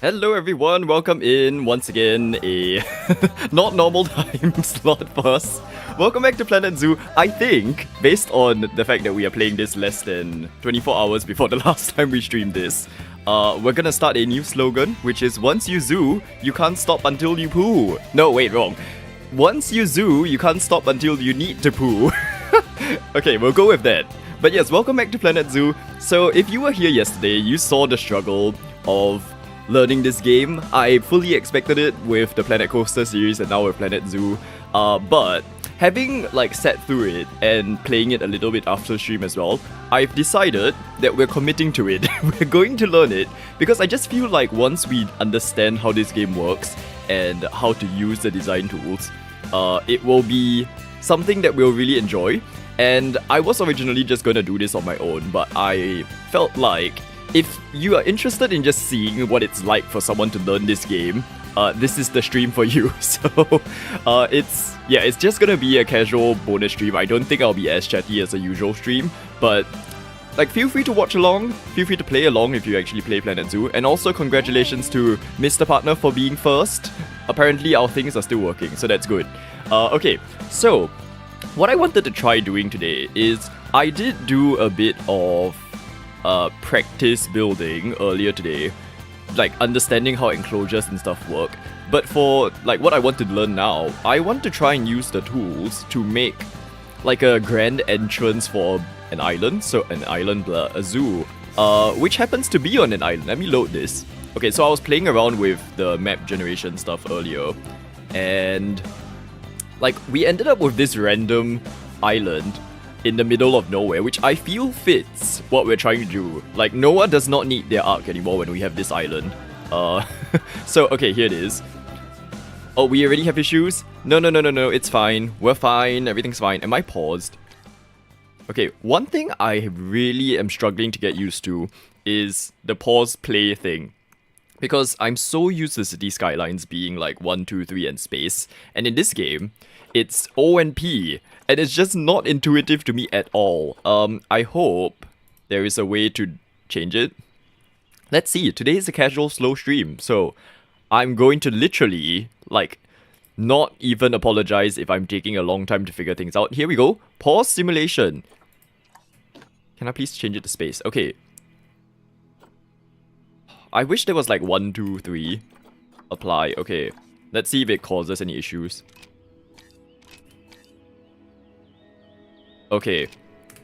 Hello everyone, welcome in once again a not normal time slot for us. Welcome back to Planet Zoo. I think, based on the fact that we are playing this less than 24 hours before the last time we streamed this, we're gonna start a new slogan, which is once you zoo, you can't stop until you poo. No, wait, wrong. Once you zoo, you can't stop until you need to poo. Okay, we'll go with that. But yes, welcome back to Planet Zoo. So if you were here yesterday, you saw the struggle of learning this game. I fully expected it with the Planet Coaster series and now with Planet Zoo. But having sat through it and playing it a little bit after stream as well, I've decided that we're committing to it. We're going to learn it because I just feel like once we understand how this game works and how to use the design tools, it will be something that we'll really enjoy. And I was originally just gonna do this on my own, but I felt like if you are interested in just seeing what it's like for someone to learn this game, this is the stream for you. So, it's just gonna be a casual bonus stream. I don't think I'll be as chatty as a usual stream, but feel free to watch along, feel free to play along if you actually play Planet Zoo, and also congratulations to Mr. Partner for being first. Apparently our things are still working, so that's good. Okay, so what I wanted to try doing today is I did do a bit of practice building earlier today, understanding how enclosures and stuff work. But for what I want to learn now, I want to try and use the tools to make a grand entrance for an island, so an island, a zoo, which happens to be on an island. Let me load this. Okay, so I was playing around with the map generation stuff earlier, and we ended up with this random island in the middle of nowhere, which I feel fits what we're trying to do. Noah does not need their ark anymore when we have this island. So, okay, here it is. Oh, we already have issues? No, it's fine. We're fine, everything's fine. Am I paused? Okay, one thing I really am struggling to get used to is the pause play thing. Because I'm so used to City Skylines being 1, 2, 3 and space, and in this game, it's O and P, and it's just not intuitive to me at all. I hope there is a way to change it. Let's see, today is a casual slow stream, so I'm going to literally, not even apologize if I'm taking a long time to figure things out. Here we go, pause simulation. Can I please change it to space? Okay. I wish there was 1, 2, 3. Apply. Okay. Let's see if it causes any issues. Okay.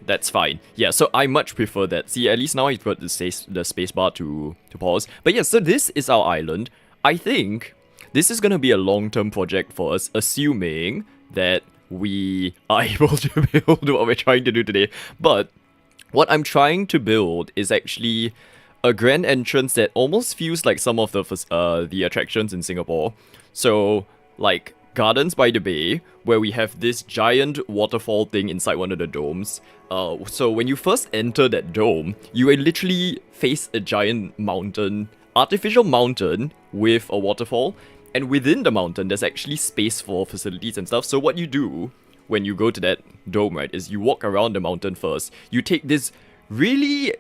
That's fine. Yeah, so I much prefer that. See, at least now I put the spacebar to pause. But yeah, so this is our island. I think this is gonna be a long-term project for us, assuming that we are able to build what we're trying to do today. But what I'm trying to build is actually a grand entrance that almost feels like some of the attractions in Singapore. So, Gardens by the Bay, where we have this giant waterfall thing inside one of the domes. So when you first enter that dome, you will literally face a giant mountain, artificial mountain with a waterfall. And within the mountain, there's actually space for facilities and stuff. So what you do when you go to that dome, right, is you walk around the mountain first. You take this really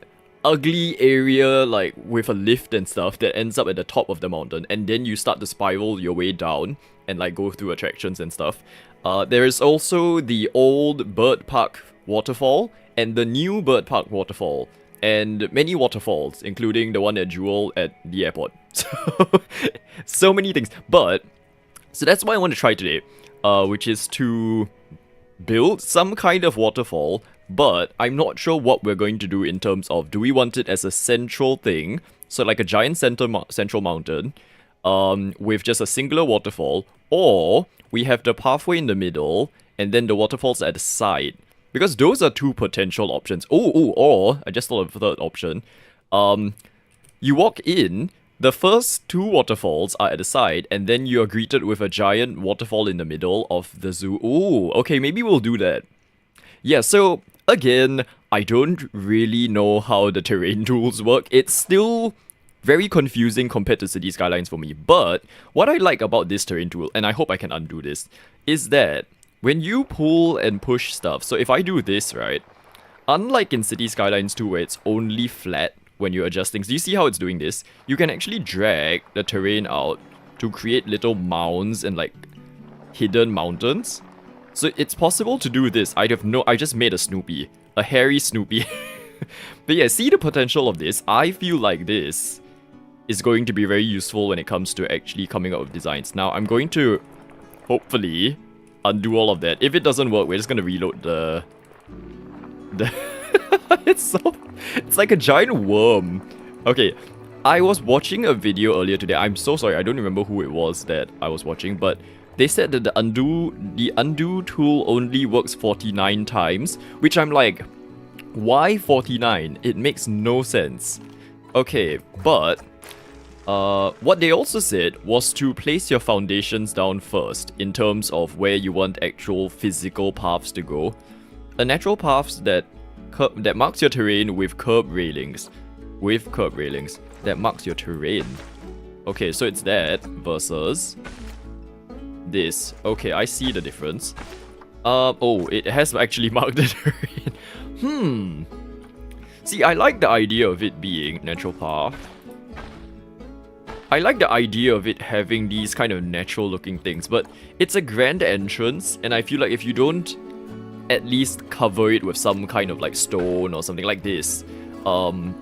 ugly area with a lift and stuff that ends up at the top of the mountain, and then you start to spiral your way down and go through attractions and stuff. There is also the old bird park waterfall and the new bird park waterfall, and many waterfalls, including the one at Jewel at the airport. So many things. But so that's what I want to try today, which is to build some kind of waterfall. But I'm not sure what we're going to do in terms of, do we want it as a central thing, so a giant central mountain, with just a singular waterfall, or we have the pathway in the middle, and then the waterfalls at the side. Because those are two potential options. Or, I just thought of a third option. You walk in, the first two waterfalls are at the side, and then you are greeted with a giant waterfall in the middle of the zoo. Ooh, okay, maybe we'll do that. Yeah, so again, I don't really know how the terrain tools work. It's still very confusing compared to City Skylines for me. But what I like about this terrain tool, and I hope I can undo this, is that when you pull and push stuff, so if I do this, right? Unlike in City Skylines 2 where it's only flat when you're adjusting, so you see how it's doing this? You can actually drag the terrain out to create little mounds and like hidden mountains. So it's possible to do this. I just made a Snoopy. A hairy Snoopy. But yeah, see the potential of this. I feel like this is going to be very useful when it comes to actually coming up with designs. Now, I'm going to hopefully undo all of that. If it doesn't work, we're just going to reload the it's like a giant worm. Okay, I was watching a video earlier today. I'm so sorry, I don't remember who it was that I was watching, but they said that the undo tool only works 49 times, which I'm like, why 49? It makes no sense. Okay, but what they also said was to place your foundations down first in terms of where you want actual physical paths to go. A natural paths that marks your terrain with curb railings. That marks your terrain. Okay, so it's that versus this. Okay, I see the difference. Oh, it has actually marked the terrain. See, I like the idea of it being natural path. I like the idea of it having these kind of natural looking things, but it's a grand entrance, and I feel like if you don't at least cover it with some kind of like stone or something like this,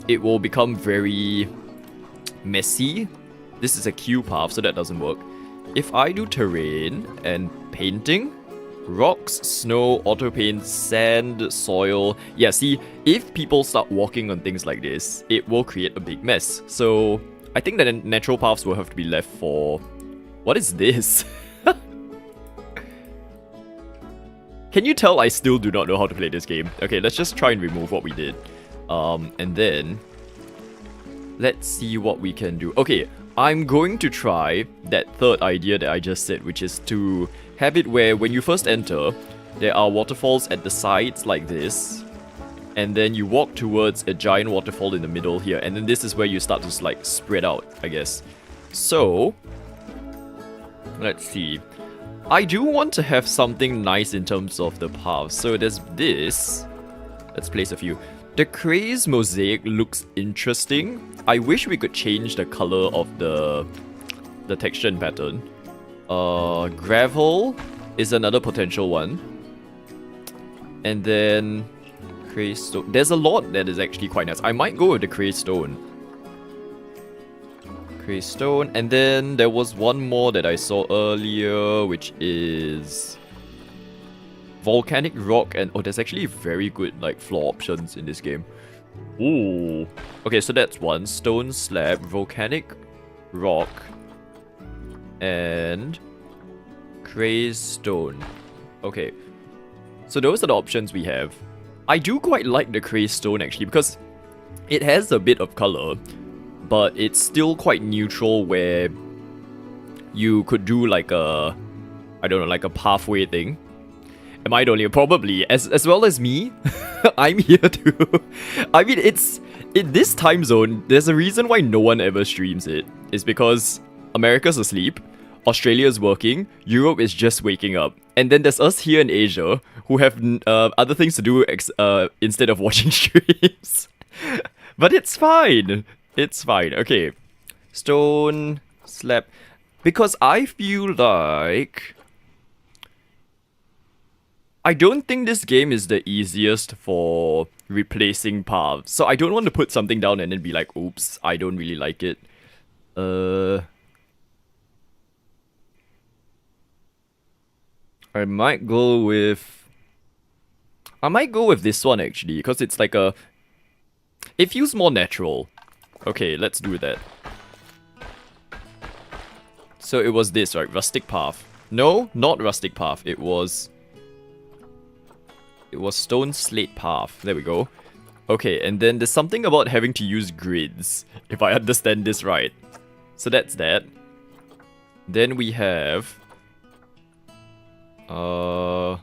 it will become very messy. This is a queue path, so that doesn't work. If I do terrain and painting, rocks, snow, auto paint, sand, soil. Yeah, see, if people start walking on things like this, it will create a big mess. So I think that natural paths will have to be left for... What is this? Can you tell I still do not know how to play this game? Okay, let's just try and remove what we did. And then... let's see what we can do. Okay, I'm going to try that third idea that I just said, which is to have it where when you first enter, there are waterfalls at the sides like this. And then you walk towards a giant waterfall in the middle here. And then this is where you start to like spread out, I guess. So, let's see. I do want to have something nice in terms of the paths. So there's this. Let's place a few. The craze mosaic looks interesting. I wish we could change the color of the texture and pattern. Gravel is another potential one. And then craze stone. There's a lot that is actually quite nice. I might go with the craze stone. Stone, and then there was one more that I saw earlier, which is volcanic rock, and oh, there's actually very good like floor options in this game. Ooh, okay, so that's one stone slab, volcanic rock, and craze stone. Okay, so those are the options we have. I do quite like the craze stone actually because it has a bit of color, but it's still quite neutral where you could do like a, I don't know, like a pathway thing. Am I the only? Probably. As well as me, I'm here too. I mean, it's in this time zone, there's a reason why no one ever streams it. It's because America's asleep, Australia's working, Europe is just waking up. And then there's us here in Asia who have other things to do instead of watching streams. But it's fine. It's fine. Okay. Stone slab. Because I feel like I don't think this game is the easiest for replacing paths. So I don't want to put something down and then be like, oops, I don't really like it. I might go with this one actually, because it's like a... It feels more natural. Okay, let's do that. So it was this, right? Rustic path. No, not rustic path. It was stone slate path. There we go. Okay, and then there's something about having to use grids, if I understand this right. So that's that. Then we have... No.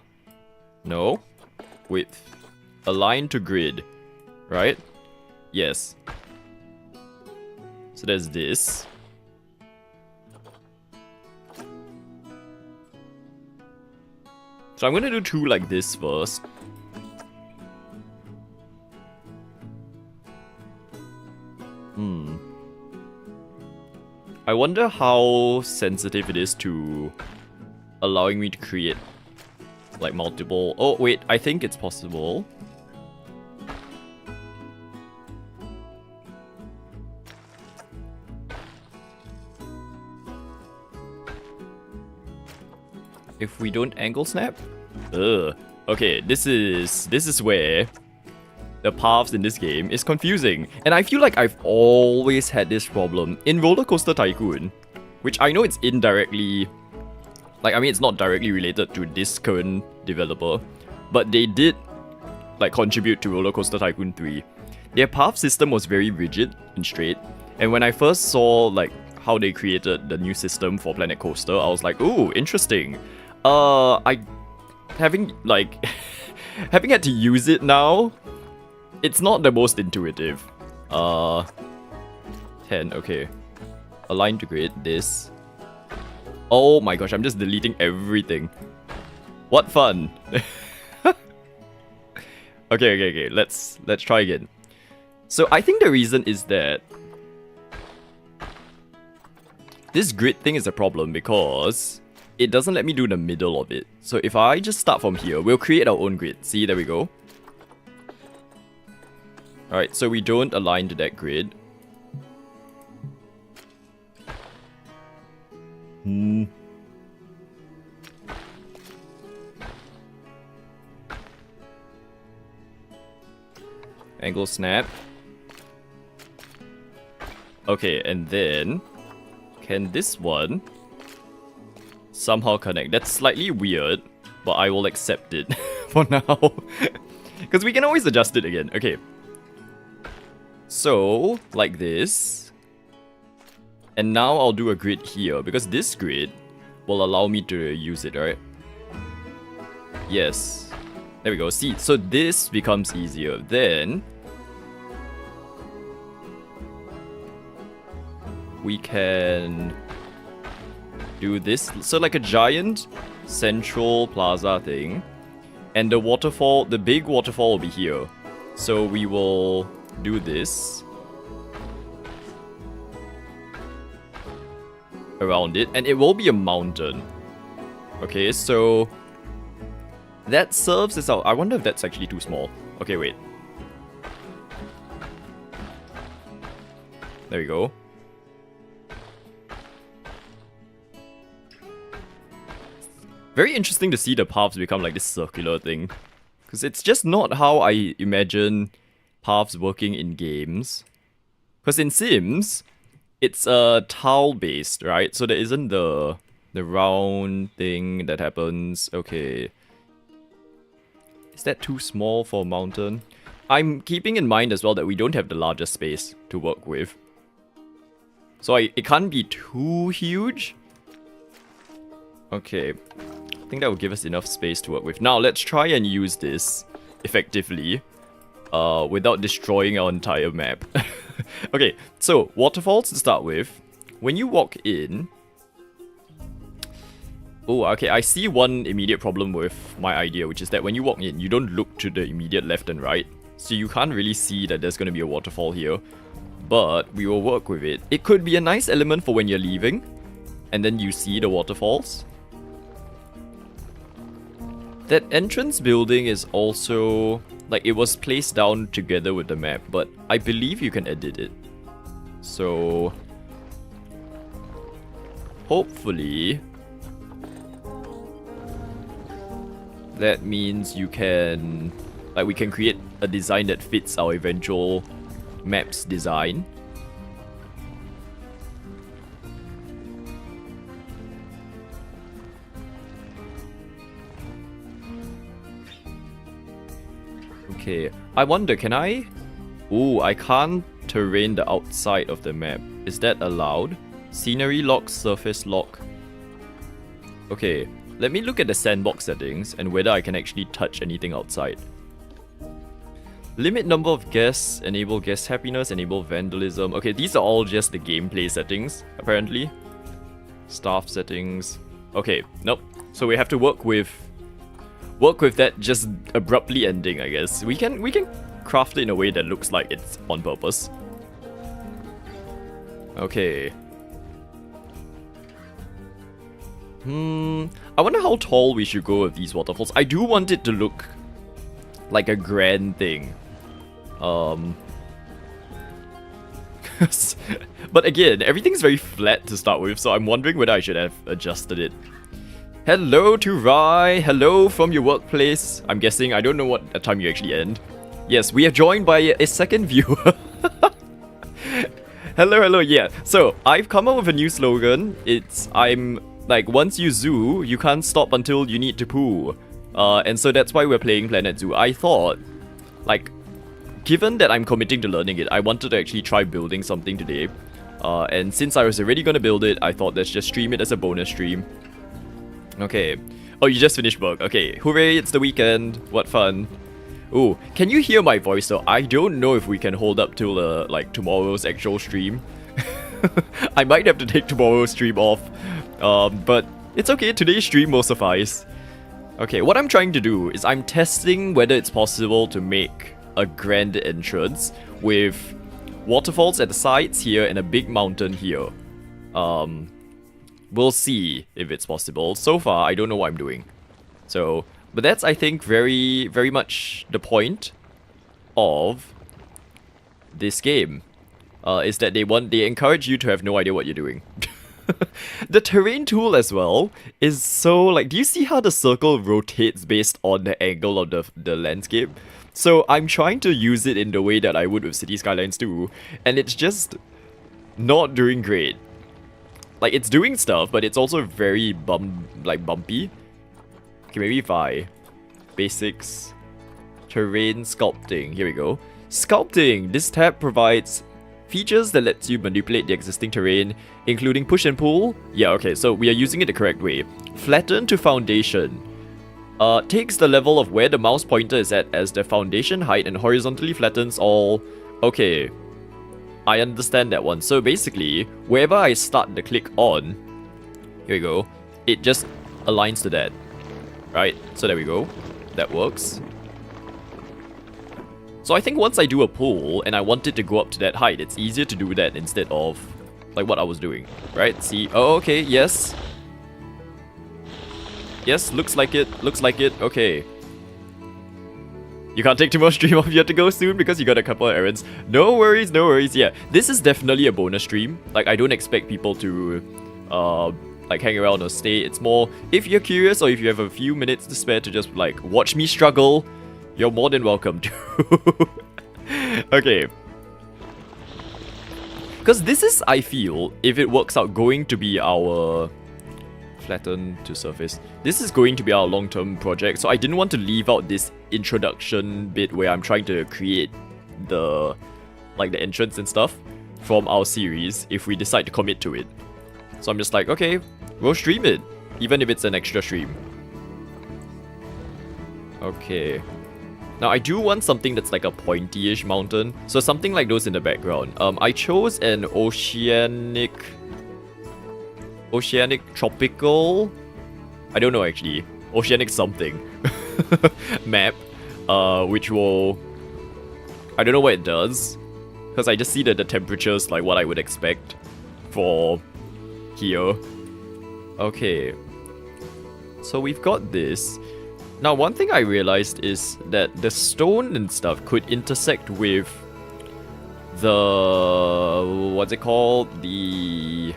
Width. Align to grid. Right? Yes. So there's this. So I'm gonna do 2 like this first. I wonder how sensitive it is to allowing me to create like multiple... Oh wait, I think it's possible. If we don't angle snap? Ugh. Okay, this is where the paths in this game is confusing. And I feel like I've always had this problem in Roller Coaster Tycoon, which I know it's indirectly... Like, I mean, it's not directly related to this current developer, but they did, like, contribute to Roller Coaster Tycoon 3. Their path system was very rigid and straight, and when I first saw, like, how they created the new system for Planet Coaster, I was like, ooh, interesting. Having had to use it now, it's not the most intuitive. 10, okay. Align to grid, this. Oh my gosh, I'm just deleting everything. What fun. Okay, let's try again. So I think the reason is that this grid thing is a problem because it doesn't let me do the middle of it. So if I just start from here, we'll create our own grid. See, there we go. Alright, so we don't align to that grid. Angle snap. Okay, and then can this one somehow connect? That's slightly weird, but I will accept it for now. Because we can always adjust it again. Okay. So, like this. And now I'll do a grid here, because this grid will allow me to use it, right? Yes. There we go. See, so this becomes easier. Then we can do this. So like a giant central plaza thing. And the waterfall, the big waterfall will be here. So we will do this around it, and it will be a mountain. Okay, so that serves as our... I wonder if that's actually too small. Okay, wait. There we go. Very interesting to see the paths become like this circular thing. Because it's just not how I imagine paths working in games. Because in Sims, it's tile-based, right? So there isn't the round thing that happens. Okay. Is that too small for a mountain? I'm keeping in mind as well that we don't have the largest space to work with. So it can't be too huge. Okay. I think that will give us enough space to work with. Now, let's try and use this effectively without destroying our entire map. Okay, so waterfalls to start with. When you walk in... Oh, okay, I see one immediate problem with my idea, which is that when you walk in, you don't look to the immediate left and right. So you can't really see that there's going to be a waterfall here. But we will work with it. It could be a nice element for when you're leaving, and then you see the waterfalls. That entrance building is also... Like, it was placed down together with the map, but I believe you can edit it. So... hopefully... that means you can... Like, we can create a design that fits our eventual map's design. Okay, I wonder, can I... Ooh, I can't terrain the outside of the map. Is that allowed? Scenery lock, surface lock. Okay, let me look at the sandbox settings and whether I can actually touch anything outside. Limit number of guests, enable guest happiness, enable vandalism. Okay, these are all just the gameplay settings, apparently. Staff settings. Okay, nope. So we have to work with work with that just abruptly ending, I guess. We can craft it in a way that looks like it's on purpose. Okay. I wonder how tall we should go with these waterfalls. I do want it to look like a grand thing. But again, everything's very flat to start with, so I'm wondering whether I should have adjusted it. Hello to Rai. Hello from your workplace. I'm guessing, I don't know what time you actually end. Yes, we are joined by a second viewer. Hello, yeah. So, I've come up with a new slogan. I'm like, once you zoo, you can't stop until you need to poo. And so that's why we're playing Planet Zoo. I thought, like, given that I'm committing to learning it, I wanted to actually try building something today. And since I was already gonna build it, I thought let's just stream it as a bonus stream. Okay. Oh, you just finished work. Okay. Hooray, it's the weekend. What fun. Ooh, can you hear my voice though? I don't know if we can hold up till like tomorrow's actual stream. I might have to take tomorrow's stream off. But it's okay, today's stream will suffice. Okay, what I'm trying to do is I'm testing whether it's possible to make a grand entrance with waterfalls at the sides here and a big mountain here. We'll see if it's possible. So far, I don't know what I'm doing. So, but that's, I think, very, very much the point of this game. Is that they encourage you to have no idea what you're doing. The terrain tool as well is so, like, do you see how the circle rotates based on the angle of the landscape? So I'm trying to use it in the way that I would with City Skylines 2, and it's just not doing great. Like, it's doing stuff, but it's also very bumpy. Okay, maybe if I... Basics... Terrain Sculpting. Here we go. Sculpting! This tab provides features that lets you manipulate the existing terrain, including push and pull. Yeah, okay, so we are using it the correct way. Flatten to foundation. Takes the level of where the mouse pointer is at as the foundation height and horizontally flattens all... Okay. I understand that one. So basically, wherever I start the click on, here we go, it just aligns to that. Right? So there we go. That works. So I think once I do a pull and I want it to go up to that height, it's easier to do that instead of like what I was doing. Right? See? Oh, okay. Yes. Yes, looks like it. Looks like it. Okay. You can't take too much stream off, you have to go soon because you got a couple of errands. No worries, no worries. Yeah, this is definitely a bonus stream. Like, I don't expect people to, like, hang around or stay. It's more, if you're curious or if you have a few minutes to spare to just, like, watch me struggle, you're more than welcome to. Okay. Because this is, I feel, if it works out, going to be our... Flatten to surface. This is going to be our long-term project, so I didn't want to leave out this introduction bit where I'm trying to create the entrance and stuff from our series if we decide to commit to it. So I'm just like, okay, we'll stream it, even if it's an extra stream. Okay. Now I do want something that's like a pointy-ish mountain, so something like those in the background. I chose an oceanic tropical, I don't know actually, oceanic something map, which will, I don't know what it does, because I just see that the temperature's like what I would expect for here. Okay, so we've got this. Now one thing I realized is that the stone and stuff could intersect with the, what's it called, the...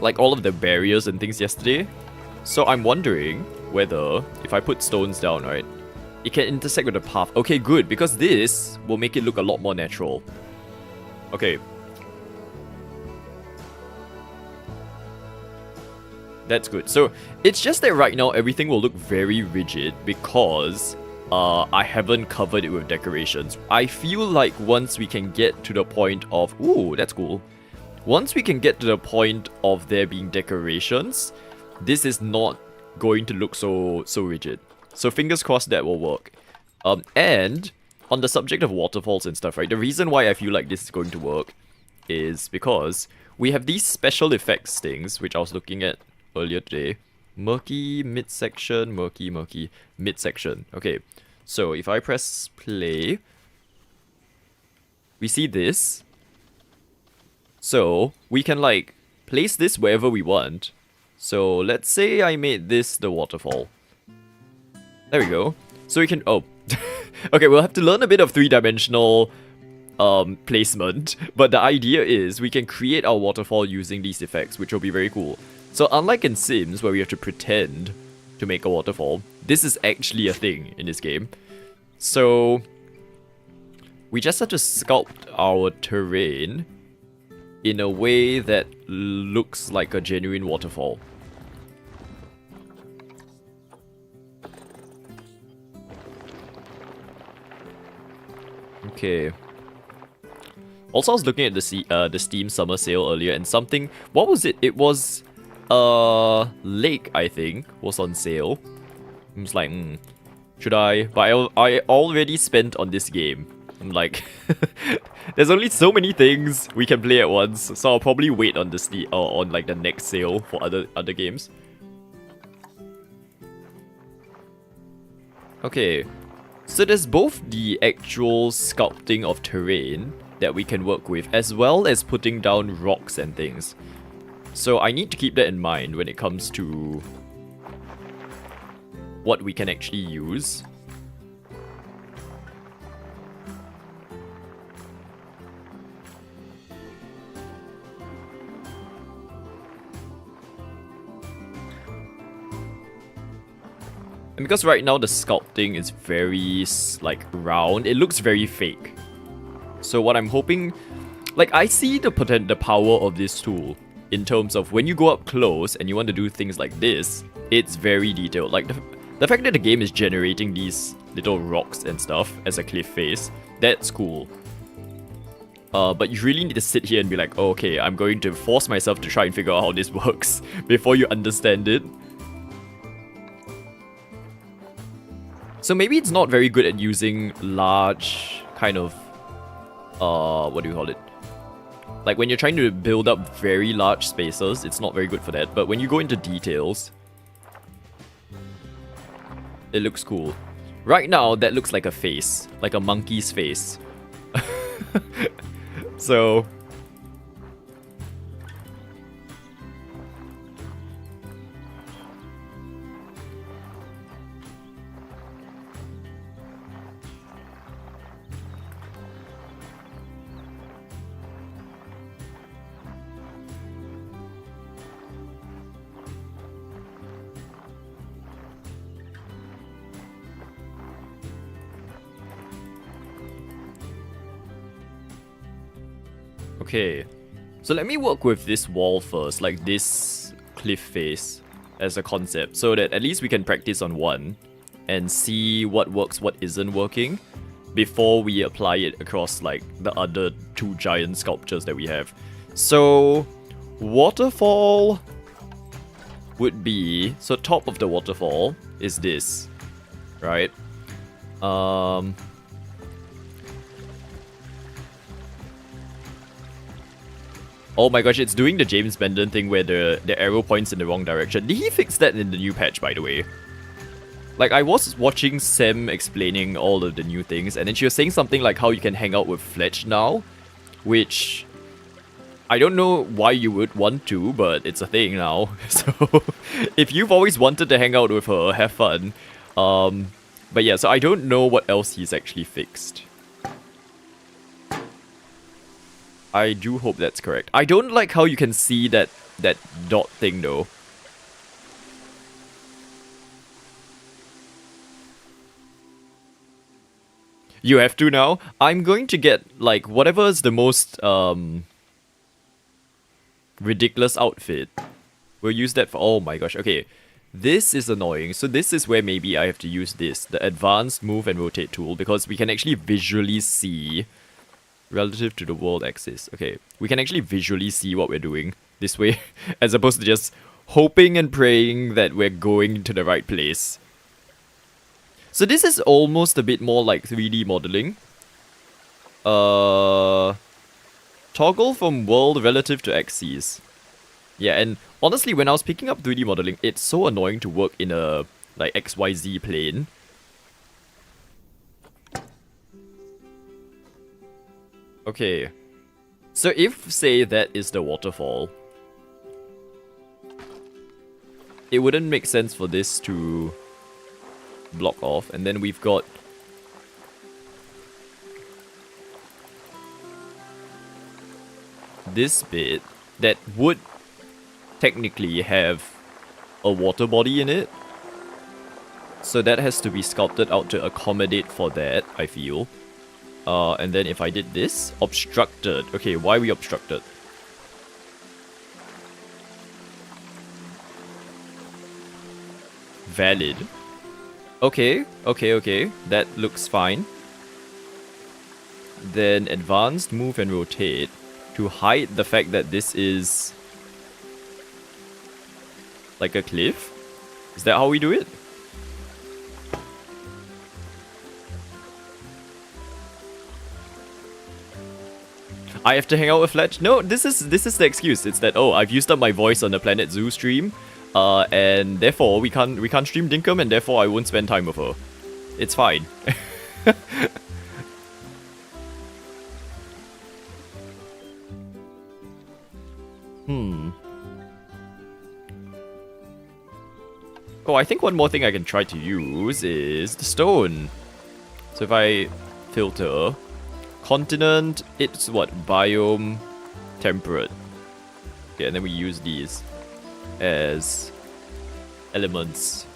like all of the barriers and things yesterday. So I'm wondering whether, if I put stones down, right, it can intersect with the path. Okay, good, because this will make it look a lot more natural. Okay. That's good. So, it's just that right now everything will look very rigid because I haven't covered it with decorations. I feel like once we can get to the point of... Ooh, that's cool. Once we can get to the point of there being decorations, this is not going to look so rigid. So fingers crossed that will work. And on the subject of waterfalls and stuff, right, the reason why I feel like this is going to work is because we have these special effects things, which I was looking at earlier today. Murky, midsection, murky, murky, midsection. Okay, so if I press play, we see this. So we can like place this wherever we want. So let's say I made this the waterfall. There we go. So we can, oh. Okay, we'll have to learn a bit of three-dimensional placement, but the idea is we can create our waterfall using these effects, which will be very cool. So unlike in Sims, where we have to pretend to make a waterfall, this is actually a thing in this game. So we just have to sculpt our terrain in a way that looks like a genuine waterfall. Okay. Also, I was looking at the Steam Summer Sale earlier, and something... What was it? It was... Lake, I think, was on sale. I was like, should I? But I already spent on this game. I'm like... There's only so many things we can play at once, so I'll probably wait on the Steam... or on, like, the next sale for other games. Okay. So there's both the actual sculpting of terrain that we can work with, as well as putting down rocks and things. So I need to keep that in mind when it comes to what we can actually use. And because right now the sculpting is very, like, round, it looks very fake. So what I'm hoping... Like, I see the power of this tool in terms of when you go up close and you want to do things like this, it's very detailed. Like, the fact that the game is generating these little rocks and stuff as a cliff face, that's cool. But you really need to sit here and be like, oh, okay, I'm going to force myself to try and figure out how this works before you understand it. So maybe it's not very good at using large kind of, what do you call it? Like when you're trying to build up very large spaces, it's not very good for that. But when you go into details, it looks cool. Right now, that looks like a face, like a monkey's face. So... Okay, so let me work with this wall first, like this cliff face as a concept, so that at least we can practice on one and see what works, what isn't working, before we apply it across like the other two giant sculptures that we have. So, waterfall would be, so top of the waterfall is this, right? Oh my gosh, it's doing the James Benden thing where the arrow points in the wrong direction. Did he fix that in the new patch, by the way? Like, I was watching Sam explaining all of the new things, and then she was saying something like how you can hang out with Fletch now, which... I don't know why you would want to, but it's a thing now. So, if you've always wanted to hang out with her, have fun. But yeah, so I don't know what else he's actually fixed. I do hope that's correct. I don't like how you can see that dot thing though. You have to now? I'm going to get, like, whatever is the most, ridiculous outfit. We'll use that for... Oh my gosh, okay. This is annoying. So this is where maybe I have to use this, the advanced move and rotate tool, because we can actually visually see... Relative to the world axis. Okay, we can actually visually see what we're doing this way, as opposed to just hoping and praying that we're going to the right place. So this is almost a bit more like 3D modeling. Toggle from world relative to axis. Yeah, and honestly, when I was picking up 3D modeling, it's so annoying to work in a like XYZ plane. Okay. So if, say, that is the waterfall, it wouldn't make sense for this to block off, and then we've got this bit that would technically have a water body in it. So that has to be sculpted out to accommodate for that, I feel. And then if I did this, obstructed. Okay, why are we obstructed? Valid. Okay, okay. That looks fine. Then advanced, move and rotate to hide the fact that this is like a cliff. Is that how we do it? I have to hang out with Fletch? No, this is the excuse. It's that, oh, I've used up my voice on the Planet Zoo stream, and therefore we can't stream Dinkum, and therefore I won't spend time with her. It's fine. Oh, I think one more thing I can try to use is the stone. So if I filter continent, it's what? Biome temperate. Okay, and then we use these as elements.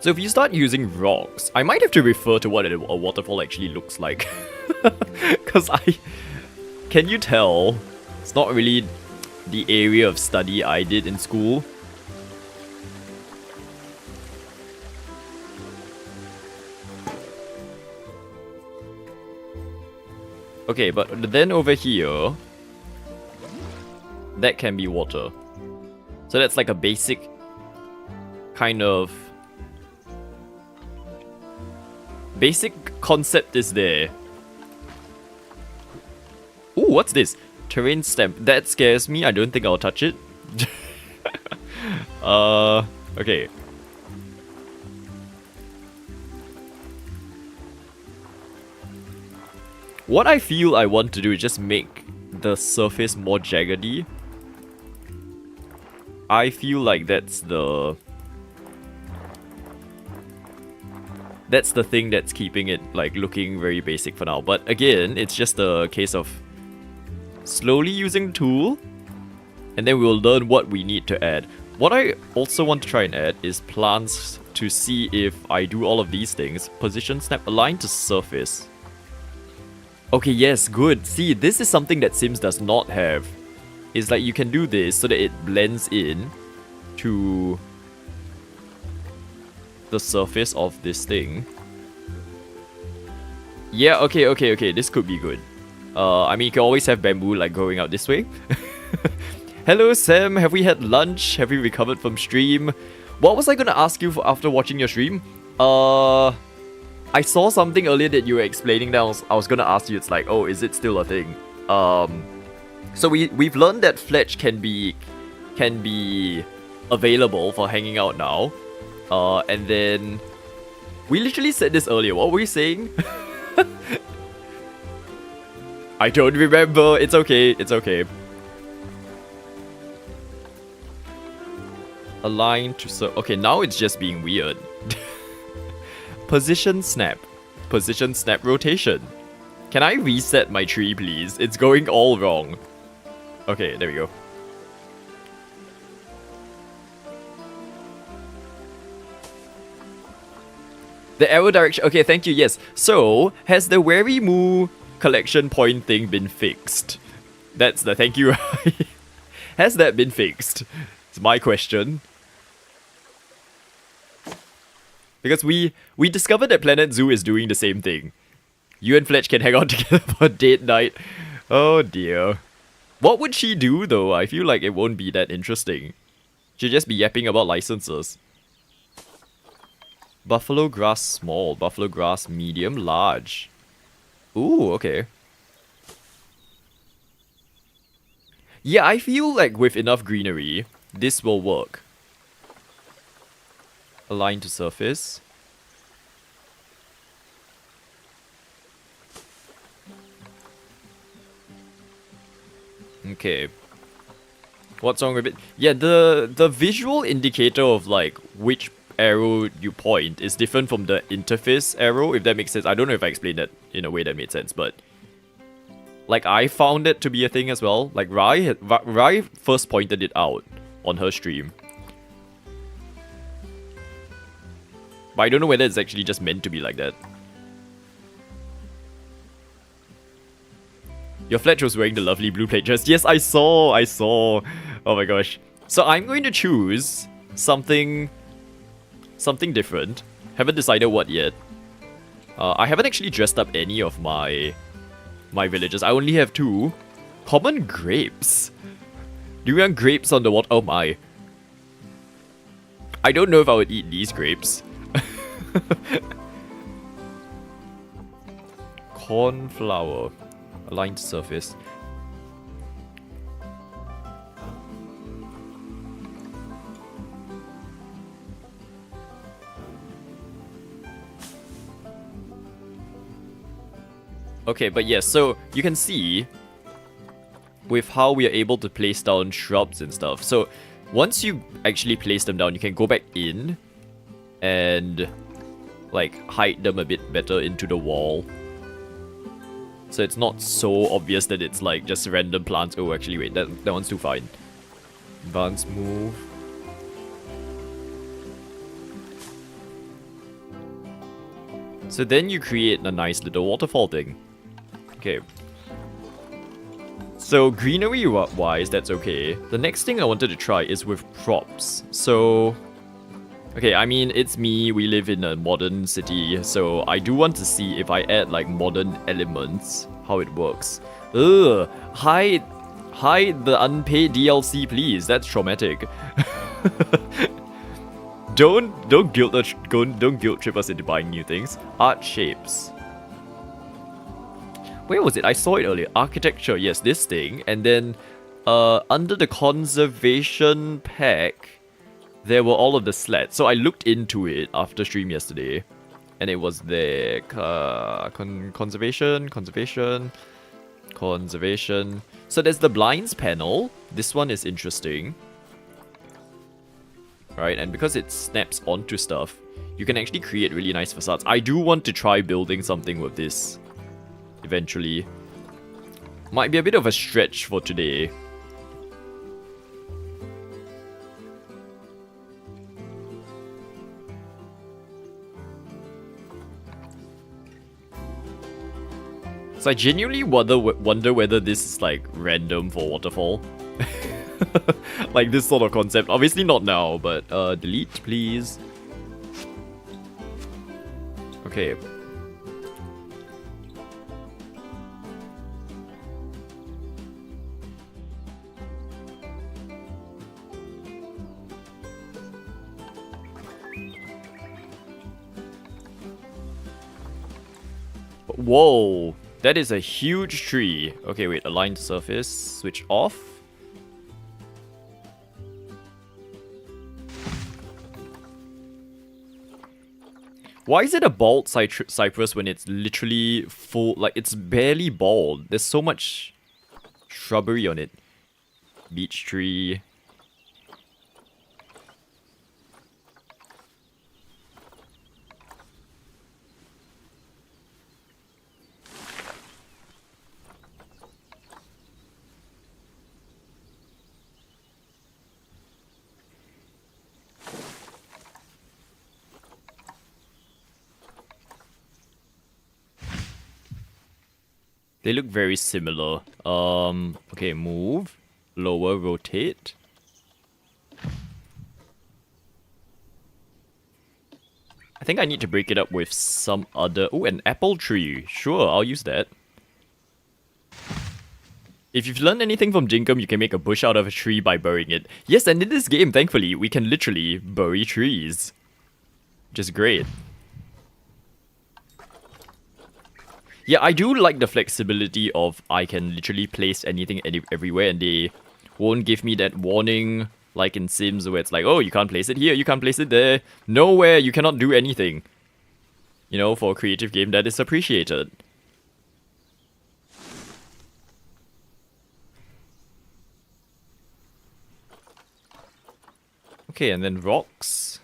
So if you start using rocks, I might have to refer to what a waterfall actually looks like. Because can you tell? It's not really the area of study I did in school. Okay, but then over here, that can be water. So that's like a basic kind of... basic concept is there. Ooh, what's this? Terrain stamp. That scares me. I don't think I'll touch it. Okay. What I feel I want to do is just make the surface more jaggedy. I feel like that's the thing that's keeping it like looking very basic for now. But again, it's just a case of slowly using the tool, and then we'll learn what we need to add. What I also want to try and add is plants to see if I do all of these things. Position, snap, align to surface. Okay, yes, good. See, this is something that Sims does not have. It's like you can do this so that it blends in to the surface of this thing. Yeah, okay, this could be good. I mean, you can always have bamboo like going out this way. Hello Sam, have we had lunch? Have we recovered from stream? What was I gonna ask you for after watching your stream? I saw something earlier that you were explaining that I was gonna ask you. It's like, oh, is it still a thing? So we've learned that Fletch can be available for hanging out now. And then we literally said this earlier. What were we saying? I don't remember. It's okay. It's okay. Align to okay, now it's just being weird. Position snap. Position snap rotation. Can I reset my tree, please? It's going all wrong. Okay, there we go. The arrow direction. Okay, thank you. Yes. So, has the Wary Moo collection point thing been fixed? That's the thank you. Has that been fixed? It's my question. Because we discovered that Planet Zoo is doing the same thing. You and Fletch can hang out together for a date night. Oh dear. What would she do though? I feel like it won't be that interesting. She'll just be yapping about licenses. Buffalo grass small, buffalo grass medium, large. Ooh, okay. Yeah, I feel like with enough greenery, this will work. Align to surface. Okay. What's wrong with it? Yeah, the visual indicator of like which arrow you point is different from the interface arrow, if that makes sense. I don't know if I explained that in a way that made sense, but like I found it to be a thing as well. Like Rai first pointed it out on her stream. But I don't know whether it's actually just meant to be like that. Your Fletch was wearing the lovely blue plate dress. Yes, I saw. Oh my gosh. So I'm going to choose something different. Haven't decided what yet. I haven't actually dressed up any of my villagers. I only have 2. Common grapes. Do you want grapes on the water? Oh my. I don't know if I would eat these grapes. Cornflower. Aligned surface. Okay, but yes, so you can see with how we are able to place down shrubs and stuff. So once you actually place them down, you can go back in and like hide them a bit better into the wall. So it's not so obvious that it's like just random plants. Oh, actually, wait, that one's too fine. Advance move. So then you create a nice little waterfall thing. Okay. So greenery-wise, that's okay. The next thing I wanted to try is with props. So... okay, I mean, it's me, we live in a modern city, so I do want to see if I add, like, modern elements, how it works. Ugh, hide the unpaid DLC, please, that's traumatic. Don't guilt trip us into buying new things. Art shapes. Where was it? I saw it earlier. Architecture, yes, this thing, and then, under the conservation pack, there were all of the slats. So I looked into it after stream yesterday. And it was there. Conservation. So there's the blinds panel. This one is interesting. Right, and because it snaps onto stuff, you can actually create really nice facades. I do want to try building something with this. Eventually. Might be a bit of a stretch for today. So I genuinely wonder whether this is like random for waterfall. Like this sort of concept. Obviously not now, but delete please. Okay. Whoa. That is a huge tree. Okay, wait. Align surface. Switch off. Why is it a bald cypress when it's literally full? Like, it's barely bald. There's so much shrubbery on it. Beech tree. They look very similar. Okay, move. Lower, rotate. I think I need to break it up with some other... Oh, an apple tree. Sure, I'll use that. If you've learned anything from Jinkum, you can make a bush out of a tree by burying it. Yes, and in this game, thankfully, we can literally bury trees. Which is great. Yeah, I do like the flexibility of I can literally place anything everywhere and they won't give me that warning like in Sims where it's like, oh, you can't place it here, you can't place it there. Nowhere, you cannot do anything. You know, for a creative game, that is appreciated. Okay, and then rocks.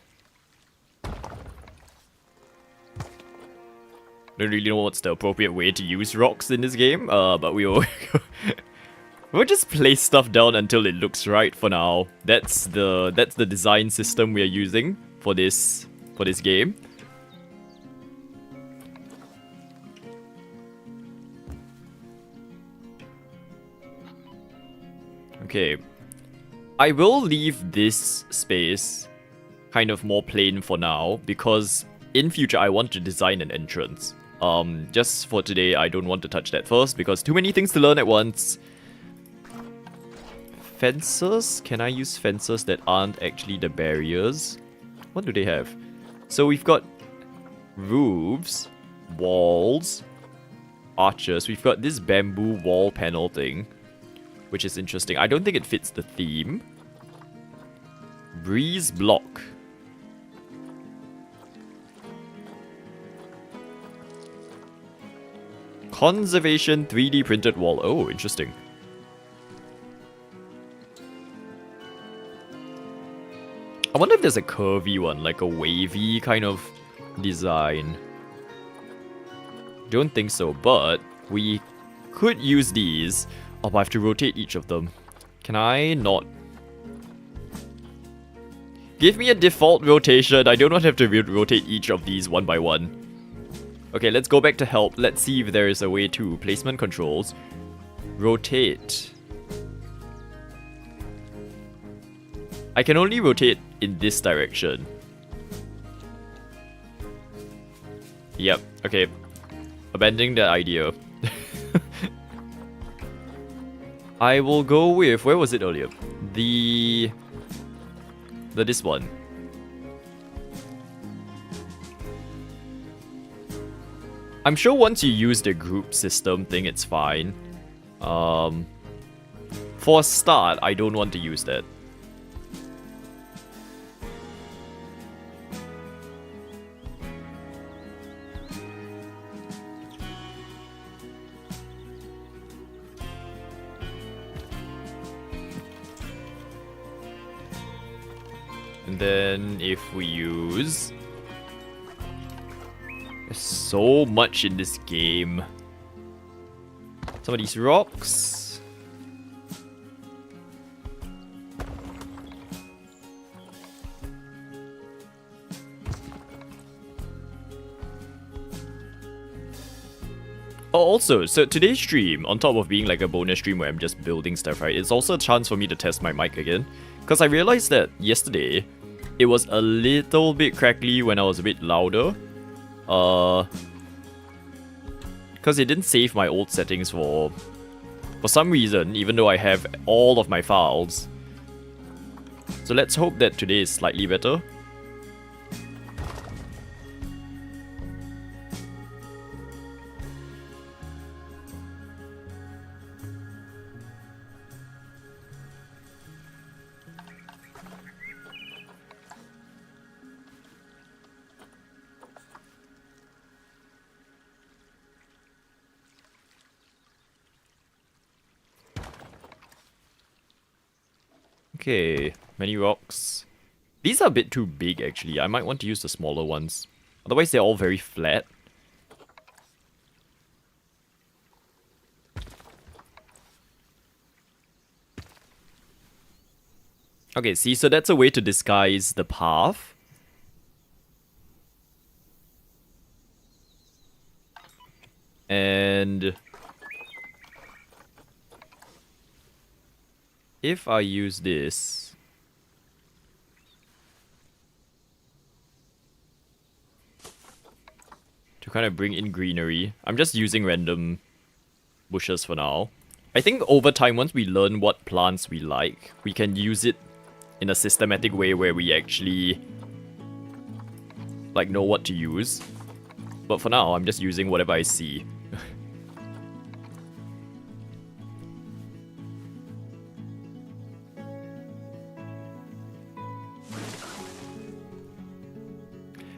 Don't really know what's the appropriate way to use rocks in this game, but we'll just place stuff down until it looks right for now. That's the design system we are using for this game. Okay. I will leave this space kind of more plain for now, because in future I want to design an entrance. Just for today, I don't want to touch that first, because too many things to learn at once. Fences? Can I use fences that aren't actually the barriers? What do they have? So we've got roofs, walls, arches. We've got this bamboo wall panel thing, which is interesting. I don't think it fits the theme. Breeze block. Conservation 3D printed wall. Oh, interesting. I wonder if there's a curvy one, like a wavy kind of design. Don't think so, but we could use these. Oh, but I have to rotate each of them. Can I not? Give me a default rotation. I do not have to rotate each of these one by one. Okay, let's go back to help. Let's see if there is a way to. Placement controls. Rotate. I can only rotate in this direction. Yep, okay. Abandoning that idea. I will go with, where was it earlier? This one. I'm sure once you use the group system thing, it's fine. For a start, I don't want to use that. And then if we use... There's so much in this game. Some of these rocks. Oh, also, so today's stream, on top of being like a bonus stream where I'm just building stuff, right, it's also a chance for me to test my mic again. Because I realized that yesterday, it was a little bit crackly when I was a bit louder. Because it didn't save my old settings for some reason, even though I have all of my files. So let's hope that today is slightly better. Okay, many rocks. These are a bit too big actually. I might want to use the smaller ones. Otherwise they're all very flat. Okay, see, so that's a way to disguise the path. And if I use this, to kind of bring in greenery, I'm just using random bushes for now. I think over time, once we learn what plants we like, we can use it in a systematic way where we actually like know what to use. But for now, I'm just using whatever I see.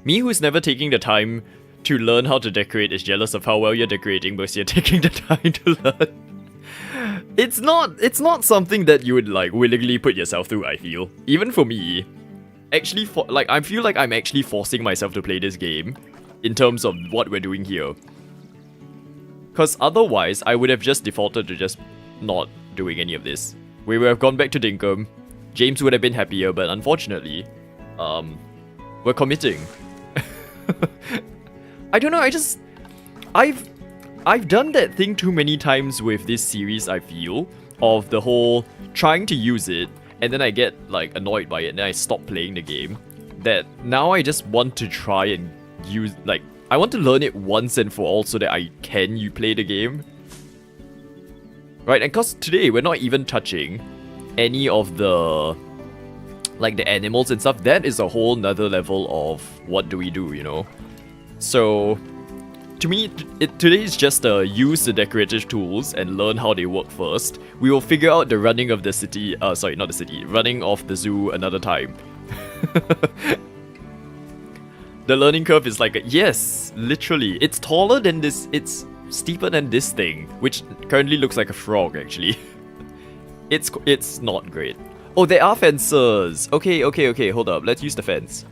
Me, who's never taking the time to learn how to decorate, is jealous of how well you're decorating because you're taking the time to learn. It's not something that you would like willingly put yourself through, I feel. Even for me. Actually, I feel like I'm actually forcing myself to play this game in terms of what we're doing here. Because otherwise, I would have just defaulted to just not doing any of this. We would have gone back to Dinkum. James would have been happier, but unfortunately, we're committing. I don't know, I've done that thing too many times with this series, I feel, of the whole trying to use it, and then I get like annoyed by it, and then I stop playing the game. That now I just want to try and use, like, I want to learn it once and for all so that I can play the game. Right, and cause today we're not even touching any of the like the animals and stuff. That is a whole nother level of what do we do, you know? So to me, today is just use the decorative tools and learn how they work first. We will figure out the running of the city, sorry, not the city, running of the zoo another time. The learning curve is like, yes, literally. It's taller than this, it's steeper than this thing, which currently looks like a frog, actually. It's not great. Oh, there are fences. Okay, hold up. Let's use the fence.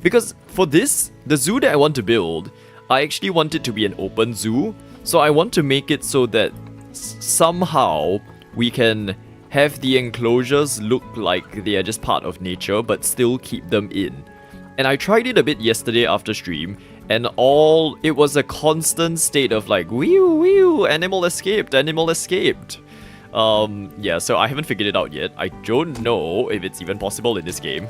Because for this, the zoo that I want to build, I actually want it to be an open zoo. So I want to make it so that somehow we can have the enclosures look like they are just part of nature, but still keep them in. And I tried it a bit yesterday after stream, and it was a constant state of like, wee animal escaped. Yeah, so I haven't figured it out yet. I don't know if it's even possible in this game.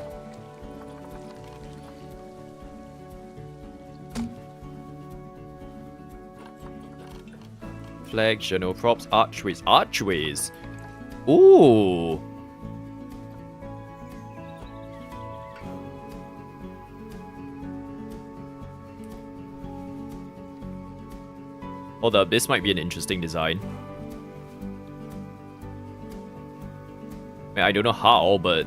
Flag, journal props, archways. Ooh. Hold up, this might be an interesting design. I don't know how, but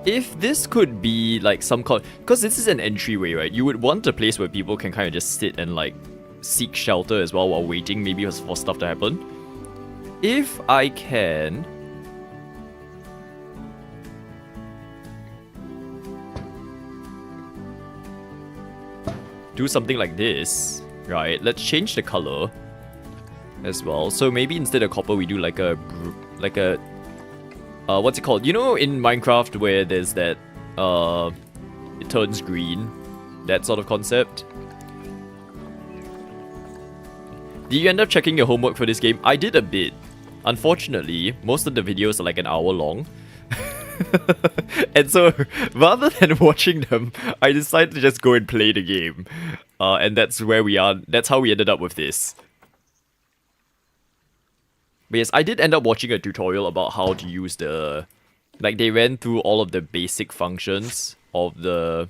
if this could be like some because this is an entryway, right? You would want a place where people can kind of just sit and like seek shelter as well while waiting, maybe for stuff to happen. If I can do something like this, right? Let's change the color as well. So maybe instead of copper, we do like a what's it called? You know, in Minecraft where there's that it turns green, that sort of concept. Did you end up checking your homework for this game? I did a bit. Unfortunately, most of the videos are like an hour long. And so, rather than watching them, I decided to just go and play the game. And that's where we are. That's how we ended up with this. But yes, I did end up watching a tutorial about how to use the... Like, they ran through all of the basic functions of the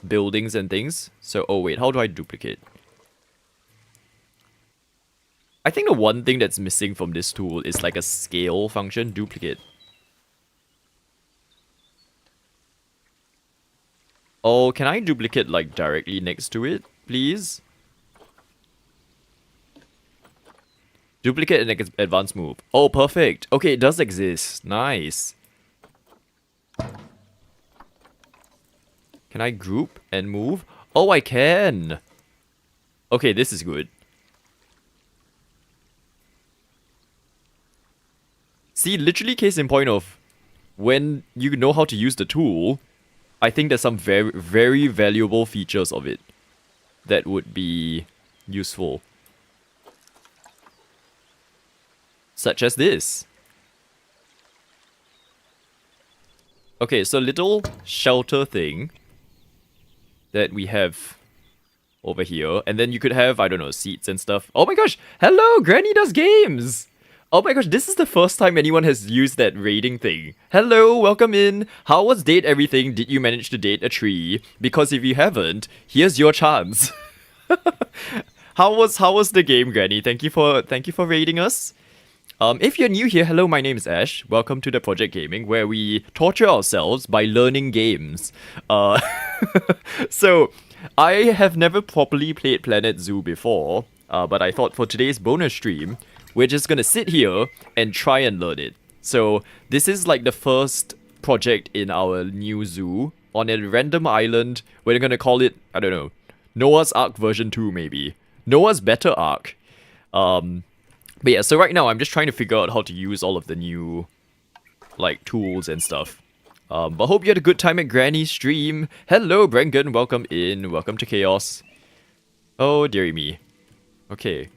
buildings and things. So, oh wait, how do I duplicate? I think the one thing that's missing from this tool is like a scale function, duplicate. Oh, can I duplicate like directly next to it, please? Duplicate and advanced move. Oh, perfect. Okay, it does exist. Nice. Can I group and move? Oh, I can. Okay, this is good. See, literally case in point of when you know how to use the tool, I think there's some very, very valuable features of it that would be useful. Such as this. Okay, so little shelter thing that we have over here. And then you could have, I don't know, seats and stuff. Oh my gosh! Hello! Granny does games! Oh my gosh, this is the first time anyone has used that rating thing. Hello, welcome in. How was date everything? Did you manage to date a tree? Because if you haven't, here's your chance. How was the game, Granny? Thank you for rating us. If you're new here, hello, my name is Ash. Welcome to the Project Gaming, where we torture ourselves by learning games. So I have never properly played Planet Zoo before, but I thought for today's bonus stream, we're just gonna sit here and try and learn it. So this is like the first project in our new zoo on a random island. We're gonna call it, I don't know, Noah's Ark version 2 maybe. Noah's Better Ark. But yeah, so right now I'm just trying to figure out how to use all of the new like tools and stuff. But hope you had a good time at Granny's stream. Hello, Brengan, welcome in. Welcome to Chaos. Oh, dearie me. Okay.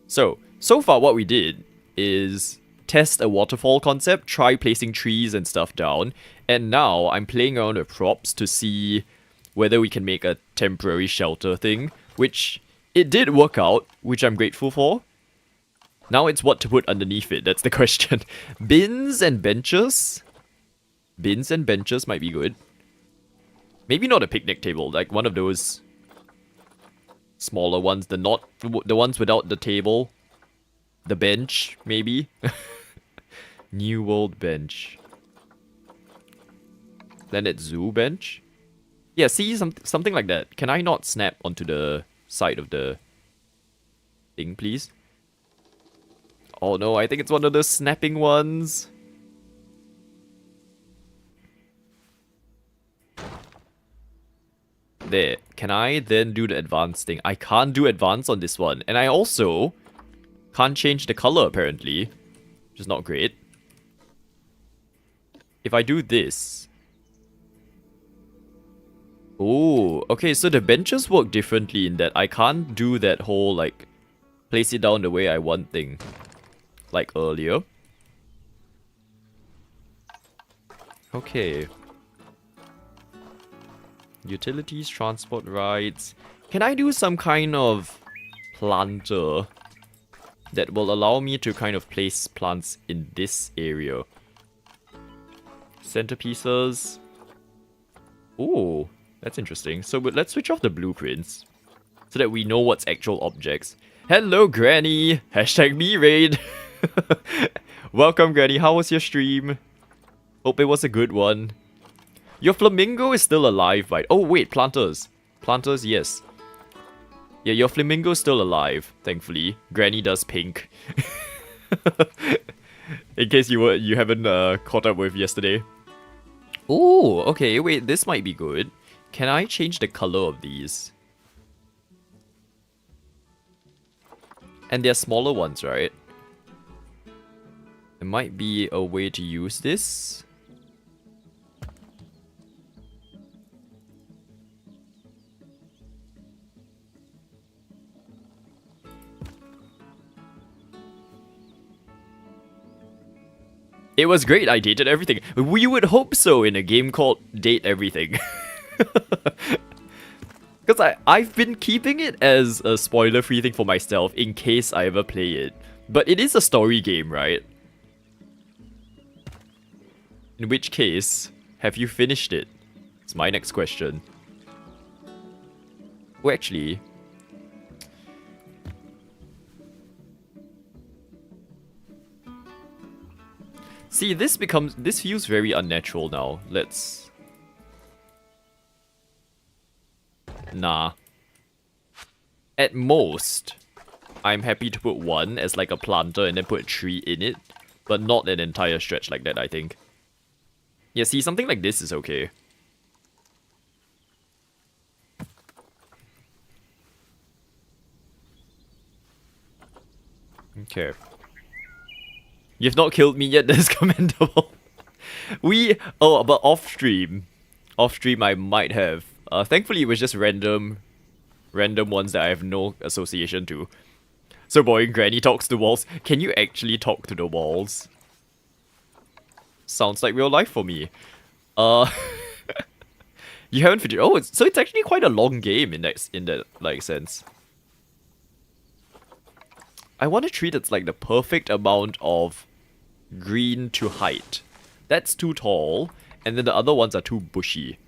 So far what we did is test a waterfall concept, try placing trees and stuff down, and now I'm playing around with props to see whether we can make a temporary shelter thing, which it did work out, which I'm grateful for. Now it's what to put underneath it, that's the question. Bins and benches? Bins and benches might be good. Maybe not a picnic table, like one of those smaller ones, the ones without the table. The bench, maybe. New World bench. Planet Zoo bench? Yeah, see, something like that. Can I not snap onto the side of the thing, please? Oh no, I think it's one of the snapping ones. There. Can I then do the advanced thing? I can't do advanced on this one. And I also can't change the color, apparently. Which is not great. If I do this... Oh, okay, so the benches work differently in that I can't do that whole, like, place it down the way I want thing. Like earlier. Okay. Utilities, transport rights. Can I do some kind of planter that will allow me to kind of place plants in this area? Centerpieces. Ooh, that's interesting. So let's switch off the blueprints so that we know what's actual objects. Hello, Granny! Hashtag me raid! Welcome, Granny. How was your stream? Hope it was a good one. Your flamingo is still alive, right? Oh, wait, planters. Planters, yes. Yeah, your flamingo is still alive, thankfully. Granny does pink. In case you haven't caught up with yesterday. Oh, okay, wait, this might be good. Can I change the color of these? And they're smaller ones, right? There might be a way to use this. It was great, I dated everything. We would hope so in a game called Date Everything. Because I've been keeping it as a spoiler-free thing for myself in case I ever play it. But it is a story game, right? In which case, have you finished it? It's my next question. Well, actually... See, this feels very unnatural now. Let's... Nah. At most, I'm happy to put one as like a planter and then put a tree in it. But not an entire stretch like that, I think. Yeah, see, something like this is okay. Okay. You've not killed me yet, that's commendable. Oh, but off-stream. Off-stream I might have. Thankfully it was just random ones that I have no association to. So boring, Granny talks to walls. Can you actually talk to the walls? Sounds like real life for me. You haven't finished. Oh, so it's actually quite a long game in that like sense. I want to treat it like the perfect amount of green to height. That's too tall, and then the other ones are too bushy.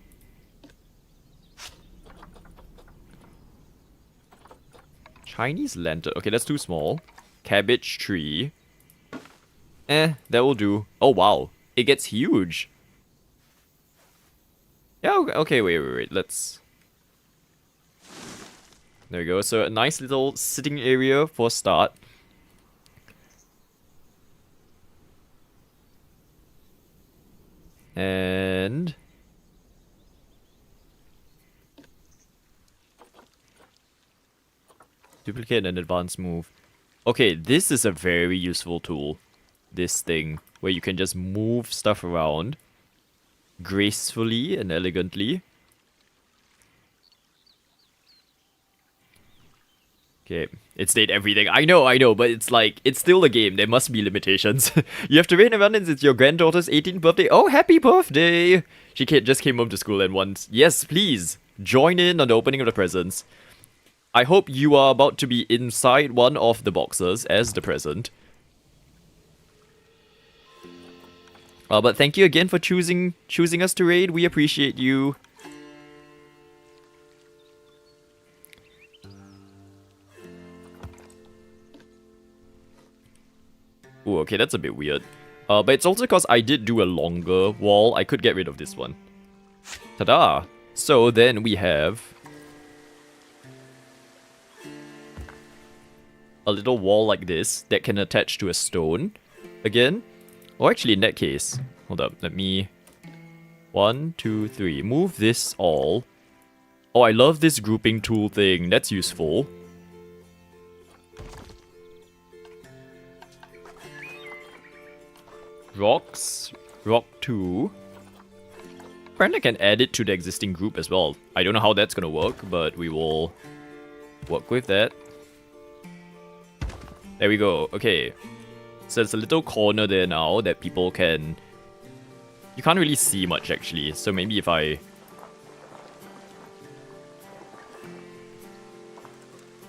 Chinese lantern. Okay, that's too small. Cabbage tree. That will do. Oh, wow. It gets huge. Yeah, okay, wait. Let's... There we go. So a nice little sitting area for a start. And... duplicate and advanced move. Okay, this is a very useful tool. This thing, where you can just move stuff around gracefully and elegantly. Okay, it stayed everything. I know, but it's like, it's still a game. There must be limitations. You have to rain abundance. It's your granddaughter's 18th birthday. Oh, happy birthday! She just came home to school and once. Yes, please, join in on the opening of the presents. I hope you are about to be inside one of the boxes as the present. But thank you again for choosing us to raid. We appreciate you. Ooh, okay, that's a bit weird. But it's also because I did do a longer wall. I could get rid of this one. Ta-da! So then we have a little wall like this that can attach to a stone. Again. Or actually, in that case, hold up, let me... 1, 2, 3. Move this all. Oh, I love this grouping tool thing. That's useful. Rocks. Rock 2. Apparently I can add it to the existing group as well. I don't know how that's gonna work, but we will work with that. There we go. Okay. So there's a little corner there now that people can... You can't really see much actually. So maybe if I...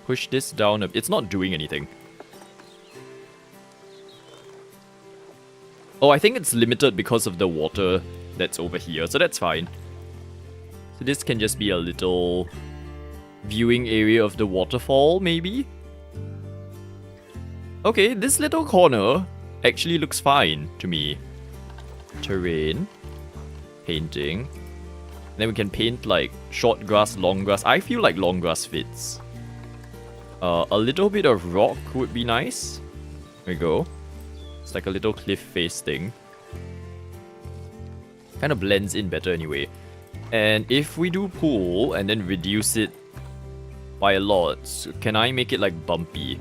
push this down it's not doing anything. Oh, I think it's limited because of the water that's over here. So that's fine. So this can just be a little viewing area of the waterfall, maybe? Okay, this little corner actually looks fine to me. Terrain. Painting. Then we can paint like short grass, long grass. I feel like long grass fits. A little bit of rock would be nice. There we go. It's like a little cliff face thing. Kind of blends in better anyway. And if we do pool and then reduce it by a lot, can I make it like bumpy?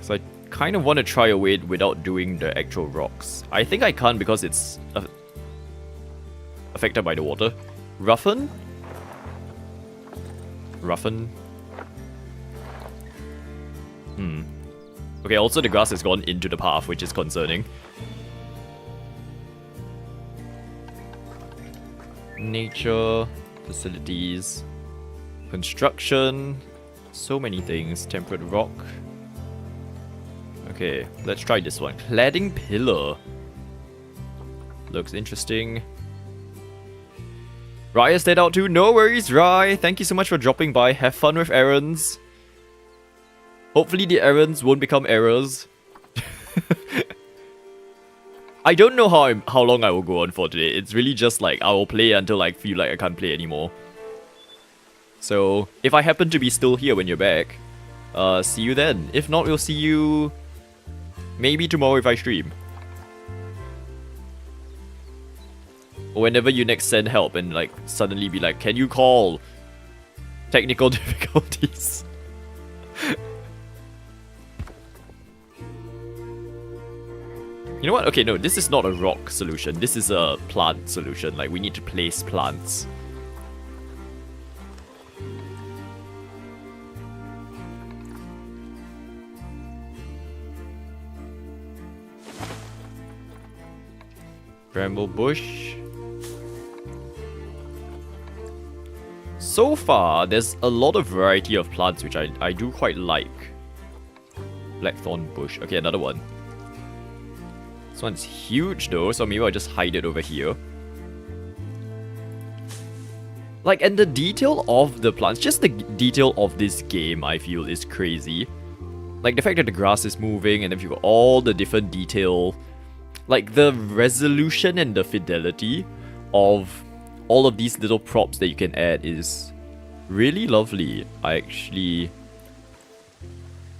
So I kind of want to try a way without doing the actual rocks. I think I can't because it's affected by the water. Roughen? Roughen? Okay, also the grass has gone into the path, which is concerning. Nature, facilities, construction, so many things. Temperate rock. Okay, let's try this one. Cladding pillar. Looks interesting. Rye stayed out too. No worries, Rye. Thank you so much for dropping by. Have fun with errands. Hopefully the errands won't become errors. I don't know how long I will go on for today. It's really just like I will play until I feel like I can't play anymore. So if I happen to be still here when you're back, see you then. If not, we'll see you maybe tomorrow if I stream. Or whenever you next send help and like suddenly be like, can you call? Technical difficulties. You know what? Okay, no, this is not a rock solution. This is a plant solution. Like, we need to place plants. Bramble bush. so far, there's a lot of variety of plants which I do quite like. Blackthorn bush. Okay, another one. This one's huge though, so maybe I'll just hide it over here. Like, and the detail of the plants, just the detail of this game, I feel, is crazy. Like, the fact that the grass is moving, and then you've got all the different detail. Like, the resolution and the fidelity of all of these little props that you can add is really lovely. I actually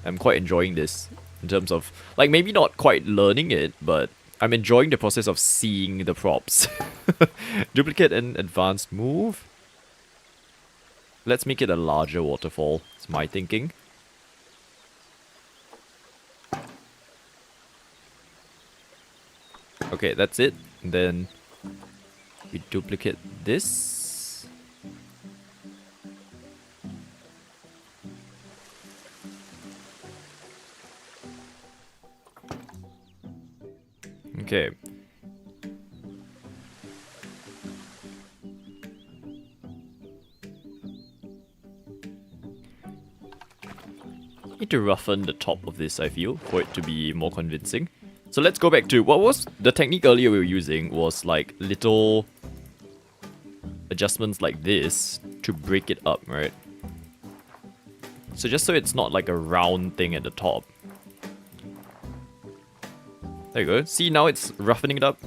am quite enjoying this in terms of, like, maybe not quite learning it, but I'm enjoying the process of seeing the props. Duplicate and advanced move. Let's make it a larger waterfall. It's my thinking. Okay, that's it. And then we duplicate this. Okay. Need to roughen the top of this, I feel, for it to be more convincing. So let's go back to what was the technique earlier we were using was like little adjustments like this to break it up, right? So just so it's not like a round thing at the top. There you go. See, now it's roughening it up.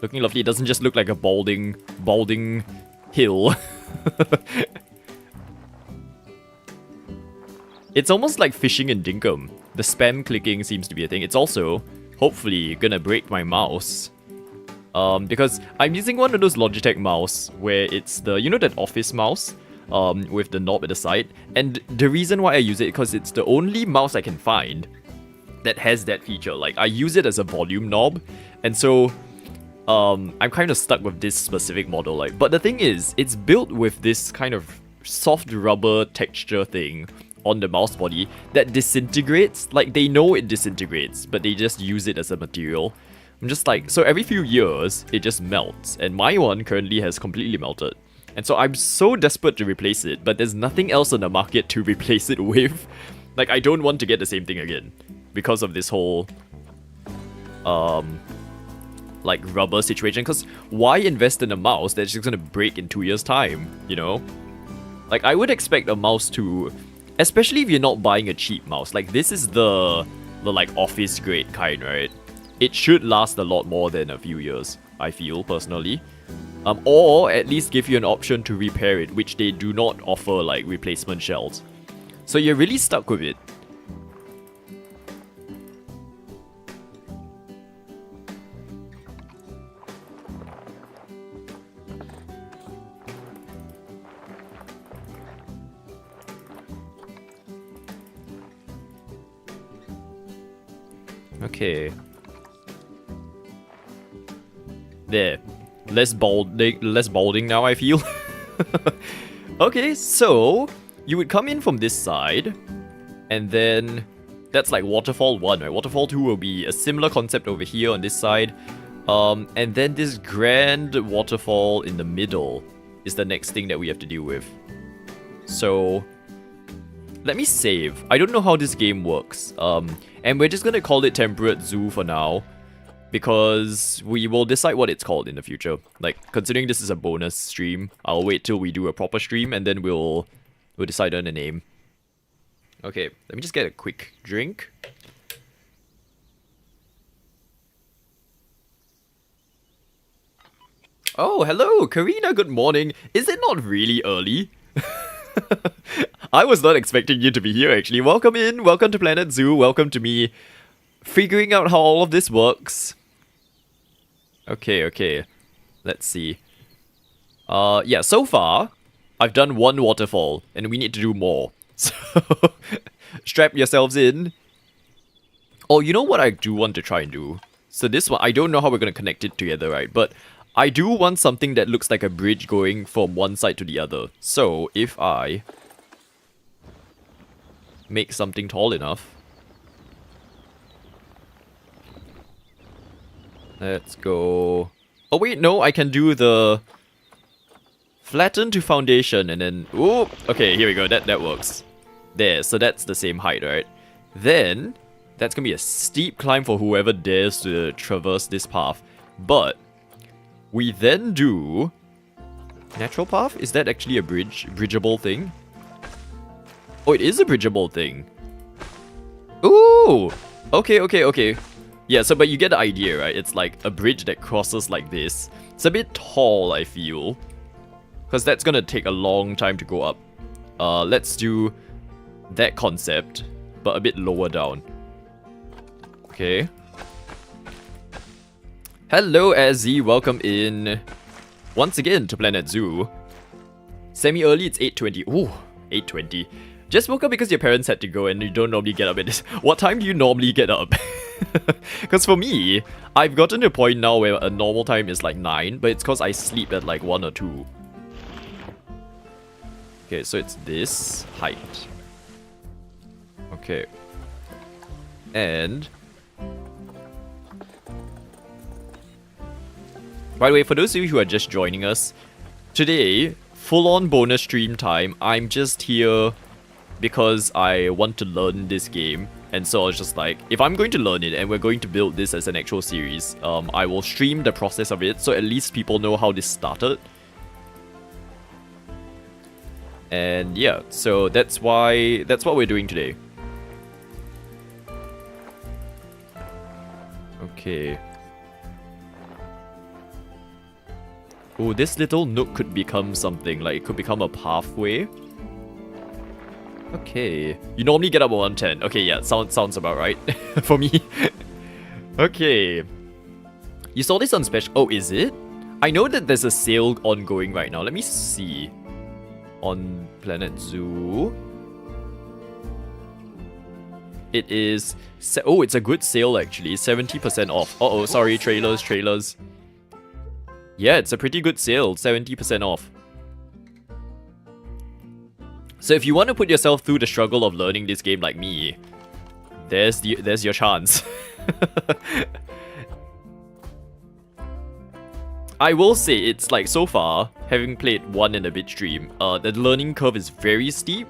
Looking lovely. It doesn't just look like a balding hill. It's almost like fishing in Dinkum. The spam clicking seems to be a thing. It's also, hopefully, gonna break my mouse. Because I'm using one of those Logitech mouse where it's the, you know, that office mouse with the knob at the side. And the reason why I use it is because it's the only mouse I can find that has that feature. Like, I use it as a volume knob, and so I'm kind of stuck with this specific model. Like, but the thing is, it's built with this kind of soft rubber texture thing on the mouse body that disintegrates. Like, they know it disintegrates, but they just use it as a material. I'm just like, so every few years, it just melts, and my one currently has completely melted. And so I'm so desperate to replace it, but there's nothing else on the market to replace it with. Like, I don't want to get the same thing again because of this whole like rubber situation. Because why invest in a mouse that's just gonna break in 2 years' time, you know? Like, I would expect a mouse to, especially if you're not buying a cheap mouse, like this is the like office grade kind, right? It should last a lot more than a few years, I feel personally. Or at least give you an option to repair it, which they do not offer like replacement shells. So you're really stuck with it. Okay. There. Less balding now, I feel. Okay, so you would come in from this side, and then that's like waterfall 1, right? Waterfall 2 will be a similar concept over here on this side. And then this grand waterfall in the middle is the next thing that we have to deal with. So let me save. I don't know how this game works. And we're just gonna call it Temperate Zoo for now, because we will decide what it's called in the future. Like, considering this is a bonus stream, I'll wait till we do a proper stream, and then we'll decide on a name. Okay, let me just get a quick drink. Oh, hello, Karina, good morning. Is it not really early? I was not expecting you to be here, actually. Welcome in, welcome to Planet Zoo, welcome to me figuring out how all of this works. Okay. Let's see. Yeah, so far, I've done one waterfall, and we need to do more. So, strap yourselves in. Oh, you know what I do want to try and do? So this one, I don't know how we're going to connect it together, right? But I do want something that looks like a bridge going from one side to the other. So, if I make something tall enough. Let's go. Oh wait, no, I can do the Flatten to foundation and then... Ooh, okay, here we go. That works. There, so that's the same height, right? Then, that's gonna be a steep climb for whoever dares to traverse this path. But, we then do... Natural path? Is that actually a bridgeable thing? Oh, it is a bridgeable thing. Ooh! Okay. Yeah, so but you get the idea, right? It's like a bridge that crosses like this. It's a bit tall, I feel. Because that's gonna take a long time to go up. Let's do that concept, but a bit lower down. Okay. Hello, Azzy. Welcome in once again to Planet Zoo. Semi-early, it's 8:20. Ooh, 8:20. Just woke up because your parents had to go and you don't normally get up at this. What time do you normally get up? Because for me, I've gotten to a point now where a normal time is like 9, but it's because I sleep at like 1 or 2. Okay, so it's this height. Okay. And... by the way, for those of you who are just joining us, today, full-on bonus stream time. I'm just here because I want to learn this game. And so I was just like, if I'm going to learn it and we're going to build this as an actual series, I will stream the process of it so at least people know how this started. And yeah, so that's what we're doing today. Okay. Oh, this little nook could become something, like it could become a pathway. Okay. You normally get up at 110. Okay, yeah, sounds about right for me. Okay. You saw this on special... Oh, is it? I know that there's a sale ongoing right now. Let me see. On Planet Zoo. It is... Oh, it's a good sale actually. 70% off. Uh-oh, sorry, trailers. Yeah, it's a pretty good sale. 70% off. So if you want to put yourself through the struggle of learning this game like me, there's your chance. I will say it's like so far, having played 1 and a bit stream, the learning curve is very steep,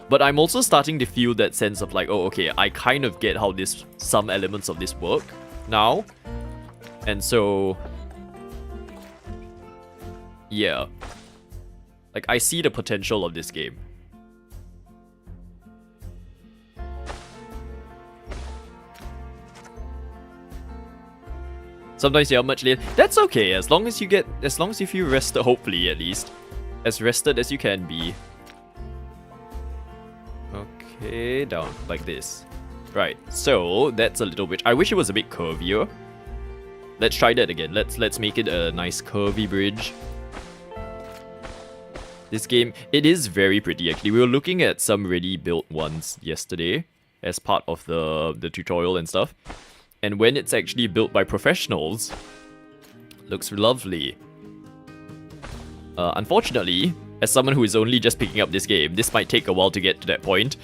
but I'm also starting to feel that sense of like, oh okay, I kind of get how some elements of this work now. And so yeah. Like I see the potential of this game. Sometimes you're much late. That's okay, as long as you feel rested, hopefully at least. As rested as you can be. Okay, down, like this. Right, so that's a little bit... I wish it was a bit curvier. Let's try that again. Let's make it a nice curvy bridge. This game, it is very pretty actually. We were looking at some ready built ones yesterday as part of the tutorial and stuff. And when it's actually built by professionals, looks lovely. Unfortunately, as someone who is only just picking up this game, this might take a while to get to that point.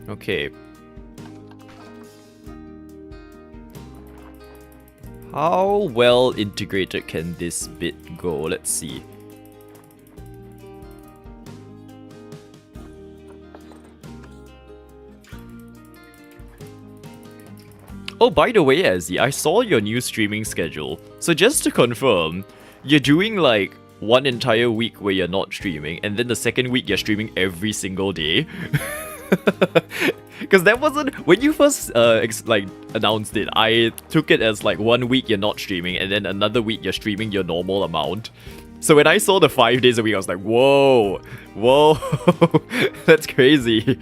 Okay. How well integrated can this bit go? Let's see. Oh, by the way, Azzy, I saw your new streaming schedule. So just to confirm, you're doing like 1 entire week where you're not streaming, and then the second week you're streaming every single day. Because that wasn't... When you first announced it, I took it as like 1 week you're not streaming, and then another week you're streaming your normal amount. So when I saw the 5 days a week, I was like, whoa, that's crazy.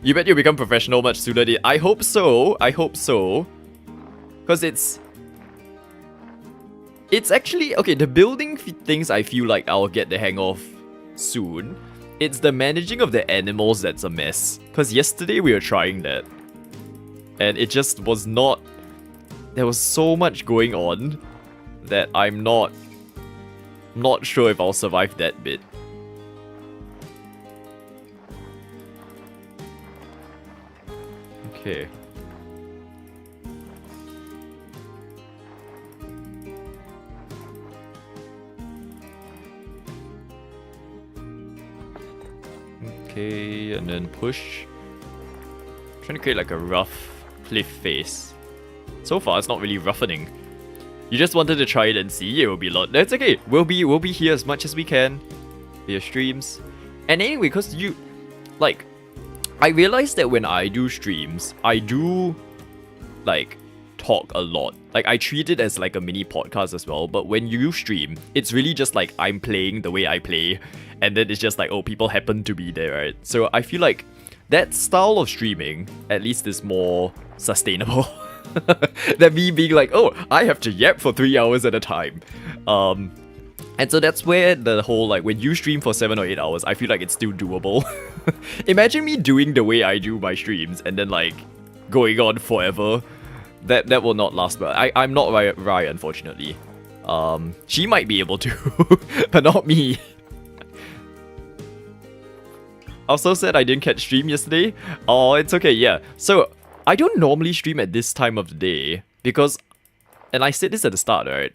You bet you'll become professional much sooner. I hope so. Because it's actually... Okay, the building things I feel like I'll get the hang of soon. It's the managing of the animals that's a mess. Because yesterday we were trying that. And it just was not... There was so much going on that I'm not sure if I'll survive that bit. Okay. Okay, and then push. Trying to create like a rough cliff face. So far, it's not really roughening. You just wanted to try it and see. It will be a lot. That's okay. We'll be here as much as we can via streams. And anyway, because you, like, I realized that when I do streams, I do, like, talk a lot. Like, I treat it as like a mini podcast as well. But when you stream, it's really just like I'm playing the way I play, and then it's just like, oh, people happen to be there, right? So I feel like that style of streaming at least is more sustainable than me being like, oh, I have to yap for 3 hours at a time. And so that's where the whole, like, when you stream for 7 or 8 hours, I feel like it's still doable. Imagine me doing the way I do my streams and then, like, going on forever. That will not last well. I'm not Rai, unfortunately. She might be able to, but not me. I was so sad I didn't catch stream yesterday. Oh, it's okay, yeah. So, I don't normally stream at this time of the day because, and I said this at the start, right?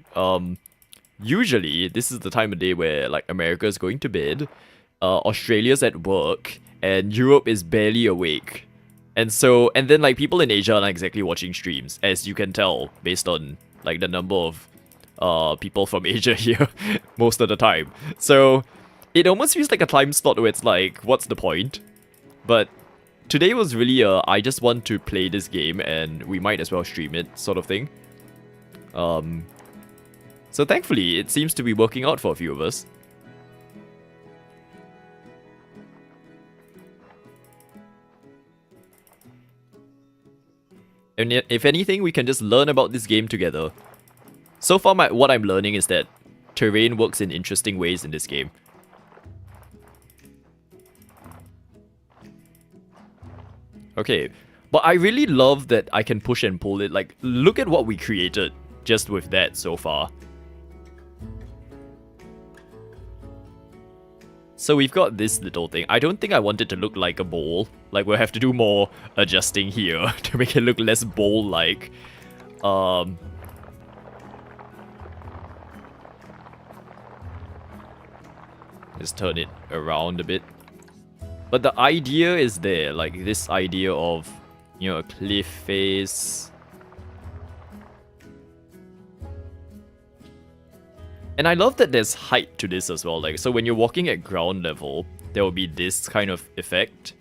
Usually, this is the time of day where, like, America's going to bed, Australia's at work, and Europe is barely awake. And so, and then, like, people in Asia aren't exactly watching streams, as you can tell, based on, like, the number of people from Asia here most of the time. So, it almost feels like a time slot where it's like, what's the point? But today was really I just want to play this game and we might as well stream it sort of thing. So thankfully, it seems to be working out for a few of us. And if anything, we can just learn about this game together. So far, what I'm learning is that terrain works in interesting ways in this game. Okay, but I really love that I can push and pull it. Like, look at what we created just with that so far. So we've got this little thing. I don't think I want it to look like a bowl. Like, we'll have to do more adjusting here to make it look less bowl-like. Just turn it around a bit. But the idea is there, like this idea of, you know, a cliff face. And I love that there's height to this as well. Like, so when you're walking at ground level, there will be this kind of effect.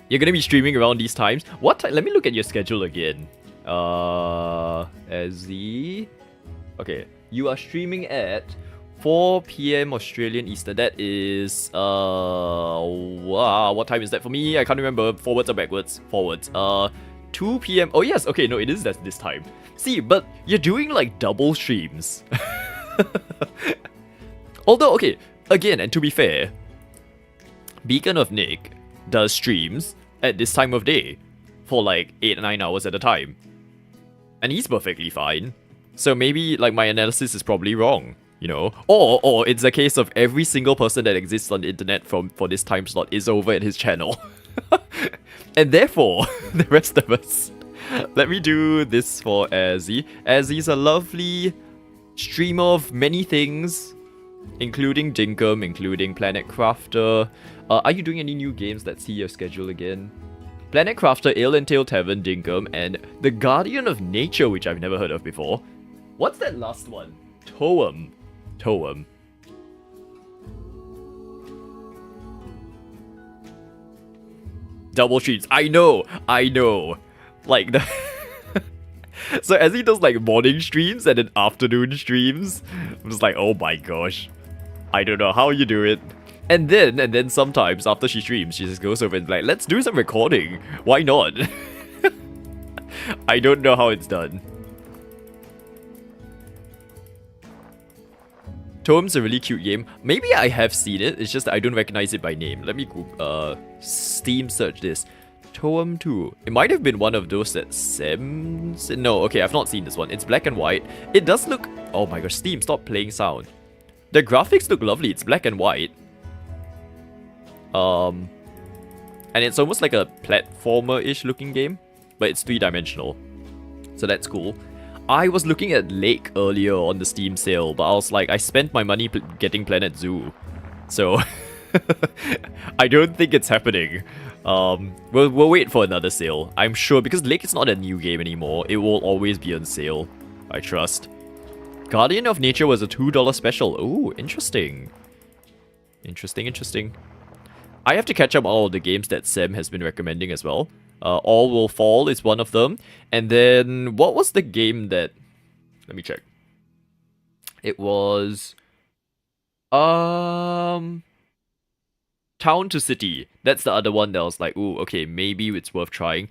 You're gonna be streaming around these times. What time? Let me look at your schedule again. As the... Okay, you are streaming at 4 PM Australian Eastern. That is, wow, what time is that for me? I can't remember. Forwards or backwards? Forwards. 2 PM. Oh, yes. Okay, no, it is this time. See, but you're doing, like, double streams. Although, okay, again, and to be fair, Beacon of Nick does streams at this time of day for, like, 8 or 9 hours at a time. And he's perfectly fine. So maybe, like, my analysis is probably wrong. You know, or it's a case of every single person that exists on the internet for this time slot is over at his channel. And therefore, the rest of us. Let me do this for Azzy. Azzy's a lovely streamer of many things, including Dinkum, including Planet Crafter. Are you doing any new games? Let's see your schedule again. Planet Crafter, Ale and Tail Tavern, Dinkum, and The Guardian of Nature, which I've never heard of before. What's that last one? Toem. Double streams. I know. Like the so as he does like morning streams and then afternoon streams, I'm just like, oh my gosh. I don't know how you do it. And then sometimes after she streams, she just goes over and like, let's do some recording. Why not? I don't know how it's done. Toem's a really cute game. Maybe I have seen it, it's just that I don't recognize it by name. Let me Steam search this. Toem 2. It might have been one of those that Sims... No, okay, I've not seen this one. It's black and white. It does look... Oh my gosh, Steam, stop playing sound. The graphics look lovely, it's black and white. And it's almost like a platformer-ish looking game, but it's 3-dimensional. So that's cool. I was looking at Lake earlier on the Steam sale, but I was like, I spent my money getting Planet Zoo. So, I don't think it's happening. We'll wait for another sale. I'm sure because Lake is not a new game anymore. It will always be on sale. I trust. Guardian of Nature was a $2 special. Ooh, interesting. Interesting. I have to catch up all the games that Sam has been recommending as well. All Will Fall is one of them. And then, what was the game that... Let me check. It was... Town to City. That's the other one that was like, ooh, okay, maybe it's worth trying.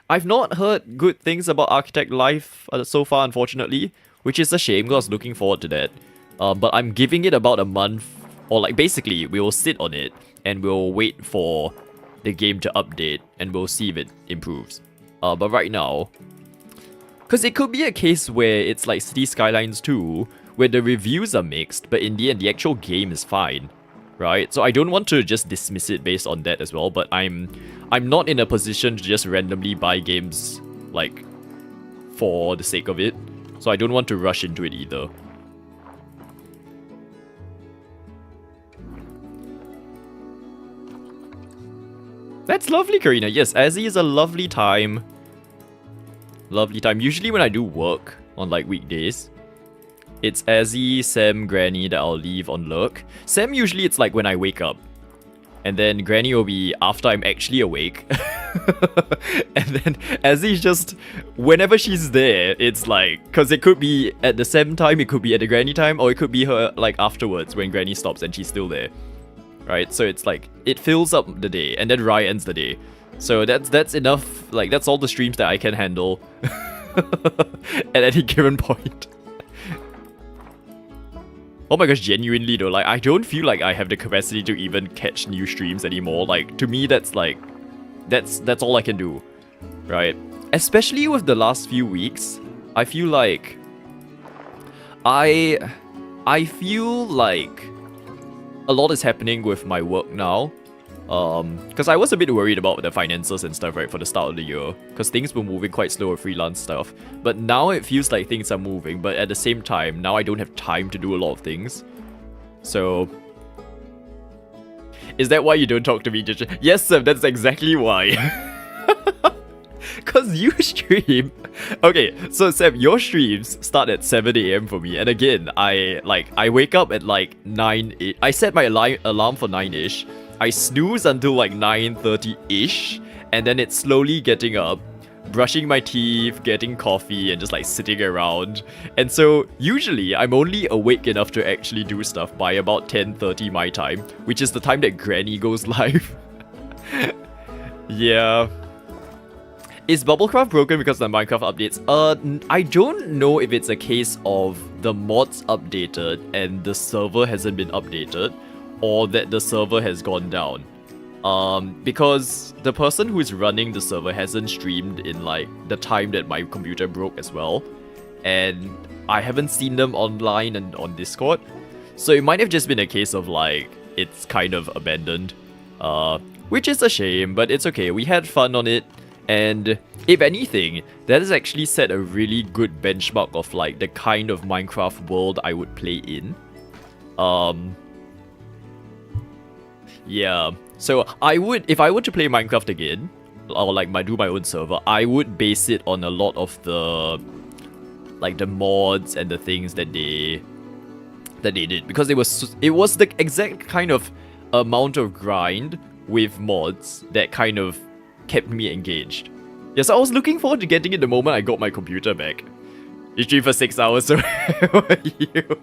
I've not heard good things about Architect Life so far, unfortunately. Which is a shame, because I was looking forward to that. But I'm giving it about a month. Or like, basically, we will sit on it. And we'll wait for the game to update. And we'll see if it improves. But right now... Because it could be a case where it's like City Skylines 2, where the reviews are mixed, but in the end, the actual game is fine. Right? So I don't want to just dismiss it based on that as well, but I'm not in a position to just randomly buy games, like, for the sake of it. So I don't want to rush into it either. That's lovely, Karina. Yes, Azzy is a lovely time. Lovely time. Usually when I do work on, like, weekdays, it's Azzy, Sam, Granny that I'll leave on lurk. Sam, usually it's like when I wake up. And then Granny will be after I'm actually awake. And then Azzy's just... Whenever she's there, it's like... Because it could be at the Sam time, it could be at the Granny time, or it could be her, like, afterwards when Granny stops and she's still there. Right? So it's like... It fills up the day, and then Rye ends the day. So that's enough... Like, that's all the streams that I can handle. At any given point. Oh my gosh, genuinely though, like, I don't feel like I have the capacity to even catch new streams anymore. Like, to me, that's like... That's all I can do. Right? Especially with the last few weeks, I feel like... I feel like... A lot is happening with my work now. Because I was a bit worried about the finances and stuff, right, for the start of the year. Because things were moving quite slow with freelance stuff. But now it feels like things are moving. But at the same time, now I don't have time to do a lot of things. So... Is that why you don't talk to me, Judge? Yes, Sam, that's exactly why. Because you stream... Okay, so Sam, your streams start at 7 AM for me. And again, I wake up at like 9... I set my alarm for 9-ish. I snooze until like 9:30-ish, and then it's slowly getting up, brushing my teeth, getting coffee, and just like sitting around. And so usually I'm only awake enough to actually do stuff by about 10:30 my time, which is the time that Granny goes live. Yeah. Is Bubblecraft broken because of the Minecraft updates? I don't know if it's a case of the mods updated and the server hasn't been updated, or that the server has gone down. Because the person who is running the server hasn't streamed in like the time that my computer broke as well. And I haven't seen them online and on Discord. So it might have just been a case of like, it's kind of abandoned. Which is a shame, but it's okay. We had fun on it. And if anything, that has actually set a really good benchmark of like the kind of Minecraft world I would play in. Yeah, so I would, if I were to play Minecraft again, or like do my own server, I would base it on a lot of the, like the mods and the things that they did, because it was the exact kind of amount of grind with mods that kind of kept me engaged. Yes, I was looking forward to getting it the moment I got my computer back. You stream for 6 hours, so how are you?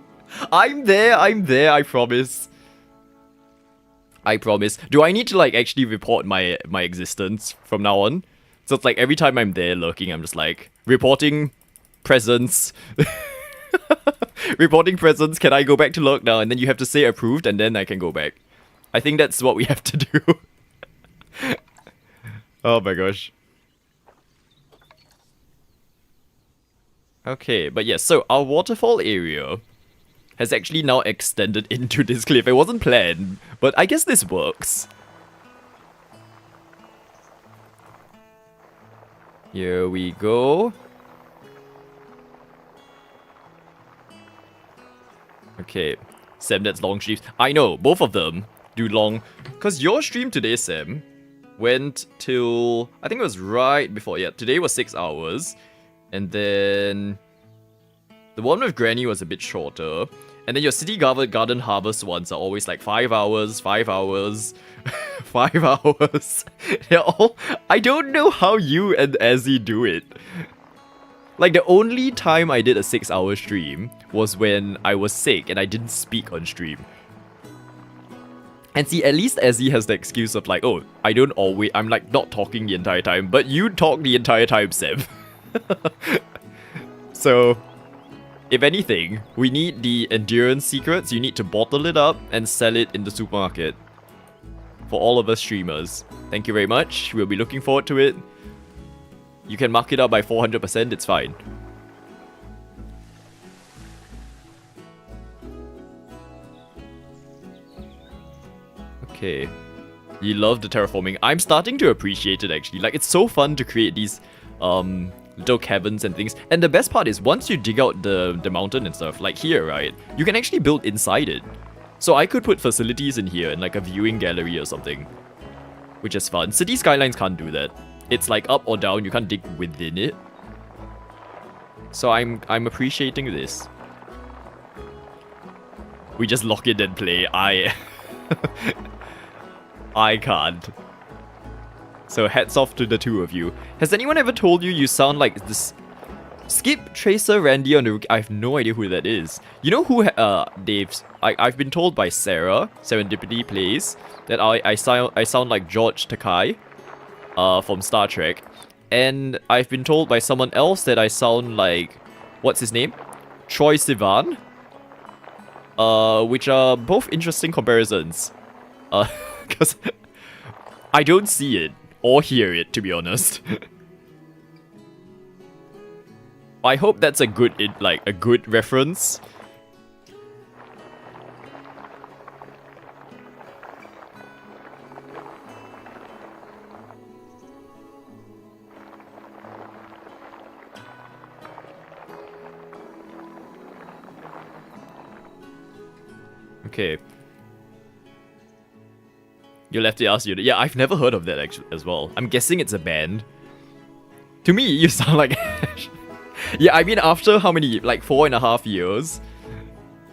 I'm there, I promise. I promise. Do I need to like actually report my existence from now on? So it's like every time I'm there lurking, I'm just like, reporting presence. Reporting presence, can I go back to lurk now? And then you have to say approved and then I can go back. I think that's what we have to do. Oh my gosh. Okay, but yes, so our waterfall area has actually now extended into this cliff. It wasn't planned, but I guess this works. Here we go. Okay, Sam, that's long sleeves. I know, both of them. do long. Because your stream today, Sam, went till, I think it was right before, yeah, today was 6 hours. And then the one with Granny was a bit shorter. And then your City Garden Harvest ones are always like 5 hours, 5 hours, 5 hours. They're all, I don't know how you and Azzy do it. Like, the only time I did a 6-hour stream was when I was sick and I didn't speak on stream. And see, at least Azzy has the excuse of like, oh, I'm like not talking the entire time, but you talk the entire time, Sam. So, if anything, we need the endurance secrets. You need to bottle it up and sell it in the supermarket. For all of us streamers. Thank you very much. We'll be looking forward to it. You can mark it up by 400%, it's fine. Okay. You love the terraforming. I'm starting to appreciate it actually. Like, it's so fun to create these little cabins and things. And the best part is once you dig out the mountain and stuff, like here, right? You can actually build inside it. So I could put facilities in here and like a viewing gallery or something. Which is fun. City Skylines can't do that. It's like up or down, you can't dig within it. So I'm appreciating this. We just lock it and play. I can't. So hats off to the two of you. Has anyone ever told you you sound like this? Skip, Tracer, Randy on the... I have no idea who that is. You know who I've been told by Sarah, Serendipity Plays, that I sound like George Takei. From Star Trek, and I've been told by someone else that I sound like, what's his name? Troye Sivan. Which are both interesting comparisons. Because I don't see it or hear it, to be honest. I hope that's a good reference. Okay. You'll have to ask you. Yeah, I've never heard of that actually as well. I'm guessing it's a band. To me, you sound like Ash. Yeah, I mean, after how many? Like 4.5 years?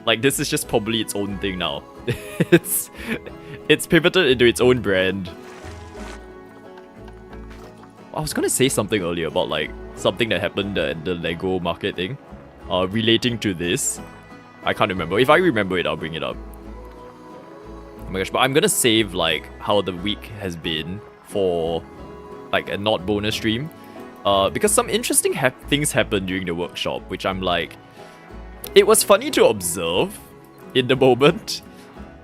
Like, this is just probably its own thing now. It's pivoted into its own brand. I was gonna say something earlier about like something that happened at the Lego market thing. Relating to this. I can't remember. If I remember it, I'll bring it up. Oh my gosh, but I'm gonna save like how the week has been for like a not bonus stream. Because some interesting things happened during the workshop, which I'm like... It was funny to observe in the moment.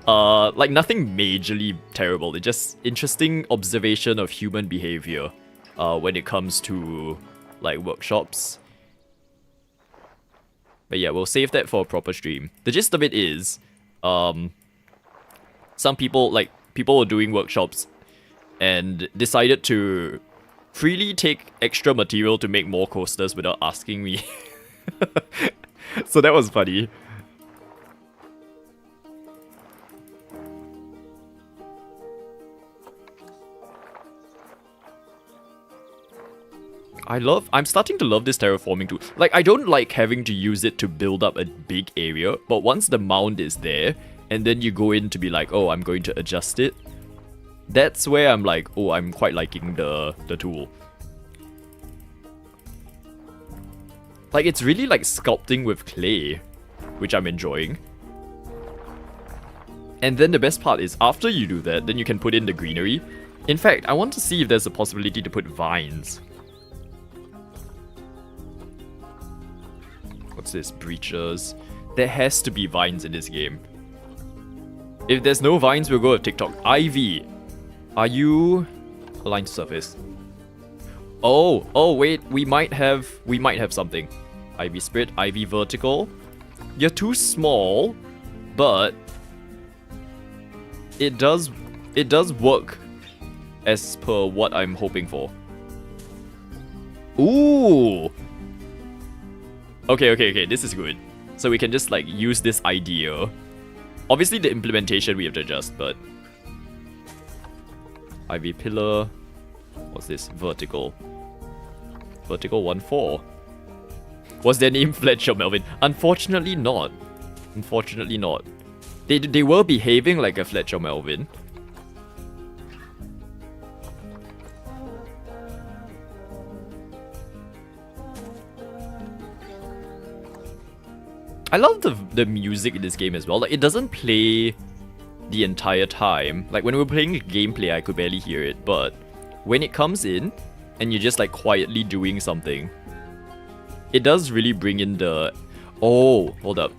Like nothing majorly terrible. It's just interesting observation of human behavior when it comes to like workshops. But yeah, we'll save that for a proper stream. The gist of it is, some people were doing workshops and decided to freely take extra material to make more coasters without asking me. So that was funny. I'm starting to love this terraforming too. Like, I don't like having to use it to build up a big area, but once the mound is there, and then you go in to be like, oh, I'm going to adjust it, that's where I'm like, oh, I'm quite liking the tool. Like, it's really like sculpting with clay, which I'm enjoying. And then the best part is, after you do that, then you can put in the greenery. In fact, I want to see if there's a possibility to put vines. What's this? Breaches. There has to be vines in this game. If there's no vines, we'll go to TikTok. Ivy, are you aligned to surface? Oh wait, we might have something. Ivy spread, Ivy vertical. You're too small, but it does work as per what I'm hoping for. Ooh. Okay, this is good. So we can just like use this idea. Obviously the implementation we have to adjust, but Ivy pillar. What's this? Vertical. Vertical 1-4. Was their name Fletcher Melvin? Unfortunately not. Unfortunately not. They were behaving like a Fletcher Melvin. I love the music in this game as well. Like, it doesn't play the entire time. Like, when we were playing gameplay, I could barely hear it. But when it comes in, and you're just like quietly doing something, it does really bring in the... Oh, hold up.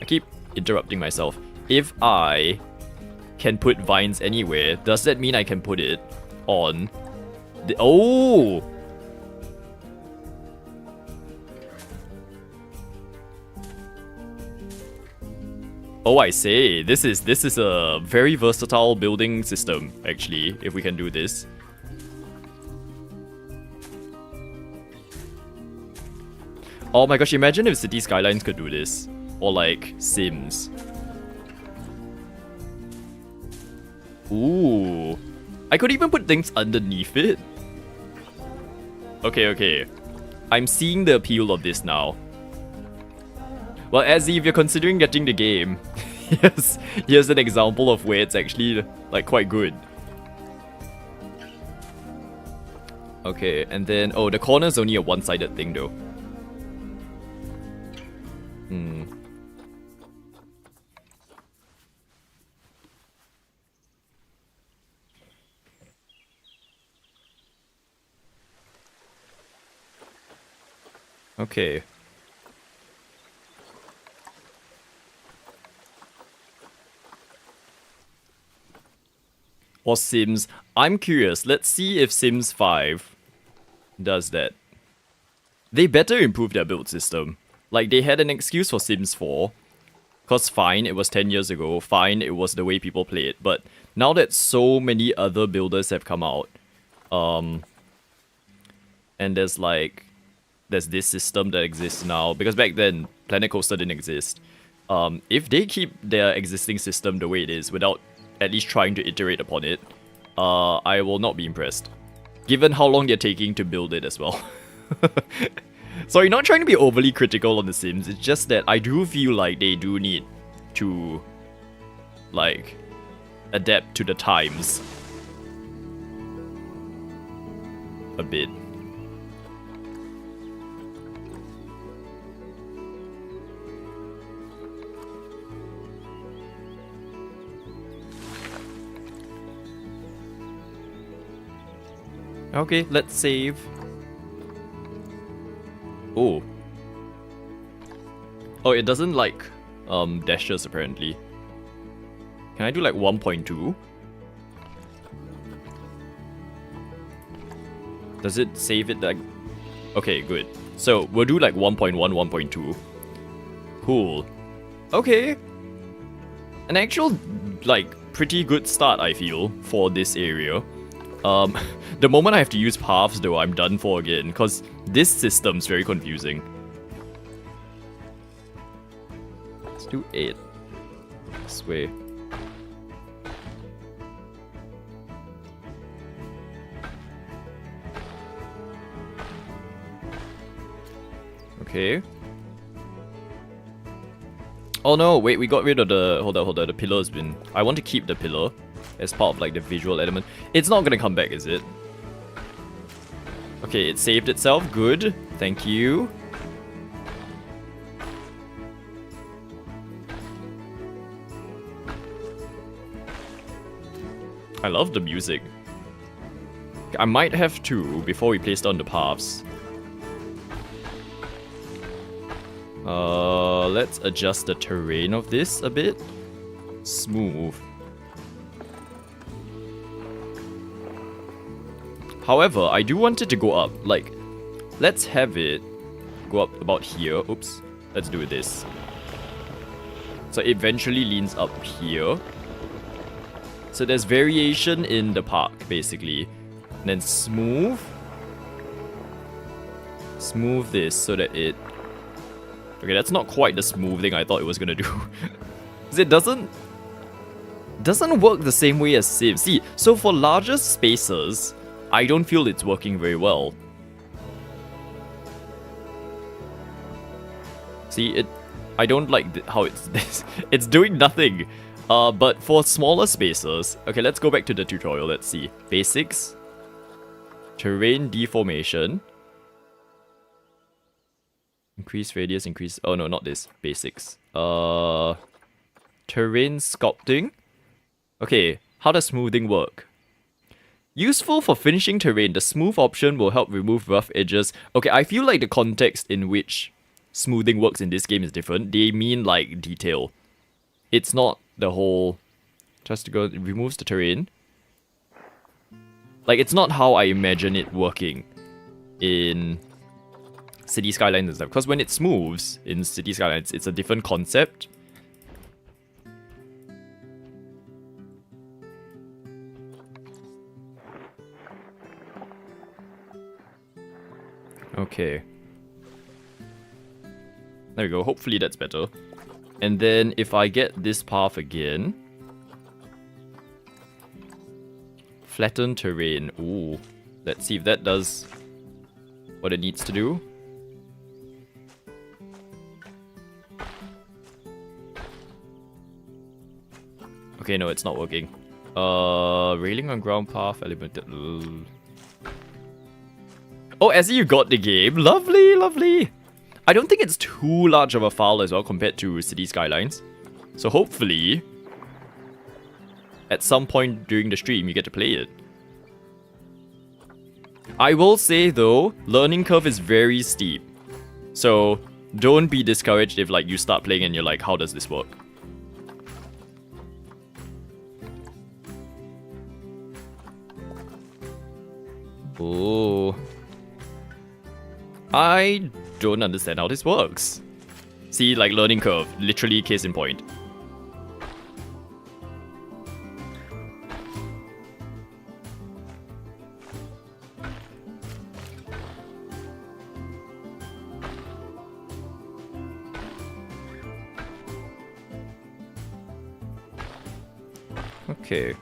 I keep interrupting myself. If I can put vines anywhere, does that mean I can put it on the... Oh! Oh, I say, this is a very versatile building system, actually, if we can do this. Oh my gosh, imagine if City Skylines could do this. Or like, Sims. Ooh. I could even put things underneath it. Okay, okay. I'm seeing the appeal of this now. Well, Azzy, if you're considering getting the game, here's an example of where it's actually, like, quite good. Okay, and then... Oh, the corner's only a one-sided thing, though. Okay. Or Sims. I'm curious. Let's see if Sims 5 does that. They better improve their build system. Like, they had an excuse for Sims 4. Cause fine, it was 10 years ago. Fine, it was the way people play it. But now that so many other builders have come out, and there's like... There's this system that exists now. Because back then, Planet Coaster didn't exist. If they keep their existing system the way it is, without at least trying to iterate upon it, I will not be impressed. Given how long they're taking to build it as well. Sorry, not trying to be overly critical on The Sims, it's just that I do feel like they do need to, like, adapt to the times a bit. Okay, let's save. Oh. Oh, it doesn't like dashes apparently. Can I do like 1.2? Does it save it like... Okay, good. So, we'll do like 1.1, 1.2. Cool. Okay. An actual, like, pretty good start, I feel, for this area. The moment I have to use paths though, I'm done for again, because this system's very confusing. Let's do 8. This way. Okay. Oh no, wait, we got rid of the... Hold on, the pillar's been... I want to keep the pillar as part of like the visual element. It's not gonna come back, is it? Okay, it saved itself. Good. Thank you. I love the music. I might have to before we place down the paths. Let's adjust the terrain of this a bit. Smooth. However, I do want it to go up. Like, let's have it go up about here. Oops. Let's do this. So it eventually leans up here. So there's variation in the park, basically. And then smooth. Smooth this so that it... Okay, that's not quite the smoothing I thought it was gonna do. Because it doesn't... doesn't work the same way as Civ. See, so for larger spaces, I don't feel it's working very well. See, I don't like how it's doing nothing. But for smaller spaces, okay, let's go back to the tutorial. Let's see. Basics. Terrain deformation. Increase radius, increase... Oh no, not this. Basics. Terrain sculpting. Okay, how does smoothing work? Useful for finishing terrain. The smooth option will help remove rough edges. Okay, I feel like the context in which smoothing works in this game is different. They mean like detail. It's not the whole... Just to go... It removes the terrain. Like, it's not how I imagine it working in City Skylines and stuff. Because when it smooths in City Skylines, it's a different concept. Okay. There we go. Hopefully that's better. And then if I get this path again... Flatten terrain. Ooh. Let's see if that does what it needs to do. Okay, no, it's not working. Railing on ground path, elevated... Oh, Ezzy, you got the game. Lovely, lovely. I don't think it's too large of a file as well compared to City Skylines. So hopefully, at some point during the stream, you get to play it. I will say though, learning curve is very steep. So don't be discouraged if like you start playing and you're like, how does this work? Oh. I don't understand how this works. See, like learning curve, literally case in point. Okay.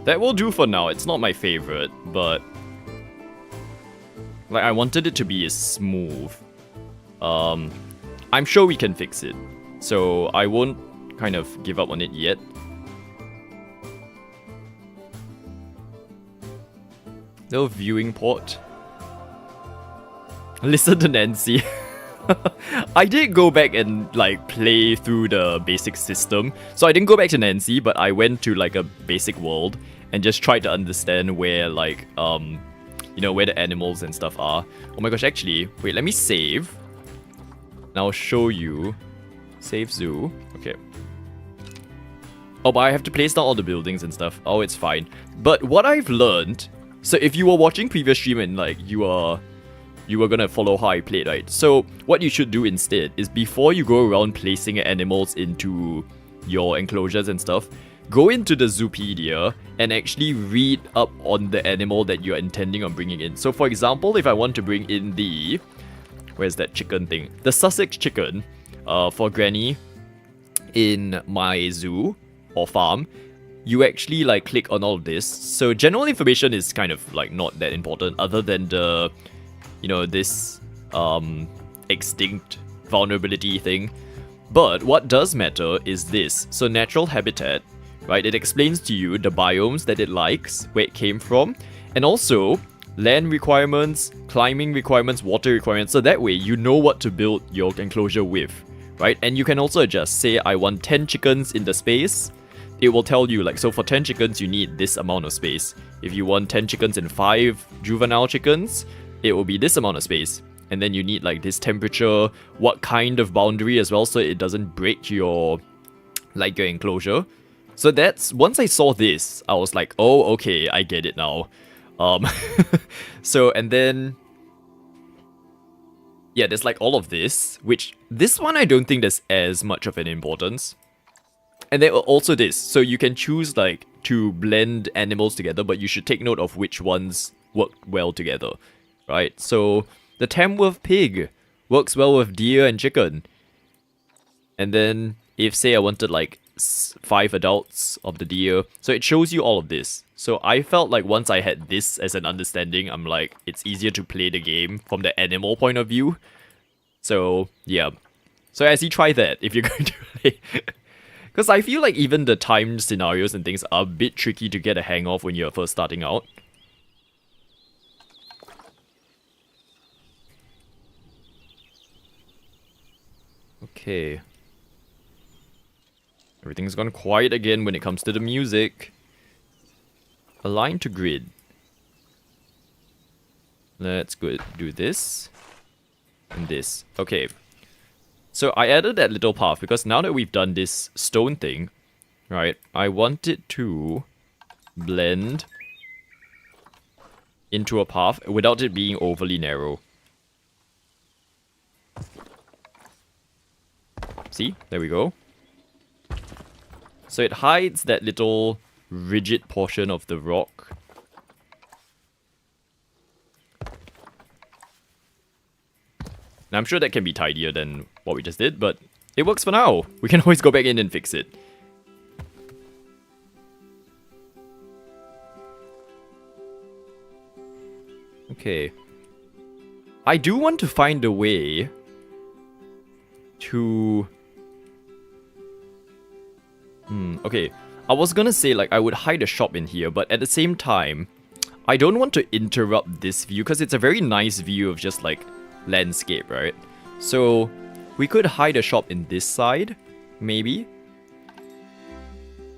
That will do for now. It's not my favorite, but like I wanted it to be smooth. I'm sure we can fix it. So I won't kind of give up on it yet. No viewing port. Listen to Nancy. I did go back and like play through the basic system. So I didn't go back to Nancy, but I went to like a basic world and just tried to understand where like you know, where the animals and stuff are. Oh my gosh, actually, wait, let me save. And I'll show you. Save zoo. Okay. Oh, but I have to place down all the buildings and stuff. Oh, it's fine. But what I've learned, so if you were watching previous stream and like you were gonna follow how I played, right? So what you should do instead is before you go around placing animals into your enclosures and stuff, go into the Zoopedia and actually read up on the animal that you're intending on bringing in. So for example, if I want to bring in the... Where's that chicken thing? The Sussex chicken for Granny in my zoo or farm, you actually like click on all of this. So general information is kind of like not that important other than the, you know, this extinct vulnerability thing. But what does matter is this. So natural habitat, right? It explains to you the biomes that it likes, where it came from, and also land requirements, climbing requirements, water requirements, so that way you know what to build your enclosure with, right? And you can also adjust, say I want 10 chickens in the space, it will tell you like, so for 10 chickens you need this amount of space. If you want 10 chickens and 5 juvenile chickens, it will be this amount of space. And then you need like this temperature, what kind of boundary as well, so it doesn't break your, like your enclosure. So that's, once I saw this, I was like, oh, okay, I get it now. So, and then, yeah, there's like all of this, which, this one I don't think there's as much of an importance. And then also this, so you can choose like to blend animals together, but you should take note of which ones work well together, right? So, the Tamworth pig works well with deer and chicken. And then, if say I wanted like 5 adults of the deer. So it shows you all of this. So I felt like once I had this as an understanding, I'm like, it's easier to play the game from the animal point of view. So, yeah. So as you try that, if you're going to play... Because I feel like even the timed scenarios and things are a bit tricky to get a hang of when you're first starting out. Okay. Everything's gone quiet again when it comes to the music. Align to grid. Let's go do this. And this. Okay. So I added that little path because now that we've done this stone thing, right, I want it to blend into a path without it being overly narrow. See? There we go. So it hides that little rigid portion of the rock. Now, I'm sure that can be tidier than what we just did, but it works for now. We can always go back in and fix it. Okay. I do want to find a way to... okay. I was gonna say, like, I would hide a shop in here, but at the same time, I don't want to interrupt this view, because it's a very nice view of just, like, landscape, right? So, we could hide a shop in this side, maybe.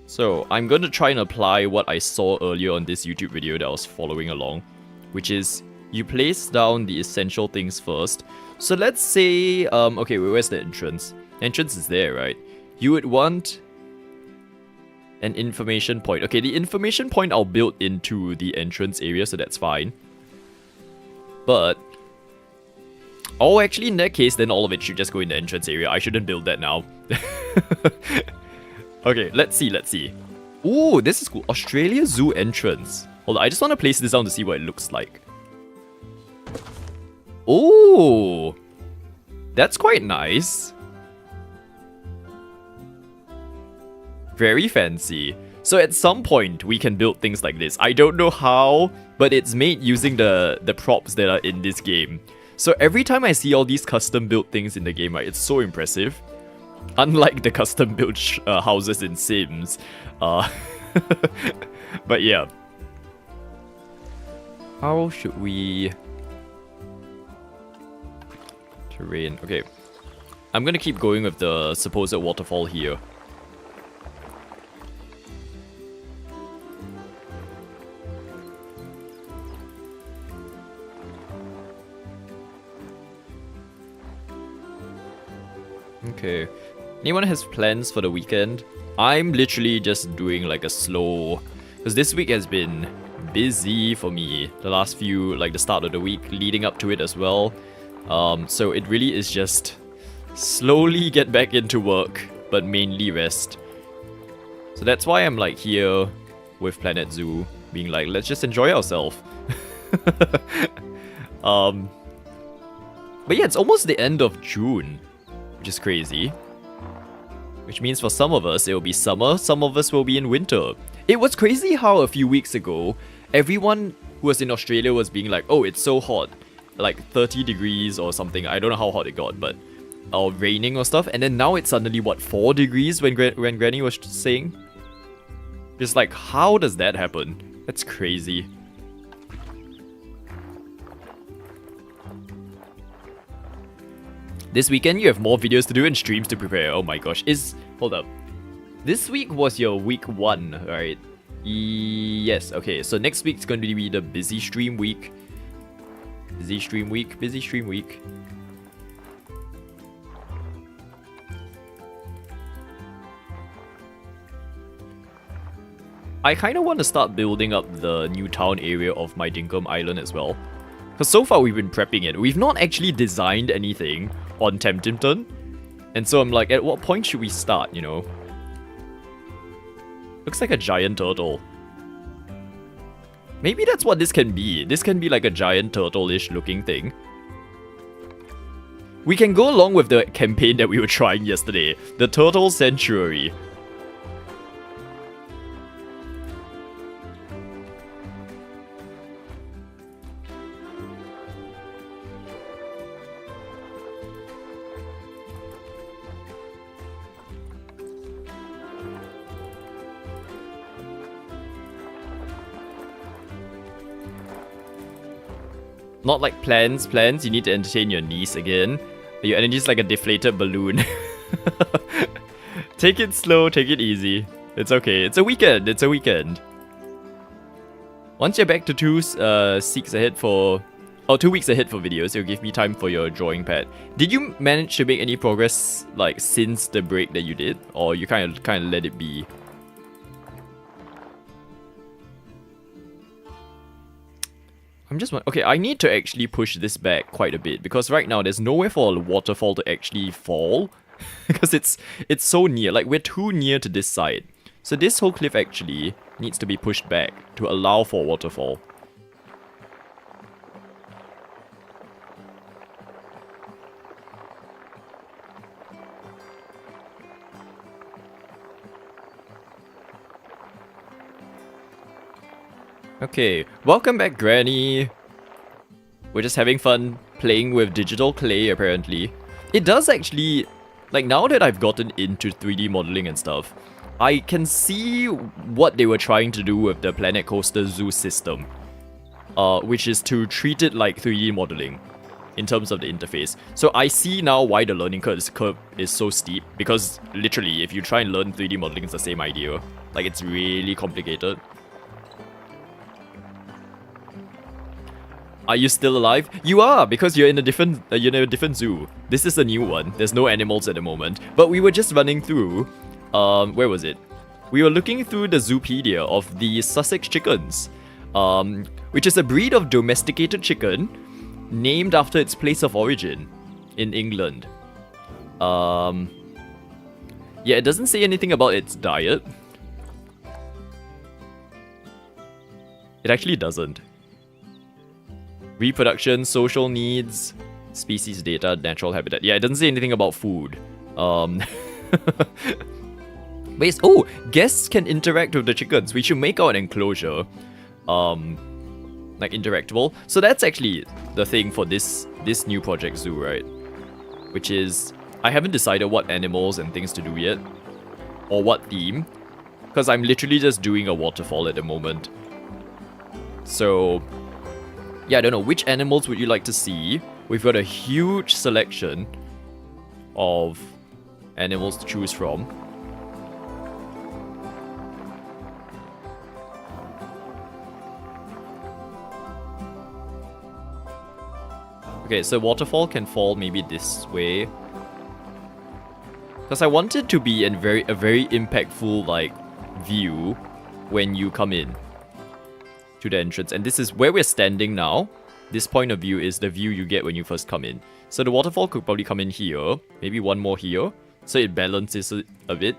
So, I'm going to try and apply what I saw earlier on this YouTube video that I was following along, which is, you place down the essential things first. So let's say, okay, where's the entrance? The entrance is there, right? You would want an information point. Okay, the information point I'll build into the entrance area, so that's fine. But... oh, actually, in that case, then all of it should just go in the entrance area. I shouldn't build that now. Okay, let's see, let's see. Ooh, this is cool. Australia Zoo entrance. Hold on, I just want to place this down to see what it looks like. Oh, that's quite nice. Very fancy. So at some point, we can build things like this. I don't know how, but it's made using the props that are in this game. So every time I see all these custom-built things in the game, right, it's so impressive. Unlike the custom-built houses in Sims. But yeah. How should we... terrain. Okay. I'm gonna keep going with the supposed waterfall here. Okay. Anyone has plans for the weekend? I'm literally just doing like a slow... because this week has been busy for me. The last few, like the start of the week, leading up to it as well. So it really is just slowly get back into work, but mainly rest. So that's why I'm like here with Planet Zoo, being like, let's just enjoy ourselves. But yeah, it's almost the end of June, which is crazy. Which means for some of us, it will be summer, some of us will be in winter. It was crazy how a few weeks ago, everyone who was in Australia was being like, oh, it's so hot. Like 30 degrees or something. I don't know how hot it got, but... or raining or stuff. And then now it's suddenly, what, 4 degrees when Granny was saying? Just like, how does that happen? That's crazy. This weekend, you have more videos to do and streams to prepare. Oh my gosh. Hold up. This week was your week 1, right? Yes, okay. So next week's going to be the busy stream week. Busy stream week, busy stream week. I kind of want to start building up the new town area of my Dinkum Island as well. Because so far we've been prepping it. We've not actually designed anything on Temptington. And so I'm like, at what point should we start, you know? Looks like a giant turtle. Maybe that's what this can be. This can be like a giant turtle-ish looking thing. We can go along with the campaign that we were trying yesterday. The Turtle Sanctuary. Not like plans. Plans, you need to entertain your niece again. Your energy is like a deflated balloon. Take it slow, take it easy. It's okay. It's a weekend. It's a weekend. Once you're back to 2 weeks ahead for videos, it'll give me time for your drawing pad. Did you manage to make any progress like since the break that you did, or you kind of let it be? I'm just okay. I need to actually push this back quite a bit because right now there's nowhere for a waterfall to actually fall because it's so near. Like we're too near to this side, so this whole cliff actually needs to be pushed back to allow for a waterfall. Okay, welcome back, Granny. We're just having fun playing with digital clay, apparently. It does actually, like now that I've gotten into 3D modeling and stuff, I can see what they were trying to do with the Planet Coaster Zoo system. Which is to treat it like 3D modeling in terms of the interface. So I see now why the learning curve is so steep, because literally, if you try and learn 3D modeling, it's the same idea. Like, it's really complicated. Are you still alive? You are, because you're in a different zoo. This is a new one. There's no animals at the moment. But we were just running through, where was it? We were looking through the Zoopedia of the Sussex chickens, which is a breed of domesticated chicken named after its place of origin in England. Yeah, it doesn't say anything about its diet. It actually doesn't. Reproduction, social needs, species data, natural habitat. Yeah, it doesn't say anything about food. Wait, oh, guests can interact with the chickens. We should make our enclosure, like interactable. So that's actually the thing for this new project zoo, right? Which is, I haven't decided what animals and things to do yet, or what theme, because I'm literally just doing a waterfall at the moment. So yeah, I don't know, which animals would you like to see? We've got a huge selection of animals to choose from. Okay, so waterfall can fall maybe this way. Because I want it to be a very impactful, like, view when you come in to the entrance. And this is where we're standing now. This point of view is the view you get when you first come in. So the waterfall could probably come in here. Maybe one more here. So it balances it a bit.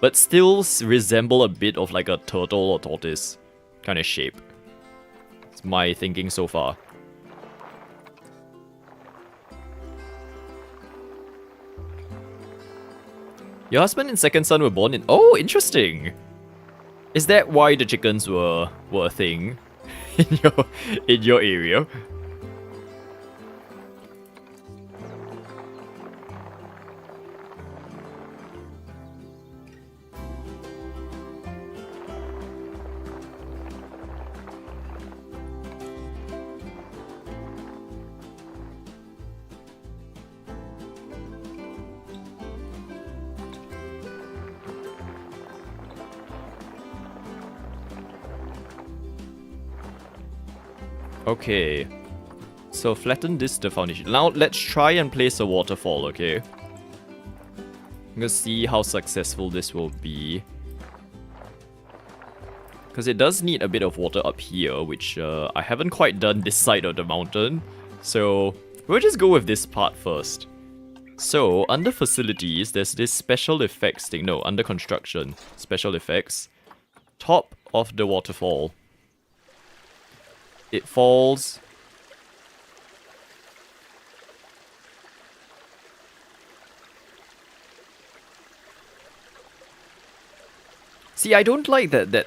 But still resemble a bit of like a turtle or tortoise kind of shape. It's my thinking so far. Your husband and second son were born in... Oh, interesting! Is that why the chickens were a thing in your area? Okay, so flatten this to foundation. Now let's try and place a waterfall, okay? I'm gonna see how successful this will be. Because it does need a bit of water up here, which I haven't quite done this side of the mountain. So we'll just go with this part first. So under facilities, there's this special effects thing. No, under construction, special effects. Top of the waterfall. It falls. See, I don't like that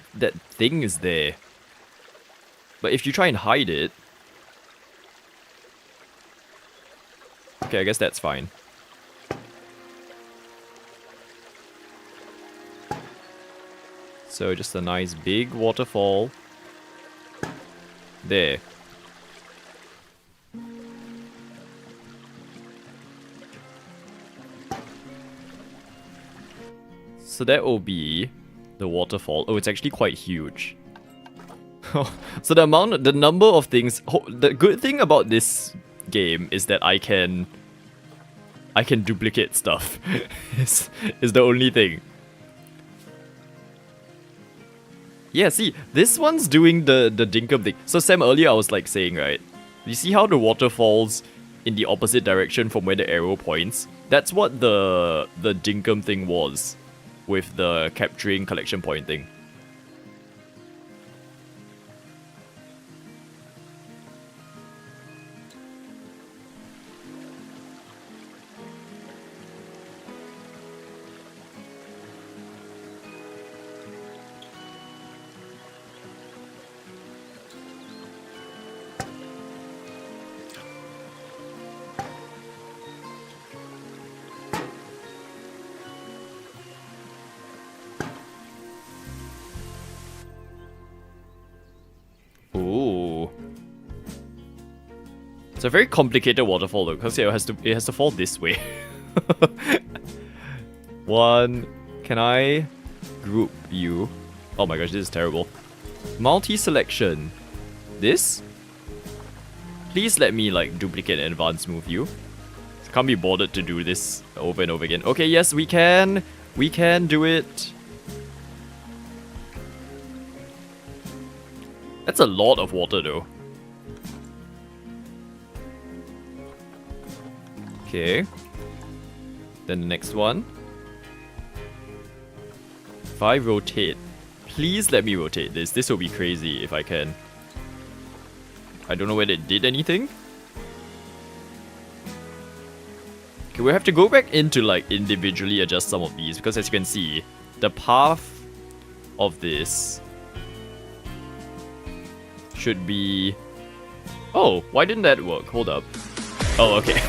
thing is there. But if you try and hide it... Okay, I guess that's fine. So just a nice big waterfall. There. So that will be the waterfall. Oh, it's actually quite huge. So the number of things. The good thing about this game is that I can duplicate stuff. is the only thing. Yeah, see, this one's doing the dinkum thing. So Sam, earlier I was like saying, right? You see how the water falls in the opposite direction from where the arrow points? That's what the dinkum thing was with the capturing collection point thing. Ooh. It's a very complicated waterfall though, because it has to fall this way. One, can I group you? Oh my gosh, this is terrible. Multi-selection. This? Please let me like duplicate and advance move you. Can't be bothered to do this over and over again. Okay, yes, we can. We can do it. That's a lot of water though. Okay. Then the next one. If I rotate, please let me rotate this. This will be crazy if I can. I don't know whether it did anything. Okay, we have to go back in to like individually adjust some of these, because as you can see, the path of this should be... Oh, why didn't that work? Hold up. Oh, okay.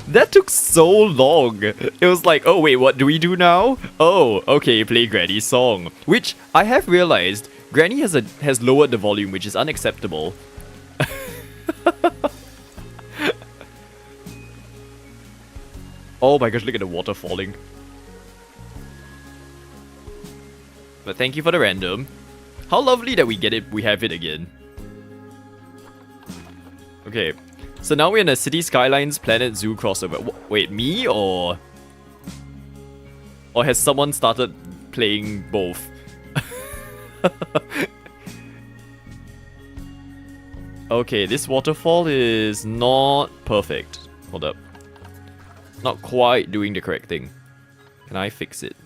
That took so long. It was like, oh wait, what do we do now? Oh, okay, play Granny's song. Which I have realized Granny has lowered the volume, which is unacceptable. Oh my gosh, look at the water falling. But thank you for the random. How lovely that we have it again. Okay, so now we're in a City Skylines Planet Zoo crossover. Wait, me or has someone started playing both? Okay, this waterfall is not perfect. Hold up. Not quite doing the correct thing. Can I fix it?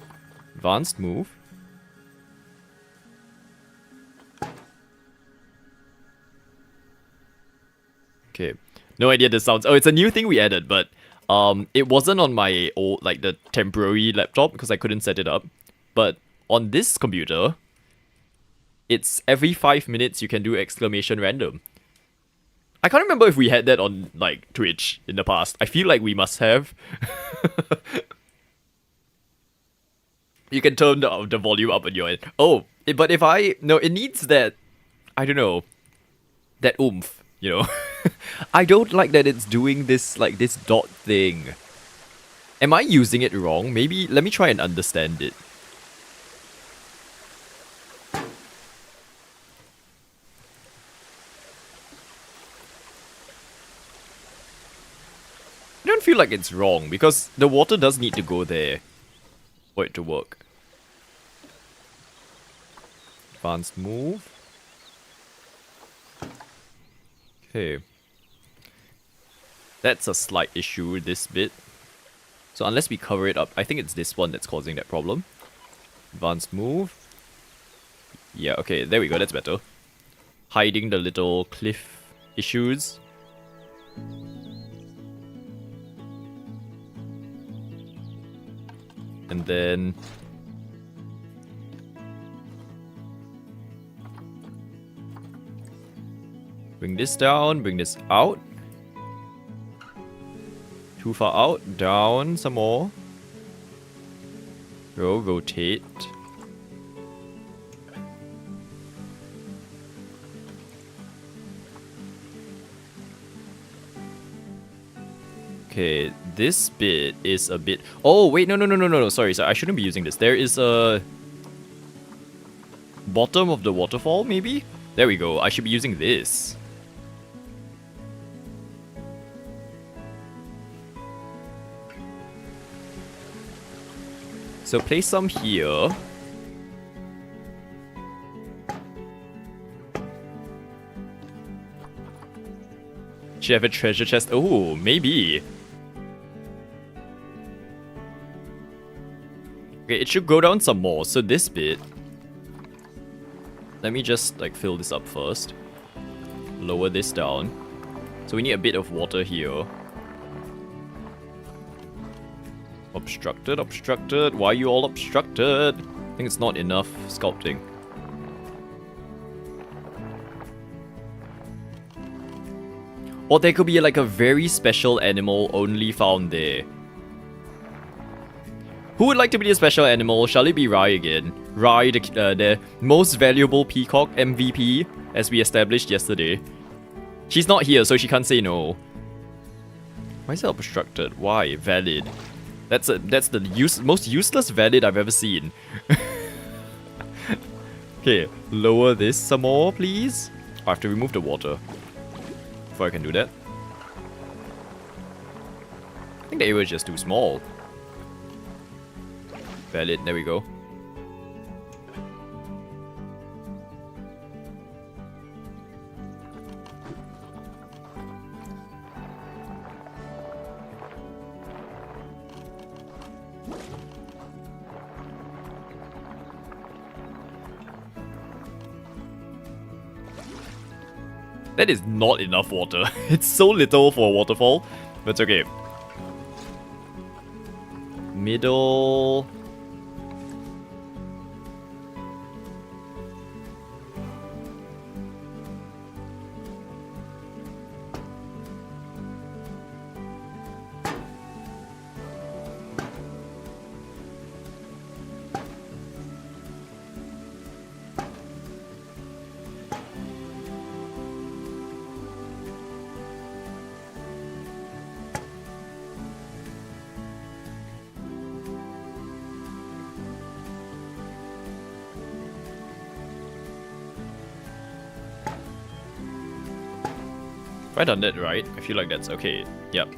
Advanced move. Okay. No idea this sounds... Oh, it's a new thing we added, but it wasn't on my old, like the temporary laptop because I couldn't set it up. But on this computer, it's every 5 minutes you can do exclamation random. I can't remember if we had that on like Twitch in the past. I feel like we must have. You can turn the volume up on your end. Oh, but if I... No, it needs that... I don't know. That oomph, you know? I don't like that it's doing this, like, this dot thing. Am I using it wrong? Maybe... Let me try and understand it. I don't feel like it's wrong, because the water does need to go there for it to work. Advanced move. Okay. That's a slight issue, this bit. So unless we cover it up, I think it's this one that's causing that problem. Advanced move. Yeah, okay, there we go, that's better. Hiding the little cliff issues. And then... Bring this down, bring this out. Too far out, down some more. Rotate. Okay, this bit is a bit... Oh, wait, no, sorry, I shouldn't be using this. There is a... bottom of the waterfall, maybe? There we go, I should be using this. So place some here. Should have a treasure chest. Oh, maybe. Okay, it should go down some more. So this bit. Let me just like fill this up first. Lower this down. So we need a bit of water here. Obstructed, obstructed. Why are you all obstructed? I think it's not enough sculpting. Or there could be like a very special animal only found there. Who would like to be the special animal? Shall it be Rai again? Rai, the most valuable peacock MVP, as we established yesterday. She's not here, so she can't say no. Why is it obstructed? Why? Valid. That's the most useless valid I've ever seen. Okay, lower this some more, please. I have to remove the water before I can do that. I think the area is just too small. Valid, there we go. That is not enough water. It's so little for a waterfall, but it's okay. Middle. Have I done that right? I feel like that's okay. Yep.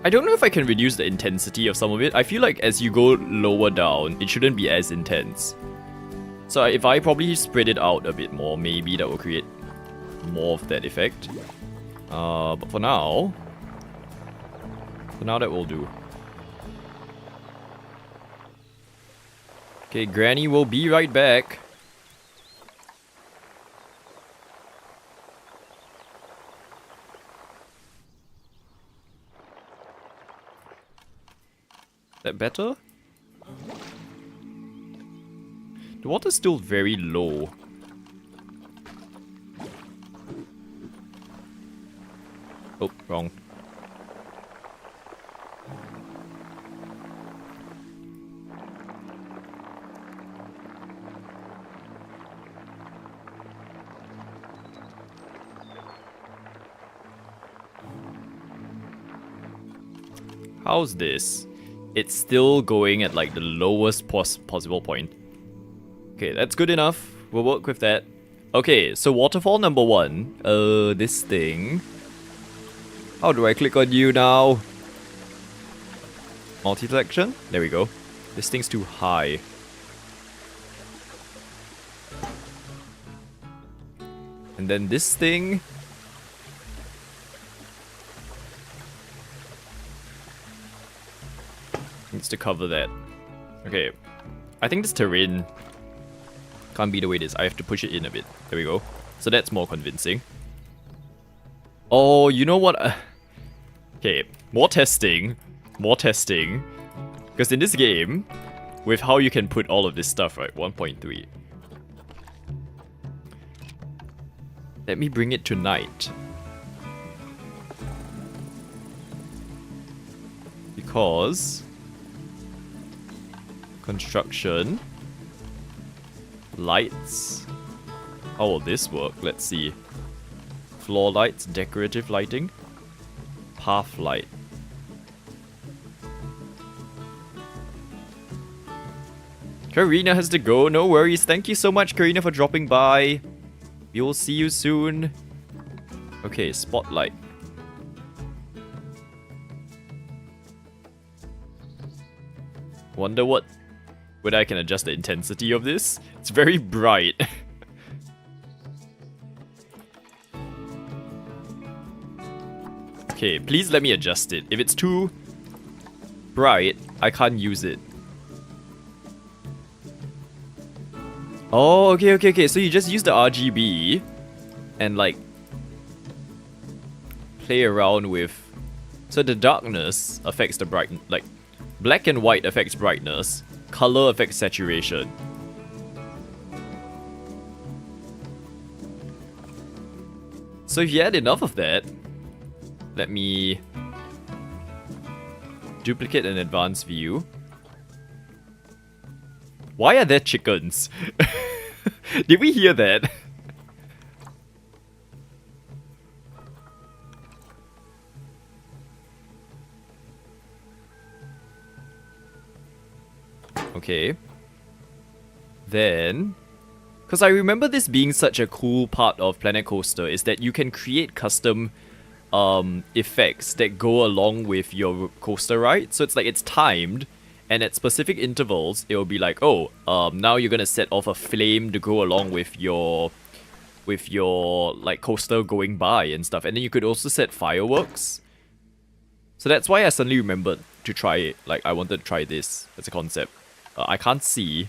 I don't know if I can reduce the intensity of some of it. I feel like as you go lower down, it shouldn't be as intense. So if I probably spread it out a bit more, maybe that will create more of that effect. But for now that will do. Okay, Granny will be right back. That better? The water's still very low. Oh, wrong. How's this? It's still going at like the lowest possible point. Okay, that's good enough. We'll work with that. Okay, so waterfall number 1. This thing. How do I click on you now? Multi-selection? There we go. This thing's too high. And then this thing. Needs to cover that. Okay. I think this terrain can't be the way it is. I have to push it in a bit. There we go. So that's more convincing. Oh, you know what? Okay, more testing. More testing. Because in this game, with how you can put all of this stuff, right? 1.3. Let me bring it to night. Because construction, lights. How will this work? Let's see. Floor lights, decorative lighting, Path light. Karina has to go. No worries. Thank you so much, Karina, for dropping by. We will see you soon. Okay, spotlight. Wonder whether I can adjust the intensity of this. It's very bright. Okay, please let me adjust it. If it's too bright, I can't use it. Oh, okay. So you just use the RGB and like play around with. So the darkness affects the bright, like black and white affects brightness, color affects saturation. So if you add enough of that, let me duplicate an advanced view. Why are there chickens? Did we hear that? Okay. Then, because I remember this being such a cool part of Planet Coaster, is that you can create custom effects that go along with your coaster ride. So it's like it's timed, and at specific intervals, it will be like, oh, now you're gonna set off a flame to go along with your like coaster going by and stuff. And then you could also set fireworks. So that's why I suddenly remembered to try it. Like I wanted to try this as a concept. I can't see,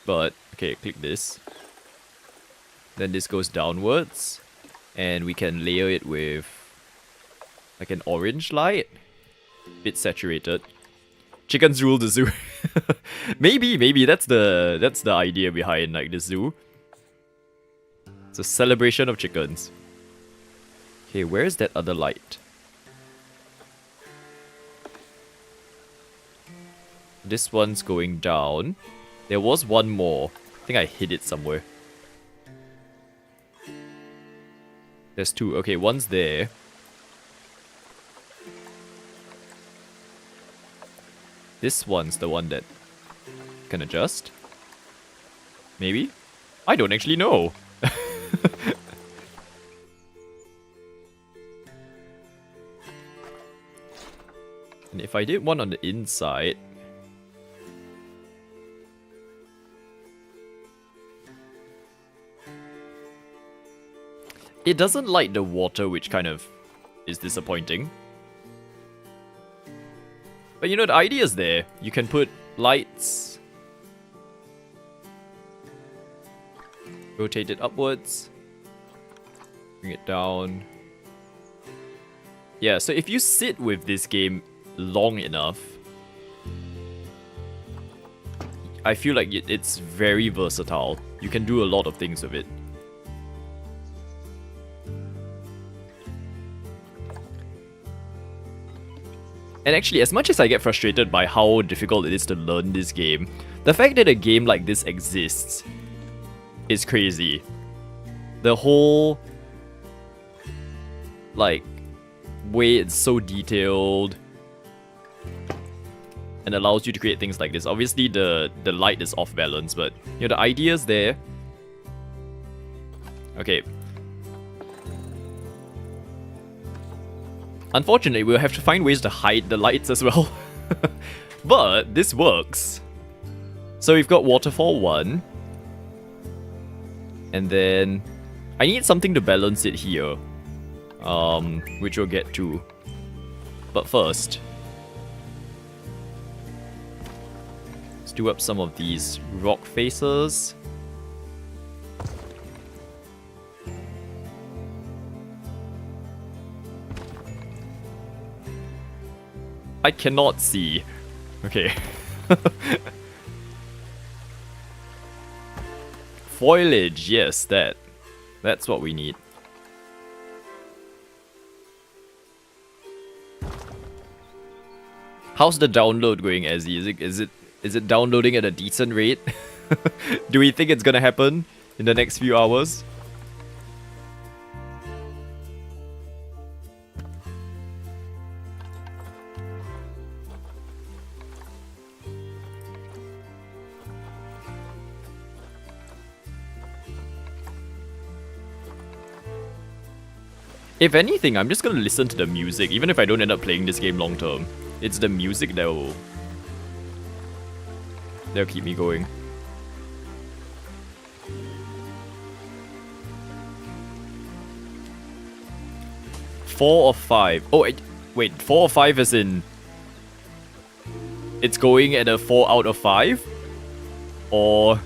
but okay, click this. Then this goes downwards, and we can layer it with like an orange light. Bit saturated. Chickens rule the zoo. maybe that's the idea behind like the zoo. It's a celebration of chickens. Okay, where's that other light? This one's going down. There was one more. I think I hid it somewhere. There's two. Okay, one's there. This one's the one that can adjust. Maybe? I don't actually know. And if I did one on the inside, it doesn't light the water, which kind of is disappointing. But you know, the idea is there. You can put lights, rotate it upwards, bring it down. Yeah, so if you sit with this game long enough, I feel like it's very versatile. You can do a lot of things with it. And actually, as much as I get frustrated by how difficult it is to learn this game, the fact that a game like this exists is crazy. The whole, like, way it's so detailed and allows you to create things like this. Obviously, the light is off balance, but, you know, the idea's there. Okay. Unfortunately, we'll have to find ways to hide the lights as well. But this works. So we've got waterfall 1. And then I need something to balance it here. Which we'll get to. But first, let's do up some of these rock faces. I cannot see. Okay. Foliage, yes, that's what we need. How's the download going, Ezzy? Is it downloading at a decent rate? Do we think it's gonna happen in the next few hours? If anything, I'm just gonna listen to the music, even if I don't end up playing this game long term. It's the music that'll keep me going. Four or five. Oh, wait, 4 or 5 is in... It's going at a 4 out of 5? Or...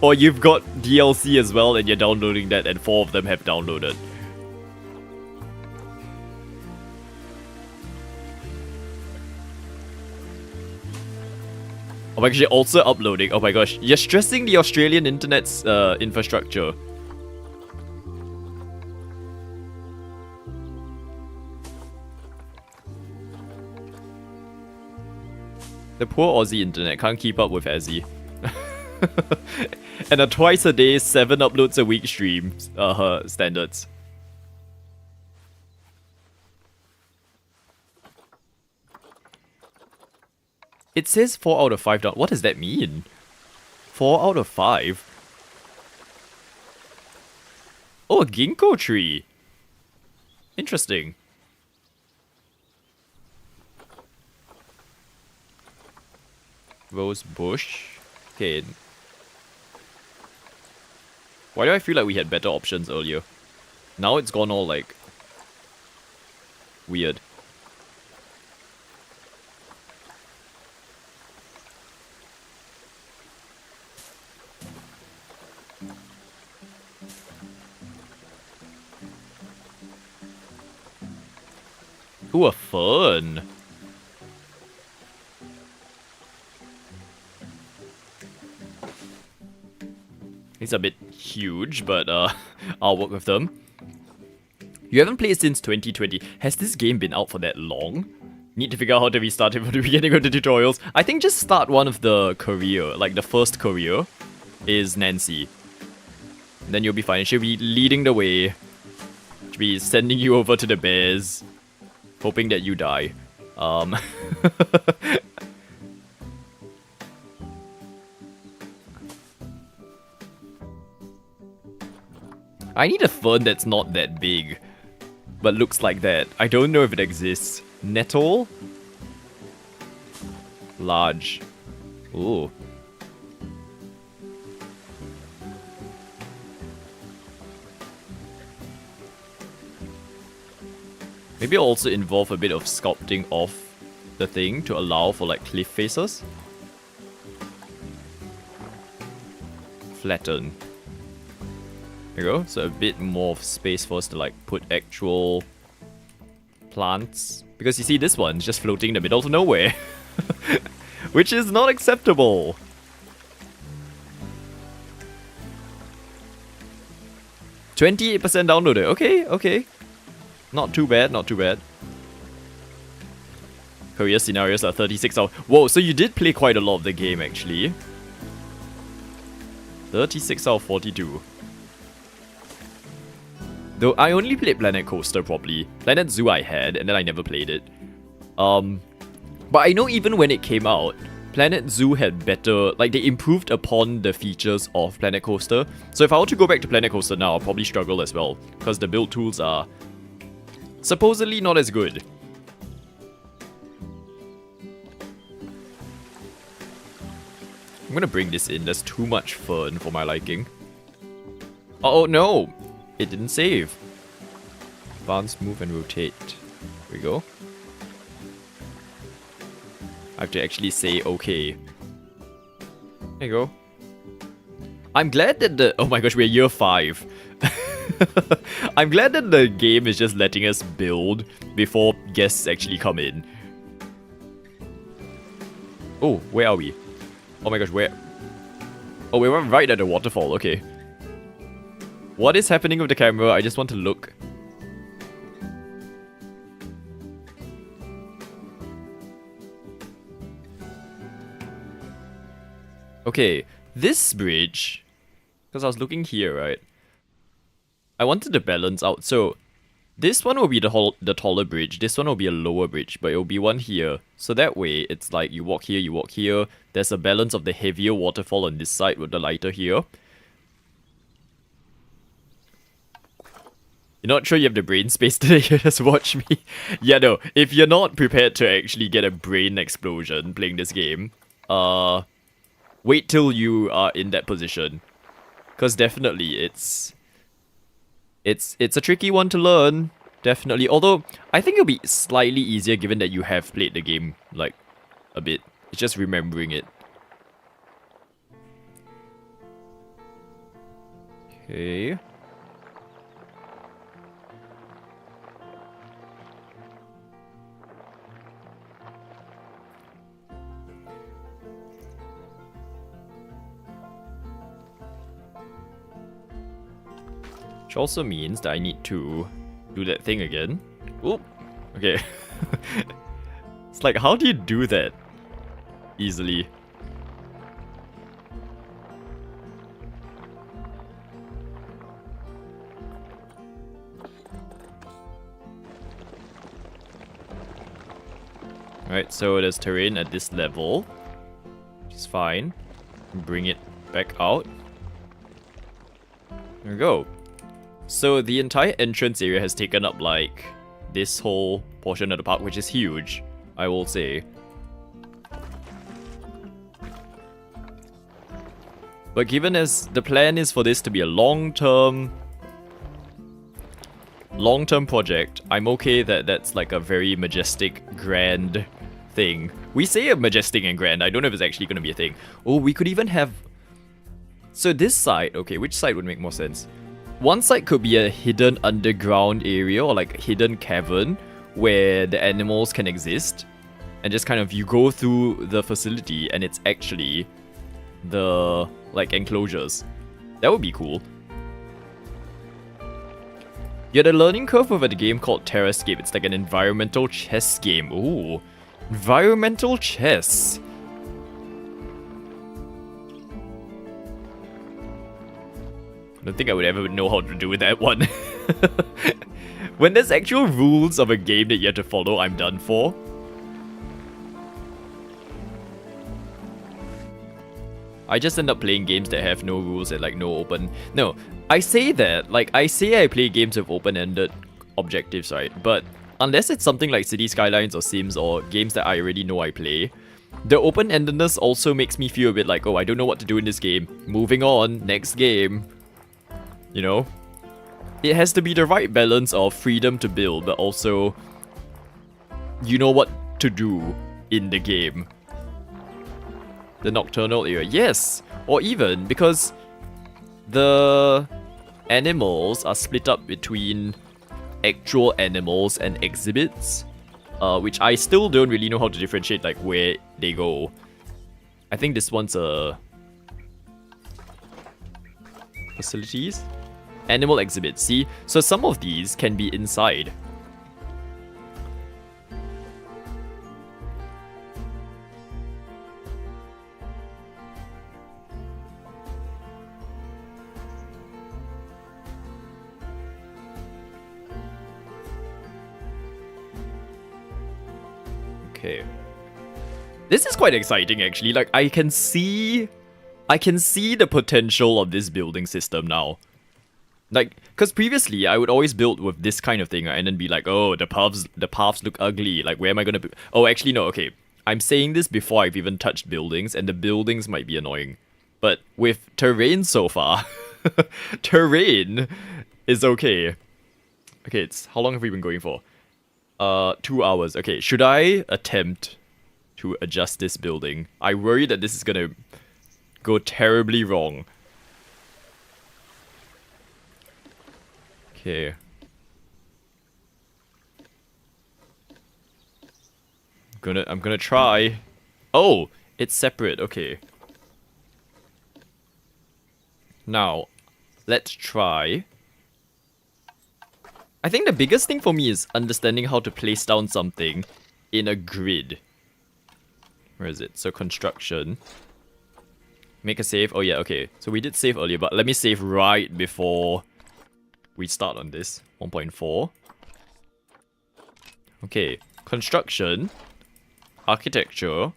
or you've got DLC as well and you're downloading that and 4 of them have downloaded. I'm actually also uploading. Oh my gosh, you're stressing the Australian internet's infrastructure. The poor Aussie internet can't keep up with Aussie. And a twice a day, 7 uploads a week stream her standards. It says 4 out of 5 down. What does that mean? 4 out of 5? Oh, a ginkgo tree. Interesting. Rose bush. Okay. Why do I feel like we had better options earlier? Now it's gone all like... weird. Ooh, a fern. It's a bit huge, but I'll work with them. You haven't played since 2020. Has this game been out for that long? Need to figure out how to restart it from the beginning of the tutorials. I think just start one of the career, like the first career is Nancy. Then you'll be fine. She'll be leading the way. She'll be sending you over to the bears. Hoping that you die. I need a fern that's not that big, but looks like that. I don't know if it exists. Nettle? Large. Ooh. Maybe I'll also involve a bit of sculpting off the thing to allow for like cliff faces. Flatten. There you go. So a bit more of space for us to like put actual plants. Because you see this one's just floating in the middle of nowhere. Which is not acceptable. %28 downloaded. Okay, okay. Not too bad, not too bad. Career scenarios are 36 hours. Whoa, so you did play quite a lot of the game actually. 36 out of 42. Though I only played Planet Coaster probably. Planet Zoo I had, and then I never played it. But I know even when it came out, Planet Zoo had better, like they improved upon the features of Planet Coaster. So if I were to go back to Planet Coaster now, I'll probably struggle as well. Because the build tools are supposedly not as good. I'm gonna bring this in. There's too much fun for my liking. Oh no! It didn't save. Advance, move, and rotate. There we go. I have to actually say okay. There you go. I'm glad that the... Oh my gosh, we're year 5. I'm glad that the game is just letting us build before guests actually come in. Oh, where are we? Oh my gosh, where? Oh, we were right at the waterfall, okay. What is happening with the camera? I just want to look. Okay, this bridge, because I was looking here, right? I wanted to balance out, so this one will be the taller bridge, this one will be a lower bridge, but it will be one here. So that way, it's like you walk here, there's a balance of the heavier waterfall on this side with the lighter here. You're not sure you have the brain space today? Just watch me. Yeah, no. If you're not prepared to actually get a brain explosion playing this game, wait till you are in that position. Because definitely it's a tricky one to learn. Definitely. Although, I think it'll be slightly easier given that you have played the game, like, a bit. It's just remembering it. Okay. Which also means that I need to do that thing again. Oop. Okay. It's like, how do you do that easily? Alright, so there's terrain at this level, which is fine. Bring it back out. There we go. So the entire entrance area has taken up like this whole portion of the park, which is huge, I will say. But given as the plan is for this to be a long-term project, I'm okay that that's like a very majestic, grand thing. We say a majestic and grand, I don't know if it's actually going to be a thing. Oh, we could even have... So this side, okay, which side would make more sense? One side could be a hidden underground area or like a hidden cavern where the animals can exist. And just kind of you go through the facility and it's actually the like enclosures. That would be cool. You had a learning curve over the game called Terrascape. It's like an environmental chess game. Ooh, environmental chess. I don't think I would ever know how to do that one. When there's actual rules of a game that you have to follow, I'm done for. I just end up playing games that have no rules and like no open... No, I say that, like I say I play games with open-ended objectives, right? But unless it's something like City Skylines or Sims or games that I already know I play, the open-endedness also makes me feel a bit like, oh, I don't know what to do in this game. Moving on, next game. You know? It has to be the right balance of freedom to build, but also you know what to do in the game. The nocturnal area, yes! Or even, because the animals are split up between actual animals and exhibits, which I still don't really know how to differentiate like where they go. I think this one's a... facilities? Animal exhibits, see? So some of these can be inside. Okay. This is quite exciting actually. Like I can see the potential of this building system now. Like, because previously I would always build with this kind of thing, right? And then be like, oh, the paths look ugly. Like, where am I gonna be? Oh, actually, no, okay. I'm saying this before I've even touched buildings, and the buildings might be annoying. But with terrain so far, terrain is okay. Okay, it's how long have we been going for? 2 hours. Okay, should I attempt to adjust this building? I worry that this is gonna go terribly wrong. Okay. I'm gonna try. Oh, it's separate. Okay. Now, let's try. I think the biggest thing for me is understanding how to place down something in a grid. Where is it? So construction. Make a save. Oh yeah, okay. So we did save earlier, but let me save right before we start on this. 1.4. Okay, construction, architecture,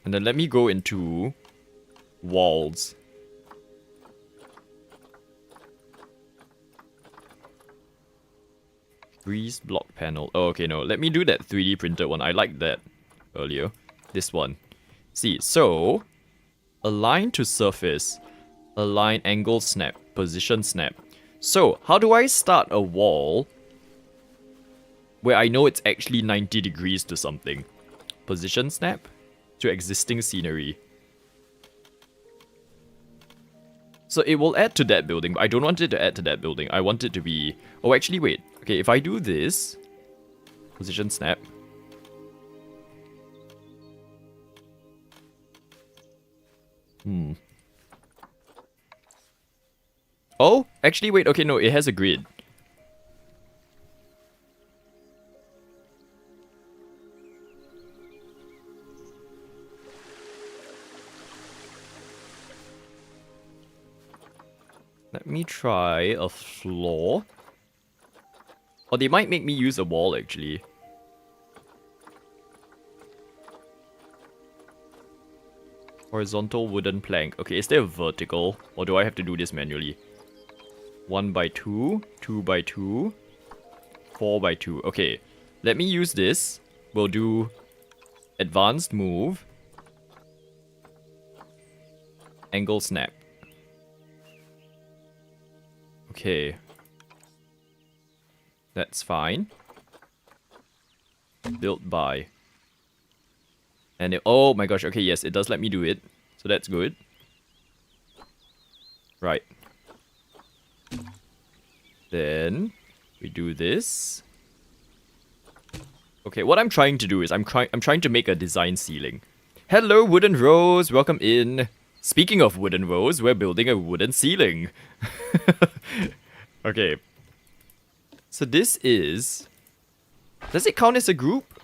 and then let me go into walls. Breeze block panel. Oh, okay, no. Let me do that 3D printed one. I liked that earlier. This one. See, so align to surface. Align angle snap. Position snap. So, how do I start a wall where I know it's actually 90 degrees to something? Position snap to existing scenery. So it will add to that building, but I don't want it to add to that building. I want it to be... Oh, actually, wait. Okay, if I do this... Position snap. Oh, actually, wait. Okay, no, it has a grid. Let me try a floor. Or they might make me use a wall, actually. Horizontal wooden plank. Okay, is there a vertical? Or do I have to do this manually? 1 by 2, 2 by 2, 4 by 2. Okay, let me use this. We'll do advanced move. Angle snap. Okay. That's fine. Built by. And it, oh my gosh, okay, yes, it does let me do it. So that's good. Right. Then we do this. Okay, what I'm trying to do is I'm trying to make a design ceiling. Hello, Wooden Rose, welcome in. Speaking of Wooden Rose, we're building a wooden ceiling. Okay. So this is... Does it count as a group?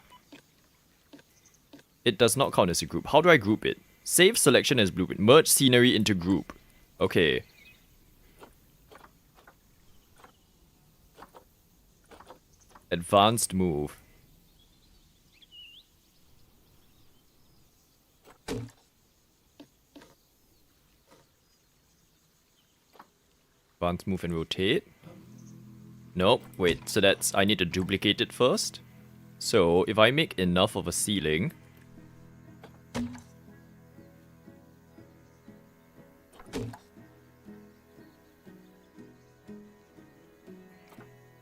It does not count as a group. How do I group it? Save selection as blueprint. Merge scenery into group. Okay. Advanced move. Advanced move and rotate. Nope, wait, so that's... I need to duplicate it first. So, if I make enough of a ceiling...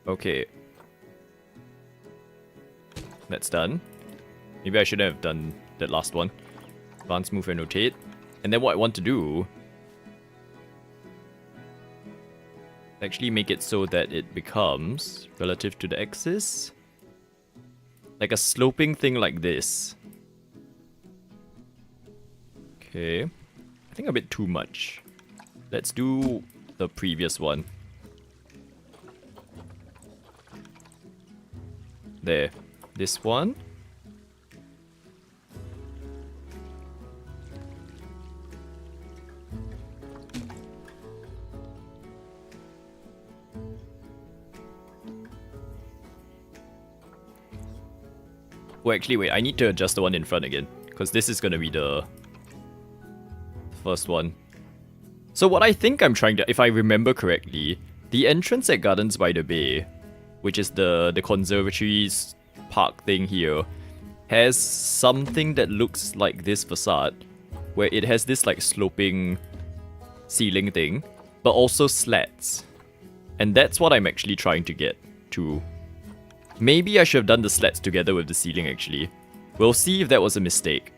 Okay. That's done. Maybe I shouldn't have done that last one. Advance, move, and rotate. And then what I want to do... Actually make it so that it becomes relative to the axis. Like a sloping thing like this. Okay. I think a bit too much. Let's do the previous one. There. This one. Oh, actually, wait. I need to adjust the one in front again. Because this is going to be the first one. So what I think I'm trying to... If I remember correctly, the entrance at Gardens by the Bay, which is the conservatory's park thing here, has something that looks like this facade, where it has this like sloping ceiling thing, but also slats. And that's what I'm actually trying to get to. Maybe I should have done the slats together with the ceiling actually. We'll see if that was a mistake.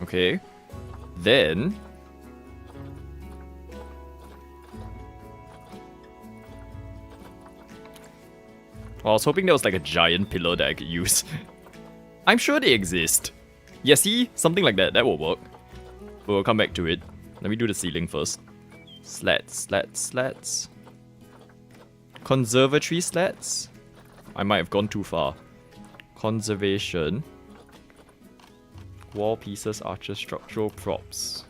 Okay. Then... Well, I was hoping there was like a giant pillar that I could use. I'm sure they exist. Yeah, see? Something like that. That will work. But we'll come back to it. Let me do the ceiling first. Slats, slats, slats. Conservatory slats? I might have gone too far. Conservation. Wall pieces, arches, structural props.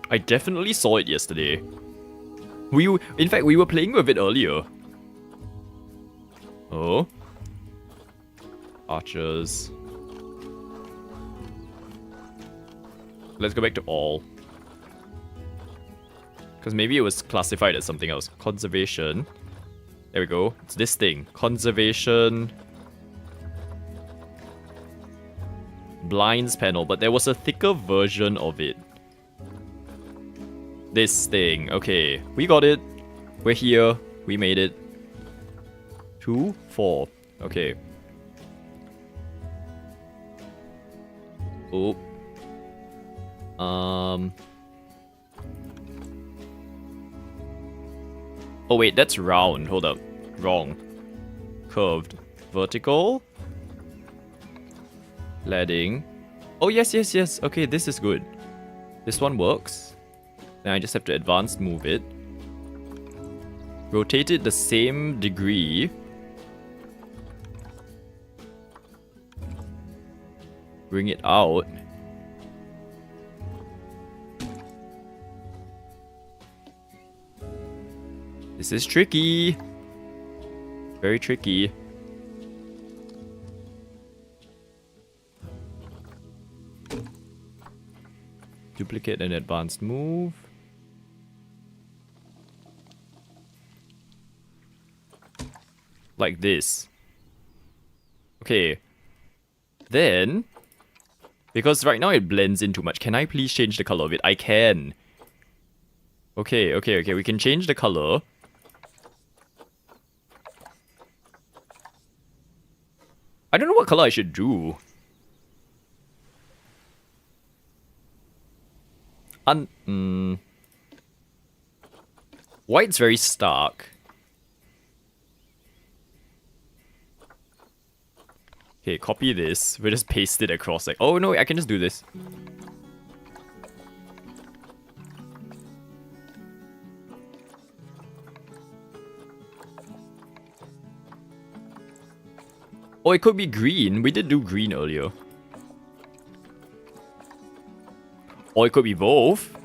I definitely saw it yesterday. In fact, we were playing with it earlier. Oh. Archers. Let's go back to all. Because maybe it was classified as something else. Conservation. There we go. It's this thing. Conservation. Blinds panel. But there was a thicker version of it. This thing. Okay. We got it. We're here. We made it. 2, 4. Okay. Oh. Oh wait, that's round. Hold up. Wrong. Curved. Vertical. Leading. Oh yes, yes, yes. Okay, this is good. This one works. Then I just have to advance move it. Rotate it the same degree. Bring it out. This is tricky. Very tricky. Duplicate an advanced move. Like this. Okay. Then, because right now it blends in too much, can I please change the color of it? I can. Okay, okay, okay. We can change the color. I don't know what color I should do. White's very stark. Okay, copy this. We'll just paste it across. Like, oh no, I can just do this. Oh, it could be green. We did do green earlier. Or it could be both.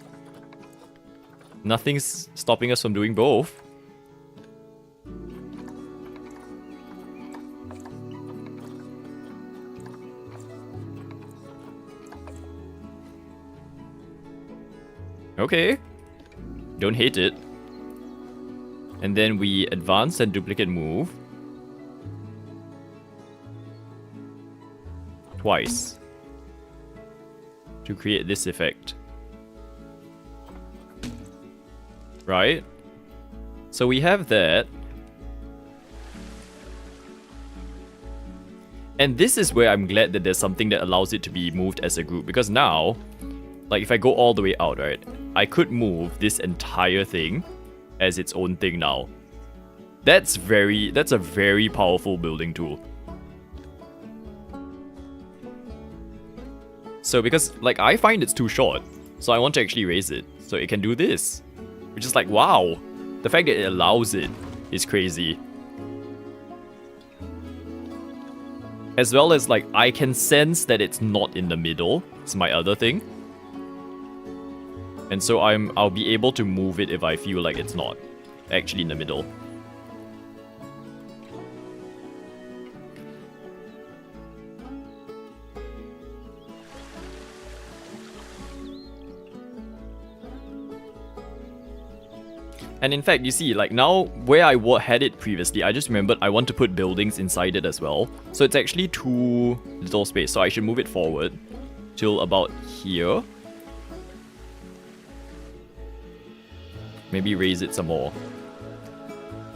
Nothing's stopping us from doing both. Okay. Don't hate it. And then we advance and duplicate move. Twice. To create this effect. Right? So we have that. And this is where I'm glad that there's something that allows it to be moved as a group. Because now, like if I go all the way out, right? I could move this entire thing as its own thing now. That's a very powerful building tool. So because, like, I find it's too short, so I want to actually raise it, so it can do this. Which is like, wow, the fact that it allows it is crazy. As well as, like, I can sense that it's not in the middle, it's my other thing. And so I'll be able to move it if I feel like it's not actually in the middle. And in fact, you see, like now, where I had it previously, I just remembered I want to put buildings inside it as well. So it's actually too little space, so I should move it forward till about here. Maybe raise it some more.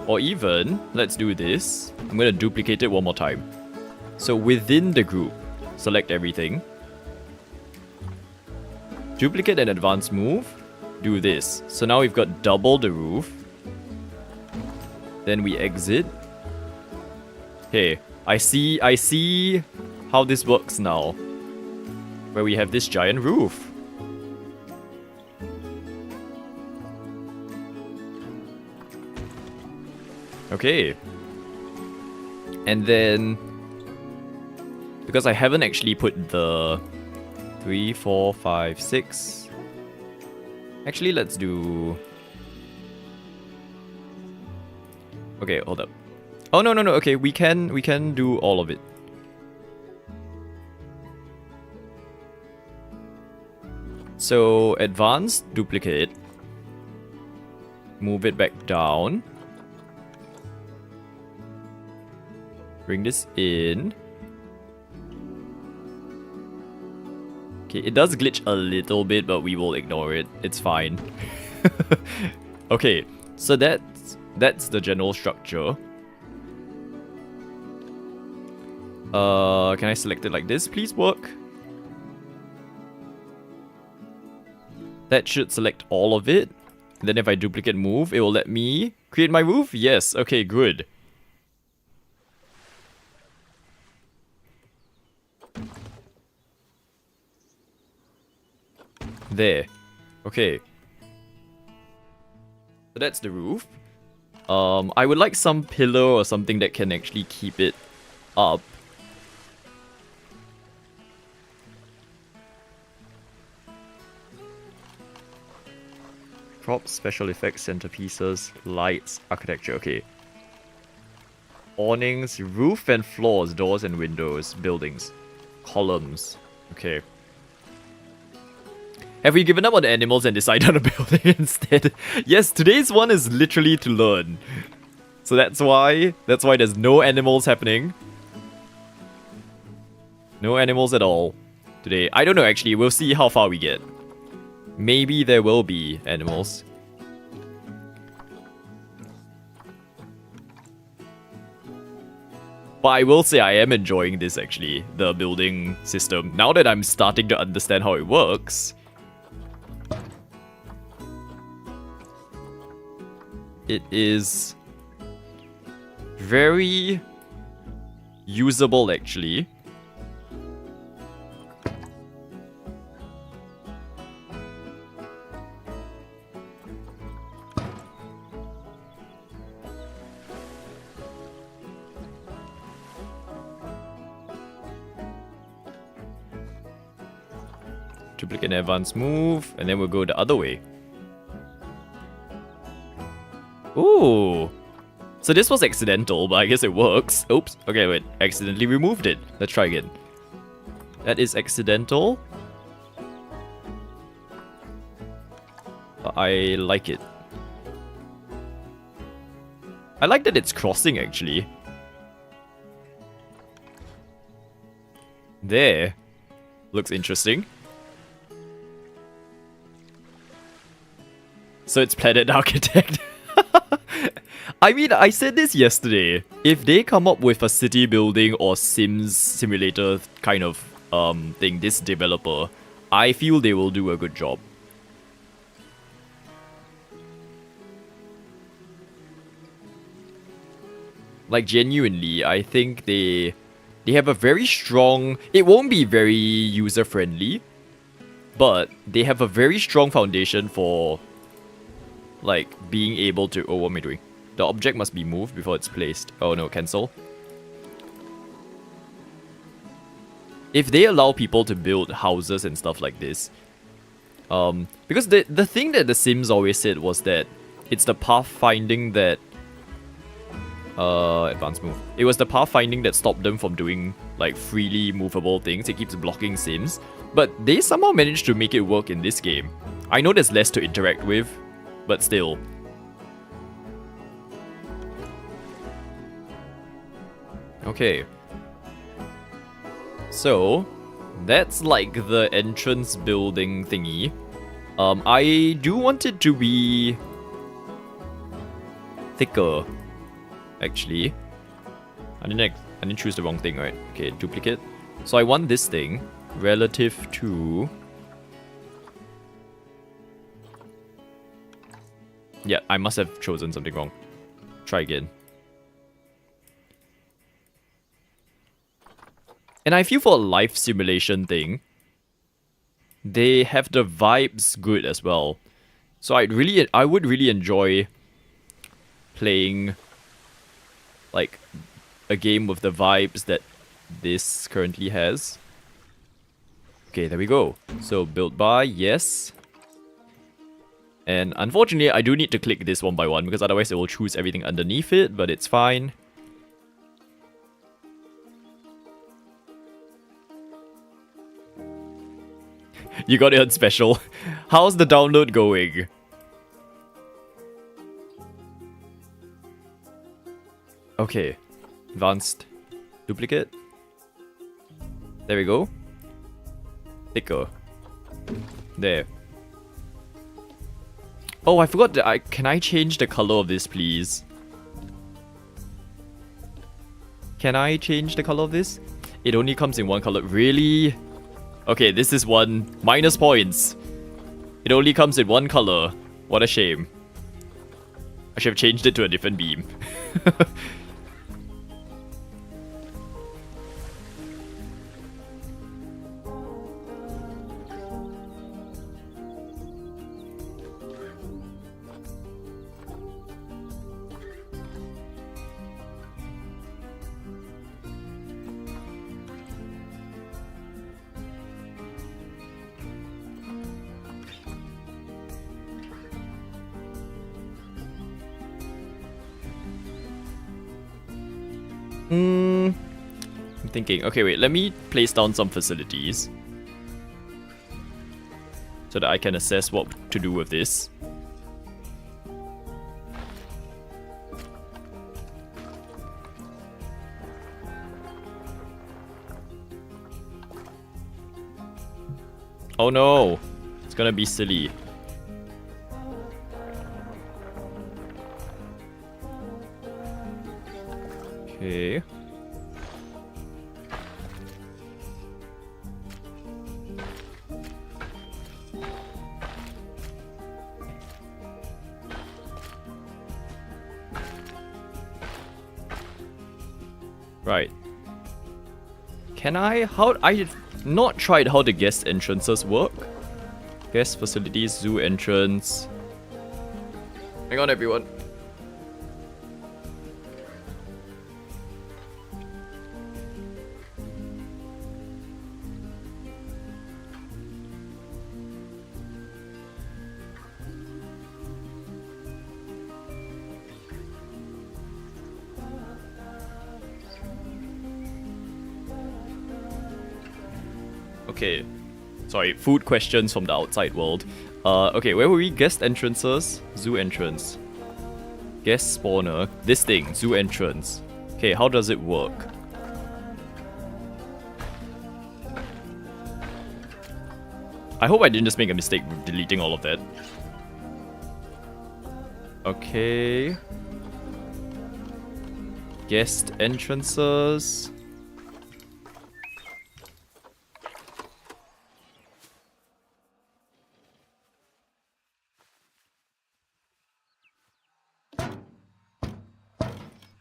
Or even, let's do this. I'm going to duplicate it one more time. So within the group, select everything. Duplicate an advanced move. Do this. So now we've got double the roof. Then we exit. Okay, I see how this works now. Where we have this giant roof. Okay. And then, because I haven't actually put the 3, 4, 5, 6. Actually, let's do... Okay, hold up. Oh, no. Okay, we can do all of it. So, advance, duplicate. Move it back down. Bring this in. Okay, it does glitch a little bit, but we will ignore it. It's fine. Okay, so that's the general structure. Can I select it like this? Please work. That should select all of it. And then if I duplicate move, it will let me create my roof? Yes, okay, good. There. Okay. So that's the roof. I would like some pillar or something that can actually keep it up. Props, special effects, centerpieces, lights, architecture. Okay. Awnings, roof and floors, doors and windows, buildings, columns. Okay. Have we given up on the animals and decided on a building instead? Yes, today's one is literally to learn. So that's why there's no animals happening. No animals at all today. I don't know actually, we'll see how far we get. Maybe there will be animals. But I will say I am enjoying this actually, the building system. Now that I'm starting to understand how it works. It is very usable actually. Duplicate and advance move, and then we'll go the other way. Ooh. So this was accidental, but I guess it works. Oops. Okay, wait. Accidentally removed it. Let's try again. That is accidental. But I like it. I like that it's crossing, actually. There. Looks interesting. So it's Planet Architect. I mean, I said this yesterday. If they come up with a city building or Sims simulator kind of thing, this developer, I feel they will do a good job. Like, genuinely, I think they have a very strong... It won't be very user-friendly, but they have a very strong foundation for, like, being able to... Oh, what am I doing? The object must be moved before it's placed. Oh no, cancel. If they allow people to build houses and stuff like this, because the thing that the Sims always said was that it's the pathfinding that advanced move. It was the pathfinding that stopped them from doing like freely movable things. It keeps blocking Sims, but they somehow managed to make it work in this game. I know there's less to interact with, but still. Okay. So, that's like the entrance building thingy. I do want it to be thicker, actually. I didn't choose the wrong thing, right? Okay, duplicate. So I want this thing relative to... Yeah, I must have chosen something wrong. Try again. And I feel for a life simulation thing, they have the vibes good as well. So I would really enjoy playing like a game with the vibes that this currently has. Okay, there we go. So built by, yes. And unfortunately, I do need to click this one by one because otherwise it will choose everything underneath it, but it's fine. You got it on special. How's the download going? Okay. Advanced. Duplicate. There we go. Thicker. There. Oh, I forgot that can I change the color of this, please? Can I change the color of this? It only comes in one color. Really? Okay, this is one. Minus points. It only comes in one color. What a shame. I should have changed it to a different beam. I'm thinking. Okay, wait. Let me place down some facilities so that I can assess what to do with this. Oh no! It's gonna be silly. Okay. Right. Can I? I've not tried how the guest entrances work. Guest facilities, zoo entrance. Hang on, everyone. Okay. Sorry, food questions from the outside world. Okay, where were we? Guest entrances, zoo entrance. Guest spawner. This thing, zoo entrance. Okay, how does it work? I hope I didn't just make a mistake with deleting all of that. Okay. Guest entrances.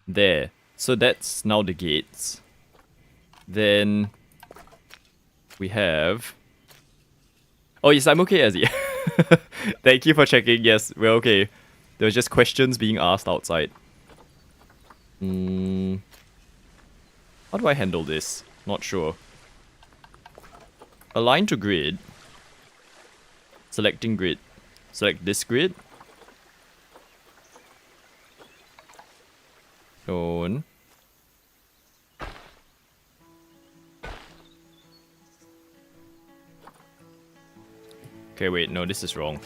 There. So that's now the gates. Then we have... Oh yes, I'm okay, Azzy. Thank you for checking. Yes, we're okay. There was just questions being asked outside. How do I handle this? Not sure. Align to grid. Selecting grid. Select this grid. Zone. Okay, wait, no, this is wrong.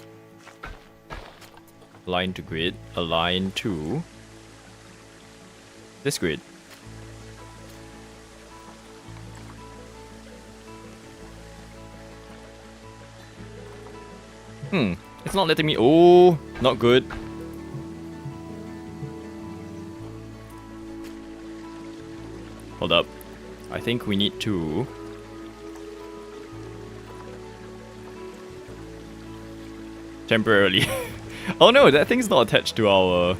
Align to grid. Align to this grid. It's not letting me. Oh, not good. Hold up. I think we need to... temporarily. Oh no, that thing's not attached to our...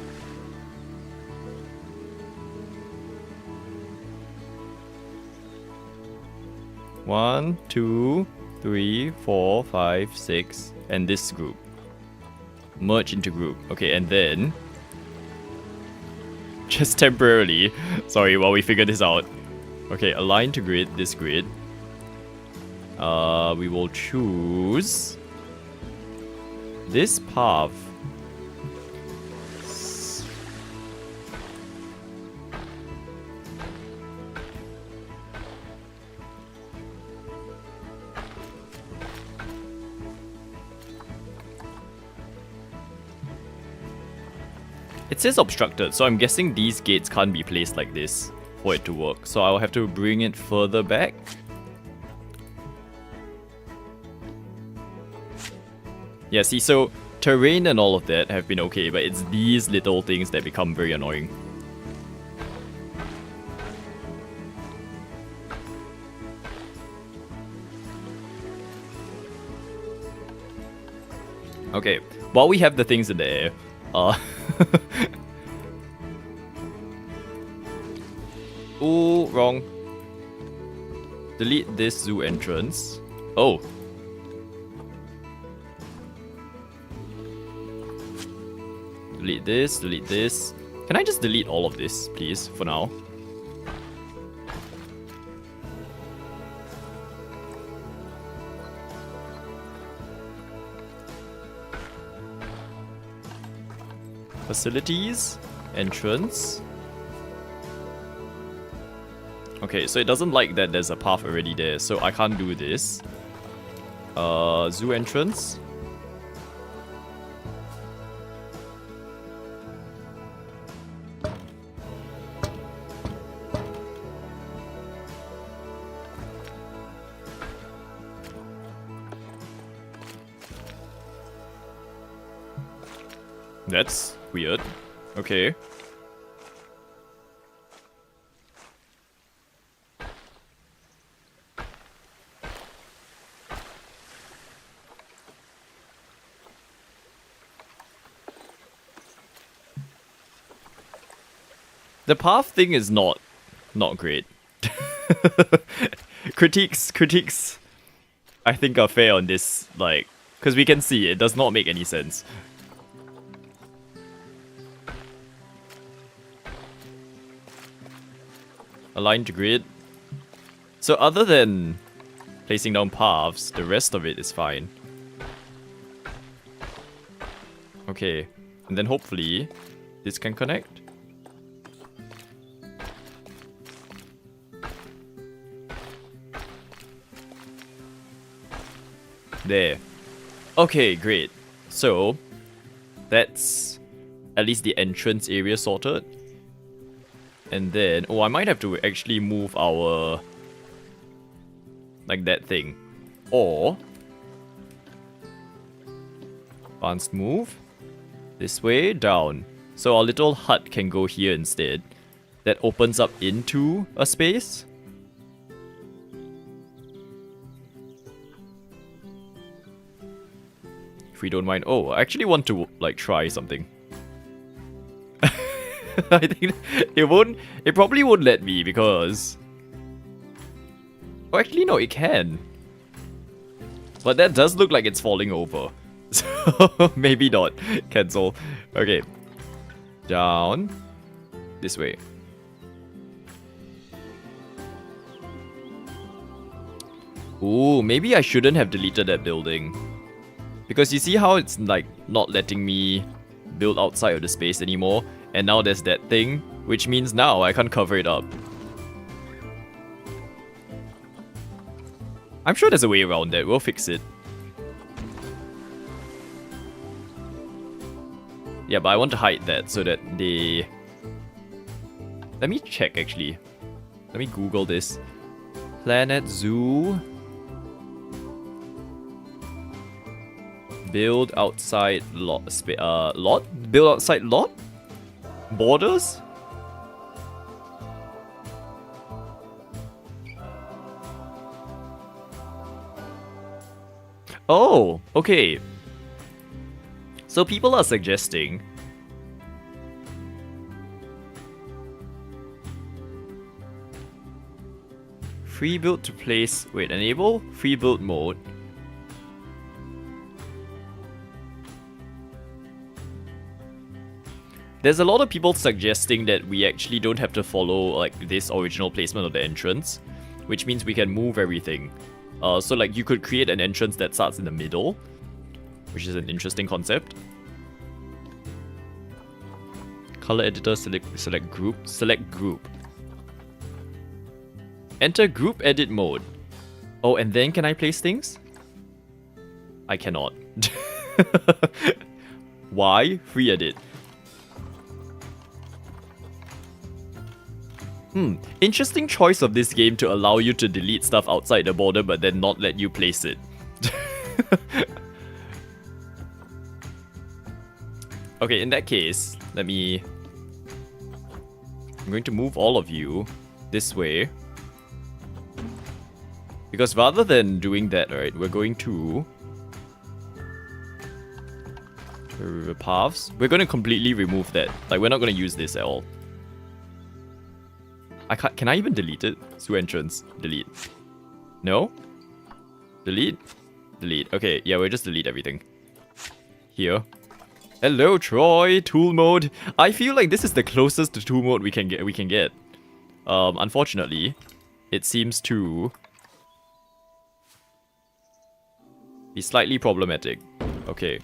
One, two, three, four, five, six, and this group. Merge into group. Okay, and then... just temporarily. Sorry, while we figure this out. Okay, align to grid, this grid. We will choose This path. It says obstructed, so I'm guessing these gates can't be placed like this for it to work. So I'll have to bring it further back. Yeah, see, so terrain and all of that have been okay, but it's these little things that become very annoying. Okay, while we have the things in the air, ooh, wrong. Delete this zoo entrance. Oh. Delete this, delete this. Can I just delete all of this, please, for now? Facilities, entrance. Okay, so it doesn't like that there's a path already there, so I can't do this. Zoo entrance. That's weird. Okay. The path thing is not great. critiques I think are fair on this, like, because we can see it does not make any sense. Aligned grid. So other than placing down paths, the rest of it is fine. Okay, and then hopefully this can connect. There. Okay, great. So that's at least the entrance area sorted. And then, oh, I might have to actually move our, like that thing. Or, advanced move, this way, down. So our little hut can go here instead. That opens up into a space. If we don't mind. Oh, I actually want to, like, try something. I think it probably won't let me because... Oh, actually no, it can. But that does look like it's falling over. So, maybe not. Cancel. Okay. Down. This way. Ooh, maybe I shouldn't have deleted that building. Because you see how it's, like, not letting me build outside of the space anymore? And now there's that thing, which means now I can't cover it up. I'm sure there's a way around that. We'll fix it. Yeah, but I want to hide that so that they... Let me check, actually. Let me Google this. Planet Zoo. Build outside lot. Lot? Build outside lot? Borders? Oh, okay. So people are suggesting free build to place. Wait, enable free build mode. There's a lot of people suggesting that we actually don't have to follow like this original placement of the entrance, which means we can move everything. So like you could create an entrance that starts in the middle, which is an interesting concept. Color editor, select group. Enter group edit mode. Oh, and then can I place things? I cannot. Why? Free edit. Interesting choice of this game to allow you to delete stuff outside the border but then not let you place it. Okay, in that case, I'm going to move all of you this way. Because rather than doing that, right, we're going to river paths. We're going to completely remove that. Like, we're not going to use this at all. Can I even delete it? Zoo entrance. Delete. No? Delete? Delete. Okay, yeah, we'll just delete everything. Here. Hello, Troy. Tool mode. I feel like this is the closest to tool mode we can get. Unfortunately, it seems to be slightly problematic. Okay.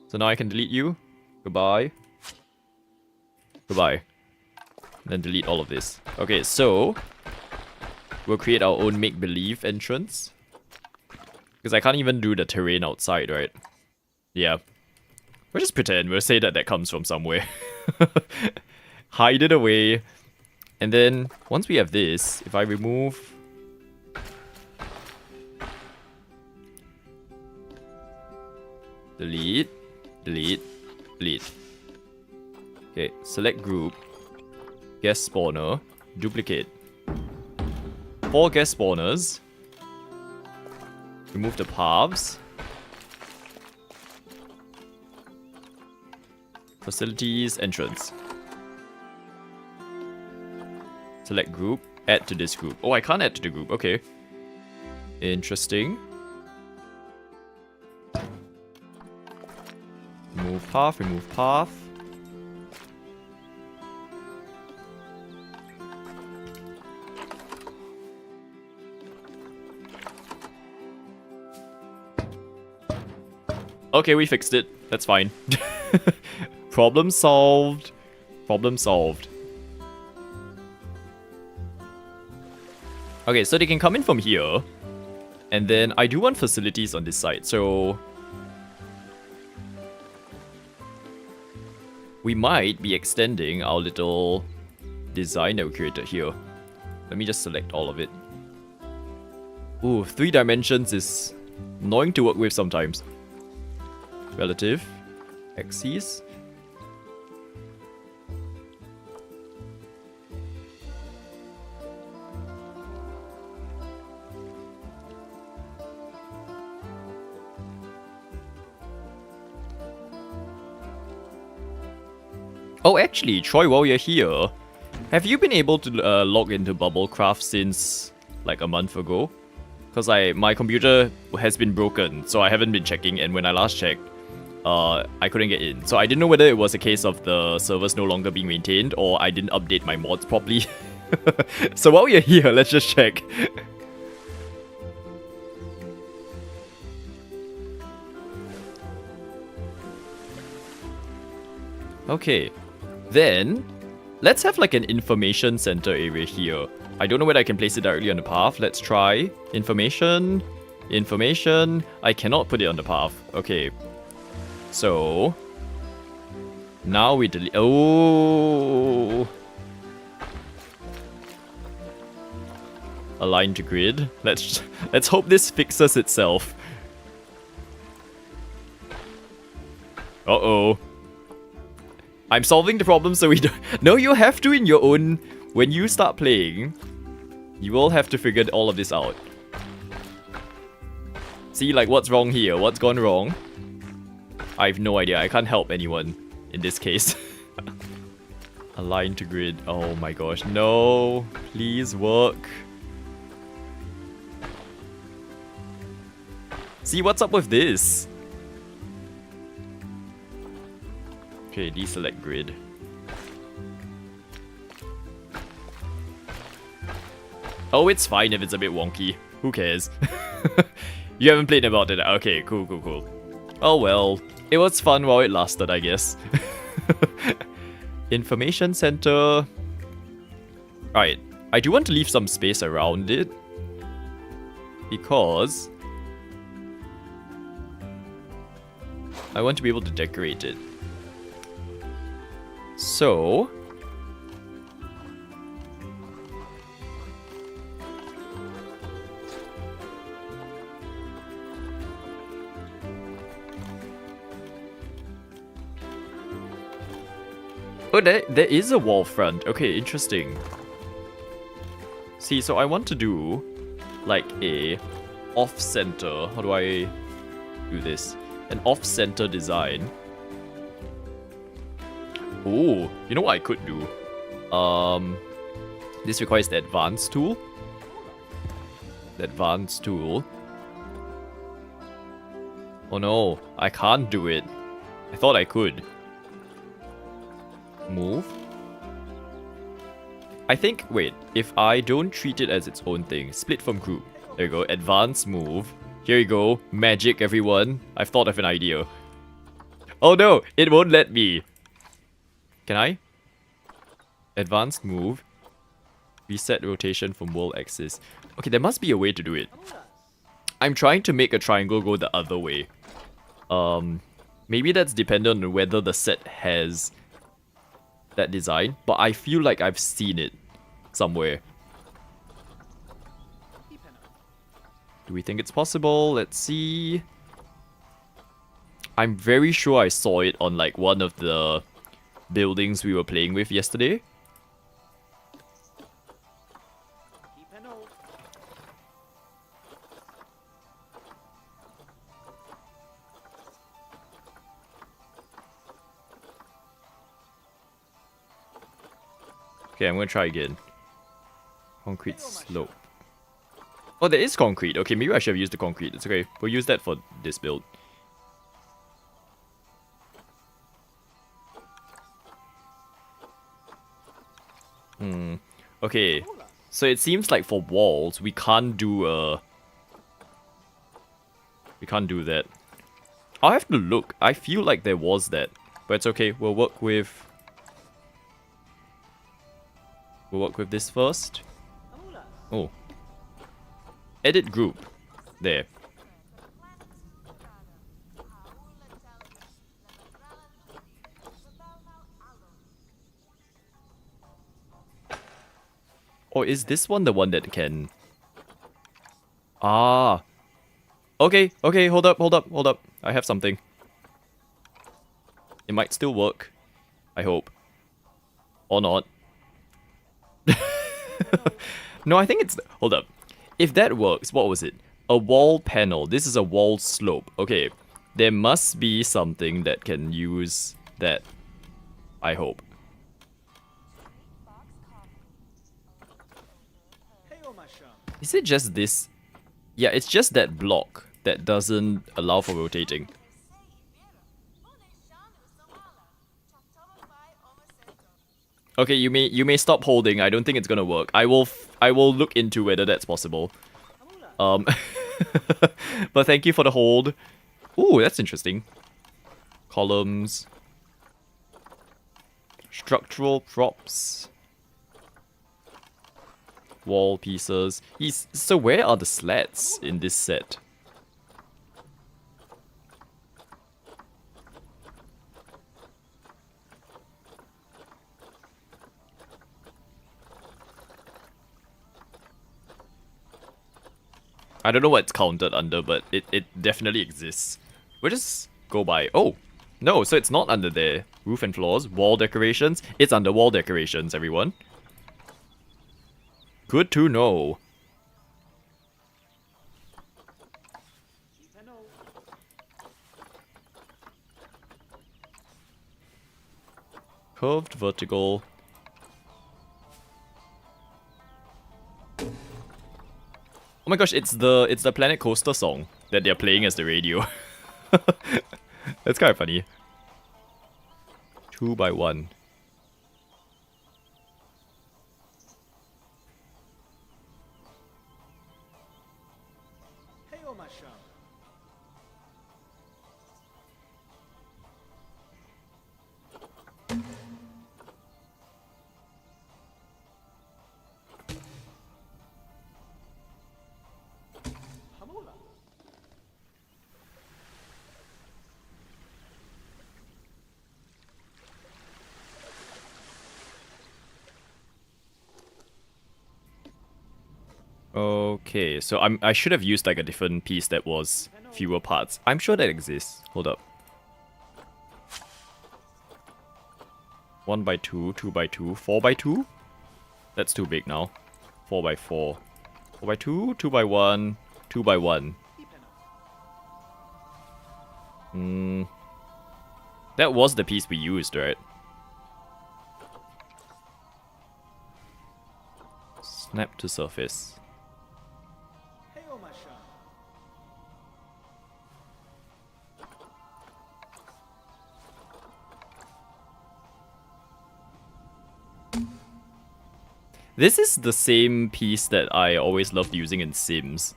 So now I can delete you. Goodbye. Goodbye. Then delete all of this. Okay, so we'll create our own make-believe entrance. Because I can't even do the terrain outside, right? Yeah. We'll just pretend. We'll say that comes from somewhere. Hide it away. And then, once we have this, if I remove... Delete. Delete. Delete. Okay, select group. Guest spawner. Duplicate. 4 guest spawners. Remove the paths. Facilities, entrance. Select group. Add to this group. Oh, I can't add to the group. Okay. Interesting. Remove path, remove path. Okay, we fixed it. That's fine. Problem solved. Problem solved. Okay, so they can come in from here. And then I do want facilities on this side, so... we might be extending our little design that we created here. Let me just select all of it. Ooh, 3 dimensions is annoying to work with sometimes. Relative. Axes. Oh, actually, Troy, while you're here, have you been able to log into Bubblecraft since like a month ago? Because my computer has been broken, so I haven't been checking, and when I last checked, I couldn't get in. So I didn't know whether it was a case of the servers no longer being maintained, or I didn't update my mods properly. So while you're here, let's just check. Okay. Then, let's have like an information center area here. I don't know whether I can place it directly on the path. Let's try. Information. Information. I cannot put it on the path. Okay. So, now we delete. Oh. Align to grid. Let's hope this fixes itself. Uh-oh. I'm solving the problem so we don't... No, you have to in your own... When you start playing, you will have to figure all of this out. See, like, what's wrong here? What's gone wrong? I have no idea. I can't help anyone in this case. Align to grid. Oh my gosh. No. Please work. See, what's up with this? Okay, deselect grid. Oh, it's fine if it's a bit wonky. Who cares? You haven't played about it. Okay, cool. Oh well, it was fun while it lasted, I guess. Information center. Right, I do want to leave some space around it because I want to be able to decorate it. So oh, there is a wall front. Okay, interesting. See, so I want to do like a off-center. How do I do this? An off-center design. Oh, you know what I could do? This requires the advanced tool. The advanced tool. Oh no, I can't do it. I thought I could. Move. I think, wait, if I don't treat it as its own thing, split from group. There you go, advanced move. Here you go, magic everyone. I've thought of an idea. Oh no, it won't let me. Can I? Advanced move. Reset rotation from world axis. Okay, there must be a way to do it. I'm trying to make a triangle go the other way. Maybe that's dependent on whether the set has that design, but I feel like I've seen it somewhere. Do we think it's possible? Let's see. I'm very sure I saw it on like one of the buildings we were playing with yesterday. Okay, I'm gonna try again. Concrete slope. Oh, there is concrete. Okay, maybe I should have used the concrete. It's okay. We'll use that for this build. Okay. So it seems like for walls, we can't do that. I'll have to look. I feel like there was that. But it's okay. We'll work with this first. Oh. Edit group. There. Or is this one the one that can... Ah. Okay, okay, hold up. I have something. It might still work. I hope. Or not. No, I think it's... Hold up. If that works, what was it? A wall panel. This is a wall slope. Okay. There must be something that can use that. I hope. Is it just this? Yeah, it's just that block that doesn't allow for rotating. Okay, you may stop holding. I don't think it's gonna work. I will look into whether that's possible. But thank you for the hold. Ooh, that's interesting. Columns. Structural props. Wall pieces. So where are the slats in this set? I don't know what it's counted under, but it definitely exists. We'll just go by... Oh! No, so it's not under there. Roof and floors, wall decorations. It's under wall decorations, everyone. Good to know. Curved vertical. Oh my gosh, it's the Planet Coaster song that they're playing as the radio. That's kind of funny. 2 by 1. Okay, so I should have used like a different piece that was fewer parts. I'm sure that exists. Hold up. 1 by 2, 2 by 2, 4 by 2? That's too big now. 4 by 4. 4 by 2, 2 by 1, 2 by 1. That was the piece we used, right? Snap to surface. This is the same piece that I always loved using in Sims.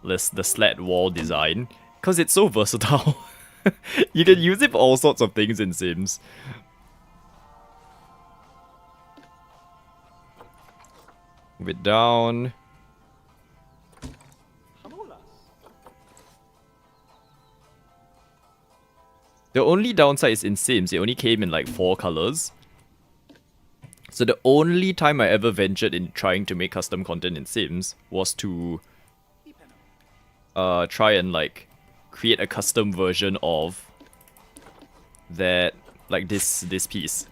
The slat wall design. Because it's so versatile. You can use it for all sorts of things in Sims. Move it down. The only downside is in Sims, it only came in like 4 colors. So the only time I ever ventured in trying to make custom content in Sims was to try and like create a custom version of that, like this piece.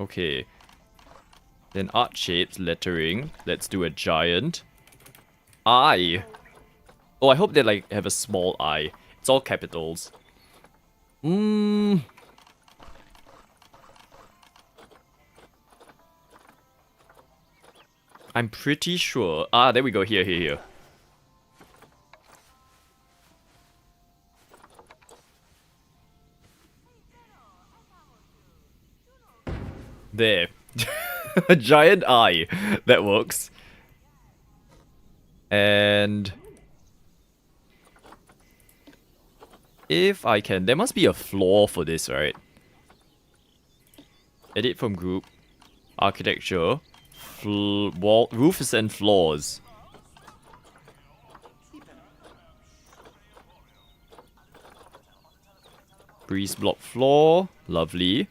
Okay. Then art shapes, lettering. Let's do a giant. I. Oh, I hope they like have a small I. It's all capitals. I'm pretty sure. Ah, there we go. Here. There. A giant eye. That works. And if I can, there must be a floor for this, right? Edit from group. Architecture. Wall, roofs and floors. Breeze block floor. Lovely.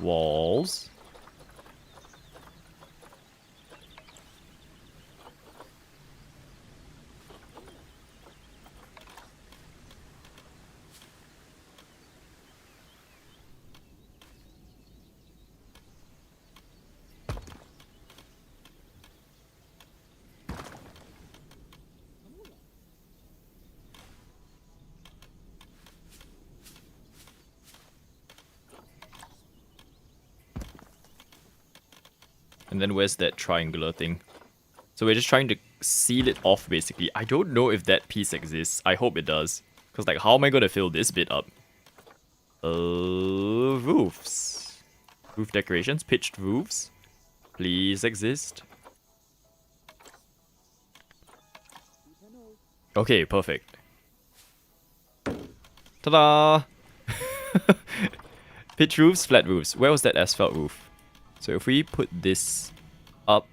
Walls. And then where's that triangular thing? So we're just trying to seal it off, basically. I don't know if that piece exists. I hope it does. Because, like, how am I going to fill this bit up? Roofs. Roof decorations. Pitched roofs. Please exist. Okay, perfect. Ta-da! Pitched roofs, flat roofs. Where was that asphalt roof? So if we put this up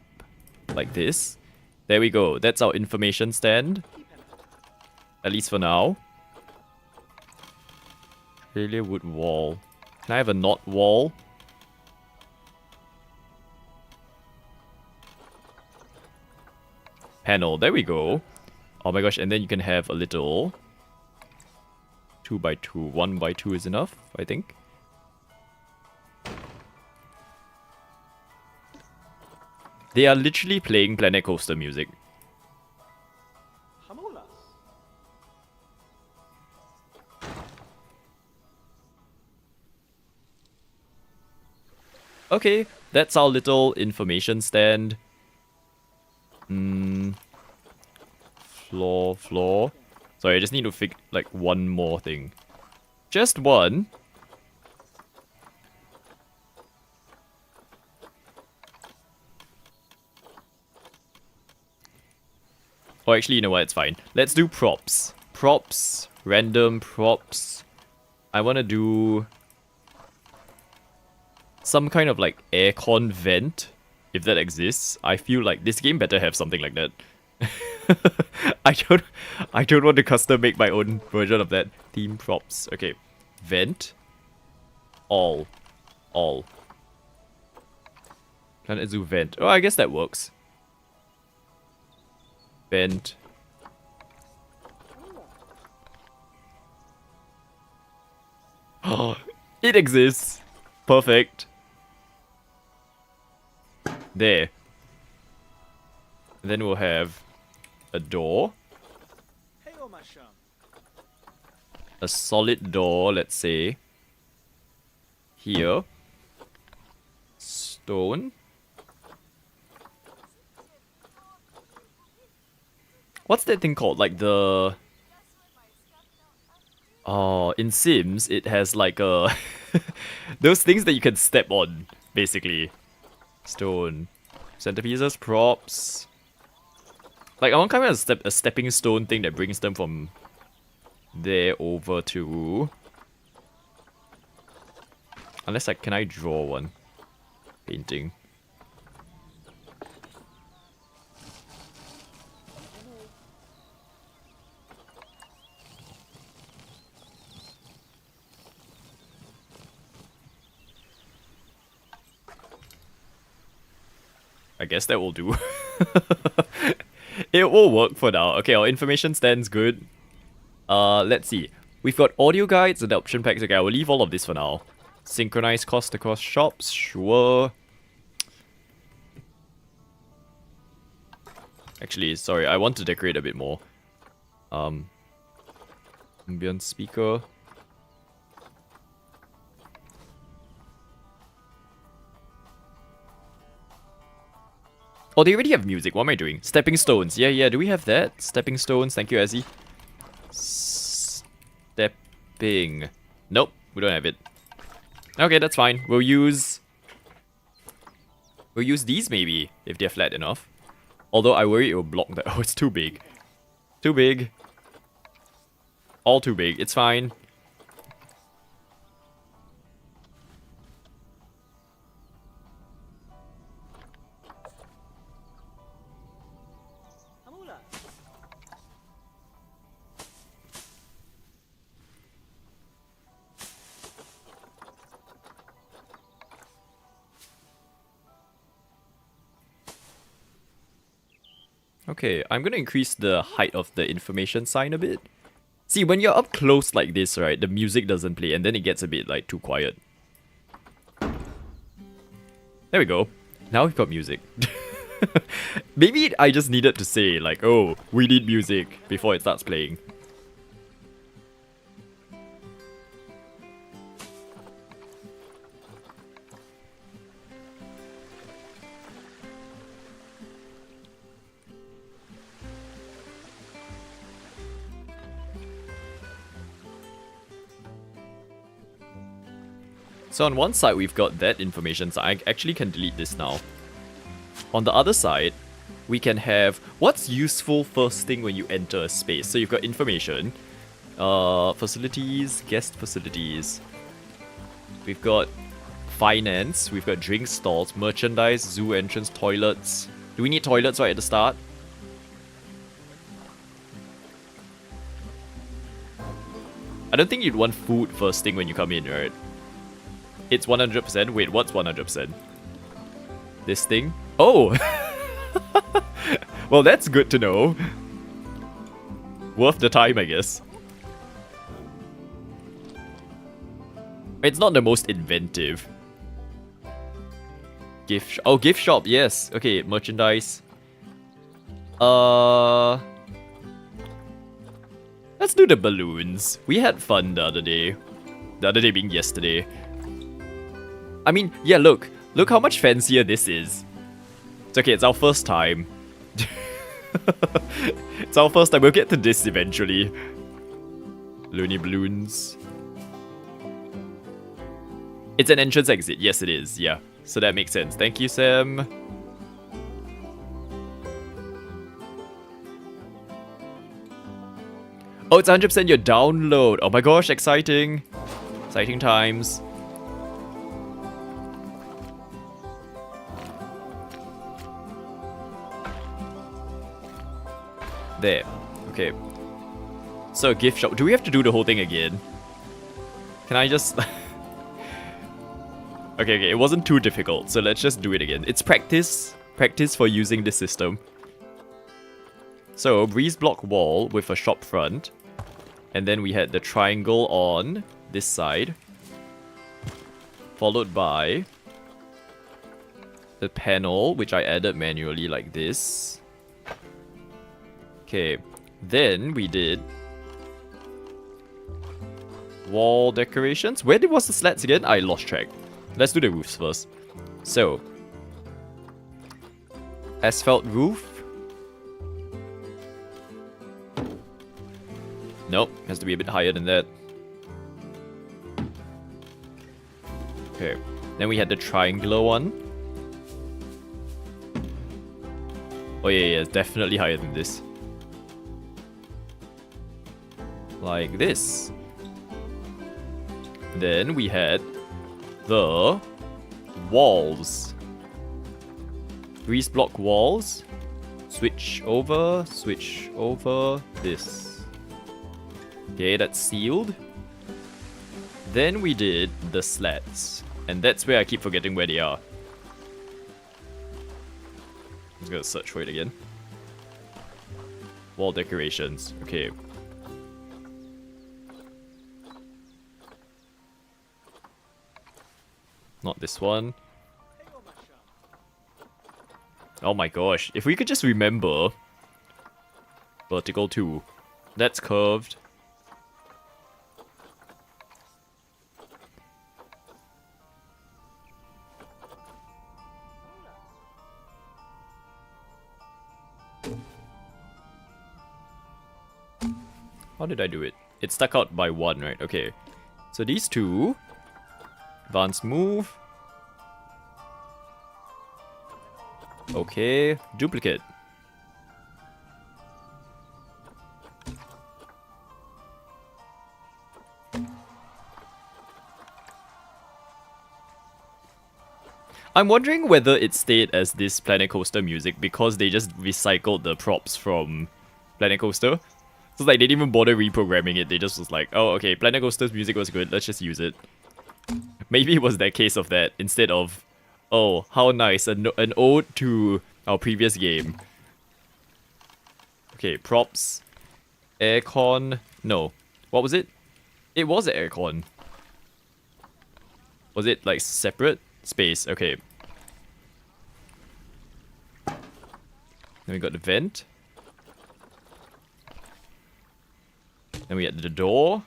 like this, there we go. That's our information stand. At least for now. Failure wood wall. Can I have a knot wall? Panel. There we go. Oh my gosh, and then you can have a little 2 by 2. 1 by 2 is enough, I think. They are literally playing Planet Coaster music. Okay, that's our little information stand. Floor. Sorry, I just need to fix like one more thing. Just one. Or actually, you know what? It's fine. Let's do props. Props. Random props. I want to do some kind of like aircon vent, if that exists. I feel like this game better have something like that. I don't want to custom make my own version of that. Theme props. Okay. Vent. All. Planet Zoo vent. Oh, I guess that works. Vent. Oh, it exists. Perfect. There. And then we'll have a door. A solid door, let's say. Here. Stone. What's that thing called? Like the... Oh, in Sims, it has like a... those things that you can step on, basically. Stone. Centerpieces, props. Like, I want kind of a stepping stone thing that brings them from there over to... Unless, like, can I draw one? Painting. I guess that will do. It will work for now. Okay, our information stands good. Let's see. We've got audio guides, adoption packs. Okay, I will leave all of this for now. Synchronize cost across shops, sure. Actually, sorry, I want to decorate a bit more. Ambient speaker. Oh, they already have music. What am I doing? Stepping stones. Yeah. Do we have that? Stepping stones. Thank you, Ezzy. Stepping. Nope, we don't have it. Okay, that's fine. We'll use these maybe, if they're flat enough. Although I worry it will block that. Oh, it's too big. Too big. All too big. It's fine. Okay, I'm gonna increase the height of the information sign a bit. See, when you're up close like this, right, the music doesn't play and then it gets a bit, like, too quiet. There we go. Now we've got music. Maybe I just needed to say, like, oh, we need music before it starts playing. So on one side, we've got that information, so I actually can delete this now. On the other side, we can have what's useful first thing when you enter a space. So you've got information, facilities, guest facilities. We've got finance, we've got drink stalls, merchandise, zoo entrance, toilets. Do we need toilets right at the start? I don't think you'd want food first thing when you come in, right? It's 100%. Wait, what's 100%? This thing? Oh! Well, that's good to know. Worth the time, I guess. It's not the most inventive. Gift shop, yes. Okay, merchandise. Let's do the balloons. We had fun the other day. The other day being yesterday. I mean, yeah, look how much fancier this is. It's okay, it's our first time. It's our first time, we'll get to this eventually. Looney balloons. It's an entrance exit, yes it is, yeah. So that makes sense. Thank you, Sam. Oh, it's 100% your download. Oh my gosh, exciting. Exciting times. There. Okay. So, gift shop. Do we have to do the whole thing again? Can I just... okay, it wasn't too difficult, so let's just do it again. It's practice. Practice for using this system. So, breeze block wall with a shop front. And then we had the triangle on this side. Followed by the panel, which I added manually like this. Okay, then we did wall decorations. Where was the slats again? I lost track. Let's do the roofs first. So, asphalt roof. Nope, has to be a bit higher than that. Okay, then we had the triangular one. Oh yeah, it's definitely higher than this. Like this. Then we had the walls. Breeze block walls. Switch over, this. Okay, that's sealed. Then we did the slats. And that's where I keep forgetting where they are. I'm just gonna search for it again. Wall decorations. Okay. Not this one. Oh my gosh. If we could just remember. Vertical 2. That's curved. How did I do it? It stuck out by 1, right? Okay. So these two. Advanced move. Okay. Duplicate. I'm wondering whether it stayed as this Planet Coaster music because they just recycled the props from Planet Coaster. So it's like they didn't even bother reprogramming it, they just was like, oh okay, Planet Coaster's music was good, let's just use it. Maybe it was that case of that, instead of, oh, how nice, an ode to our previous game. Okay, props. Aircon. No. What was it? It was an aircon. Was it like separate? Space, okay. Then we got the vent. Then we had the door.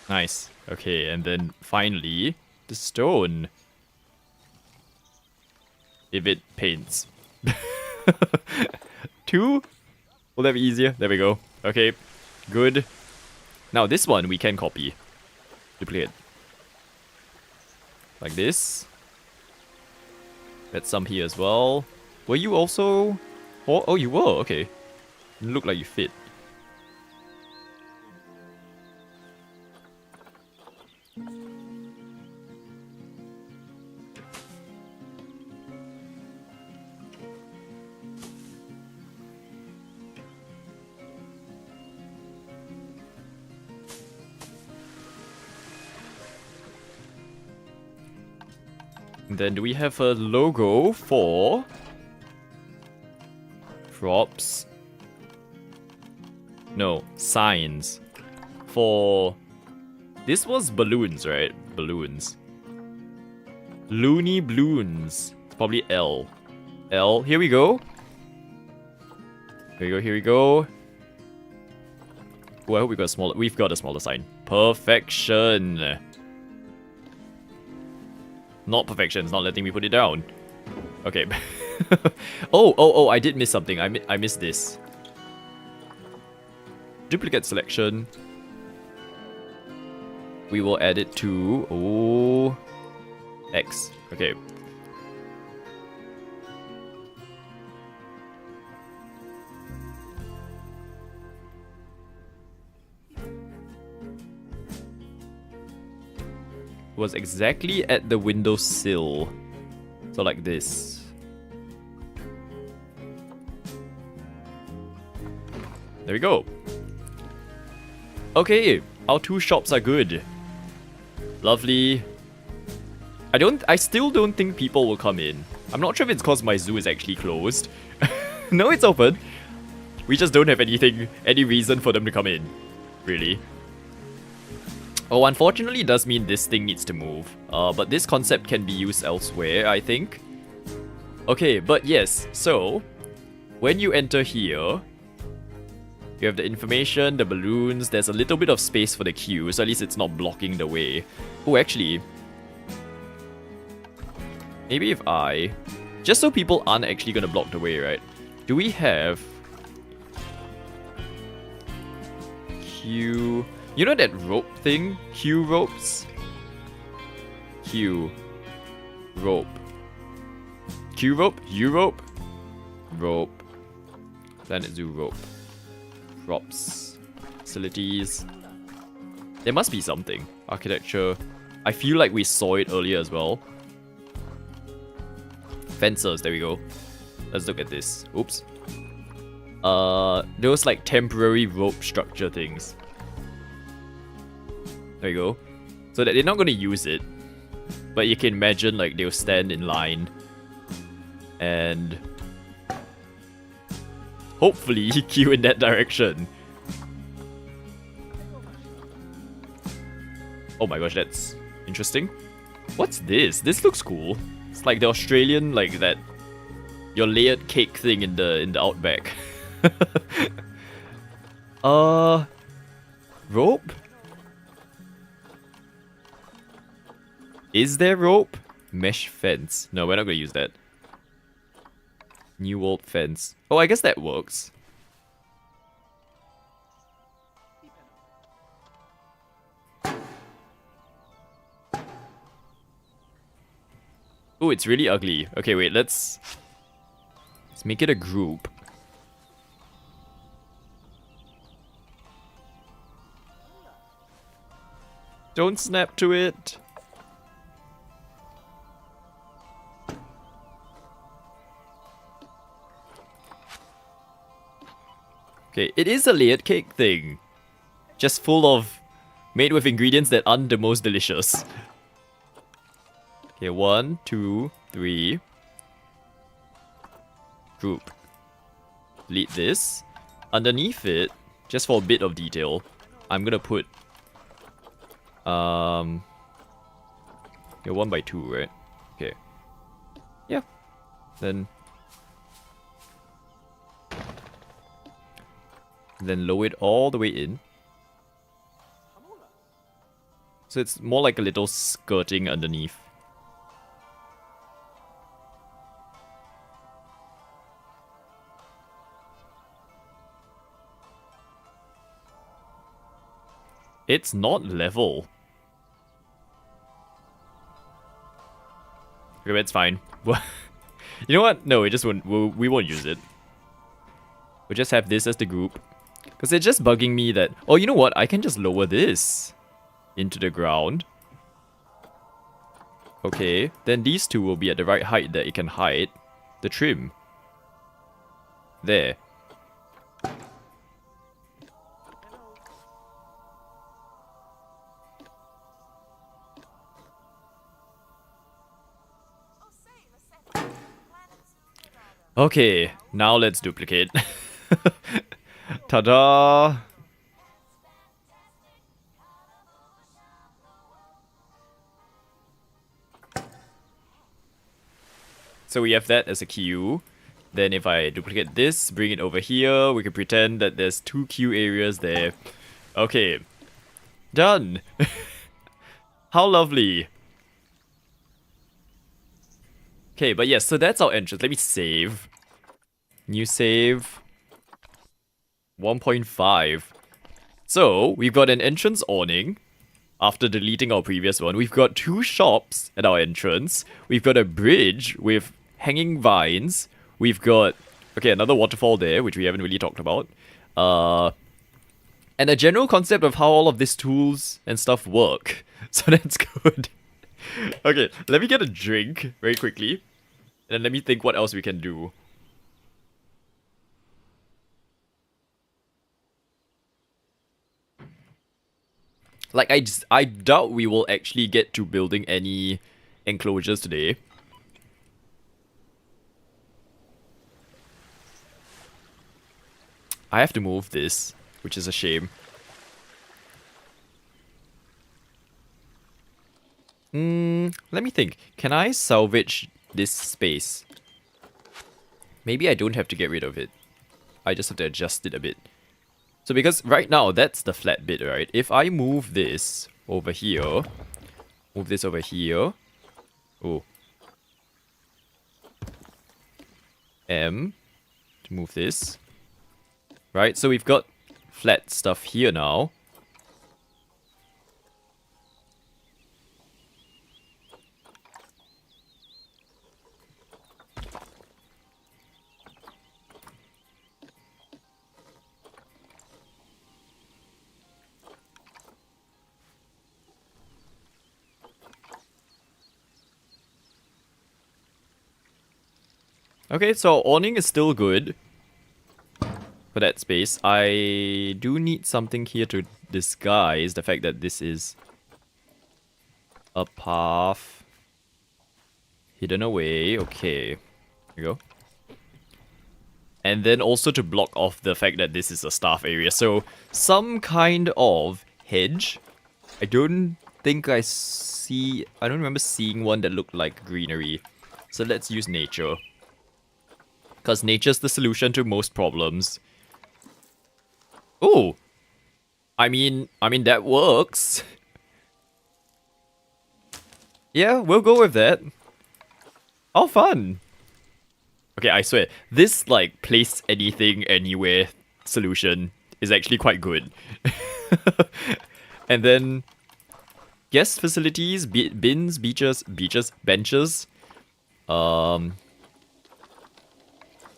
Nice. Okay, and then finally, the stone. If it paints. 2? Will that be easier? There we go. Okay, good. Now this one we can copy. Duplicate. Like this. That's some here as well. Were you also... Oh, you were, okay. Look like you fit. Then do we have a logo for props? No, signs. For this was balloons, right? Balloons. Loony balloons. It's probably L. L. Here we go. Here we go. Here we go. Oh, I hope we got a smaller. We've got a smaller sign. Perfection. Not perfection, it's not letting me put it down. Okay. Oh, I did miss something. I missed this. Duplicate selection. We will add it to... Oh. X. Okay. Was exactly at the windowsill. So like this. There we go. Okay, our 2 shops are good. Lovely. I still don't think people will come in. I'm not sure if it's because my zoo is actually closed. No, it's open. We just don't have any reason for them to come in. Really. Oh, unfortunately, it does mean this thing needs to move. But this concept can be used elsewhere, I think. Okay, but yes, so when you enter here, you have the information, the balloons, there's a little bit of space for the queue, so at least it's not blocking the way. Oh, actually, maybe if I, just so people aren't actually gonna block the way, right? Do we have queue? You know that rope thing? Queue ropes? Queue. Rope. Queue rope? U rope? Rope. Planet Zoo rope. Props. Facilities. There must be something. Architecture. I feel like we saw it earlier as well. Fencers, there we go. Let's look at this. Oops. Those like temporary rope structure things. There you go. So that they're not going to use it. But you can imagine like they'll stand in line. And hopefully queue in that direction. Oh my gosh, that's interesting. What's this? This looks cool. It's like the Australian, like that, your layered cake thing in the outback. Rope? Is there rope? Mesh fence. No, we're not gonna use that. New World fence. Oh, I guess that works. Oh, it's really ugly. Okay, wait, let's make it a group. Don't snap to it. Okay, it is a layered cake thing. Just full of... made with ingredients that aren't the most delicious. Okay, 1, 2, 3. Group. Delete this. Underneath it, just for a bit of detail, I'm gonna put... yeah, 1 by 2, right? Okay. Yeah. Then lower it all the way in. So it's more like a little skirting underneath. It's not level. Okay, it's fine. You know what? No, we just won't. We won't use it. We'll just have this as the group. Because it's just bugging me that... Oh, you know what? I can just lower this into the ground. Okay, then these two will be at the right height that it can hide the trim. There. Okay, now let's duplicate. Ta-da! So we have that as a queue. Then if I duplicate this, bring it over here, we can pretend that there's 2 queue areas there. Okay. Done! How lovely! Okay, but yes, so that's our entrance. Let me save. New save. 1.5. So, we've got an entrance awning. after deleting our previous one. We've got 2 shops at our entrance. We've got a bridge with hanging vines. We've got, okay, another waterfall there, which we haven't really talked about. And a general concept of how all of these tools and stuff work. So that's good. Okay, let me get a drink very quickly. And then let me think what else we can do. Like, I doubt we will actually get to building any enclosures today. I have to move this, which is a shame. Let me think. Can I salvage this space? Maybe I don't have to get rid of it. I just have to adjust it a bit. So because right now, that's the flat bit, right? If I move this over here, move this over here. Oh. M to move this. Right, so we've got flat stuff here now. Okay, so awning is still good for that space. I do need something here to disguise the fact that this is a path hidden away. Okay, here we go. And then also to block off the fact that this is a staff area. So some kind of hedge. I don't remember seeing one that looked like greenery. So let's use nature. Because nature's the solution to most problems. Oh! I mean that works. Yeah, we'll go with that. Oh, fun! Okay, I swear, this, like, place anything, anywhere solution is actually quite good. And then, guest facilities, bins, benches.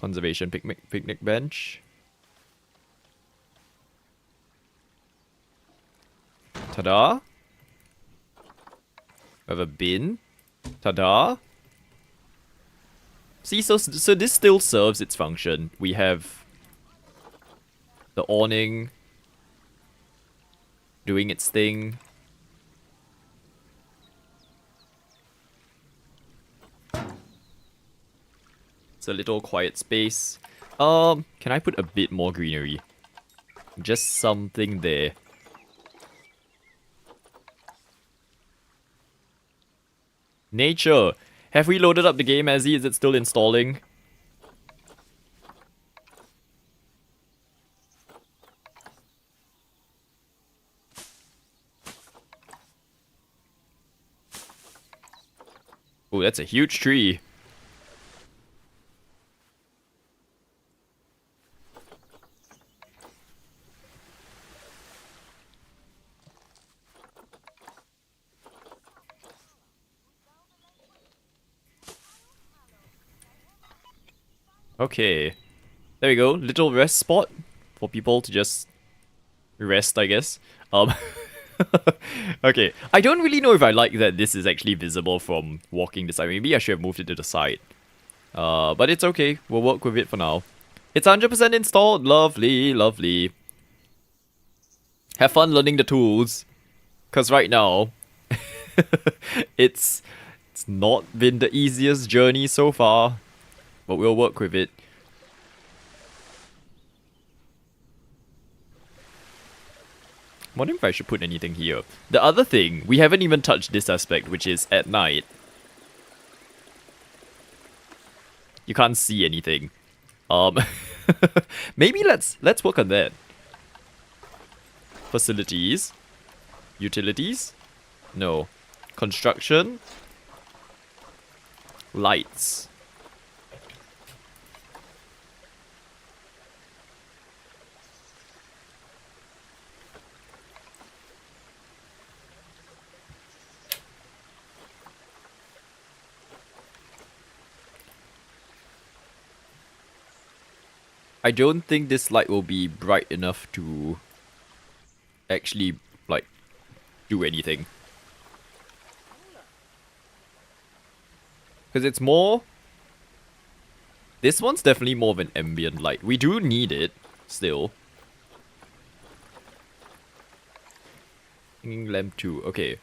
Conservation picnic bench. Ta-da! We have a bin. Ta-da! See, so this still serves its function. We have the awning doing its thing. It's a little quiet space. Can I put a bit more greenery? Just something there. Nature! Have we loaded up the game, Azzy? Is it still installing? Oh, that's a huge tree. Okay. There we go. Little rest spot for people to just rest, I guess. Okay. I don't really know if I like that this is actually visible from walking this side. Maybe I should have moved it to the side. But it's okay. We'll work with it for now. It's 100% installed. Lovely, lovely. Have fun learning the tools. Because right now, it's not been the easiest journey so far. But we'll work with it. I'm wondering if I should put anything here. The other thing, we haven't even touched this aspect, which is at night. You can't see anything. Maybe let's work on that. Facilities. Utilities? No. Construction. Lights. I don't think this light will be bright enough to actually, like, do anything. Because it's more... This one's definitely more of an ambient light. We do need it, still. Hanging lamp 2, okay.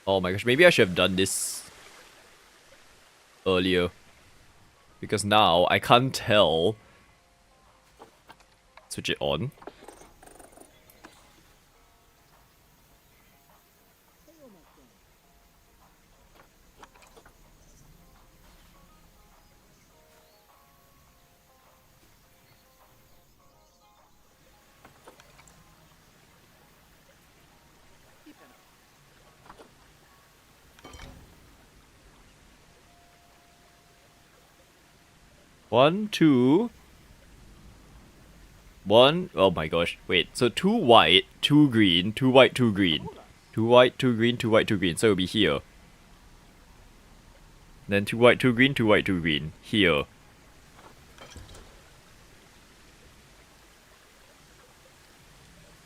Oh my gosh, maybe I should have done this earlier. Because now, I can't tell. Switch it on. One, two. One. Oh my gosh. Wait. So 2 white, 2 green, 2 white, 2 green. 2 white, 2 green, 2 white, 2 green. So it'll be here. Then 2 white, 2 green, 2 white, 2 green. Here.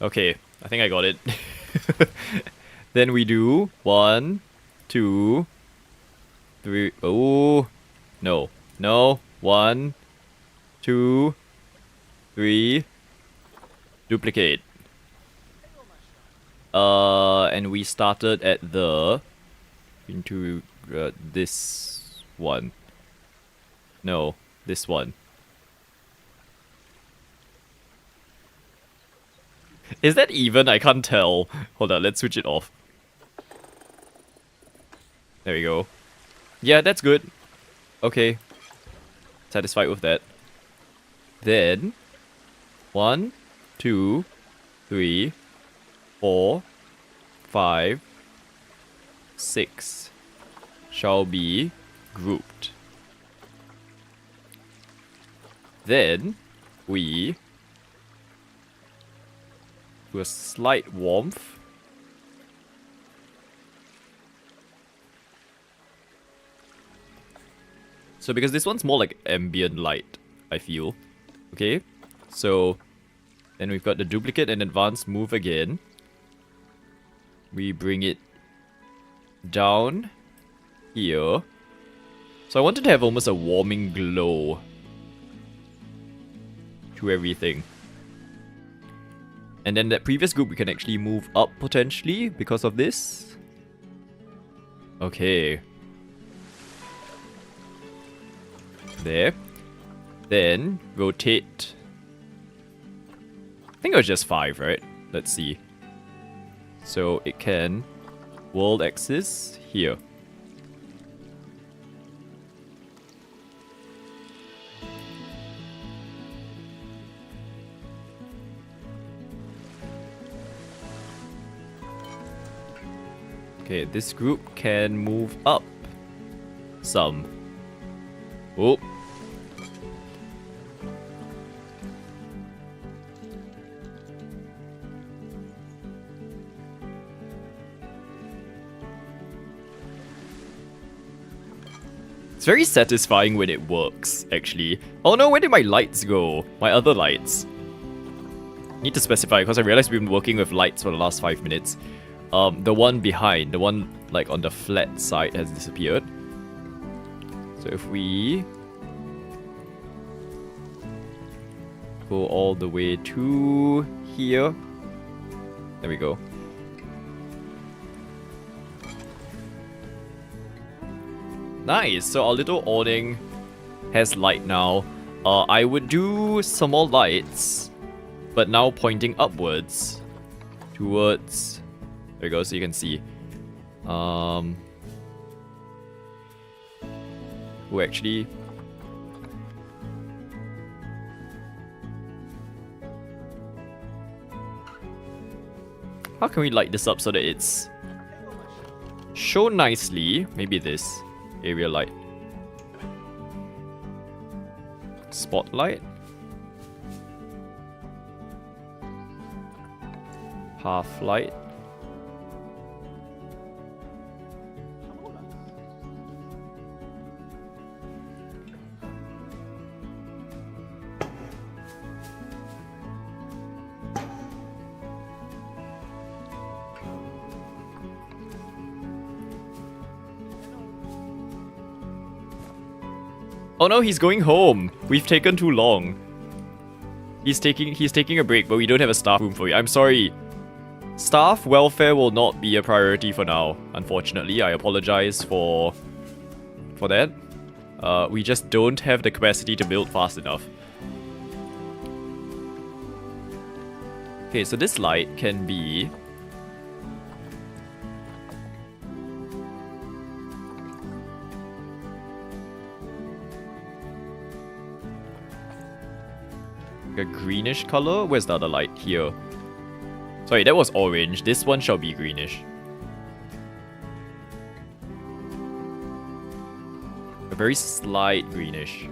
Okay. I think I got it. Then we do 1, 2, 3. Oh. No. No. 1, 2, 3. Duplicate. And we started at the... into this one. No, this one. Is that even? I can't tell. Hold on, let's switch it off. There we go. Yeah, that's good. Okay. Satisfied with that. Then 1, 2, 3, 4, 5, 6 shall be grouped. Then we do a slight warmth. So because this one's more like ambient light, I feel. Okay, so then we've got the duplicate and advanced move again. We bring it down here. So I wanted to have almost a warming glow to everything. And then that previous group we can actually move up potentially because of this. Okay. There. Then rotate. I think it was just 5, right? Let's see. So it can world axis here. Okay, this group can move up some. Oh. It's very satisfying when it works, actually. Oh no, where did my lights go? My other lights. Need to specify, because I realized we've been working with lights for the last 5 minutes. The one behind, the one like on the flat side has disappeared. So if we go all the way to here. There we go. Nice, so our little awning has light now. I would do some more lights, but now pointing upwards towards... There we go, so you can see. Who actually... How can we light this up so that it's shown nicely? Maybe this area light. Spotlight. Half light. Oh no, he's going home. We've taken too long. He's taking a break, but we don't have a staff room for you. I'm sorry. Staff welfare will not be a priority for now. Unfortunately, I apologize for that. We just don't have the capacity to build fast enough. Okay, so this light can be... a greenish color? Where's the other light? Here. Sorry, that was orange. This one shall be greenish. A very slight greenish.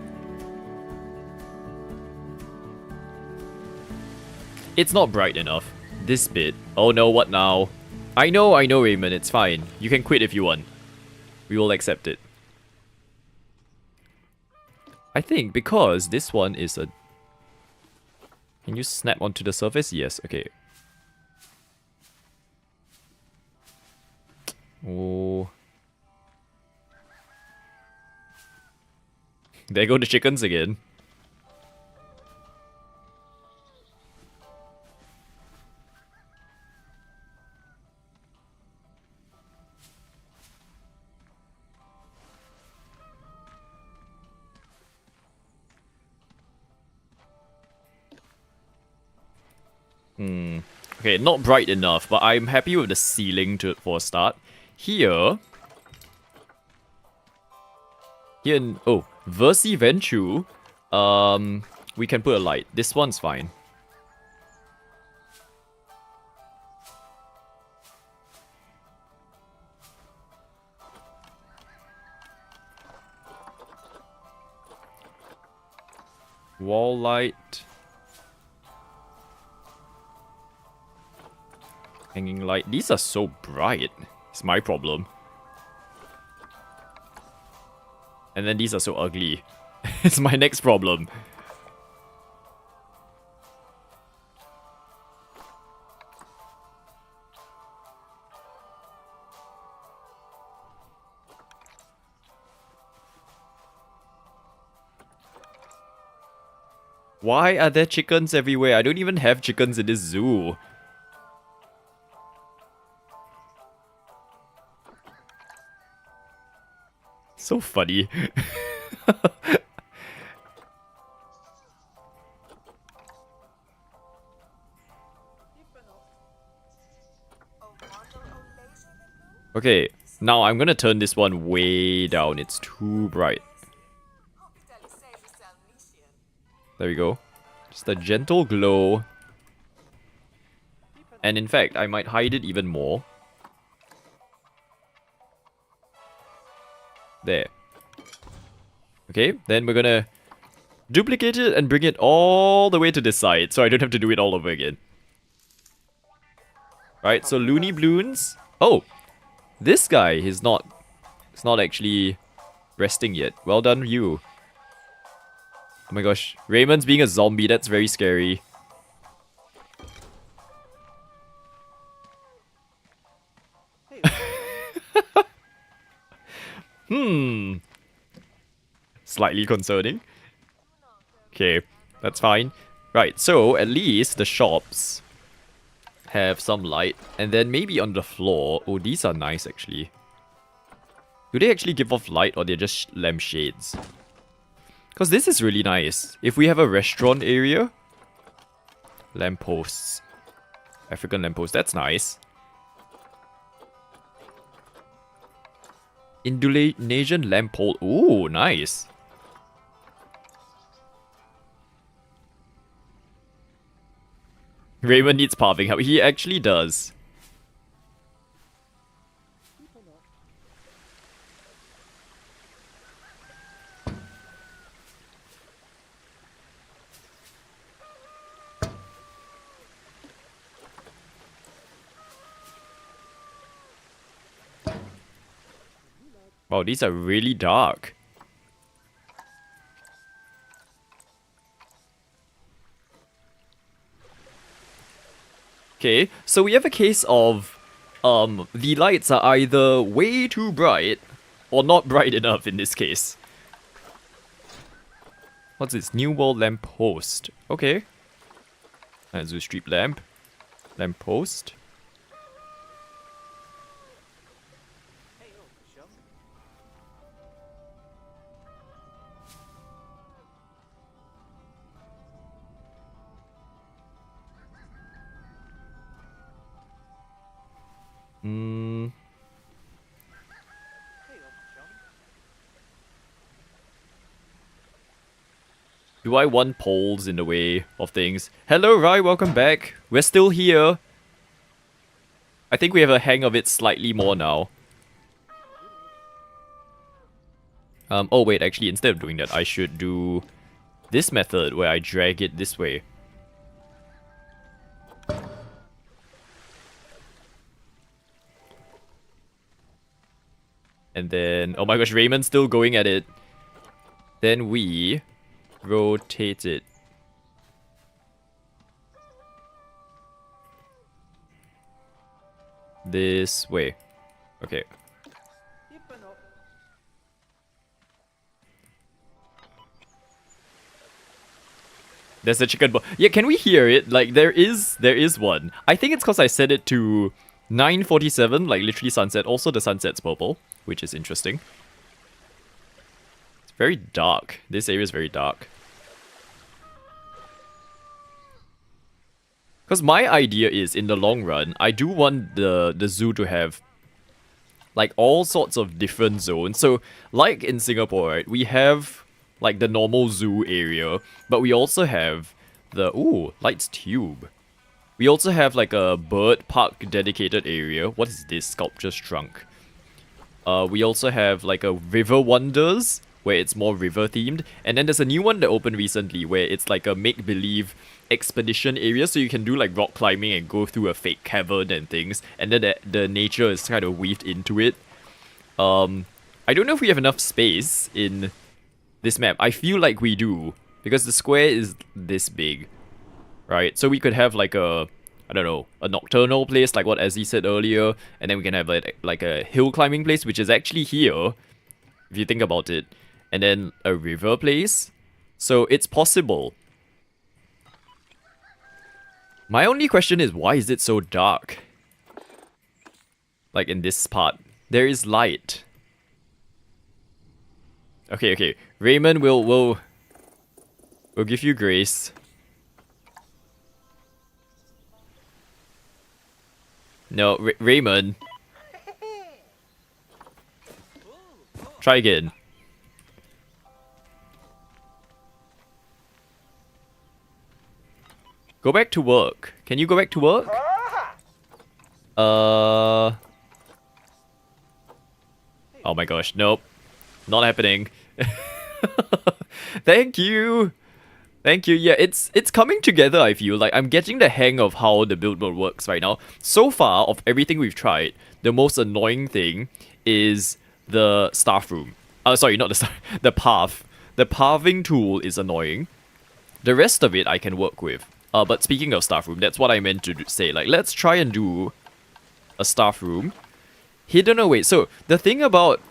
It's not bright enough. This bit. Oh no, what now? I know, Raymond. It's fine. You can quit if you want. We will accept it. I think because this one is a... Can you snap onto the surface? Yes, okay. Oh. There go the chickens again. Okay, not bright enough, but I'm happy with the ceiling for a start. Here in... Oh, Versi Ventu. We can put a light. This one's fine. Wall light. Hanging light. These are so bright. It's my problem. And then these are so ugly. It's my next problem. Why are there chickens everywhere? I don't even have chickens in this zoo. So funny. Okay, now I'm gonna turn this one way down. It's too bright. There we go. Just a gentle glow. And in fact, I might hide it even more. There. Okay, then we're gonna duplicate it and bring it all the way to this side, so I don't have to do it all over again. Right, so Looney Bloons. Oh! This guy is not... It's not actually resting yet. Well done, you. Oh my gosh. Raymond's being a zombie. That's very scary. Slightly concerning. Okay, that's fine. Right, so at least the shops have some light. And then maybe on the floor... Oh, these are nice actually. Do they actually give off light or they're just lampshades? Because this is really nice. If we have a restaurant area... Lampposts. African lampposts, that's nice. Indonesian lamp pole. Ooh, nice. Raymond needs pathing help. He actually does. Wow, these are really dark. Okay, so we have a case of the lights are either way too bright or not bright enough in this case. What's this? New World lamp post. Okay. Zoo street lamp. Lamp post. Do I want poles in the way of things? Hello, Rai, welcome back. We're still here. I think we have a hang of it slightly more now. Oh wait, actually, instead of doing that, I should do this method where I drag it this way. And then, oh my gosh, Raymond's still going at it. Then we rotate it. This way. Okay. There's a chicken ball. Yeah, can we hear it? Like, there is one. I think it's because I set it to 9:47, like literally sunset. Also, the sunset's purple, which is interesting. It's very dark. This area is very dark. Because my idea is, in the long run, I do want the zoo to have like all sorts of different zones. So, like in Singapore, right, we have like the normal zoo area, but we also have the lights tube. We also have like a bird park dedicated area. What is this? Sculpture's trunk. We also have like a river wonders where it's more river themed, and then there's a new one that opened recently where it's like a make-believe expedition area, so you can do like rock climbing and go through a fake cavern and things, and then the nature is kind of weaved into it. I don't know if we have enough space in this map. I feel like we do, because the square is this big, right? So we could have like a, I don't know, a nocturnal place like what Ezzy said earlier, and then we can have like a hill climbing place, which is actually here, if you think about it, and then a river place. So it's possible. My only question is, why is it so dark? Like in this part. There is light. Okay. Raymond, we'll give you grace. No, Raymond. Try again. Go back to work. Can you go back to work? Oh my gosh, nope. Not happening. Thank you. Thank you. Yeah, it's coming together, I feel. Like, I'm getting the hang of how the build mode works right now. So far, of everything we've tried, the most annoying thing is the staff room. Sorry, not the staff, the path. The pathing tool is annoying. The rest of it I can work with. But speaking of staff room, that's what I meant to say. Like, let's try and do a staff room. Hidden away. So, the thing about,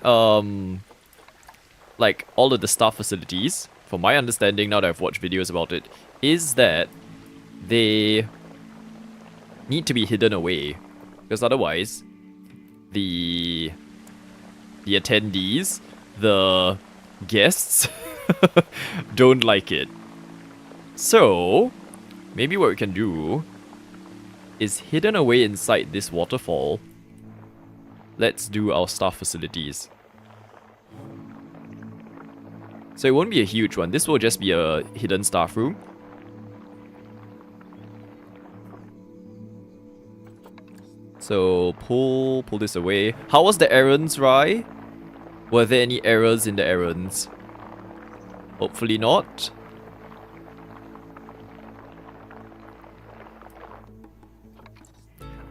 like, all of the staff facilities, from my understanding, now that I've watched videos about it, is that they need to be hidden away. Because otherwise, the attendees, the guests, don't like it. So, maybe what we can do is hidden away inside this waterfall. Let's do our staff facilities. So it won't be a huge one. This will just be a hidden staff room. So pull this away. How was the errands, Rai? Were there any errors in the errands? Hopefully not.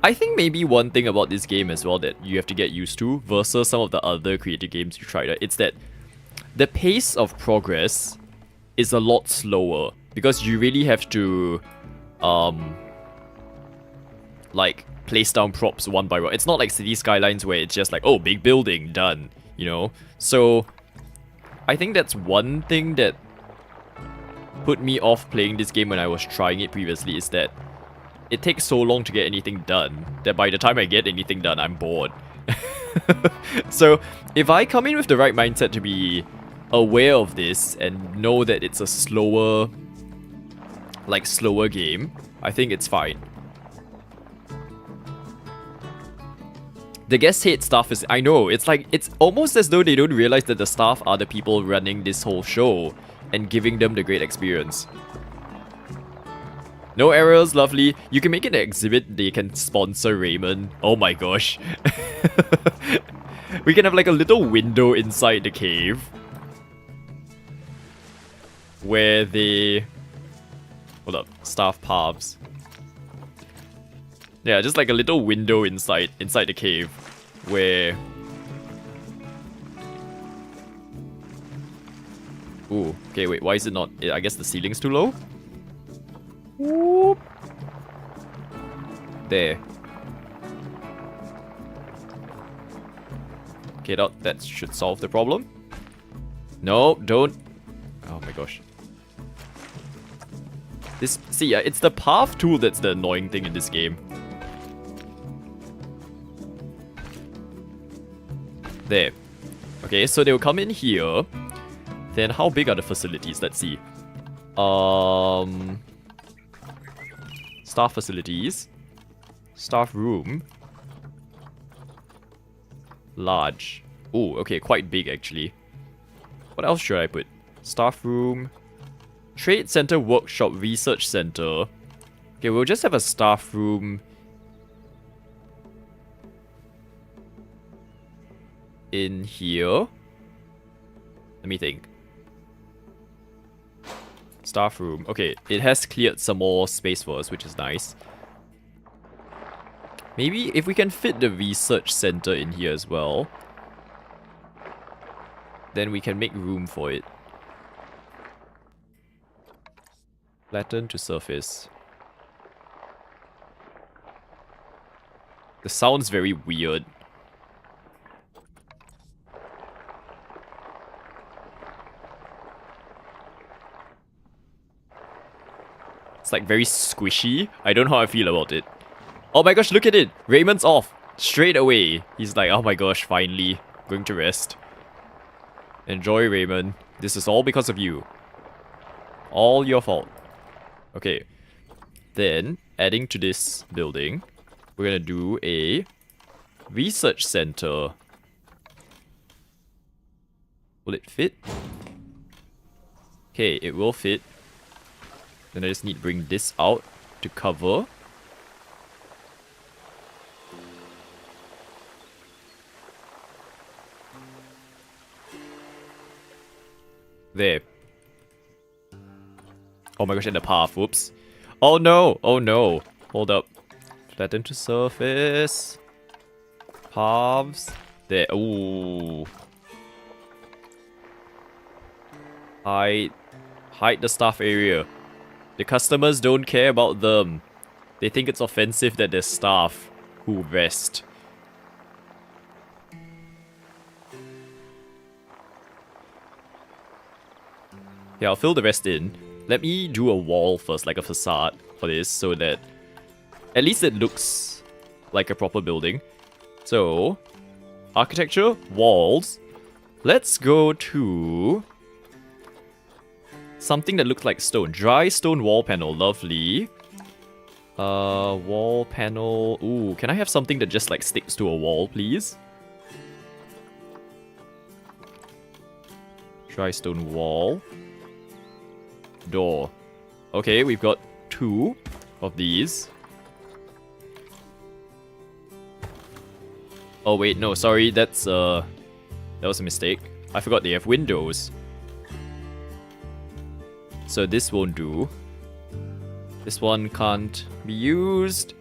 I think maybe one thing about this game as well that you have to get used to versus some of the other creative games you tried, it's that the pace of progress is a lot slower because you really have to like place down props one by one. It's not like City Skylines where it's just like, oh, big building, done, you know? So I think that's one thing that put me off playing this game when I was trying it previously is that it takes so long to get anything done that by the time I get anything done, I'm bored. So, if I come in with the right mindset to be aware of this and know that it's a slower game, I think it's fine. The guests hate staff is, I know, it's almost as though they don't realize that the staff are the people running this whole show and giving them the great experience. No errors, lovely. You can make it an exhibit, they can sponsor Raymond. Oh my gosh. We can have like a little window inside the cave where they... Hold up, staff paths. Yeah, just like a little window inside the cave where... Ooh, okay, wait, why is it not... I guess the ceiling's too low? Whoop. There. Okay, that should solve the problem. No, don't. Oh my gosh. See, it's the path tool that's the annoying thing in this game. There. Okay, so they'll come in here. Then how big are the facilities? Let's see. Staff facilities. Staff room. Large. Oh, okay, quite big actually. What else should I put? Staff room. Trade center, workshop, research center. Okay, we'll just have a staff room in here. Let me think. Staff room. Okay, it has cleared some more space for us, which is nice. Maybe if we can fit the research center in here as well, then we can make room for it. Flatten to surface. The sound's very weird. It's like very squishy. I don't know how I feel about it. Oh my gosh, look at it! Raymond's off! Straight away. He's like, oh my gosh, finally. Going to rest. Enjoy, Raymond. This is all because of you. All your fault. Okay. Then, adding to this building, we're gonna do a research center. Will it fit? Okay, it will fit. Then I just need to bring this out to cover. There. Oh my gosh, and the path. Whoops. Oh no! Oh no. Hold up. Flatten to surface. Paths. There. Ooh. Hide the staff area. The customers don't care about them. They think it's offensive that there's staff who rest. Yeah, I'll fill the rest in. Let me do a wall first, like a facade for this, so that at least it looks like a proper building. So, architecture, walls. Let's go to something that looks like stone. Dry stone wall panel, lovely. Wall panel. Ooh, can I have something that just like sticks to a wall, please? Dry stone wall. Door. Okay, we've got 2 of these. Oh wait, no, sorry, that was a mistake. I forgot they have windows. So this won't do. This one can't be used.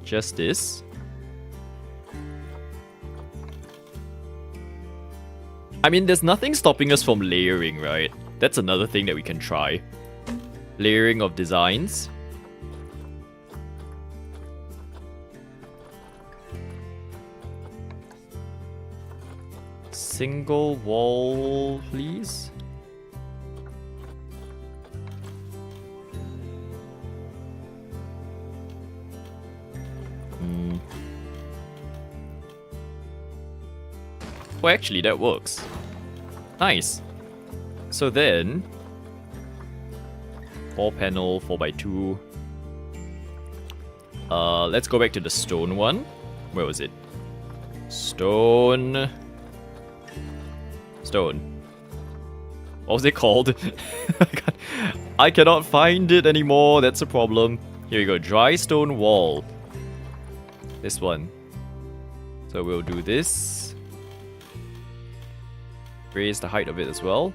Just this. I mean, there's nothing stopping us from layering, right? That's another thing that we can try. Layering of designs. Single wall, please. Oh, actually, that works. Nice. So then... 4 panel, 4x2. Let's go back to the stone one. Where was it? Stone. What was it called? I cannot find it anymore. That's a problem. Here we go. Dry stone wall. This one. So we'll do this. Raise the height of it as well.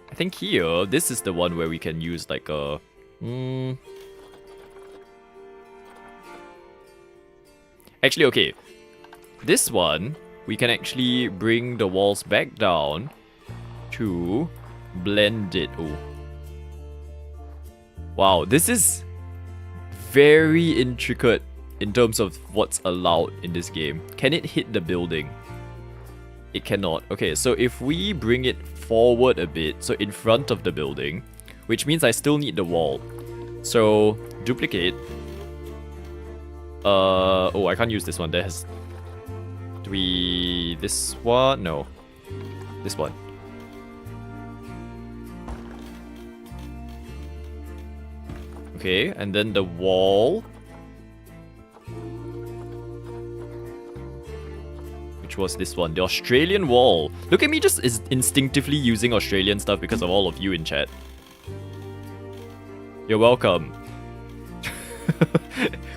I think here, this is the one where we can use like a... Actually, okay. This one, we can actually bring the walls back down to blend it. Oh. Wow, this is very intricate in terms of what's allowed in this game. Can it hit the building? It cannot. Okay, so if we bring it forward a bit, so in front of the building, which means I still need the wall. So, duplicate. Oh, I can't use this one. There has... This one? No. This one. Okay, and then the wall. Which was this one, the Australian wall. Look at me just instinctively using Australian stuff because of all of you in chat. You're welcome.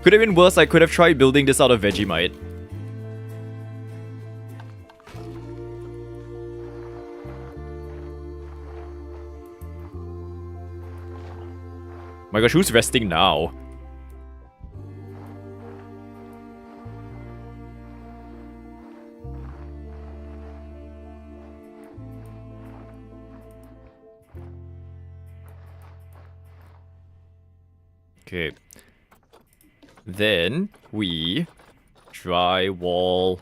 Could have been worse, I could have tried building this out of Vegemite. My gosh, who's resting now? Okay. Then we drywall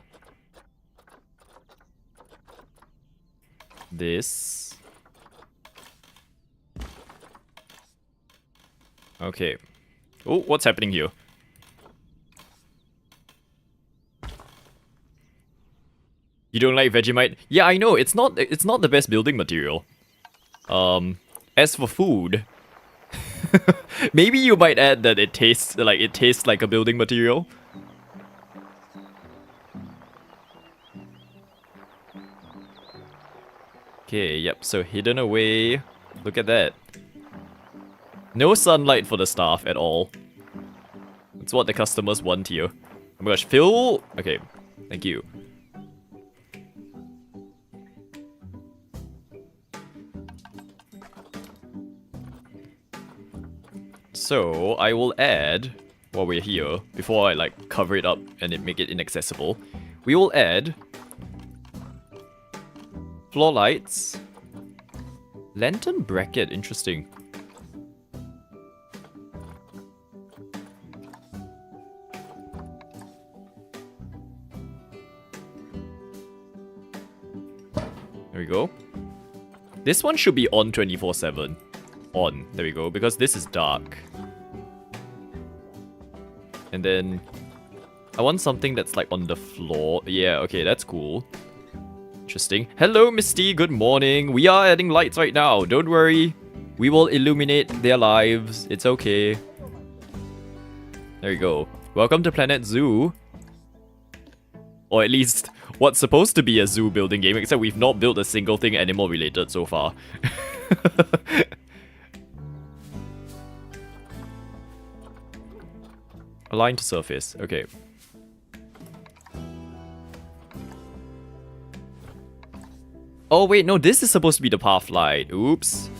this. Okay. Oh, what's happening here? You don't like Vegemite? Yeah, I know, it's not the best building material. As for food, maybe you might add that it tastes like a building material. Okay, yep, so hidden away. Look at that. No sunlight for the staff at all. That's what the customers want here. Oh my gosh, Phil... Okay, thank you. So, I will add, while we're here, before I like cover it up and make it inaccessible, we will add floor lights, lantern bracket, interesting. There we go. This one should be on 24/7. On, there we go, because this is dark. And then I want something that's like on the floor. Yeah, okay, that's cool. Interesting. Hello, Misty, good morning. We are adding lights right now. Don't worry. We will illuminate their lives. It's okay. There you go. Welcome to Planet Zoo. Or at least what's supposed to be a zoo building game, except we've not built a single thing animal related so far. Align to surface. Okay. Oh wait, no, this is supposed to be the path light. Oops.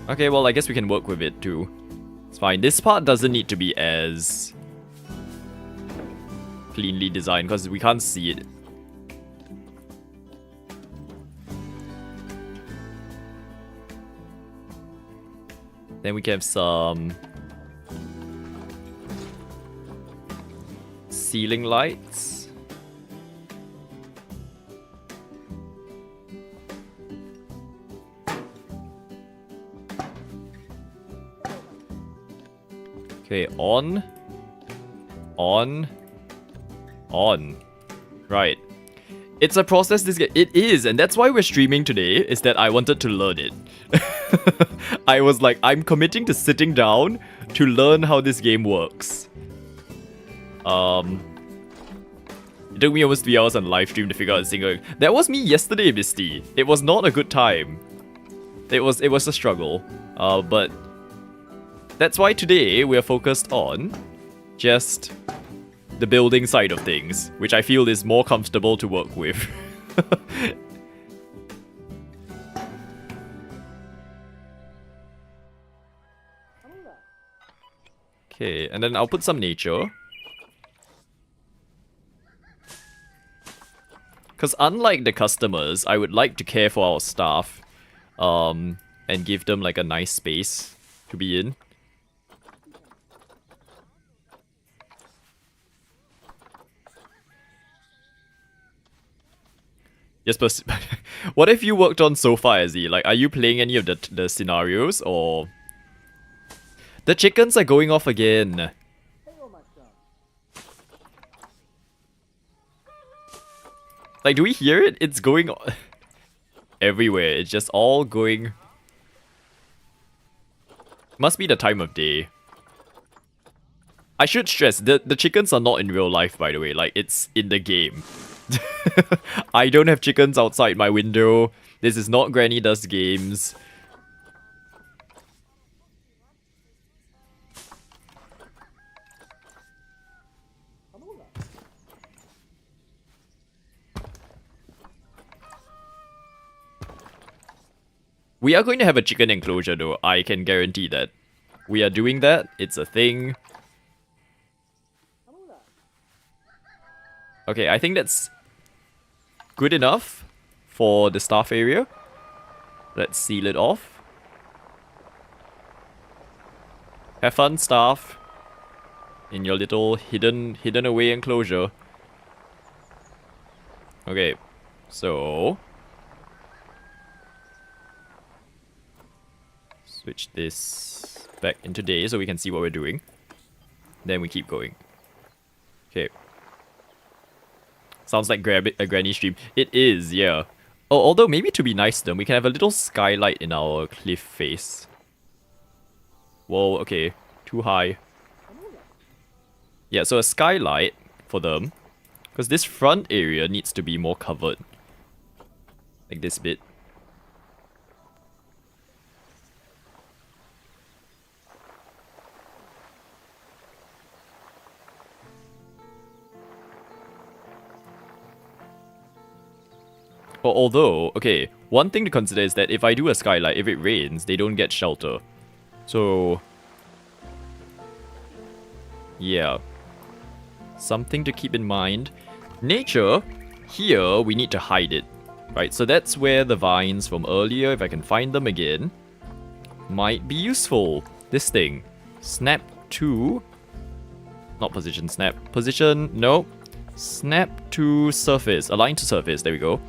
Okay, well, I guess we can work with it too. It's fine. This part doesn't need to be as cleanly designed because we can't see it. Then we can have some ceiling lights. Okay, on. Right. It's a process this game. It is, and that's why we're streaming today, is that I wanted to learn it. I was like, I'm committing to sitting down to learn how this game works. It took me almost 3 hours on live stream to figure out a single. That was me yesterday, Misty. It was not a good time. It was a struggle. But that's why today we're focused on just the building side of things, which I feel is more comfortable to work with. Okay, and then I'll put some nature. Because unlike the customers, I would like to care for our staff and give them like a nice space to be in. Yes, but what if you worked on so far, Izzy? Like, are you playing any of the scenarios, or... The chickens are going off again. Like, do we hear it? It's going everywhere. It's just all going... Must be the time of day. I should stress, the chickens are not in real life, by the way. Like, it's in the game. I don't have chickens outside my window. This is not Granny Does Games. We are going to have a chicken enclosure though, I can guarantee that. We are doing that, it's a thing. Okay, I think that's good enough for the staff area. Let's seal it off. Have fun, staff, in your little hidden away enclosure. Okay, so switch this back into day so we can see what we're doing. Then we keep going. Okay. Sounds like a granny stream. It is, yeah. Oh, although maybe to be nice to them, we can have a little skylight in our cliff face. Whoa, okay. Too high. Yeah, so a skylight for them. Because this front area needs to be more covered. Like this bit. Although, okay, one thing to consider is that if I do a skylight, if it rains, they don't get shelter. So, yeah. Something to keep in mind. Nature, here, we need to hide it. Right, so that's where the vines from earlier, if I can find them again, might be useful. This thing. Snap to... Not position, snap. Position, no. Snap to surface. Align to surface, there we go.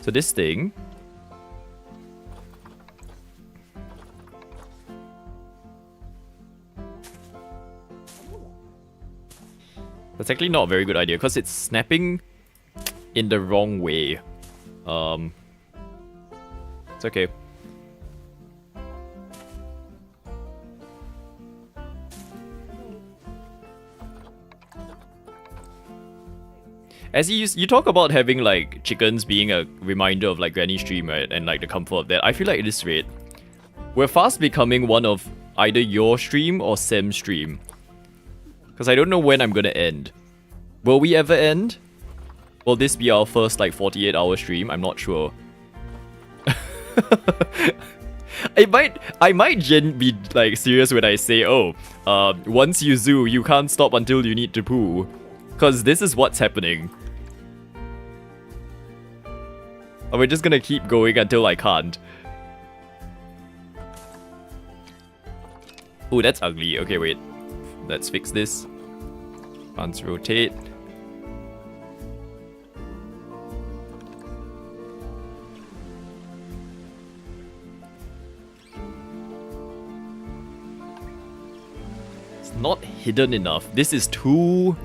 So this thing... That's actually not a very good idea, because it's snapping in the wrong way. It's okay. As you talk about having like chickens being a reminder of like Granny stream, right? And like the comfort of that. I feel like at this rate, we're fast becoming one of either your stream or Sam's stream. Because I don't know when I'm gonna end. Will we ever end? Will this be our first like 48-hour stream? I'm not sure. I might be like serious when I say, oh, once you zoo, you can't stop until you need to poo. Because this is what's happening. Or we're just gonna keep going until I can't. Oh, that's ugly. Okay, wait. Let's fix this. Let's rotate. It's not hidden enough. This is too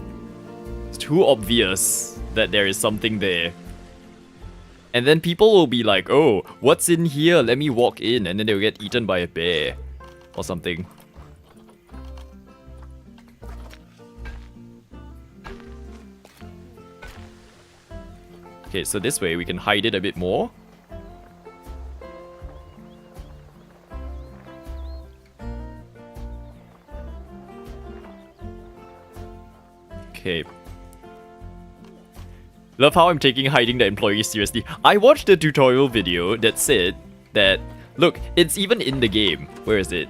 too obvious that there is something there. And then people will be like, oh, what's in here? Let me walk in. And then they'll get eaten by a bear. Or something. Okay, so this way we can hide it a bit more. Okay. Love how I'm taking hiding the employees seriously. I watched a tutorial video that said that, look, it's even in the game. Where is it?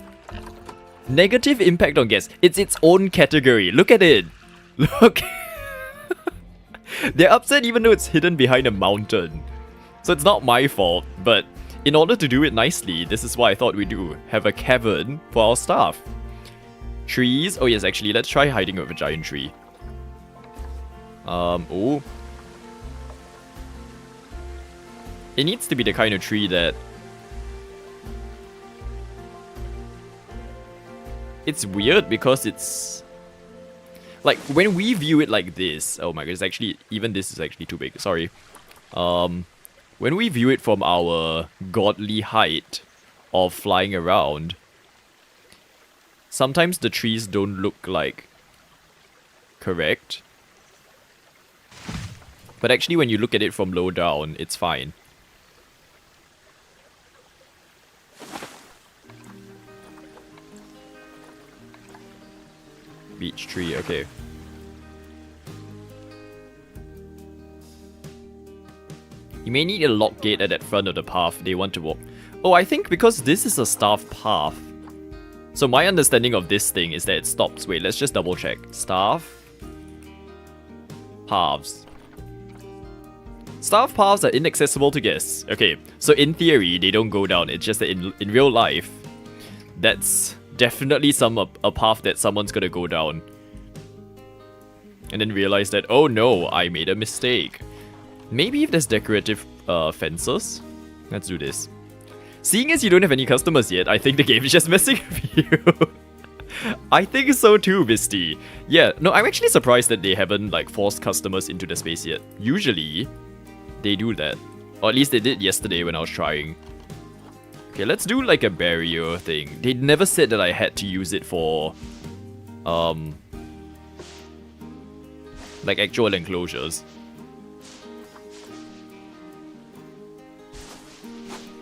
Negative impact on guests. It's its own category. Look at it. Look. They're upset even though it's hidden behind a mountain. So it's not my fault, but in order to do it nicely, this is what I thought we'd do. Have a cavern for our staff. Trees. Oh yes, actually, let's try hiding with a giant tree. Oh. It needs to be the kind of tree that... It's weird because it's... Like, when we view it like this... Oh my god, it's actually... Even this is actually too big, sorry. When we view it from our godly height of flying around, sometimes the trees don't look like correct. But actually when you look at it from low down, it's fine. Beech tree, okay. You may need a lock gate at that front of the path they want to walk. Oh, I think because this is a staff path. So my understanding of this thing is that it stops. Wait, let's just double check. Staff paths. Staff paths are inaccessible to guests. Okay, so in theory, they don't go down. It's just that in real life, that's definitely a path that someone's gonna go down. And then realize that, oh no, I made a mistake. Maybe if there's decorative fences. Let's do this. Seeing as you don't have any customers yet, I think the game is just messing with you. I think so too, Misty. Yeah, no, I'm actually surprised that they haven't like forced customers into the space yet. Usually, they do that. Or at least they did yesterday when I was trying. Okay, let's do like a barrier thing. They never said that I had to use it for like actual enclosures.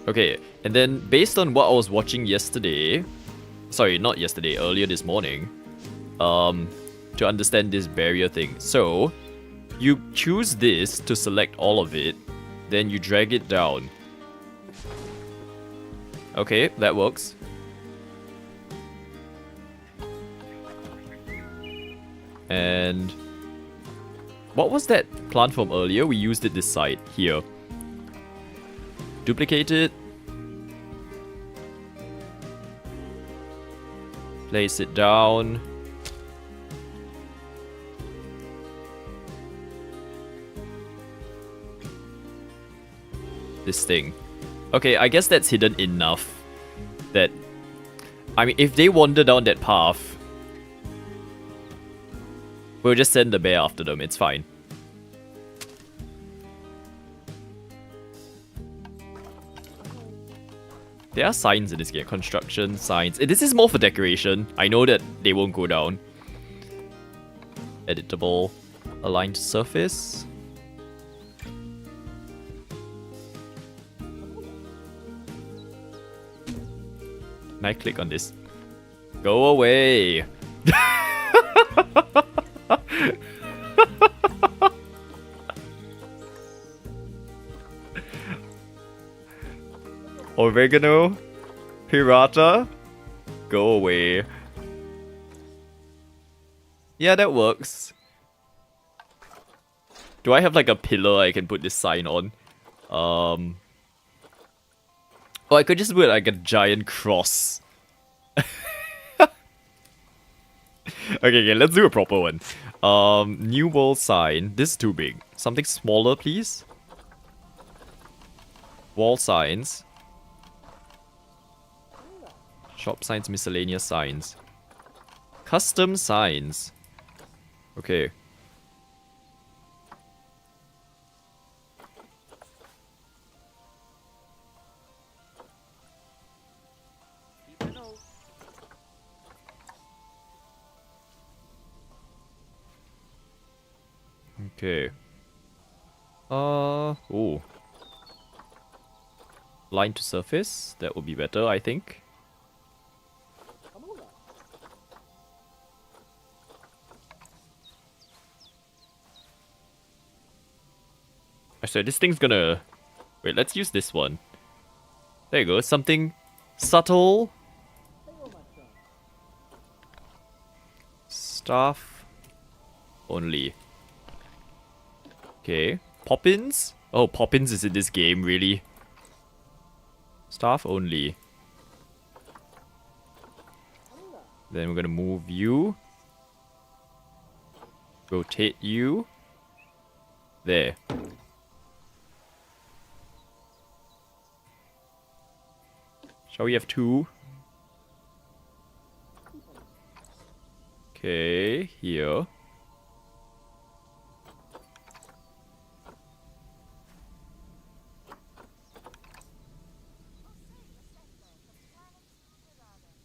Okay, and then based on what I was watching yesterday, sorry, not yesterday, earlier this morning, to understand this barrier thing. So, you choose this to select all of it, then you drag it down. Okay, that works. And what was that plant from earlier? We used it this side, here. Duplicate it. Place it down. This thing. Okay, I guess that's hidden enough that... I mean, if they wander down that path, we'll just send the bear after them, it's fine. There are signs in this game. Construction, signs. This is more for decoration. I know that they won't go down. Editable. Aligned surface. Can I click on this? Go away! Oregano? Pirata? Go away. Yeah, that works. Do I have like a pillar I can put this sign on? Oh, I could just put like a giant cross. Okay, let's do a proper one. New world sign. This is too big. Something smaller, please. Wall signs. Shop signs, miscellaneous signs. Custom signs. Okay. Okay. Oh. Line to surface. That would be better, I think. Actually, this thing's gonna... Wait, let's use this one. There you go. Something subtle. Staff only. Okay. Poppins? Oh, Poppins is in this game, really? Staff only. Then we're gonna move you. Rotate you. There. Shall we have 2? Okay, here.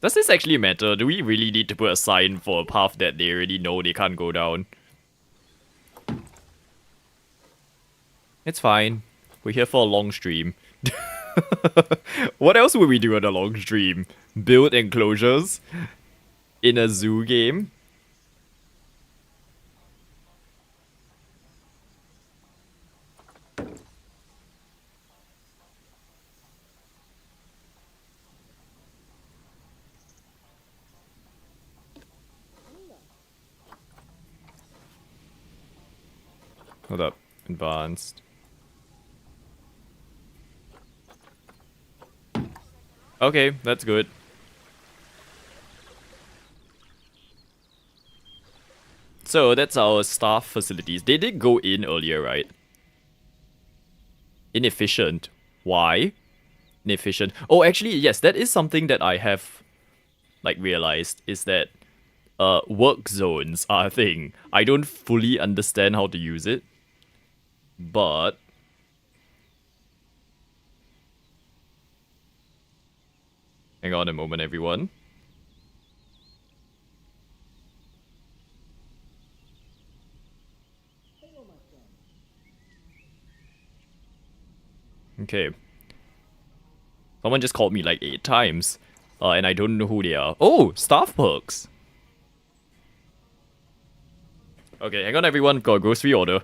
Does this actually matter? Do we really need to put a sign for a path that they already know they can't go down? It's fine. We're here for a long stream. What else would we do on a long stream? Build enclosures? In a zoo game? Hold up. Advanced. Okay, that's good. So that's our staff facilities. They did go in earlier, right? Inefficient. Why? Inefficient. Oh, actually, yes, that is something that I have, like, realized, is that work zones are a thing. I don't fully understand how to use it, but hang on a moment, everyone. Okay. Someone just called me like 8 times, and I don't know who they are. Oh, staff perks. Okay, hang on, everyone. Got a grocery order.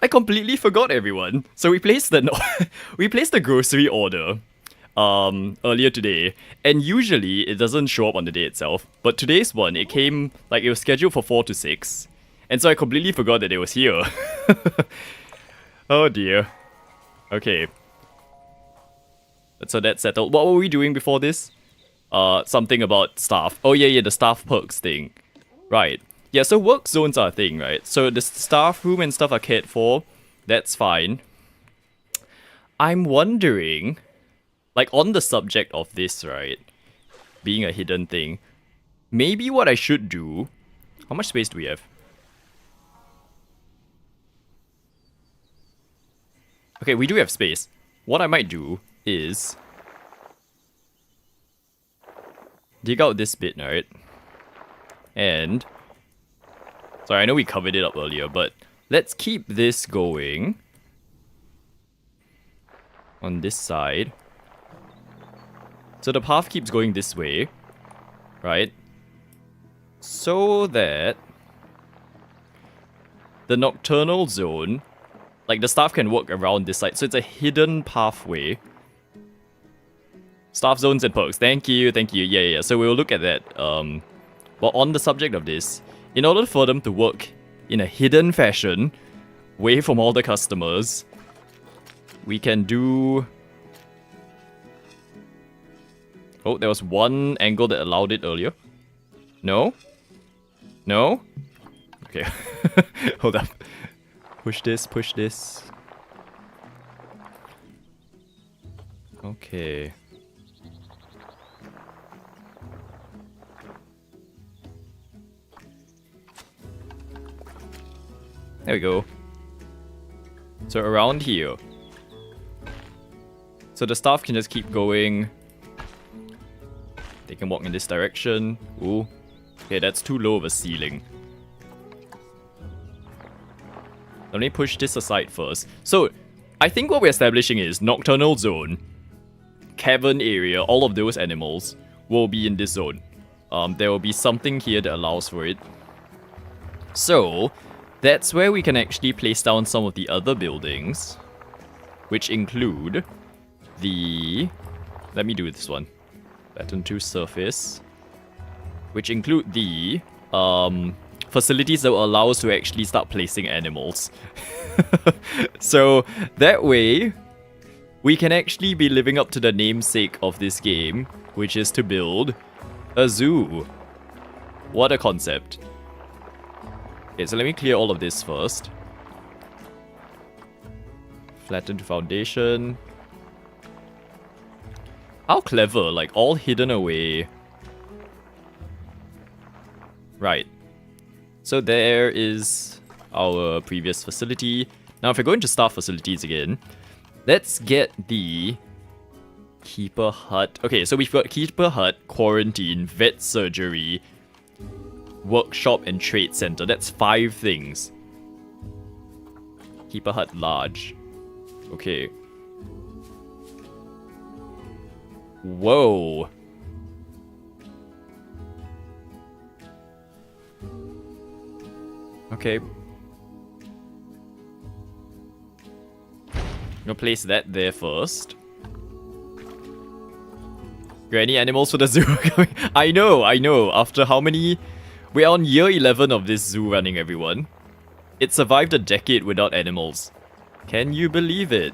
I completely forgot, everyone. So we placed the we placed the grocery order earlier today, and usually it doesn't show up on the day itself. But today's one, it came like it was scheduled for 4 to 6, and so I completely forgot that it was here. Oh dear. Okay. So that's settled. What were we doing before this? Something about staff. Oh yeah, the staff perks thing. Right. Yeah, so work zones are a thing, right? So the staff room and stuff are cared for. That's fine. I'm wondering, like on the subject of this, right? Being a hidden thing. Maybe what I should do... How much space do we have? Okay, we do have space. What I might do is... dig out this bit, right? And... sorry, I know we covered it up earlier, but let's keep this going on this side. So the path keeps going this way, right? So that the nocturnal zone, like the staff can work around this side. So it's a hidden pathway. Staff zones and perks. Thank you, thank you. Yeah. So we'll look at that. But on the subject of this, in order for them to work in a hidden fashion, away from all the customers, we can do... Oh, there was one angle that allowed it earlier. No? No? Okay. Hold up. Push this, push this. Okay. There we go. So around here. So the staff can just keep going. They can walk in this direction. Ooh. Okay, that's too low of a ceiling. Let me push this aside first. So, I think what we're establishing is Nocturnal Zone, Cavern Area, all of those animals will be in this zone. There will be something here that allows for it. So, that's where we can actually place down some of the other buildings, which include the... Let me do this one. Pattern 2 surface. Which include the facilities that will allow us to actually start placing animals. So that way, we can actually be living up to the namesake of this game, which is to build a zoo. What a concept. Okay, so let me clear all of this first. Flattened foundation. How clever, like all hidden away. Right. So there is our previous facility. Now if we're going to staff facilities again, let's get the Keeper Hut. Okay, so we've got Keeper Hut, Quarantine, Vet Surgery, Workshop, and Trade Center. That's 5 things. Keeper Hut large. Okay. Whoa. Okay. I'm gonna place that there first. Granny animals for the zoo coming. I know. After how many... We're on year 11 of this zoo running, everyone. It survived a decade without animals. Can you believe it?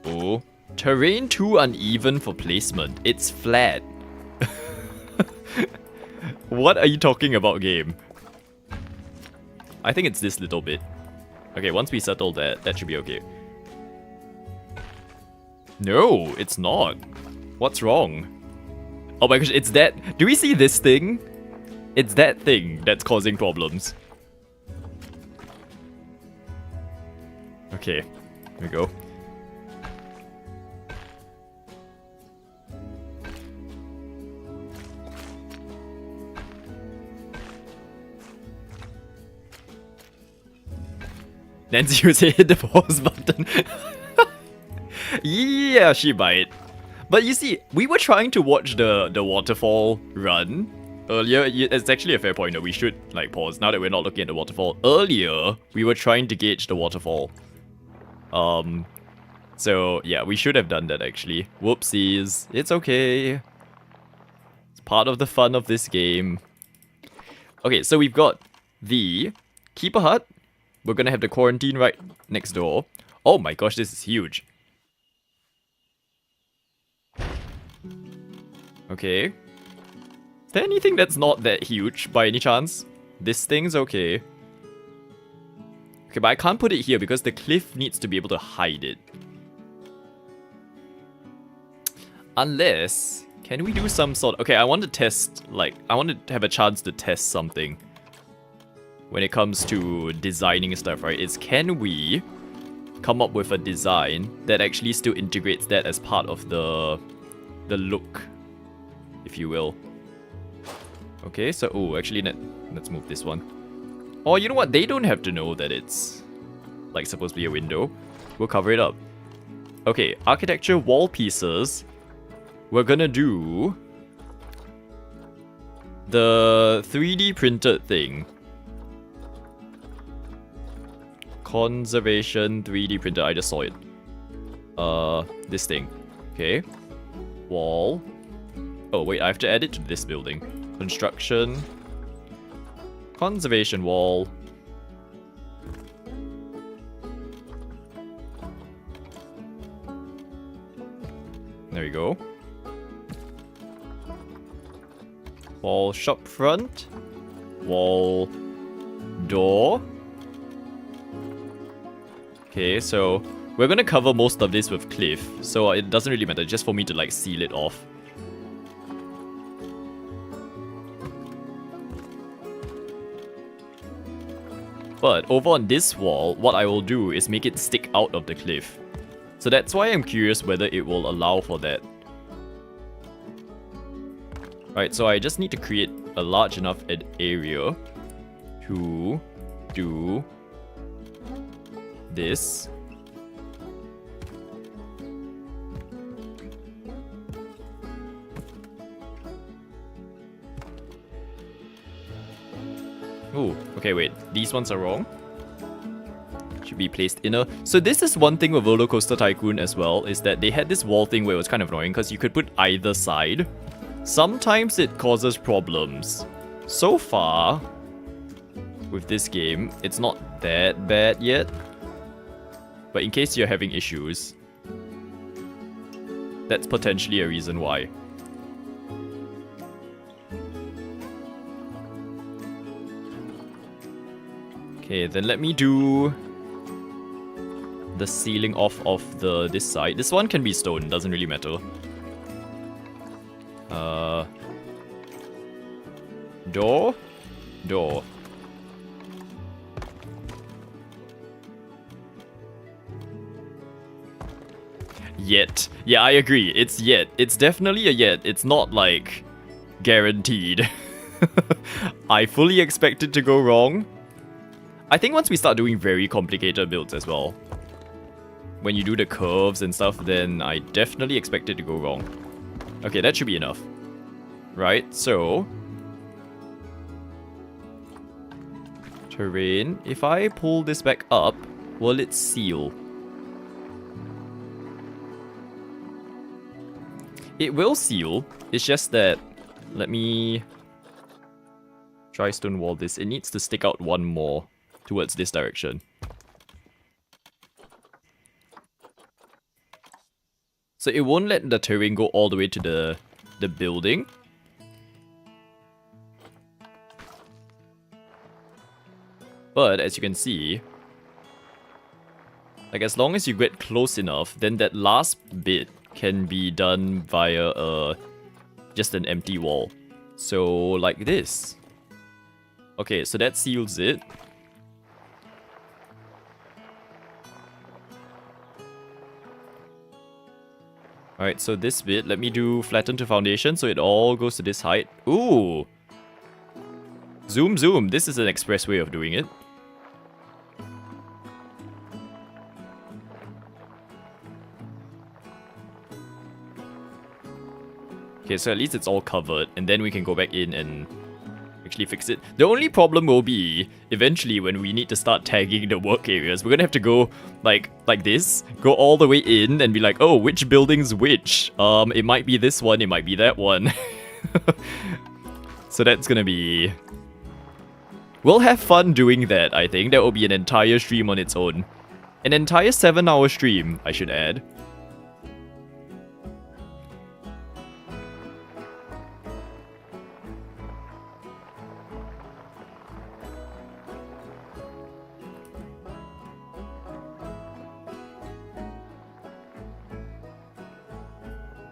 Oh. Terrain too uneven for placement. It's flat. What are you talking about, game? I think it's this little bit. Okay, once we settle that, that should be okay. No, it's not. What's wrong? Oh my gosh, it's that... Do we see this thing? It's that thing that's causing problems. Okay, here we go. Nancy would say hit the pause button. Yeah, she might. But you see, we were trying to watch the waterfall run earlier. It's actually a fair point that we should like pause now that we're not looking at the waterfall. Earlier, we were trying to gauge the waterfall. So yeah, we should have done that actually. Whoopsies. It's okay. It's part of the fun of this game. Okay, so we've got the Keeper Hut. We're gonna have the quarantine right next door. Oh my gosh, this is huge. Okay. Is there anything that's not that huge by any chance? This thing's okay. Okay, but I can't put it here because the cliff needs to be able to hide it. Unless... Can we do some sort... Okay, I want to test, like... I want to have a chance to test something. When it comes to designing stuff, right? Is can we come up with a design that actually still integrates that as part of the look, if you will. Okay, so... Oh, actually, let's move this one. Oh, you know what? They don't have to know that it's like supposed to be a window. We'll cover it up. Okay, architecture wall pieces. We're gonna do the 3D printed thing. Conservation 3D printer. I just saw it. This thing. Okay. Wall. Oh, wait, I have to add it to this building. Construction. Conservation wall. There we go. Wall shop front. Wall door. Okay, so we're gonna cover most of this with cliff, so it doesn't really matter, just for me to like seal it off. But over on this wall, what I will do is make it stick out of the cliff. So that's why I'm curious whether it will allow for that. Right, so I just need to create a large enough area to do this. Oh, okay, wait. These ones are wrong. Should be placed inner. So this is one thing with Roller Coaster Tycoon as well, is that they had this wall thing where it was kind of annoying because you could put either side. Sometimes it causes problems. So far, with this game, it's not that bad yet. But in case you're having issues, that's potentially a reason why. Okay, then let me do the ceiling off of this side. This one can be stone, doesn't really matter. Door? Door. Yet. Yeah, I agree. It's yet. It's definitely a yet. It's not like guaranteed. I fully expect it to go wrong. I think once we start doing very complicated builds as well, when you do the curves and stuff, then I definitely expect it to go wrong. Okay, that should be enough. Right, so terrain. If I pull this back up, will it seal? It will seal. It's just that, let me dry stone wall this. It needs to stick out one more towards this direction. So it won't let the terrain go all the way to the building. But as you can see, like as long as you get close enough, then that last bit can be done via just an empty wall. So like this. Okay, so that seals it. Alright, so this bit, let me do flatten to foundation so it all goes to this height. Ooh! Zoom, zoom. This is an express way of doing it. Okay, so at least it's all covered, and then we can go back in and actually fix it. The only problem will be, eventually, when we need to start tagging the work areas, we're gonna have to go like this, go all the way in and be like, oh, which building's which? It might be this one, it might be that one. So that's gonna be... We'll have fun doing that, I think. That will be an entire stream on its own. An entire 7-hour stream, I should add.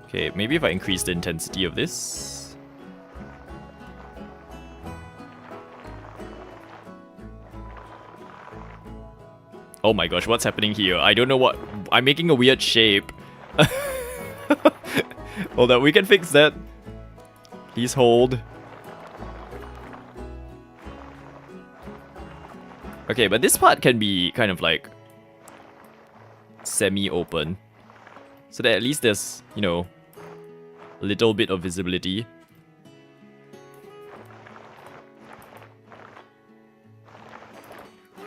Okay, maybe if I increase the intensity of this. Oh my gosh, what's happening here? I don't know what... I'm making a weird shape. Hold on, we can fix that. Please hold. Okay, but this part can be kind of like semi-open. So that at least there's, you know, a little bit of visibility.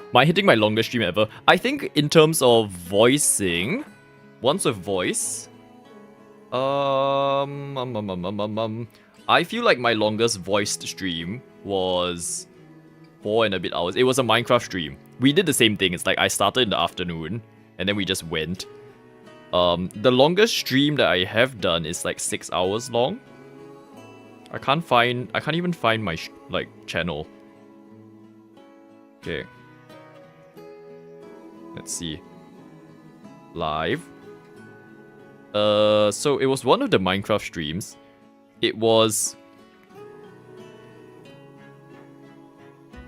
Am I hitting my longest stream ever? I think in terms of voicing, once with voice, I feel like my longest voiced stream was 4 and a bit hours. It was a Minecraft stream. We did the same thing. It's like I started in the afternoon and then we just went. The longest stream that I have done is like 6 hours long. I can't even find my channel. Okay. Let's see. Live. So it was one of the Minecraft streams. It was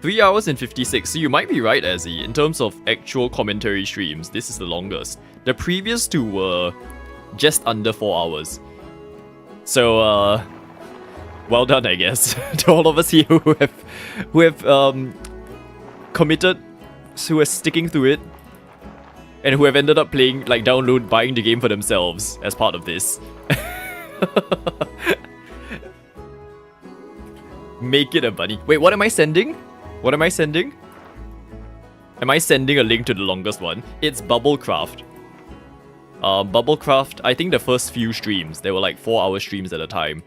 3 hours and 56. So you might be right, Azzy. In terms of actual commentary streams, this is the longest. The previous two were just under 4 hours. So, well done, I guess, to all of us here who have committed, who are sticking through it, and who have ended up playing, like, buying the game for themselves as part of this. Make it a bunny. Wait, what am I sending? What am I sending? Am I sending a link to the longest one? It's Bubblecraft. Bubblecraft, I think the first few streams, they were like 4-hour streams at a time.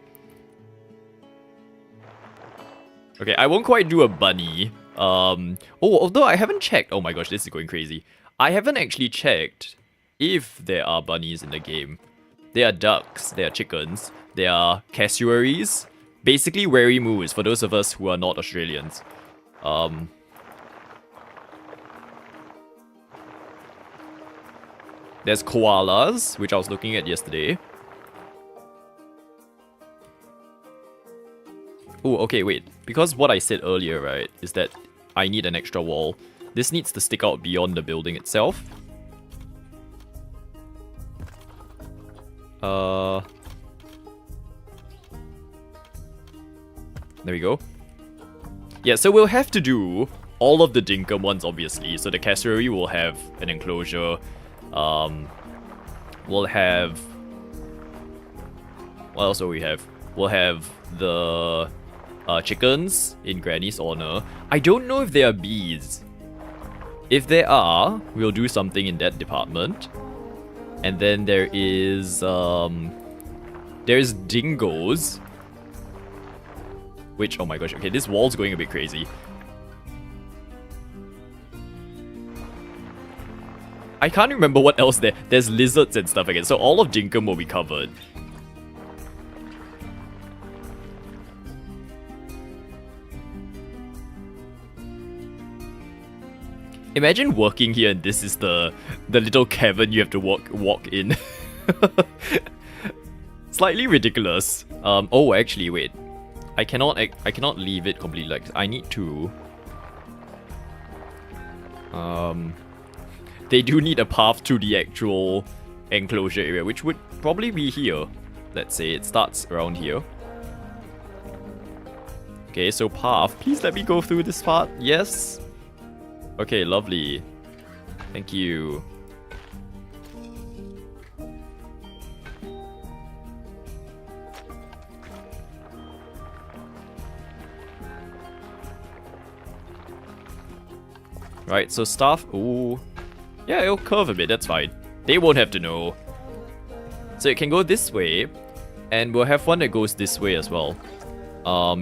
Okay, I won't quite do a bunny. Although I haven't checked. Oh my gosh, this is going crazy. I haven't actually checked if there are bunnies in the game. There are ducks, there are chickens, there are cassowaries. Basically, wary moos for those of us who are not Australians. There's koalas, which I was looking at yesterday. Oh, okay, wait. Because what I said earlier, right, is that I need an extra wall. This needs to stick out beyond the building itself. There we go. Yeah, so we'll have to do all of the dinkum ones, obviously. So the cassowary will have an enclosure. We'll have... What else do we have? We'll have the chickens in Granny's honor. I don't know if there are bees. If there are, we'll do something in that department. And then there is... there's dingoes. Which, oh my gosh, okay, this wall's going a bit crazy. I can't remember what else there. There's lizards and stuff again, so all of Dinkum will be covered. Imagine working here and this is the little cavern you have to walk in. Slightly ridiculous. Oh, actually, wait. I cannot leave it completely. Like, I need to. They do need a path to the actual enclosure area, which would probably be here. Let's say it starts around here. Okay, so path. Please let me go through this part. Yes. Okay, lovely. Thank you. Right, so staff... Ooh. Yeah, it'll curve a bit, that's fine. They won't have to know. So it can go this way. And we'll have one that goes this way as well.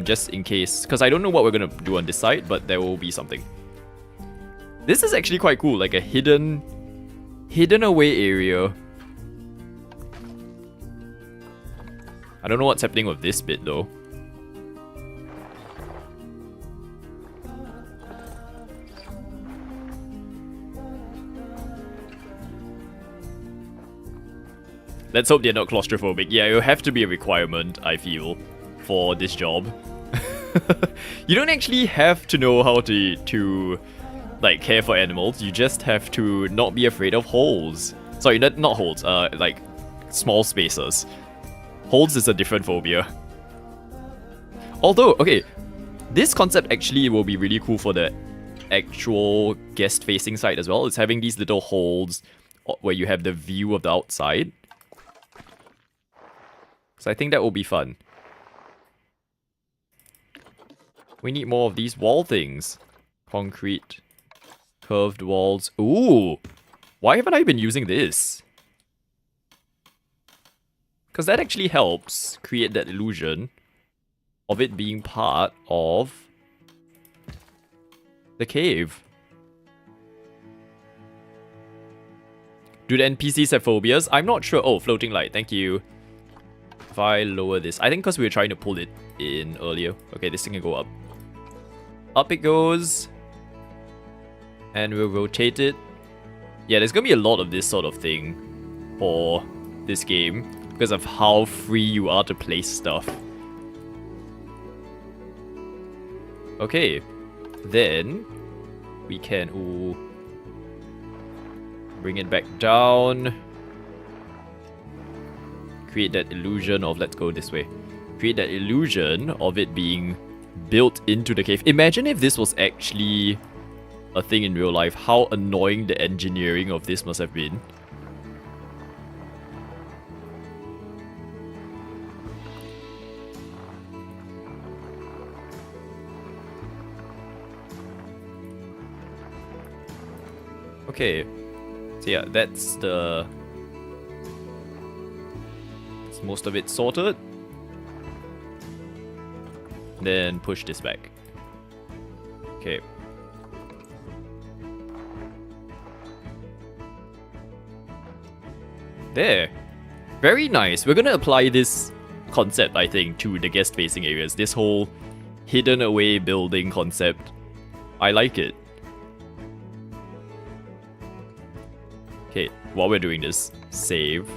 Just in case. Because I don't know what we're going to do on this side, but there will be something. This is actually quite cool. Like a hidden away area. I don't know what's happening with this bit though. Let's hope they're not claustrophobic. Yeah, it'll have to be a requirement, I feel, for this job. You don't actually have to know how to like, care for animals. You just have to not be afraid of holes. Sorry, not holes, like, small spaces. Holes is a different phobia. Although, okay, this concept actually will be really cool for the actual guest-facing side as well. It's having these little holes where you have the view of the outside. So I think that will be fun. We need more of these wall things. Concrete. Curved walls. Ooh! Why haven't I been using this? Because that actually helps create that illusion of it being part of the cave. Do the NPCs have phobias? I'm not sure. Oh, floating light. Thank you. If I lower this. I think because we were trying to pull it in earlier. Okay, this thing can go up. Up it goes. And we'll rotate it. Yeah, there's gonna be a lot of this sort of thing for this game. Because of how free you are to place stuff. Okay. Then we can bring it back down. Create that illusion of, let's go this way. Create that illusion of it being built into the cave. Imagine if this was actually a thing in real life. How annoying the engineering of this must have been. Okay, so yeah, that's most of it sorted. Then push this back. Okay. There. Very nice. We're gonna apply this concept, I think, to the guest-facing areas. This whole hidden away building concept. I like it. Okay, while we're doing this, save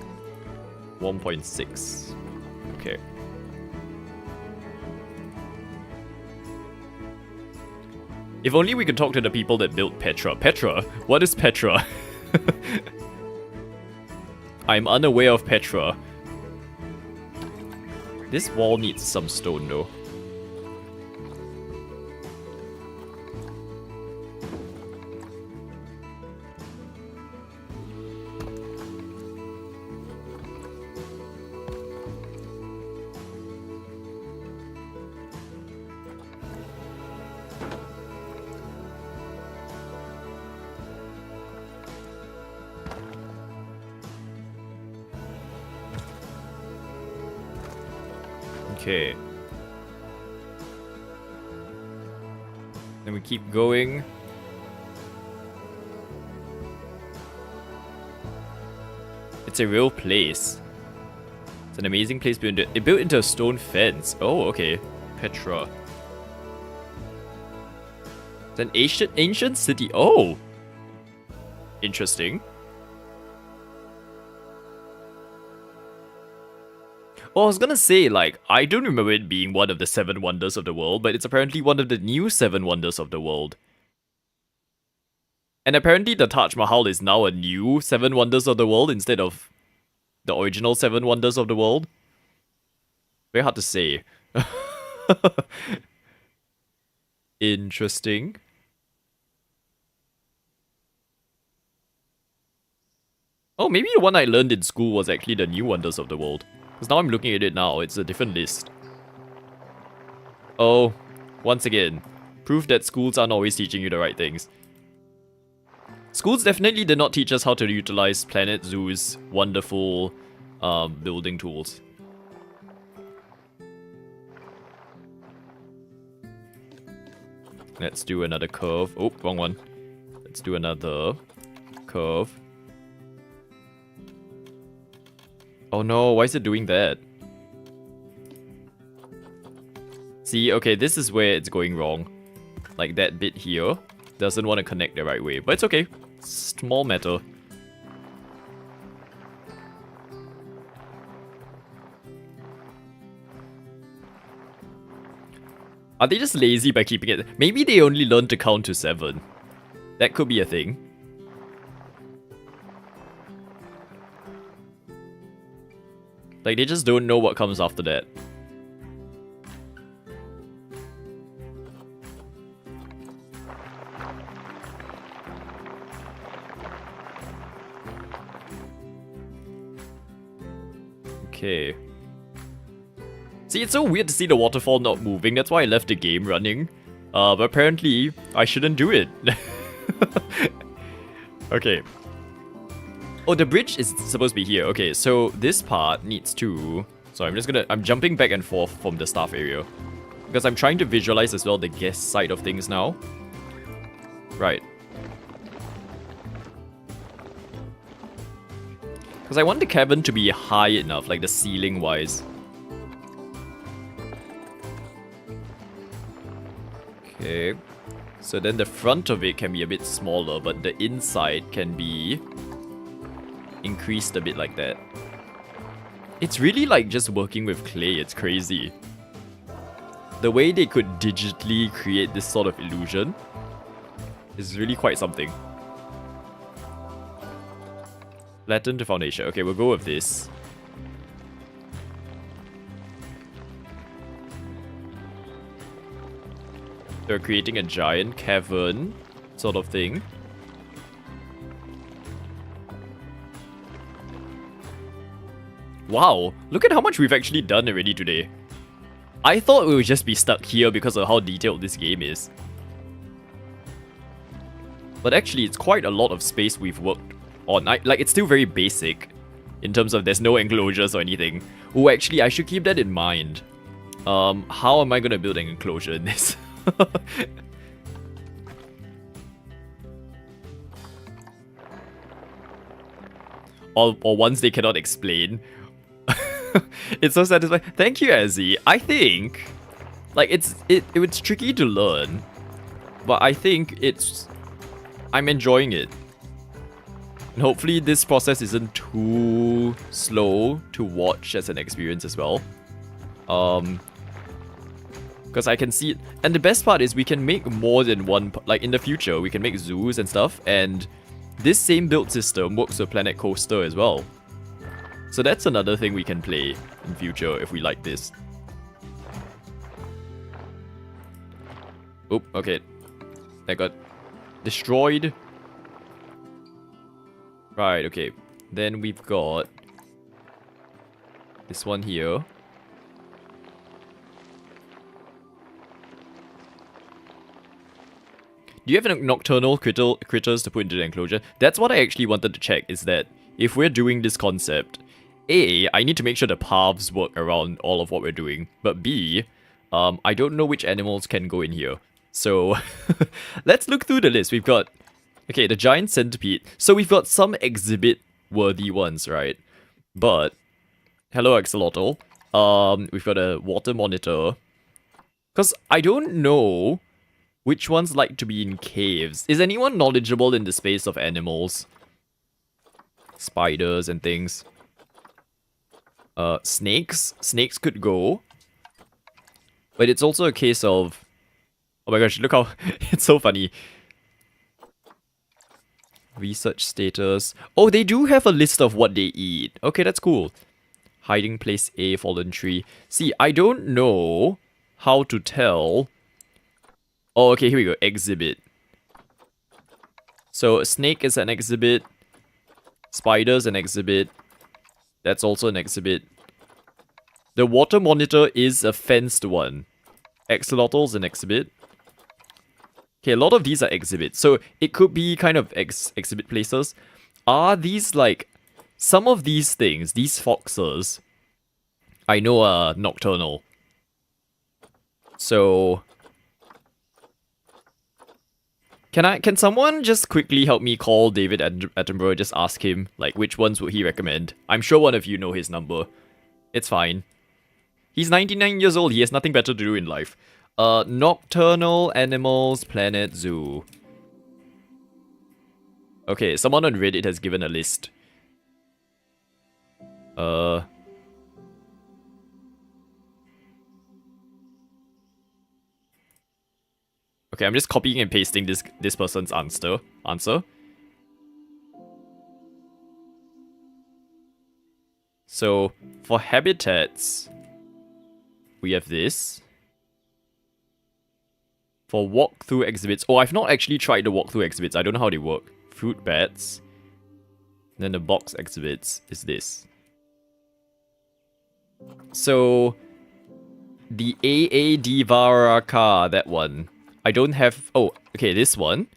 1.6. Okay. If only we could talk to the people that built Petra. Petra? What is Petra? I'm unaware of Petra. This wall needs some stone though. Okay. Then we keep going. It's a real place. It's an amazing place built into a stone fence. Oh, okay. Petra. It's an ancient city. Oh! Interesting. Well, I was gonna say, like, I don't remember it being one of the 7 wonders of the world, but it's apparently one of the new 7 wonders of the world. And apparently the Taj Mahal is now a new 7 wonders of the world instead of the original 7 wonders of the world. Very hard to say. Interesting. Oh, maybe the one I learned in school was actually the new wonders of the world. Because now I'm looking at it now, it's a different list. Oh, once again, proof that schools aren't always teaching you the right things. Schools definitely did not teach us how to utilize Planet Zoo's wonderful building tools. Let's do another curve. Oh, wrong one. Let's do another curve. Oh no, why is it doing that? See, okay, this is where it's going wrong. Like that bit here doesn't want to connect the right way. But it's okay. Small matter. Are they just lazy by keeping it? Maybe they only learned to count to 7. That could be a thing. Like, they just don't know what comes after that. Okay. See, it's so weird to see the waterfall not moving. That's why I left the game running. But apparently, I shouldn't do it. Okay. Oh, the bridge is supposed to be here. Okay, so this part needs to... So I'm jumping back and forth from the staff area. Because I'm trying to visualize as well the guest side of things now. Right. Because I want the cabin to be high enough, like the ceiling-wise. Okay. So then the front of it can be a bit smaller, but the inside can be increased a bit like that. It's really like just working with clay, it's crazy. The way they could digitally create this sort of illusion is really quite something. Flatten the foundation. Okay, we'll go with this. They're creating a giant cavern sort of thing. Wow, look at how much we've actually done already today. I thought we would just be stuck here because of how detailed this game is. But actually, it's quite a lot of space we've worked on. Like, it's still very basic in terms of there's no enclosures or anything. Oh, actually, I should keep that in mind. How am I gonna build an enclosure in this? or ones they cannot explain. It's so satisfying. Thank you, Azzy. I think, like, it's tricky to learn, but I think I'm enjoying it. And hopefully this process isn't too slow to watch as an experience as well. Because I can see it. And the best part is we can make more than one, like in the future, we can make zoos and stuff. And this same build system works with Planet Coaster as well. So that's another thing we can play in future if we like this. Oop, okay. That got destroyed. Right, okay. Then we've got this one here. Do you have any nocturnal critters to put into the enclosure? That's what I actually wanted to check, is that if we're doing this concept, A, I need to make sure the paths work around all of what we're doing. But B, I don't know which animals can go in here. So, let's look through the list. We've got, okay, the giant centipede. So we've got some exhibit-worthy ones, right? But, hello axolotl. We've got a water monitor. Because I don't know which ones like to be in caves. Is anyone knowledgeable in the space of animals? Spiders and things. Snakes. Snakes could go. But it's also a case of... Oh my gosh, look how... it's so funny. Research status. Oh, they do have a list of what they eat. Okay, that's cool. Hiding place A, fallen tree. See, I don't know how to tell... Oh, okay, here we go. Exhibit. So, a snake is an exhibit. Spider's an exhibit. That's also an exhibit. The water monitor is a fenced one. Axolotl's an exhibit. Okay, a lot of these are exhibits. So, it could be kind of exhibit places. Are these like... Some of these things, these foxes, I know are nocturnal. So... Can someone just quickly help me call David Attenborough, just ask him, like, which ones would he recommend? I'm sure one of you know his number. It's fine. He's 99 years old, he has nothing better to do in life. Nocturnal Animals Planet Zoo. Okay, someone on Reddit has given a list. Okay, I'm just copying and pasting this person's answer. So, for habitats, we have this. For walkthrough exhibits, oh, I've not actually tried the walkthrough exhibits. I don't know how they work. Fruit bats. Then the box exhibits is this. So the AA Divaraka, that one. I don't have. Oh, okay, this one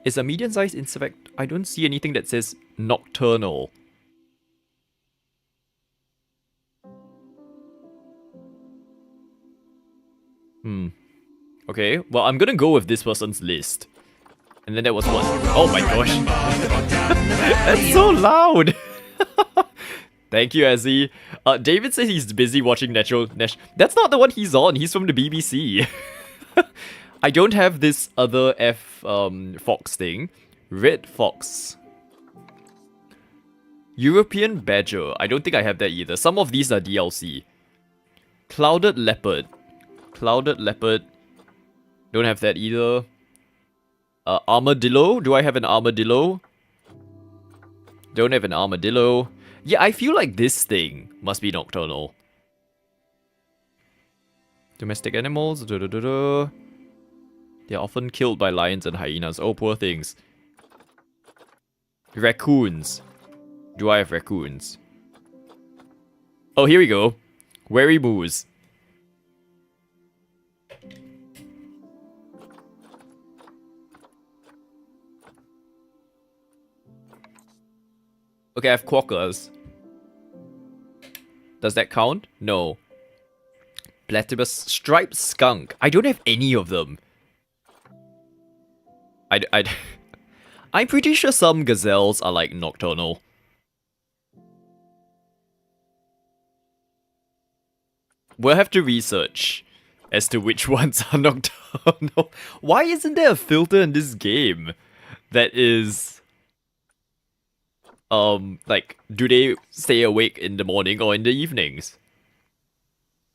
is a medium-sized insect. I don't see anything that says nocturnal. Okay, well, I'm gonna go with this person's list. And then that was one. Oh my gosh. That's so loud. Thank you, Ezzy. David says he's busy watching Natural. That's not the one he's on. He's from the BBC. I don't have this other fox thing. Red fox. European badger. I don't think I have that either. Some of these are DLC. Clouded leopard. Clouded leopard. Don't have that either. Armadillo. Do I have an armadillo? Don't have an armadillo. Yeah, I feel like this thing must be nocturnal. Domestic animals. They're often killed by lions and hyenas. Oh, poor things. Raccoons. Do I have raccoons? Oh, here we go. Wary moose. Okay, I have quokkas. Does that count? No. Platypus striped skunk. I don't have any of them. I'm pretty sure some gazelles are like nocturnal. We'll have to research as to which ones are nocturnal. Why isn't there a filter in this game that is... like, do they stay awake in the morning or in the evenings?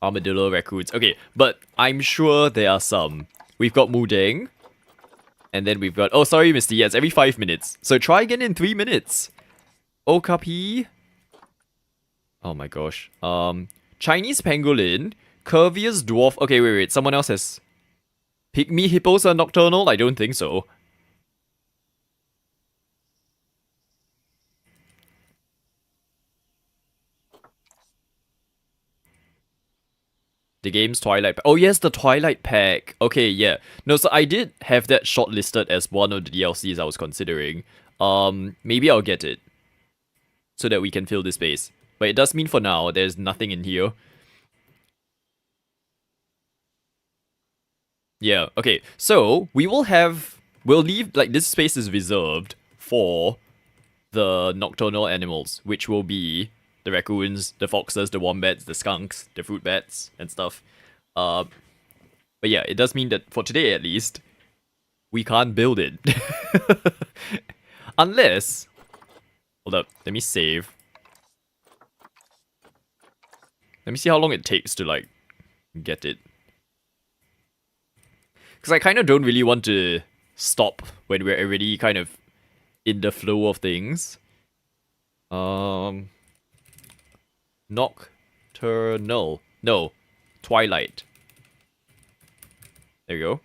Armadillo, raccoons. Okay, but I'm sure there are some. We've got Mudeng. And then we've got... Oh, sorry, Misty. Yeah, it's every 5 minutes. So try again in 3 minutes. Okapi. Oh my gosh. Chinese pangolin. Curvius dwarf. Okay, wait. Someone else has... Pygmy hippos are nocturnal? I don't think so. The game's Twilight Pack. Oh yes, the Twilight Pack. Okay, yeah. No, so I did have that shortlisted as one of the DLCs I was considering. Maybe I'll get it. So that we can fill this space. But it does mean for now, there's nothing in here. Yeah, okay. So, we'll leave, like, this space is reserved for the nocturnal animals, which will be the raccoons, the foxes, the wombats, the skunks, the fruit bats, and stuff. But yeah, it does mean that for today at least, we can't build it. Unless... Hold up, let me save. Let me see how long it takes to, like, get it. Because I kind of don't really want to stop when we're already kind of in the flow of things. Nocturnal. No. Twilight. There we go.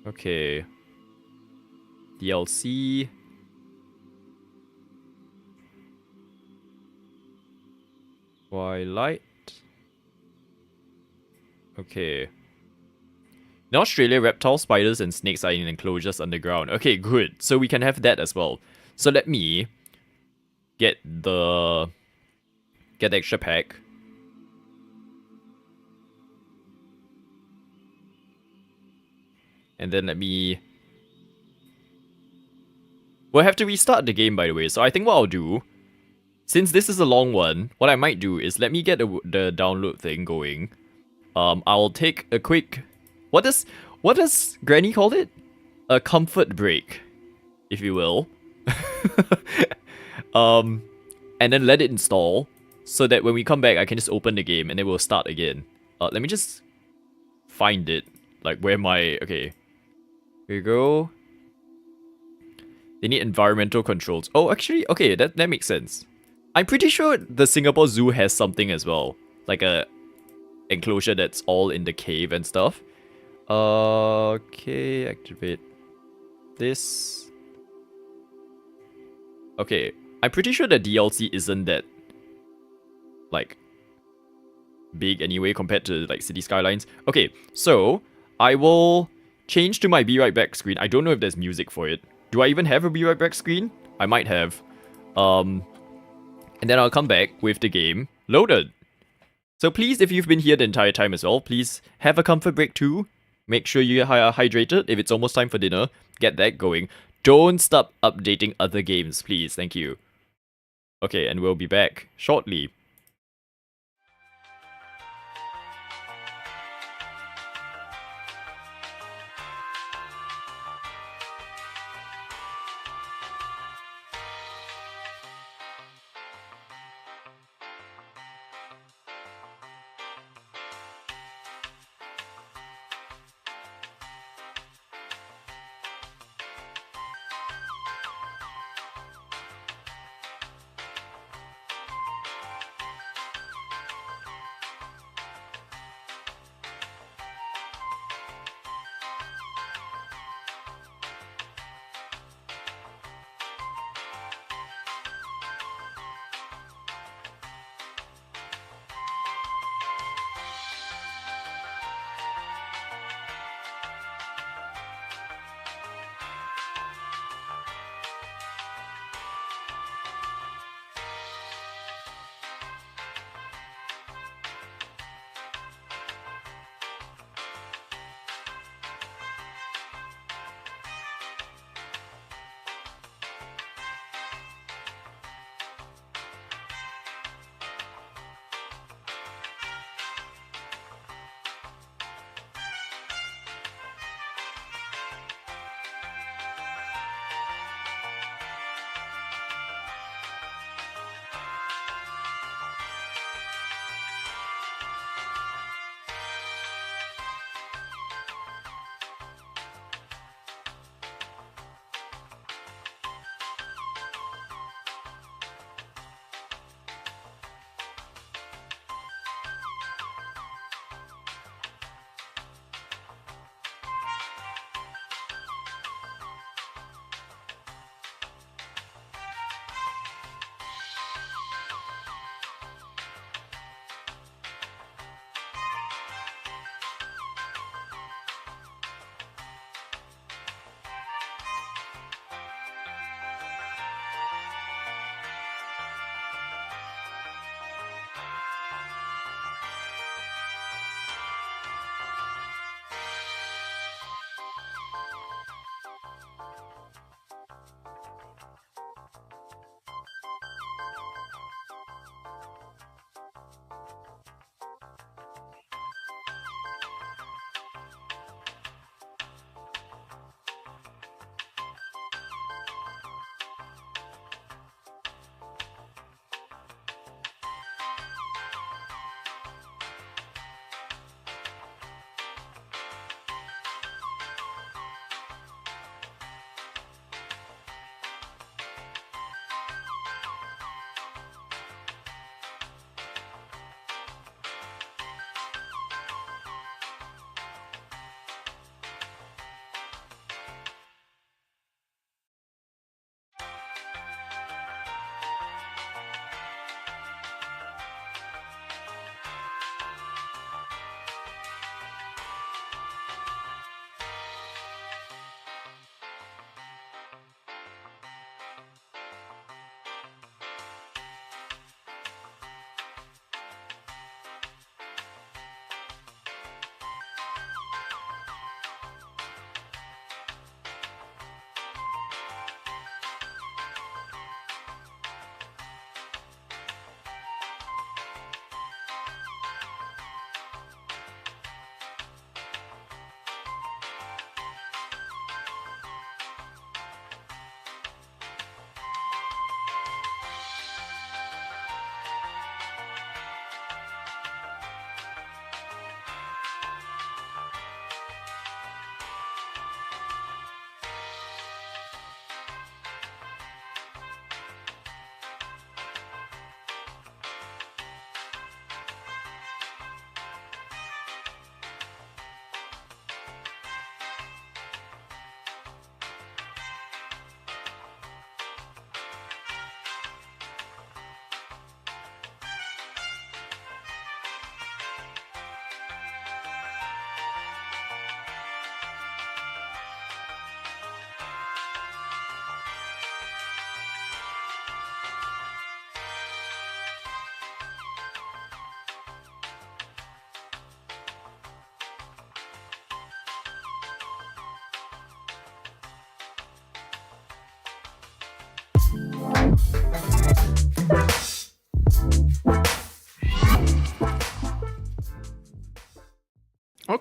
Okay. DLC. Twilight. Okay. In Australia, reptiles, spiders, and snakes are in enclosures underground. Okay, good. So we can have that as well. So let me get the extra pack. And then let me... We'll have to restart the game, by the way. So I think what I'll do, since this is a long one, what I might do is let me get the download thing going. I'll take a quick... What does Granny call it? A comfort break, if you will. And then let it install, so that when we come back, I can just open the game and then we'll start again. Let me just find it. Like, where my... Okay. Here we go. They need environmental controls. Oh, actually, okay, that makes sense. I'm pretty sure the Singapore Zoo has something as well. Like a enclosure that's all in the cave and stuff. Okay, activate this. Okay, I'm pretty sure the DLC isn't that, like, big anyway compared to, like, City Skylines. Okay, so I will change to my Be Right Back screen. I don't know if there's music for it. Do I even have a Be Right Back screen? I might have. And then I'll come back with the game loaded. So please, if you've been here the entire time as well, please have a comfort break too. Make sure you are hydrated. If it's almost time for dinner, get that going. Don't stop updating other games, please. Thank you. Okay, and we'll be back shortly.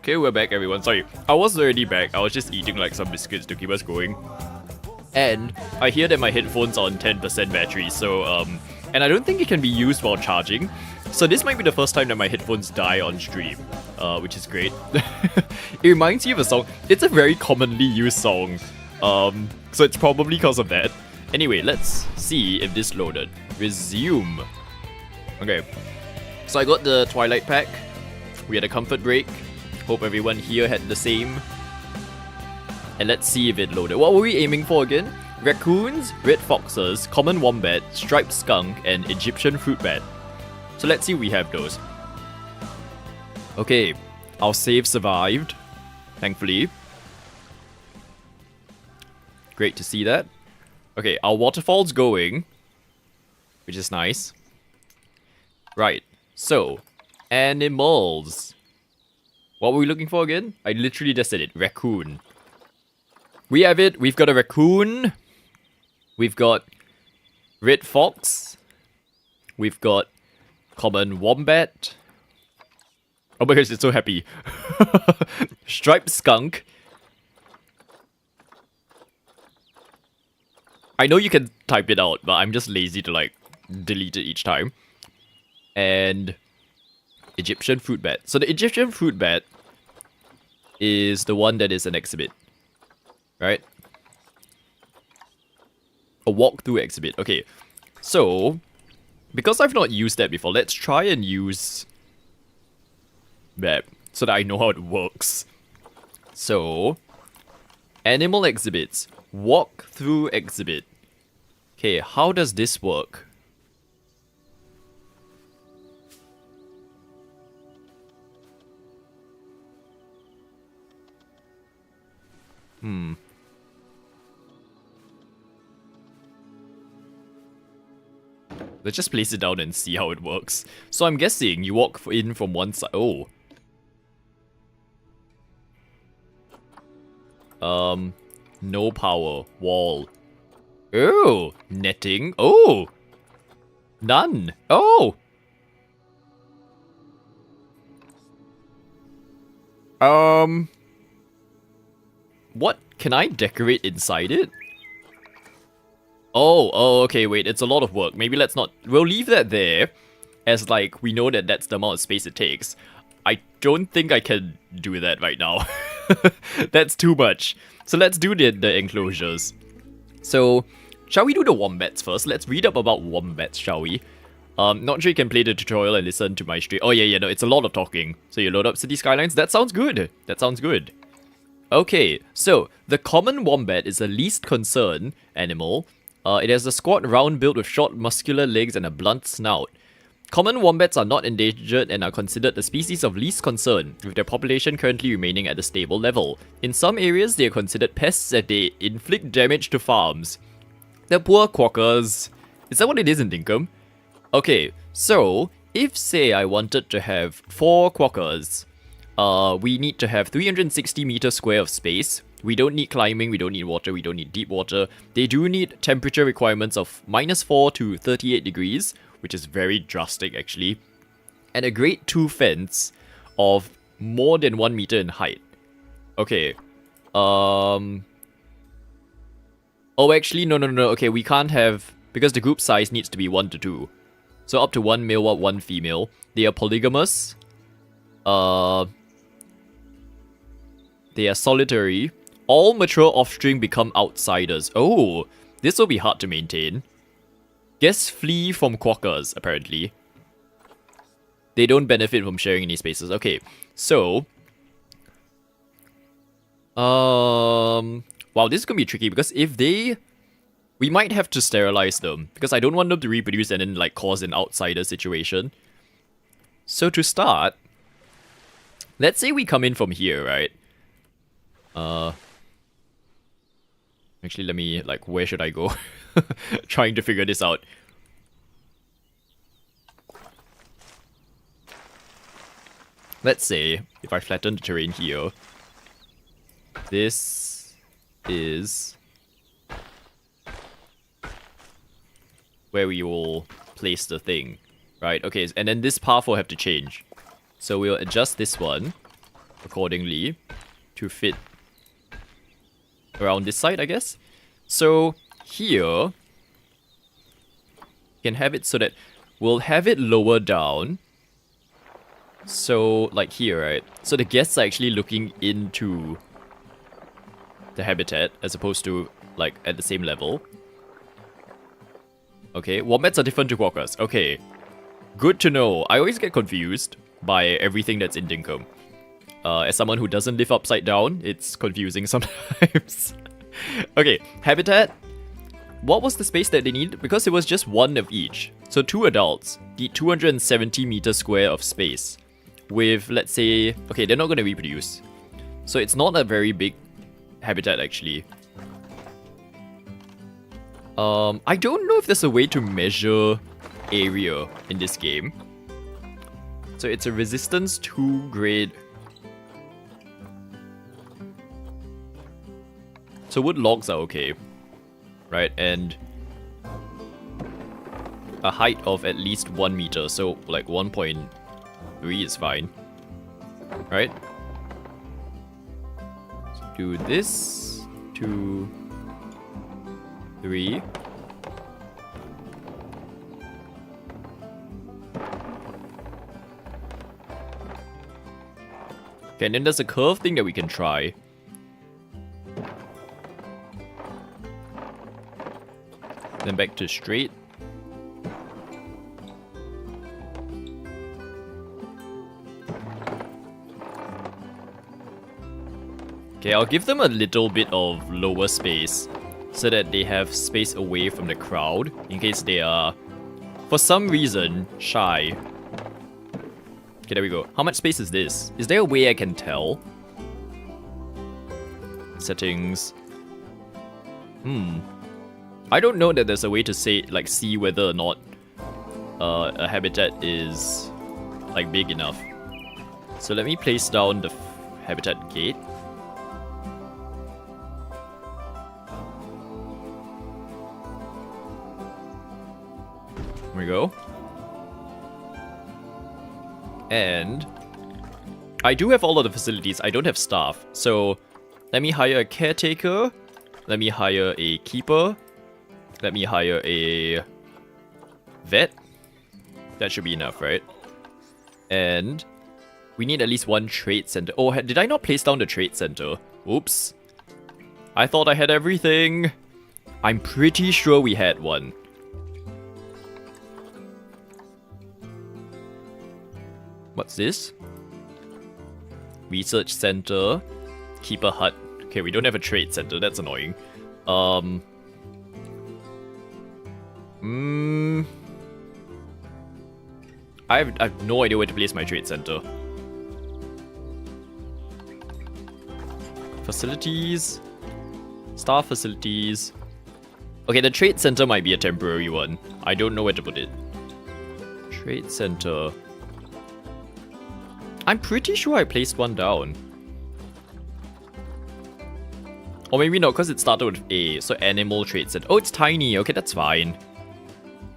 Okay, we're back, everyone. Sorry, I was already back. I was just eating like some biscuits to keep us going. And I hear that my headphones are on 10% battery, so and I don't think it can be used while charging. So this might be the first time that my headphones die on stream, which is great. It reminds me of a song. It's a very commonly used song, so it's probably because of that. Anyway, let's see if this loaded. Resume. Okay, so I got the Twilight pack. We had a comfort break. Hope everyone here had the same. And let's see if it loaded. What were we aiming for again? Raccoons, red foxes, common wombat, striped skunk, and Egyptian fruit bat. So let's see if we have those. Okay, our save survived, thankfully. Great to see that. Okay, our waterfall's going, which is nice. Right, so, animals. What were we looking for again? I literally just said it, raccoon. We have it. We've got a raccoon. We've got red fox. We've got common wombat. Oh my gosh, it's so happy. Striped skunk. I know you can type it out, but I'm just lazy to like delete it each time. And Egyptian fruit bat. So the Egyptian fruit bat is the one that is an exhibit. Right? A walkthrough exhibit. Okay, so because I've not used that before, let's try and use that so that I know how it works. So, animal exhibits, walkthrough exhibit. Okay, how does this work? Let's just place it down and see how it works. So I'm guessing you walk in from one side. Oh. No power. Wall. Oh. Netting. Oh. None. Oh. What? Can I decorate inside it? Oh, okay, wait, it's a lot of work. Maybe let's not... We'll leave that there, as like, we know that that's the amount of space it takes. I don't think I can do that right now. That's too much. So let's do the enclosures. So, shall we do the wombats first? Let's read up about wombats, shall we? Not sure you can play the tutorial and listen to my stream. Oh yeah, no, it's a lot of talking. So you load up City Skylines? That sounds good. That sounds good. Okay, so, the common wombat is the least concern animal. It has a squat round build with short muscular legs and a blunt snout. Common wombats are not endangered and are considered the species of least concern, with their population currently remaining at a stable level. In some areas, they are considered pests as they inflict damage to farms. The poor quackers. Is that what it is in Dinkum? Okay, so, if say I wanted to have 4 quackers, we need to have 360 meters square of space. We don't need climbing, we don't need water, we don't need deep water. They do need temperature requirements of -4 to 38 degrees, which is very drastic actually. And a grade 2 fence of more than 1 meter in height. Okay. Oh, actually, no. Okay, we can't have... Because the group size needs to be 1 to 2. So up to 1 male or 1 female. They are polygamous. They are solitary. All mature offspring become outsiders. Oh, this will be hard to maintain. Guests flee from quackers, apparently. They don't benefit from sharing any spaces. Okay, so... Wow, this is gonna be tricky because if they... We might have to sterilize them because I don't want them to reproduce and then like cause an outsider situation. So to start, let's say we come in from here, right? Actually, let me, like, where should I go? Trying to figure this out. Let's say, if I flatten the terrain here, this is where we will place the thing, right? Okay, and then this path will have to change. So we'll adjust this one. accordingly to fit around this side, I guess. So here, can have it so that we'll have it lower down. So like here, right? So the guests are actually looking into the habitat as opposed to like at the same level. Okay, wombats are different to quokkas. Okay, good to know. I always get confused by everything that's in Dinkum. As someone who doesn't live upside down, it's confusing sometimes. Okay, habitat. What was the space that they need? Because it was just one of each. So 2 adults need 270 meters square of space. With, let's say, okay, they're not going to reproduce. So it's not a very big habitat actually. I don't know if there's a way to measure area in this game. So it's a resistance 2 grade. So wood logs are okay, right? And a height of at least 1 meter, so like 1.3 is fine, right? So do this, 2, 3. Okay, and then there's a curve thing that we can try. Then back to straight. Okay, I'll give them a little bit of lower space so that they have space away from the crowd in case they are, for some reason, shy. Okay, there we go. How much space is this? Is there a way I can tell? Settings. I don't know that there's a way to say, like, see whether or not a habitat is, like, big enough. So let me place down the habitat gate. There we go. And I do have all of the facilities. I don't have staff. So let me hire a caretaker. Let me hire a keeper. Let me hire a vet. That should be enough, right? And we need at least 1 trade center. Oh, did I not place down the trade center? Oops. I thought I had everything. I'm pretty sure we had one. What's this? Research center. Keeper hut. Okay, we don't have a trade center. That's annoying. I have no idea where to place my trade center. Facilities. Staff facilities. Okay, the trade center might be a temporary one. I don't know where to put it. Trade center. I'm pretty sure I placed one down. Or maybe not, because it started with A. So animal trade center. Oh, it's tiny. Okay, that's fine.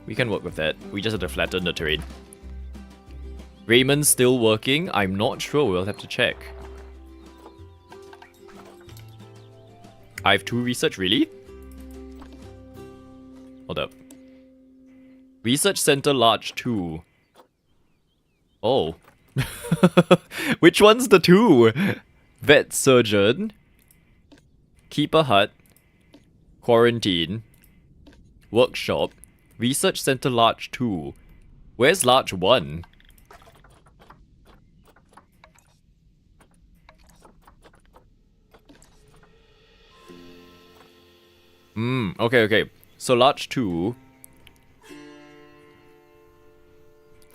We can work with that. We just have to flatten the terrain. Raymond's still working. I'm not sure. We'll have to check. I have 2 research. Really? Hold up. Research center large 2. Oh. Which one's the 2? Vet surgeon. Keeper hut. Quarantine. Workshop. Research center large 2. Where's large 1? Okay. So large 2.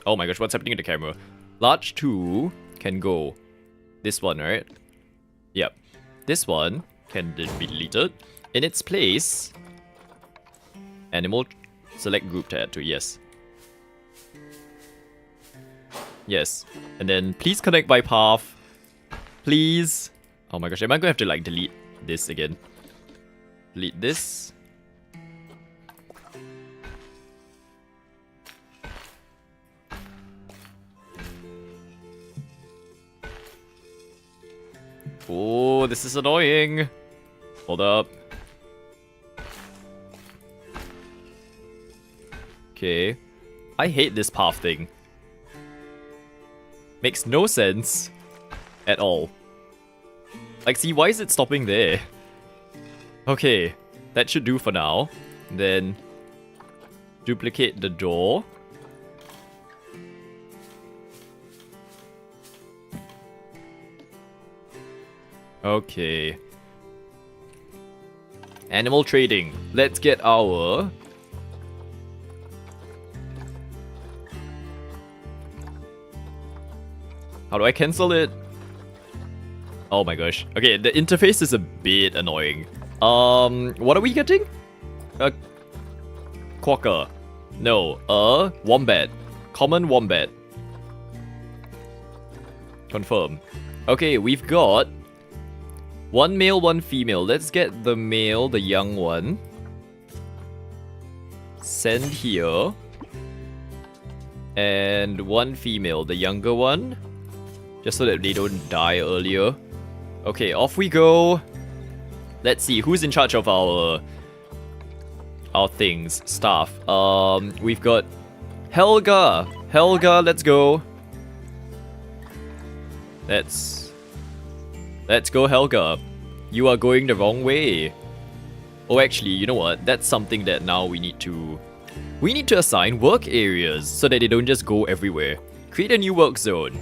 Oh my gosh, what's happening to the camera? Large 2 can go. This one, right? Yep. This one can be deleted. In its place, animal select group to add to, yes. Yes. And then please connect by path. Please. Oh my gosh, am I gonna have to like delete this again? Delete this. this is annoying. Hold up. Okay. I hate this path thing. Makes no sense at all. Like, see, why is it stopping there? Okay, that should do for now. Then duplicate the door. Okay. Animal trading. Let's get our... How do I cancel it? Oh my gosh. Okay, the interface is a bit annoying. What are we getting? A quokka. No, a wombat. Common wombat. Confirm. Okay, we've got one male, one female. Let's get the male, the young one. Send here. And one female, the younger one. Just so that they don't die earlier. Okay, off we go. Let's see, who's in charge of our things, staff. We've got Helga. Helga, let's go. Let's go, Helga. You are going the wrong way. Oh, actually, you know what? That's something that now we need to assign work areas so that they don't just go everywhere. Create a new work zone,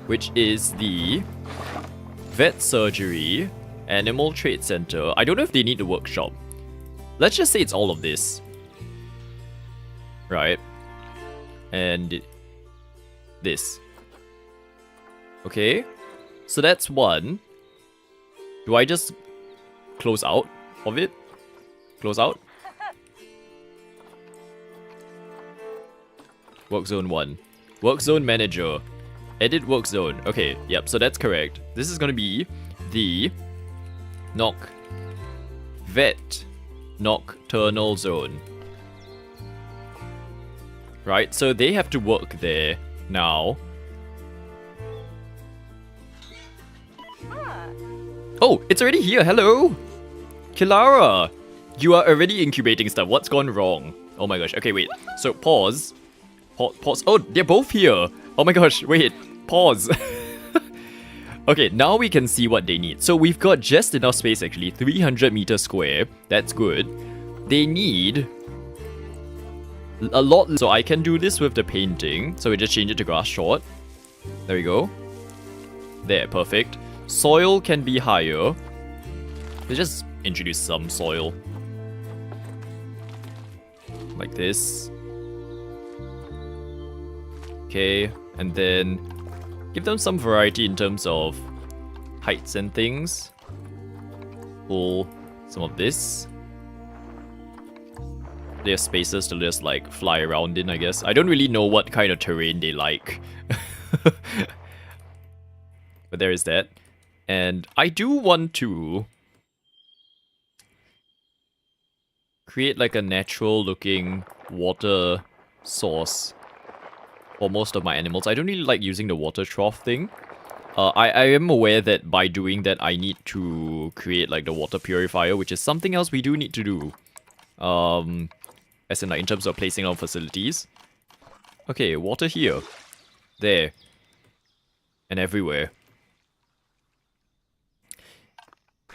which is the vet surgery, animal trade center. I don't know if they need the workshop. Let's just say it's all of this. Right. And this. Okay. So that's one. Do I just close out of it? Close out? Work zone 1. Work zone manager. Edit work zone. Okay, yep, so that's correct. This is gonna be the vet nocturnal zone. Right, so they have to work there now. Oh, it's already here. Hello! Kilara! You are already incubating stuff. What's gone wrong? Oh my gosh. Okay, wait. So, pause. Pause. Oh, they're both here. Oh my gosh. Wait. Pause. Okay, now we can see what they need. So, we've got just enough space, actually. 300 meters square. That's good. They need a lot. So, I can do this with the painting. So, we just change it to grass short. There we go. There, perfect. Soil can be higher. Let's just introduce some soil. Like this. Okay, and then give them some variety in terms of heights and things. Pull some of this. They have spaces to just like fly around in, I guess. I don't really know what kind of terrain they like. But there is that. And I do want to create like a natural looking water source for most of my animals. I don't really like using the water trough thing. I am aware that by doing that I need to create like the water purifier, which is something else we do need to do. As in like in terms of placing our facilities. Okay, water here. There. And everywhere.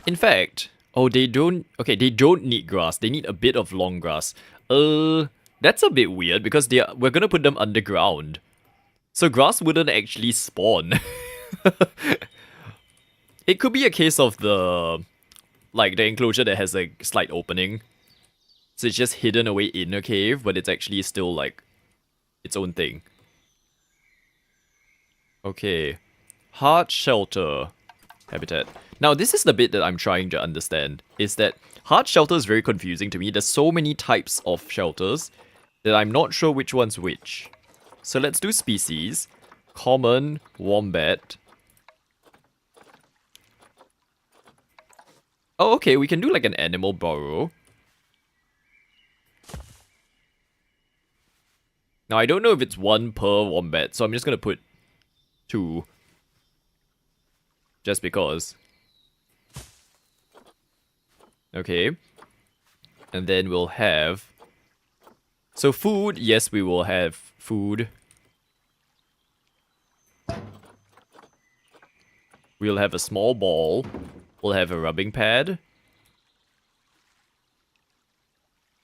In fact, oh, they don't need grass. They need a bit of long grass. That's a bit weird because we're gonna put them underground. So grass wouldn't actually spawn. It could be a case of the enclosure that has a slight opening. So it's just hidden away in a cave, but it's actually still like its own thing. Okay. Hard shelter habitat. Now, this is the bit that I'm trying to understand, is that hard shelter is very confusing to me. There's so many types of shelters that I'm not sure which one's which. So let's do species. Common, wombat. Oh, okay, we can do like an animal burrow. Now, I don't know if it's 1 per wombat, so I'm just gonna put 2. Just because. Okay. And then we'll have... So food, yes, we will have food. We'll have a small ball. We'll have a rubbing pad.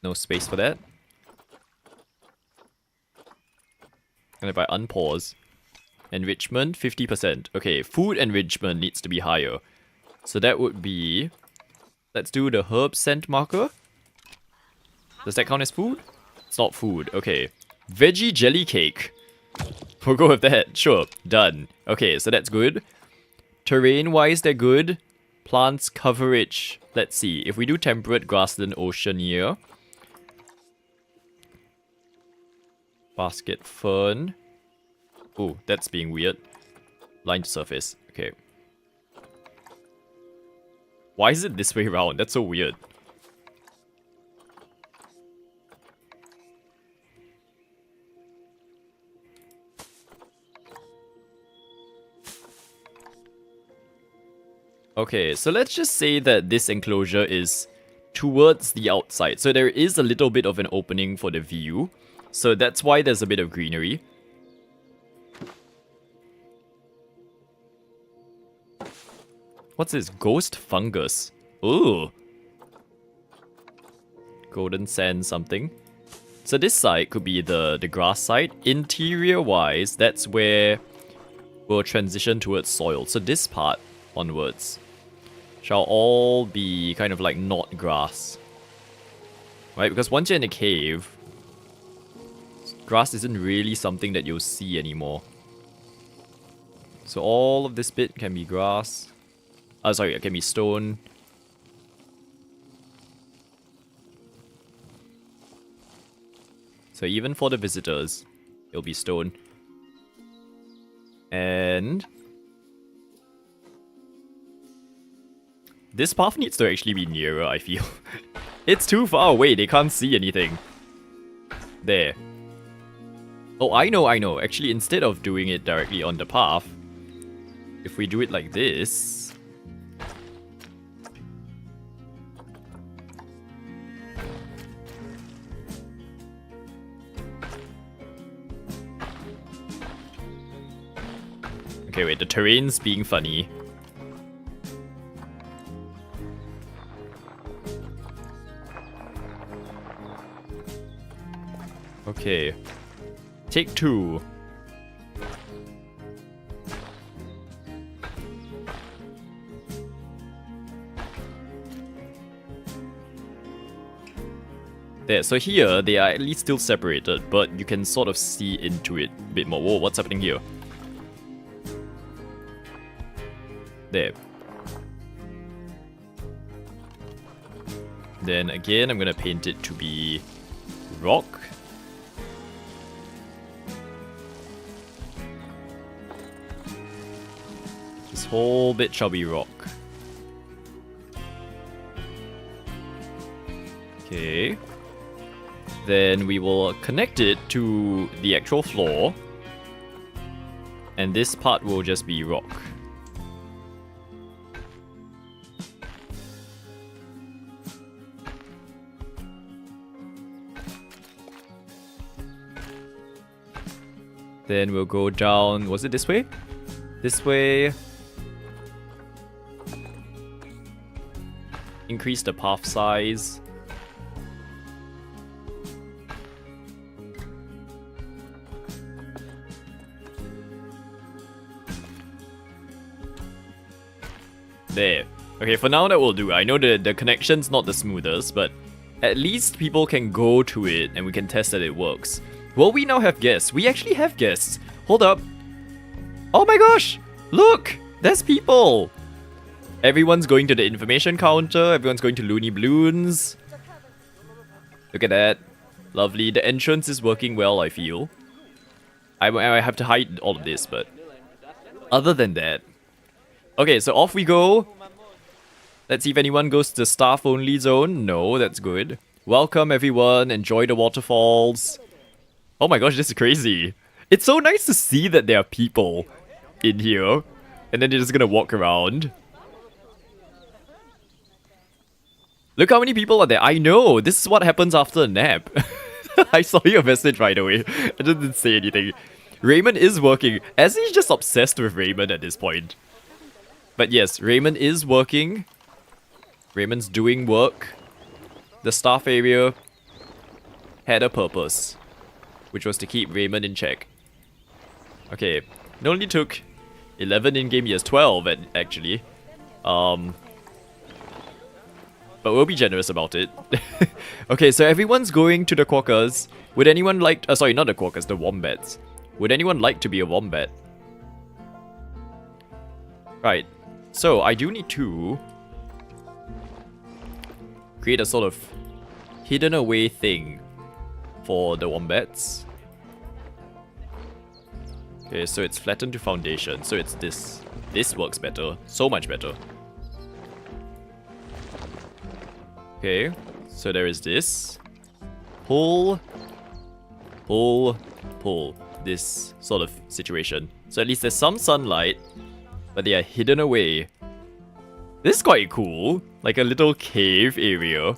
No space for that. And if I unpause... Enrichment, 50%. Okay, food enrichment needs to be higher. So that would be... Let's do the herb scent marker. Does that count as food? It's not food. Okay. Veggie jelly cake. We'll go with that. Sure. Done. Okay, so that's good. Terrain-wise, they're good. Plants coverage. Let's see. If we do temperate, grassland, oceanier. Basket fern. Oh, that's being weird. Line to surface. Okay. Why is it this way around? That's so weird. Okay, so let's just say that this enclosure is towards the outside. So there is a little bit of an opening for the view. So that's why there's a bit of greenery. What's this? Ghost fungus. Ooh. Golden sand something. So this side could be the grass side. Interior-wise, that's where we'll transition towards soil. So this part onwards shall all be kind of like not grass. Right? Because once you're in a cave, grass isn't really something that you'll see anymore. So all of this bit can be grass. Oh, sorry, it can be stone. So even for the visitors, it'll be stone. And this path needs to actually be nearer, I feel. It's too far away, they can't see anything. There. Oh, I know. Actually, instead of doing it directly on the path, if we do it like this... Okay, wait, the terrain's being funny. Okay. Take 2. There, so here, they are at least still separated, but you can sort of see into it a bit more. Whoa, what's happening here? There. Then again, I'm gonna paint it to be rock. This whole bit shall be rock. Okay. Then we will connect it to the actual floor. And this part will just be rock. Then we'll go down, was it this way? This way. Increase the path size. There. Okay, for now that will do. I know the connection's not the smoothest, but at least people can go to it and we can test that it works. Well, we now have guests. We actually have guests. Hold up. Oh my gosh! Look! There's people! Everyone's going to the information counter. Everyone's going to Looney Balloons. Look at that. Lovely. The entrance is working well, I feel. I have to hide all of this, but... Other than that... Okay, so off we go. Let's see if anyone goes to the staff-only zone. No, that's good. Welcome, everyone. Enjoy the waterfalls. Oh my gosh, this is crazy. It's so nice to see that there are people in here. And then they're just gonna walk around. Look how many people are there. I know. This is what happens after a nap. I saw your message right away. I just didn't say anything. Raymond is working. Essie's just obsessed with Raymond at this point. But yes, Raymond is working. Raymond's doing work. The staff area had a purpose, which was to keep Raymond in check. Okay, it only took 11 in-game years, 12 actually. But we'll be generous about it. Okay, so everyone's going to the quokkas. Would anyone like... sorry, not the quokkas, the wombats. Would anyone like to be a wombat? Right. So, I do need to create a sort of hidden away thing for the wombats. Okay, so it's flattened to foundation. So it's this. This works better. So much better. Okay, so there is this. Pull. Pull. Pull. This sort of situation. So at least there's some sunlight, but they are hidden away. This is quite cool. Like a little cave area.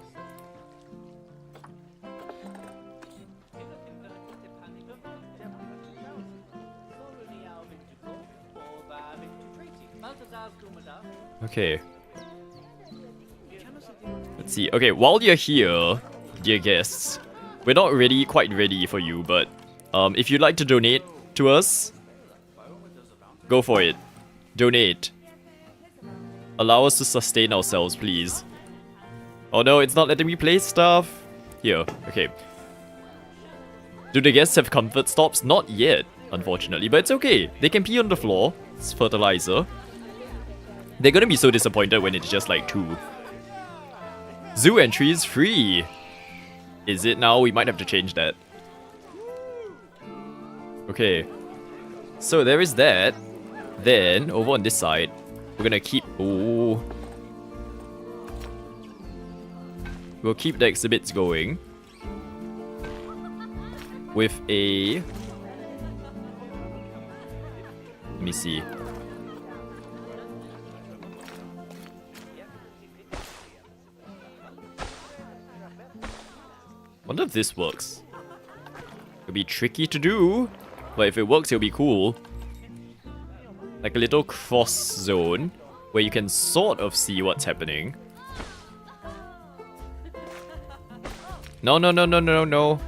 Okay. Let's see. Okay, while you're here, dear guests, we're not quite ready for you, but if you'd like to donate to us, go for it. Donate. Allow us to sustain ourselves, please. Oh no, it's not letting me play stuff. Here, okay. Do the guests have comfort stops? Not yet, unfortunately, but it's okay. They can pee on the floor. It's fertilizer. They're gonna be so disappointed when it's just like 2. Zoo entry is free. Is it now? We might have to change that. Okay. So there is that. Then, over on this side, we're gonna keep... Oh. We'll keep the exhibits going. With a... Let me see. Wonder if this works. It'll be tricky to do, but if it works, it'll be cool. Like a little cross zone where you can sort of see what's happening. No, no, no, no, no, no.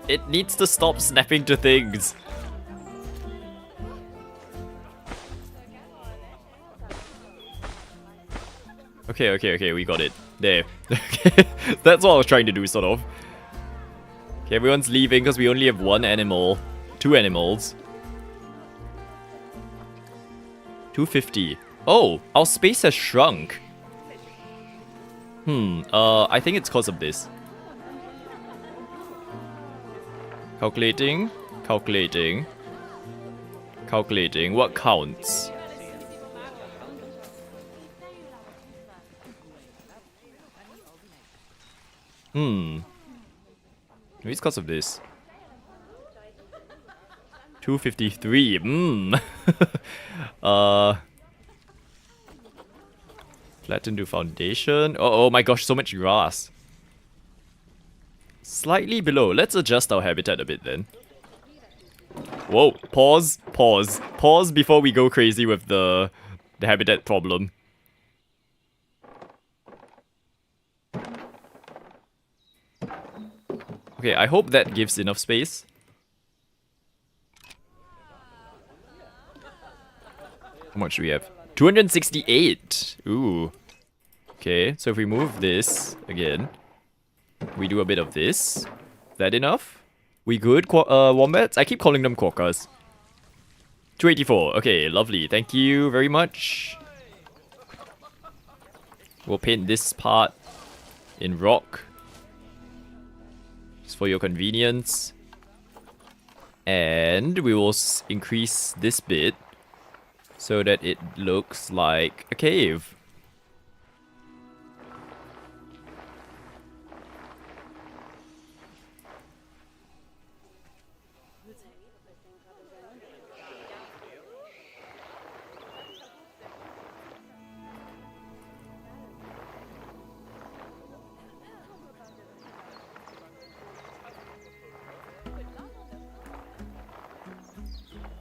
It needs to stop snapping to things. Okay, okay, okay, we got it. There. That's what I was trying to do, sort of. Okay, everyone's leaving because we only have 1 animal. 2 animals. 250. Oh, our space has shrunk. I think it's because of this. Calculating. Calculating. Calculating. What counts? Maybe it's because of this. 253. Flatten to foundation. Oh my gosh, so much grass. Slightly below. Let's adjust our habitat a bit then. Whoa, pause, pause, pause before we go crazy with the habitat problem. Okay, I hope that gives enough space. How much do we have? 268! Ooh. Okay, so if we move this again, we do a bit of this. Is that enough? We good, wombats? I keep calling them quokkas. 284. Okay, lovely. Thank you very much. We'll paint this part in rock. Just for your convenience. And we will increase this bit so that it looks like a cave.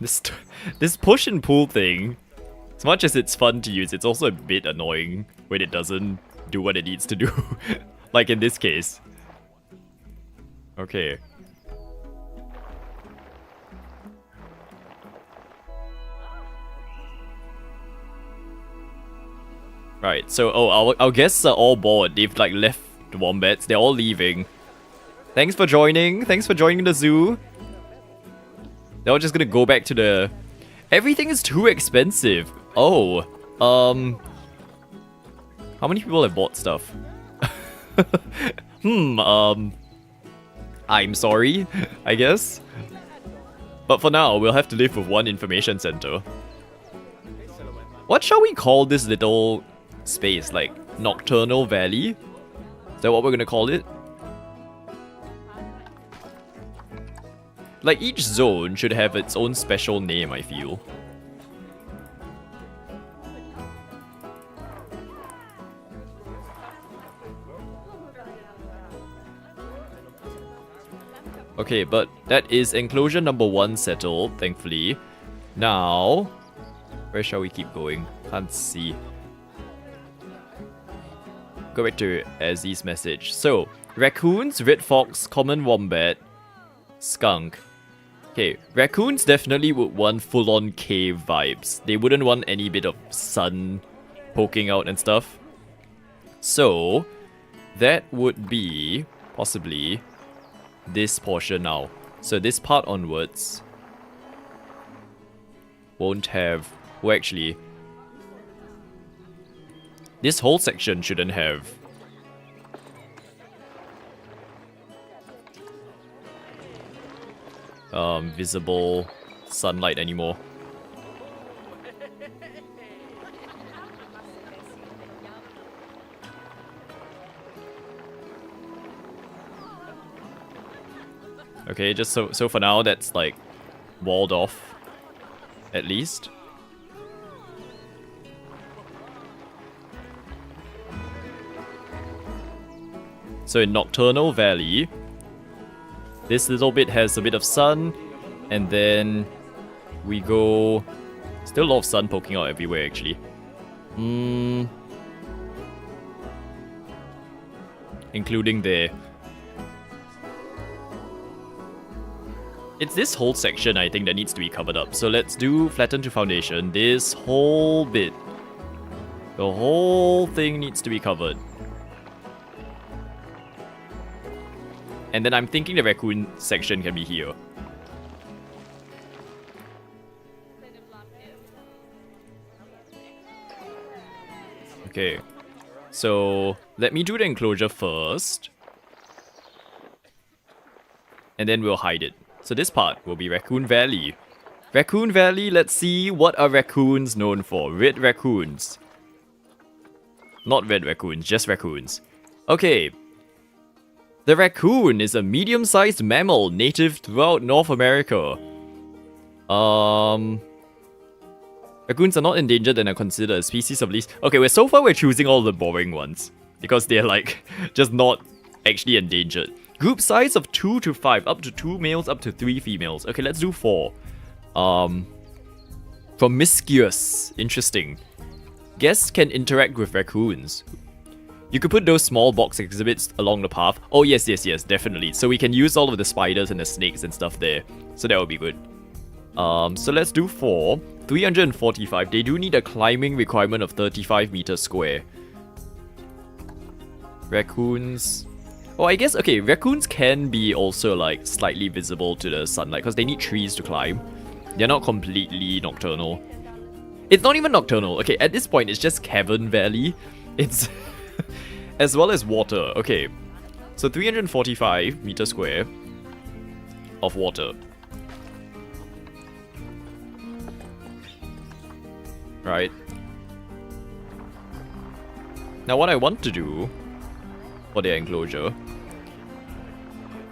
This this push and pull thing, as much as it's fun to use, it's also a bit annoying when it doesn't do what it needs to do. Like in this case. Okay. Right, so our guests are all bored. They've like left the wombats. They're all leaving. Thanks for joining. Thanks for joining the zoo. They're all just gonna go back to the... Everything is too expensive. Oh, how many people have bought stuff? I'm sorry, I guess. But for now, we'll have to live with one information center. What shall we call this little space? Like, Nocturnal Valley? Is that what we're gonna call it? Like, each zone should have its own special name, I feel. Okay, but that is enclosure number 1 settled, thankfully. Now, where shall we keep going? Can't see. Go back to Azzy's message. So, raccoons, red fox, common wombat, skunk. Okay, raccoons definitely would want full-on cave vibes. They wouldn't want any bit of sun poking out and stuff. So, that would be, possibly, this portion now. So this part onwards won't have... Well, actually, this whole section shouldn't have visible sunlight anymore. Okay, just so for now that's like walled off at least. So in Nocturnal Valley, this little bit has a bit of sun, and then we go... Still a lot of sun poking out everywhere, actually. Including there. It's this whole section, I think, that needs to be covered up. So let's do flatten to foundation. This whole bit. The whole thing needs to be covered. And then I'm thinking the raccoon section can be here. Okay. So, let me do the enclosure first. And then we'll hide it. So this part will be Raccoon Valley. Raccoon Valley, let's see, what are raccoons known for? Red raccoons. Not red raccoons, just raccoons. Okay. The raccoon is a medium-sized mammal native throughout North America. Raccoons are not endangered and are considered a species of least... Okay, so far we're choosing all the boring ones. Because they're like, just not actually endangered. Group size of 2 to 5, up to 2 males, up to 3 females. Okay, let's do 4. Promiscuous. Interesting. Guests can interact with raccoons. You could put those small box exhibits along the path. Oh, yes, definitely. So we can use all of the spiders and the snakes and stuff there. So that would be good. So let's do 4. 345. They do need a climbing requirement of 35 meters square. Raccoons... Oh, I guess, okay, raccoons can be also, like, slightly visible to the sunlight, because they need trees to climb. They're not completely nocturnal. It's not even nocturnal. Okay, at this point, it's just Cavern Valley. It's... as well as water. Okay, so 345 meters square of water. Right. Now, what I want to do for their enclosure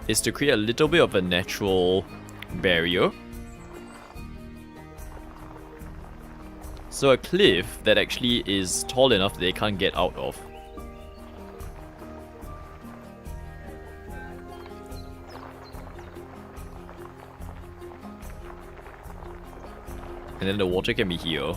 is to create a little bit of a natural barrier. So a cliff that actually is tall enough that they can't get out of. And then the water can be here.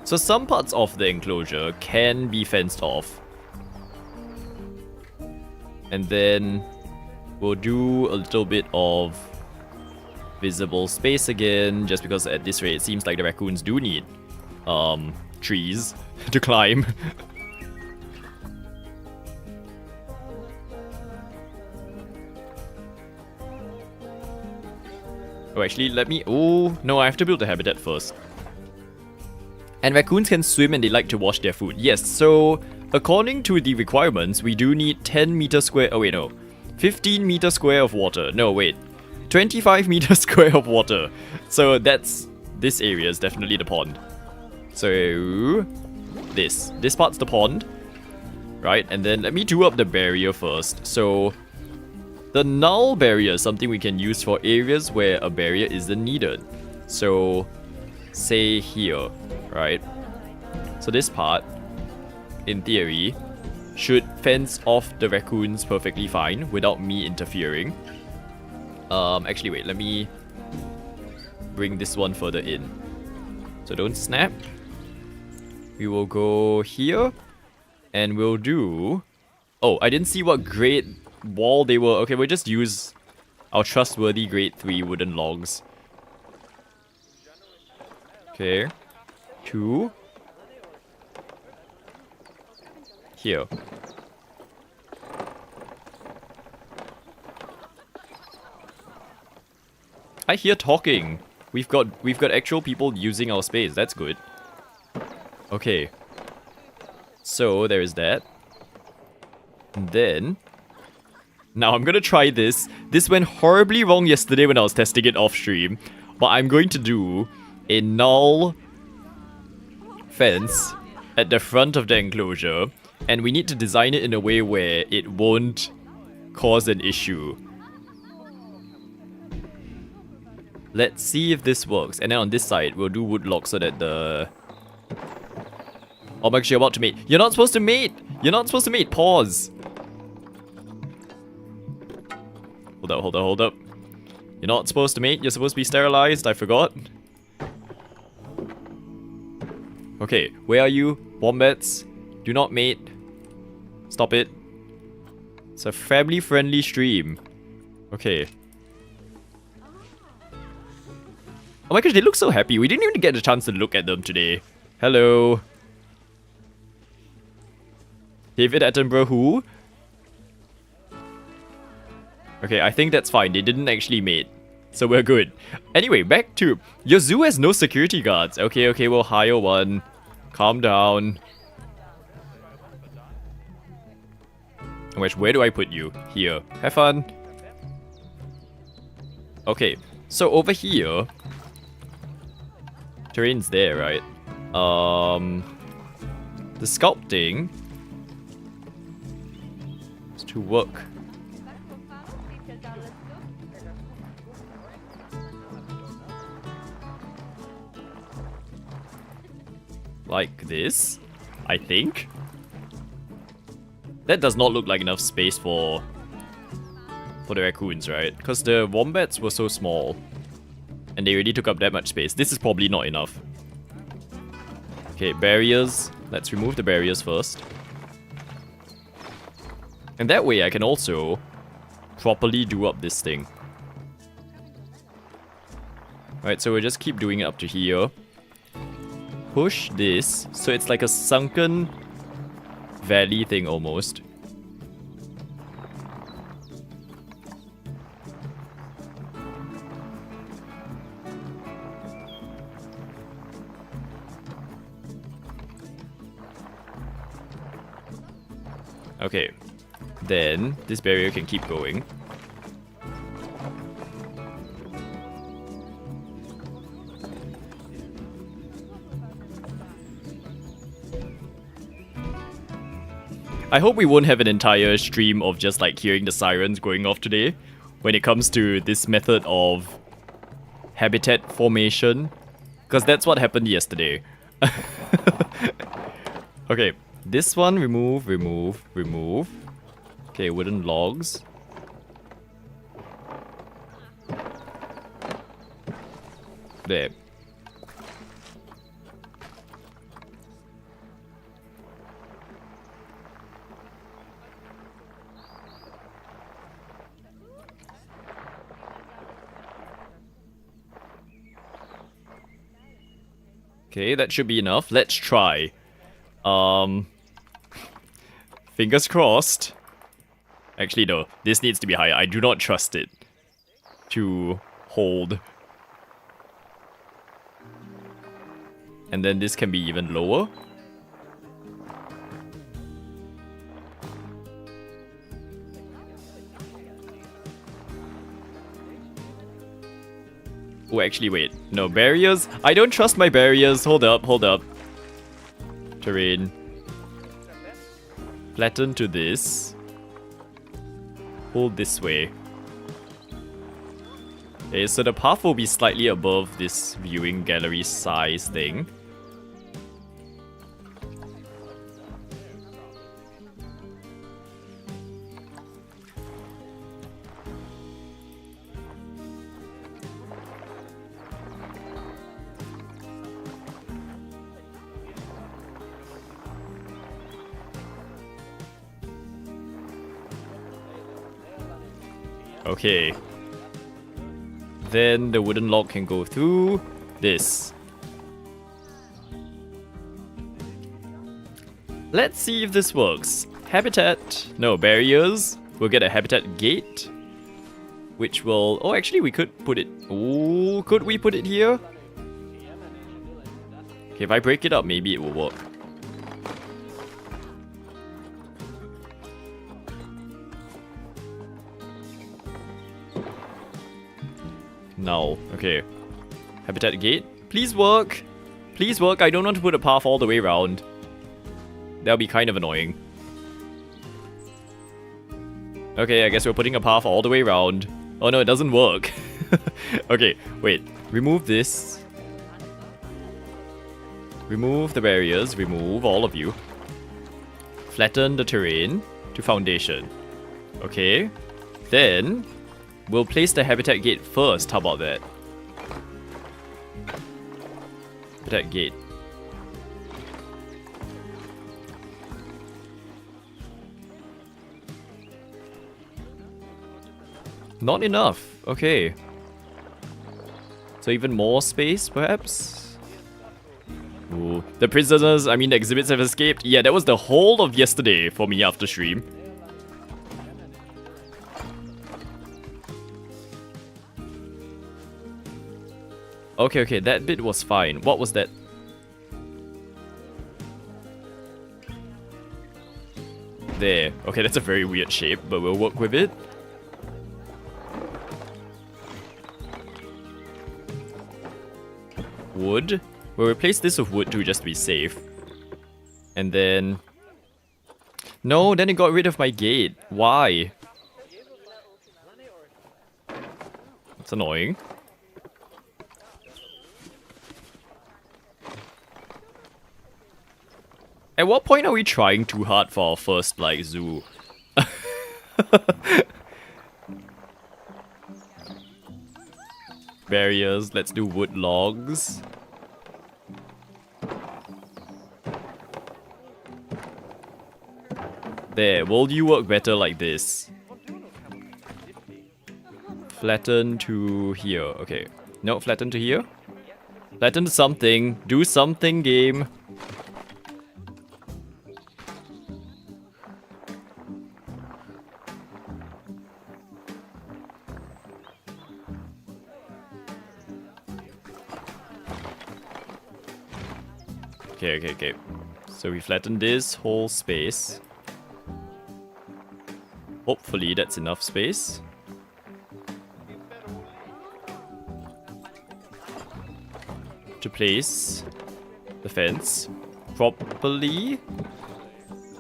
So some parts of the enclosure can be fenced off. And then we'll do a little bit of visible space again, just because at this rate it seems like the raccoons do need trees to climb. Oh, actually, let me... Oh, no, I have to build the habitat first. And raccoons can swim and they like to wash their food. Yes, so according to the requirements, we do need 10 meter square... Oh, wait, no. 15 meter square of water. No, wait. 25 meter square of water. So that's... This area is definitely the pond. So... This part's the pond. Right, and then let me do up the barrier first. So... The null barrier is something we can use for areas where a barrier isn't needed. So... Say here, right? So this part, in theory, should fence off the raccoons perfectly fine without me interfering. Actually wait, let me bring this one further in. So don't snap. We will go here, and we'll do... Oh, I didn't see what grade wall they were. Okay, we'll just use our trustworthy grade 3 wooden logs. Okay. 2. Here. I hear talking. We've got actual people using our space. That's good. Okay. So there is that. And then now I'm gonna try this. This went horribly wrong yesterday when I was testing it off stream, but I'm going to do a null fence at the front of the enclosure, and we need to design it in a way where it won't cause an issue. Let's see if this works. And then on this side, we'll do wood logs so that the... Oh my gosh, you're about to mate. You're not supposed to mate! You're not supposed to mate! Pause! Hold up. You're not supposed to mate. You're supposed to be sterilized. I forgot. Okay, where are you? Wombats, do not mate. Stop it. It's a family-friendly stream. Okay. Oh my gosh, they look so happy. We didn't even get a chance to look at them today. Hello. David Attenborough who? Okay, I think that's fine. They didn't actually mate. So we're good. Anyway, back to... Your zoo has no security guards. Okay, we'll hire one. Calm down. Where do I put you? Here. Have fun. Okay, so over here... Terrain's there, right? The sculpting... is to work. Like this, I think. That does not look like enough space for the raccoons, right? Because the wombats were so small. And they already took up that much space. This is probably not enough. Okay, barriers. Let's remove the barriers first. And that way I can also properly do up this thing. Right, so we'll just keep doing it up to here. Push this, so it's like a sunken valley thing almost. Okay, then this barrier can keep going. I hope we won't have an entire stream of just like hearing the sirens going off today when it comes to this method of habitat formation, because that's what happened yesterday. Okay, this one remove. Okay, wooden logs. There. Okay, that should be enough. Let's try. Fingers crossed. Actually, no. This needs to be higher. I do not trust it to hold. And then this can be even lower. Oh, actually, wait. No, barriers? I don't trust my barriers. Hold up, hold up. Terrain. Flatten to this. Pull this way. Okay, so the path will be slightly above this viewing gallery size thing. Okay. Then the wooden log can go through this. Let's see if this works. Habitat. No, barriers. We'll get a habitat gate. Which will... Oh, actually, we could put it... Oh, could we put it here? Okay, if I break it up, maybe it will work. No. Okay. Habitat gate. Please work. Please work. I don't want to put a path all the way around. That'll be kind of annoying. Okay, I guess we're putting a path all the way around. Oh no, it doesn't work. Okay, wait. Remove this. Remove the barriers. Remove all of you. Flatten the terrain to foundation. Okay. Then... we'll place the habitat gate first. How about that? Habitat gate. Not enough. Okay. So even more space, perhaps? Ooh. The prisoners, I mean the exhibits have escaped. Yeah, that was the whole of yesterday for me after stream. Okay, okay, that bit was fine. What was that? There. Okay, that's a very weird shape, but we'll work with it. Wood. We'll replace this with wood too, just to be safe. And then... no, then it got rid of my gate. Why? That's annoying. At what point are we trying too hard for our first, like, zoo? Barriers, let's do wood logs. There, will you work better like this? Flatten to here, okay. No, flatten to here. Flatten to something. Do something, game. Okay, okay, okay. So we flatten this whole space. Hopefully that's enough space. To place the fence properly.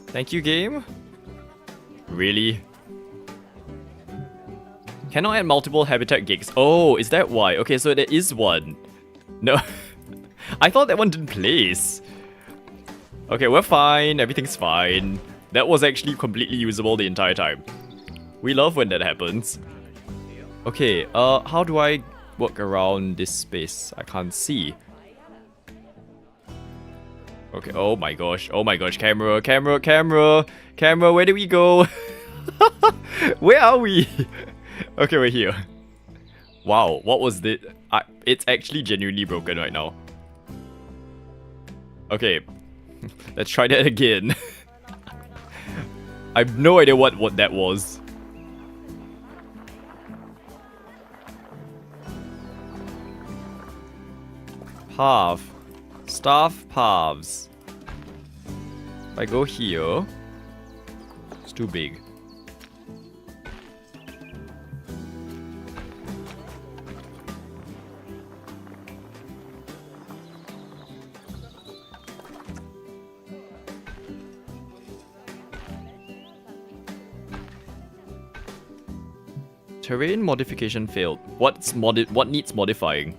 Thank you, game. Really? Cannot add multiple habitat gigs. Oh, is that why? Okay, so there is one. No. I thought that one didn't place. Okay, we're fine. Everything's fine. That was actually completely usable the entire time. We love when that happens. Okay, how do I work around this space? I can't see. Okay, oh my gosh, camera, camera, camera, camera, where do we go? Where are we? Okay, we're here. Wow, what was this? It's actually genuinely broken right now. Okay, let's try that again. I have no idea what that was. Path. Staff paths. If I go here, it's too big. Terrain modification failed. What needs modifying?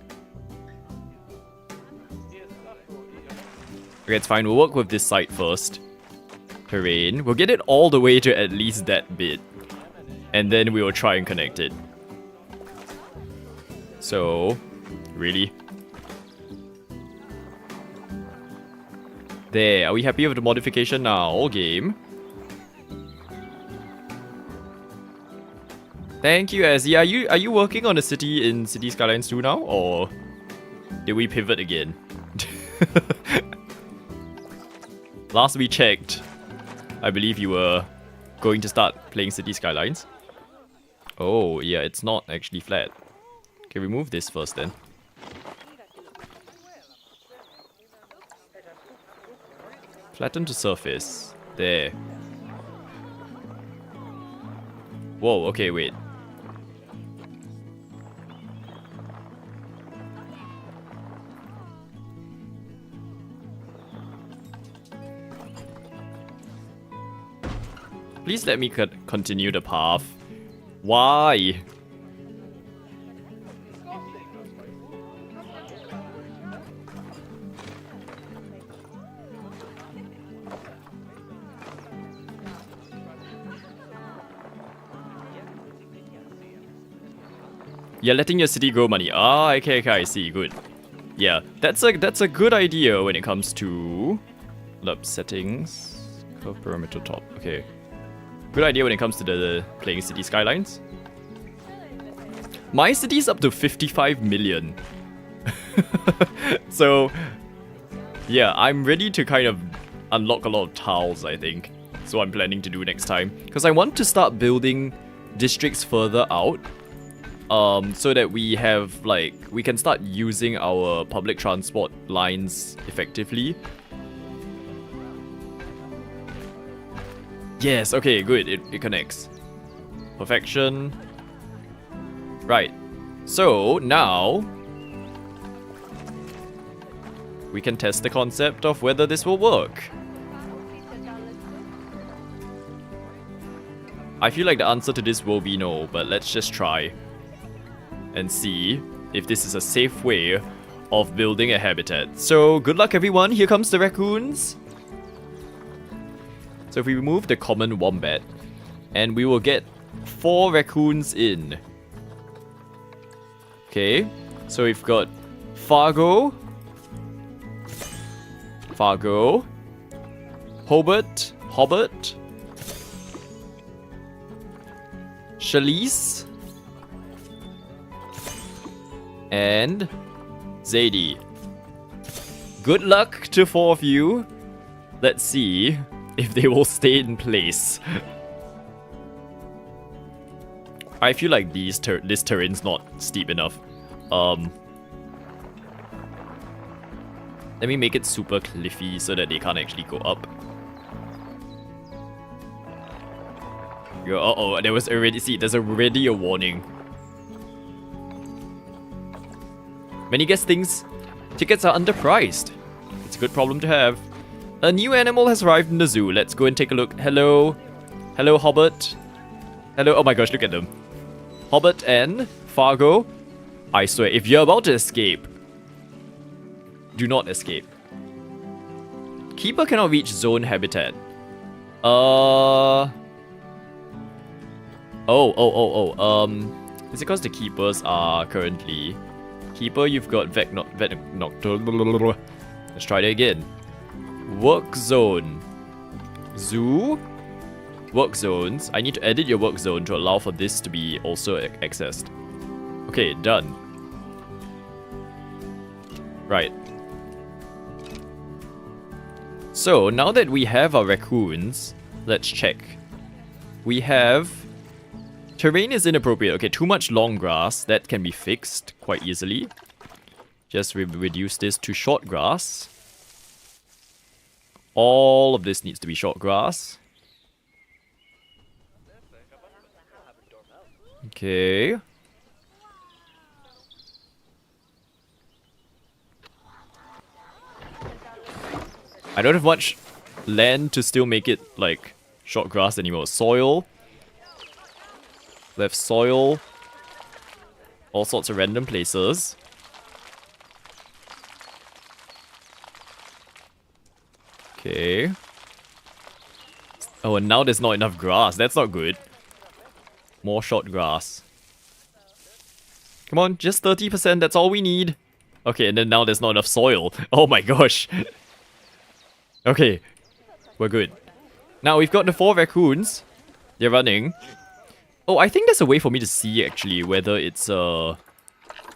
Okay, it's fine. We'll work with this site first. Terrain. We'll get it all the way to at least that bit. And then we will try and connect it. So, really? There. Are we happy with the modification now? Game. Thank you, Azzy. Are you working on a city in City Skylines 2 now? Or did we pivot again? Last we checked, I believe you were going to start playing City Skylines. Oh, yeah, it's not actually flat. Okay, remove this first then. Flatten to surface. There. Whoa, okay, wait. Please let me continue the path. Why? You're letting your city grow money. Ah, okay, I see. Good. Yeah, that's a good idea when it comes to settings. Curve perimeter top. Okay. Good idea when it comes to the playing City Skylines. My city's up to 55 million. So, yeah, I'm ready to kind of unlock a lot of tiles, I think. So I'm planning to do next time. Because I want to start building districts further out. So that we have, we can start using our public transport lines effectively. Yes, okay, good. It connects. Perfection. Right. So, now we can test the concept of whether this will work. I feel like the answer to this will be no, but let's just try and see if this is a safe way of building a habitat. So, good luck everyone. Here comes the raccoons. So if we remove the common wombat, and we will get 4 raccoons in. Okay, so we've got Fargo, Hobbit, Shalice, and Zadie. Good luck to 4 of you. Let's see if they will stay in place. I feel like this terrain's not steep enough. Let me make it super cliffy so that they can't actually go up. Uh-oh, there's already a warning. Many guest things. Tickets are underpriced. It's a good problem to have. A new animal has arrived in the zoo. Let's go and take a look. Hello. Hello, Hobbit. Hello. Oh my gosh, look at them. Hobbit and Fargo. I swear, if you're about to escape, do not escape. Keeper cannot reach zone habitat. Is it because the keepers are currently Keeper, you've got Vet Nocturne. Let's try that again. Work zone. Zoo. Work zones. I need to edit your work zone to allow for this to be also accessed. Okay, done. Right. So, now that we have our raccoons, let's check. We have... Terrain is inappropriate. Okay, too much long grass. That can be fixed quite easily. Just reduce this to short grass. All of this needs to be short grass. Okay. I don't have much land to still make it, like, short grass anymore. Soil. Left soil. All sorts of random places. Okay. Oh, and now there's not enough grass. That's not good. More short grass. Come on, just 30%. That's all we need. Okay, and then now there's not enough soil. Oh my gosh. Okay, we're good. Now we've got the 4 raccoons. They're running. Oh, I think there's a way for me to see actually whether it's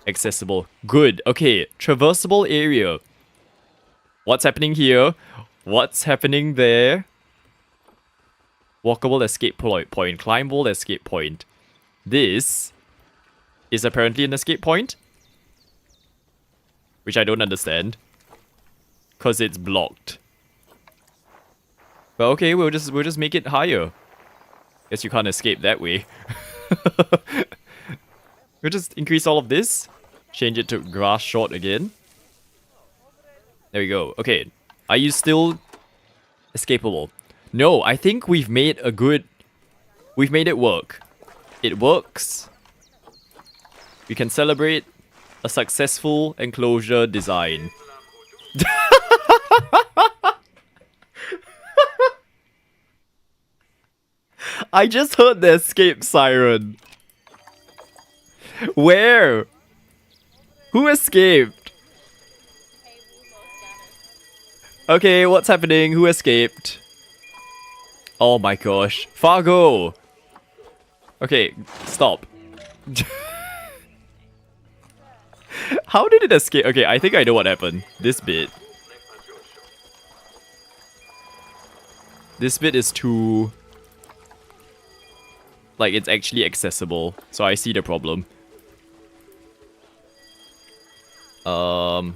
accessible. Good. Okay, traversable area. What's happening here? What's happening there? Walkable escape point. Climbable escape point. This is apparently an escape point, which I don't understand, cause it's blocked. But okay, we'll just make it higher. Guess you can't escape that way. We'll just increase all of this. Change it to grass short again. There we go. Okay. Are you still escapable? No, I think we've made a good... We've made it work. It works. We can celebrate a successful enclosure design. I just heard the escape siren. Where? Who escaped? Okay, what's happening? Who escaped? Oh my gosh. Fargo! Okay, stop. How did it escape? Okay, I think I know what happened. This bit. This bit is too... Like, it's actually accessible. So I see the problem. So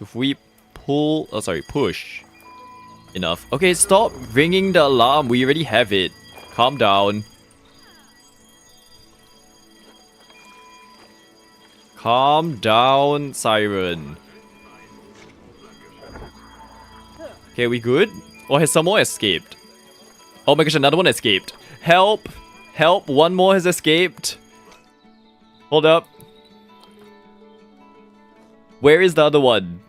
if we pull... Oh, sorry, push. Enough. Okay, stop ringing the alarm. We already have it. Calm down. Calm down, siren. Okay, we good? Or has some more escaped? Oh my gosh, another one escaped. Help! Help! One more has escaped. Hold up. Where is the other one?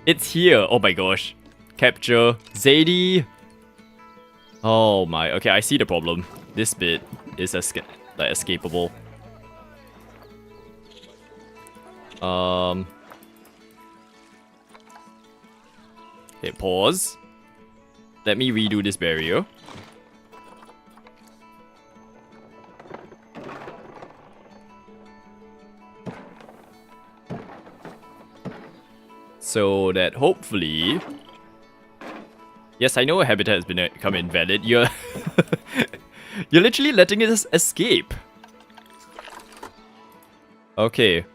It's here. Oh my gosh. Capture. Zadie. Oh my. Okay, I see the problem. This bit is escapable. Okay, pause. Let me redo this barrier. So that hopefully... Yes, I know a habitat has become invalid. You're... You're literally letting it escape. Okay.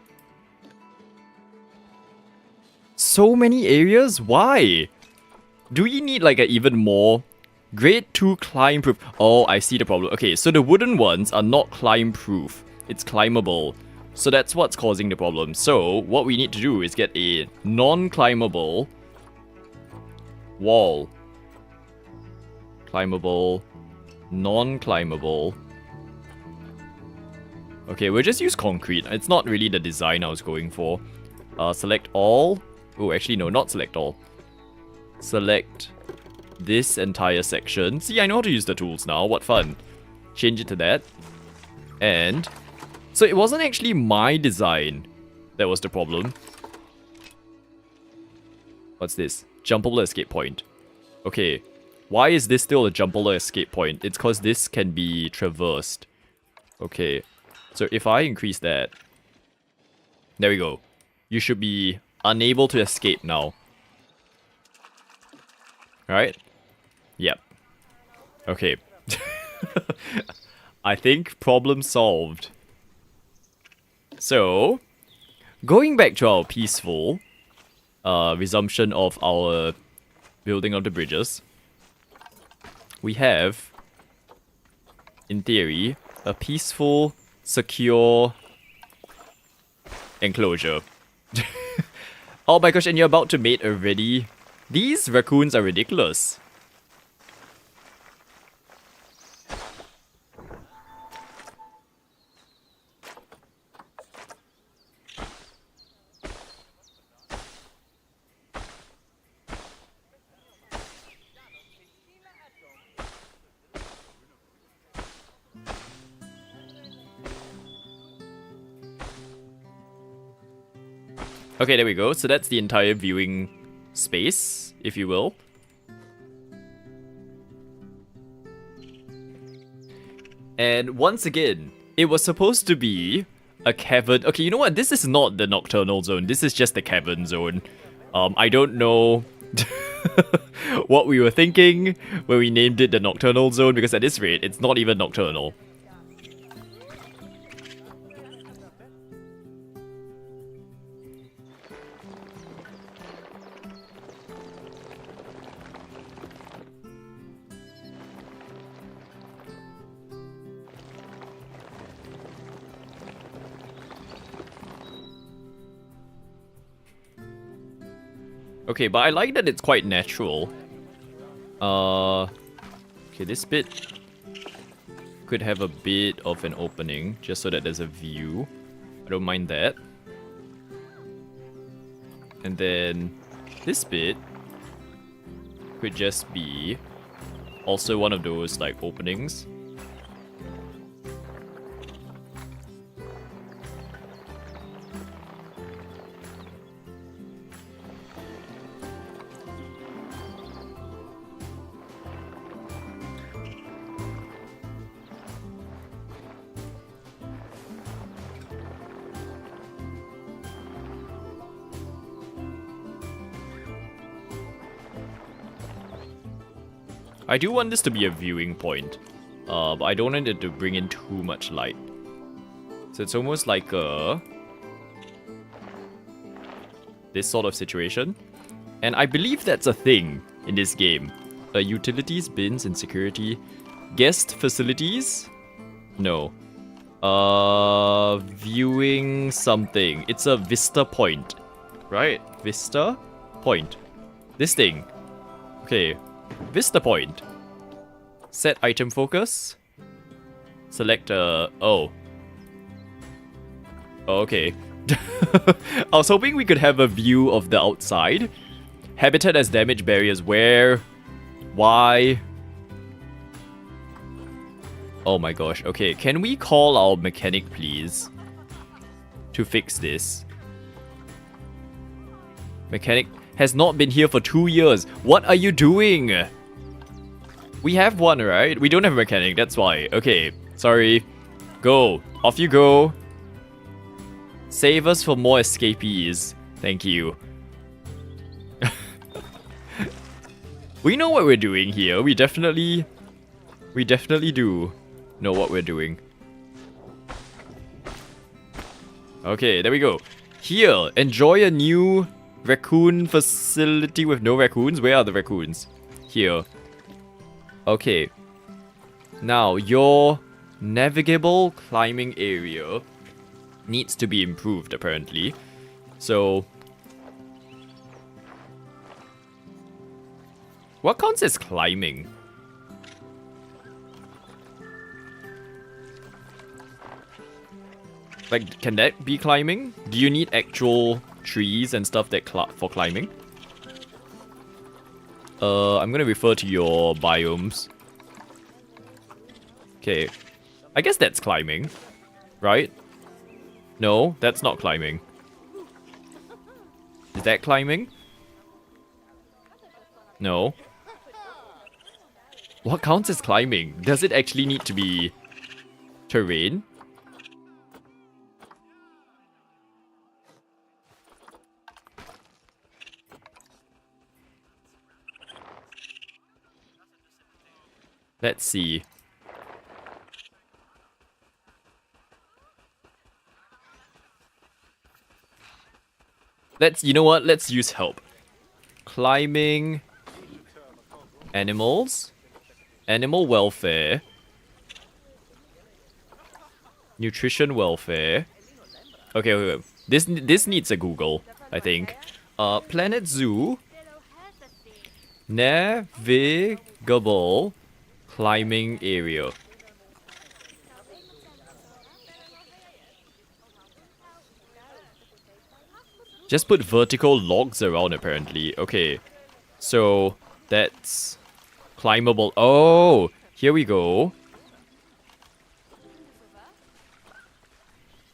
So many areas? Why? Do we need like an even more? Grade 2 climb proof. Oh, I see the problem. Okay, so the wooden ones are not climb proof. It's climbable. So that's what's causing the problem. So what we need to do is get a non-climbable wall. Climbable. Non-climbable. Okay, we'll just use concrete. It's not really the design I was going for. Select all. Oh, actually no, not select all. Select this entire section. See, I know how to use the tools now. What fun. Change it to that. And so it wasn't actually my design that was the problem. What's this? Jumpable escape point. Okay. Why is this still a jumpable escape point? It's because this can be traversed. Okay. So if I increase that... There we go. You should be unable to escape now. Right? Yep. Okay. I think problem solved. So, going back to our peaceful resumption of our building of the bridges, we have, in theory, a peaceful, secure enclosure. Oh my gosh, and you're about to mate already? These raccoons are ridiculous. Okay, there we go. So that's the entire viewing space, if you will. And once again, it was supposed to be a cavern. Okay, you know what? This is not the nocturnal zone. This is just the cavern zone. I don't know what we were thinking when we named it the nocturnal zone, because at this rate, it's not even nocturnal. Okay, but I like that it's quite natural. Okay, this bit could have a bit of an opening, just so that there's a view. I don't mind that. And then this bit could just be also one of those, like, openings. I do want this to be a viewing point, but I don't want it to bring in too much light. So it's almost like this sort of situation. And I believe that's a thing in this game. Utilities, bins, and security. Guest facilities? No. Viewing something. It's a vista point, right? Vista point. This thing. Okay. Vista point. Set item focus. Select oh. Okay. I was hoping we could have a view of the outside. Habitat as damage barriers. Where? Why? Oh my gosh. Okay, can we call our mechanic, please? To fix this. Mechanic has not been here for 2 years. What are you doing? We have one, right? We don't have a mechanic, that's why. Okay, sorry. Go. Off you go. Save us from more escapees. Thank you. We know what we're doing here. We definitely do know what we're doing. Okay, there we go. Here, enjoy a new raccoon facility with no raccoons. Where are the raccoons? Here. Okay. Now, your navigable climbing area needs to be improved, apparently. So, what counts as climbing? Like, can that be climbing? Do you need actual trees and stuff that for climbing? I'm gonna refer to your biomes. Okay. I guess that's climbing, right? No, that's not climbing. Is that climbing? No. What counts as climbing? Does it actually need to be terrain? Let's see. You know what? Let's use help. Climbing. Animals. Animal welfare. Nutrition welfare. Okay. This needs a Google, I think. Planet Zoo. Navigable climbing area. Just put vertical logs around, apparently. Okay. So, that's climbable. Oh, here we go.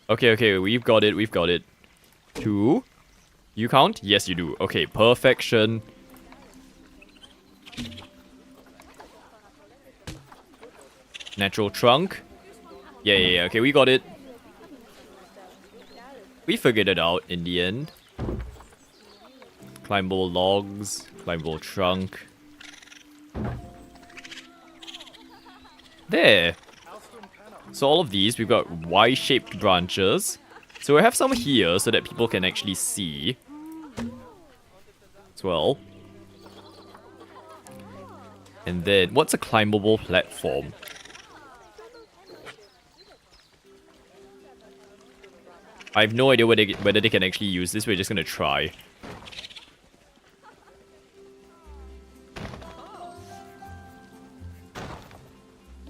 Okay, we've got it. 2. You count? Yes, you do. Okay, perfection. Natural trunk. Yeah, okay, we got it. We figured it out in the end. Climbable logs, climbable trunk. There. So all of these, we've got Y-shaped branches. So we have some here so that people can actually see as well. And then, what's a climbable platform? I have no idea whether they can actually use this. We're just gonna try.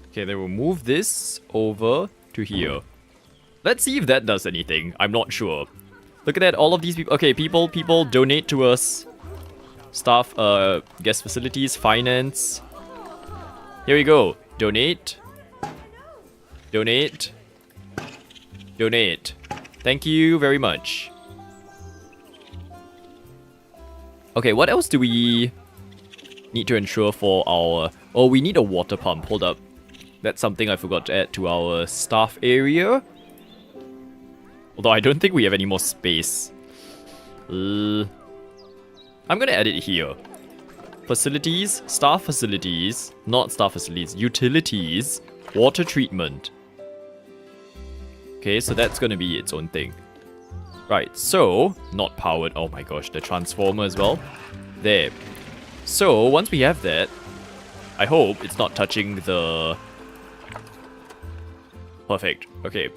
Okay, then we'll move this over to here. Let's see if that does anything. I'm not sure. Look at that, all of these people. Okay, people donate to us. Staff, guest facilities, finance. Here we go. Donate. Donate. Donate. Thank you very much. Okay, what else do we need to ensure for our... Oh, we need a water pump. Hold up. That's something I forgot to add to our staff area. Although I don't think we have any more space. I'm gonna add it here. Facilities, staff facilities, not staff facilities, utilities, water treatment. Okay, so that's gonna be its own thing. Right, so, not powered. Oh my gosh, the transformer as well. There. So, once we have that, I hope it's not touching the... Perfect. Okay.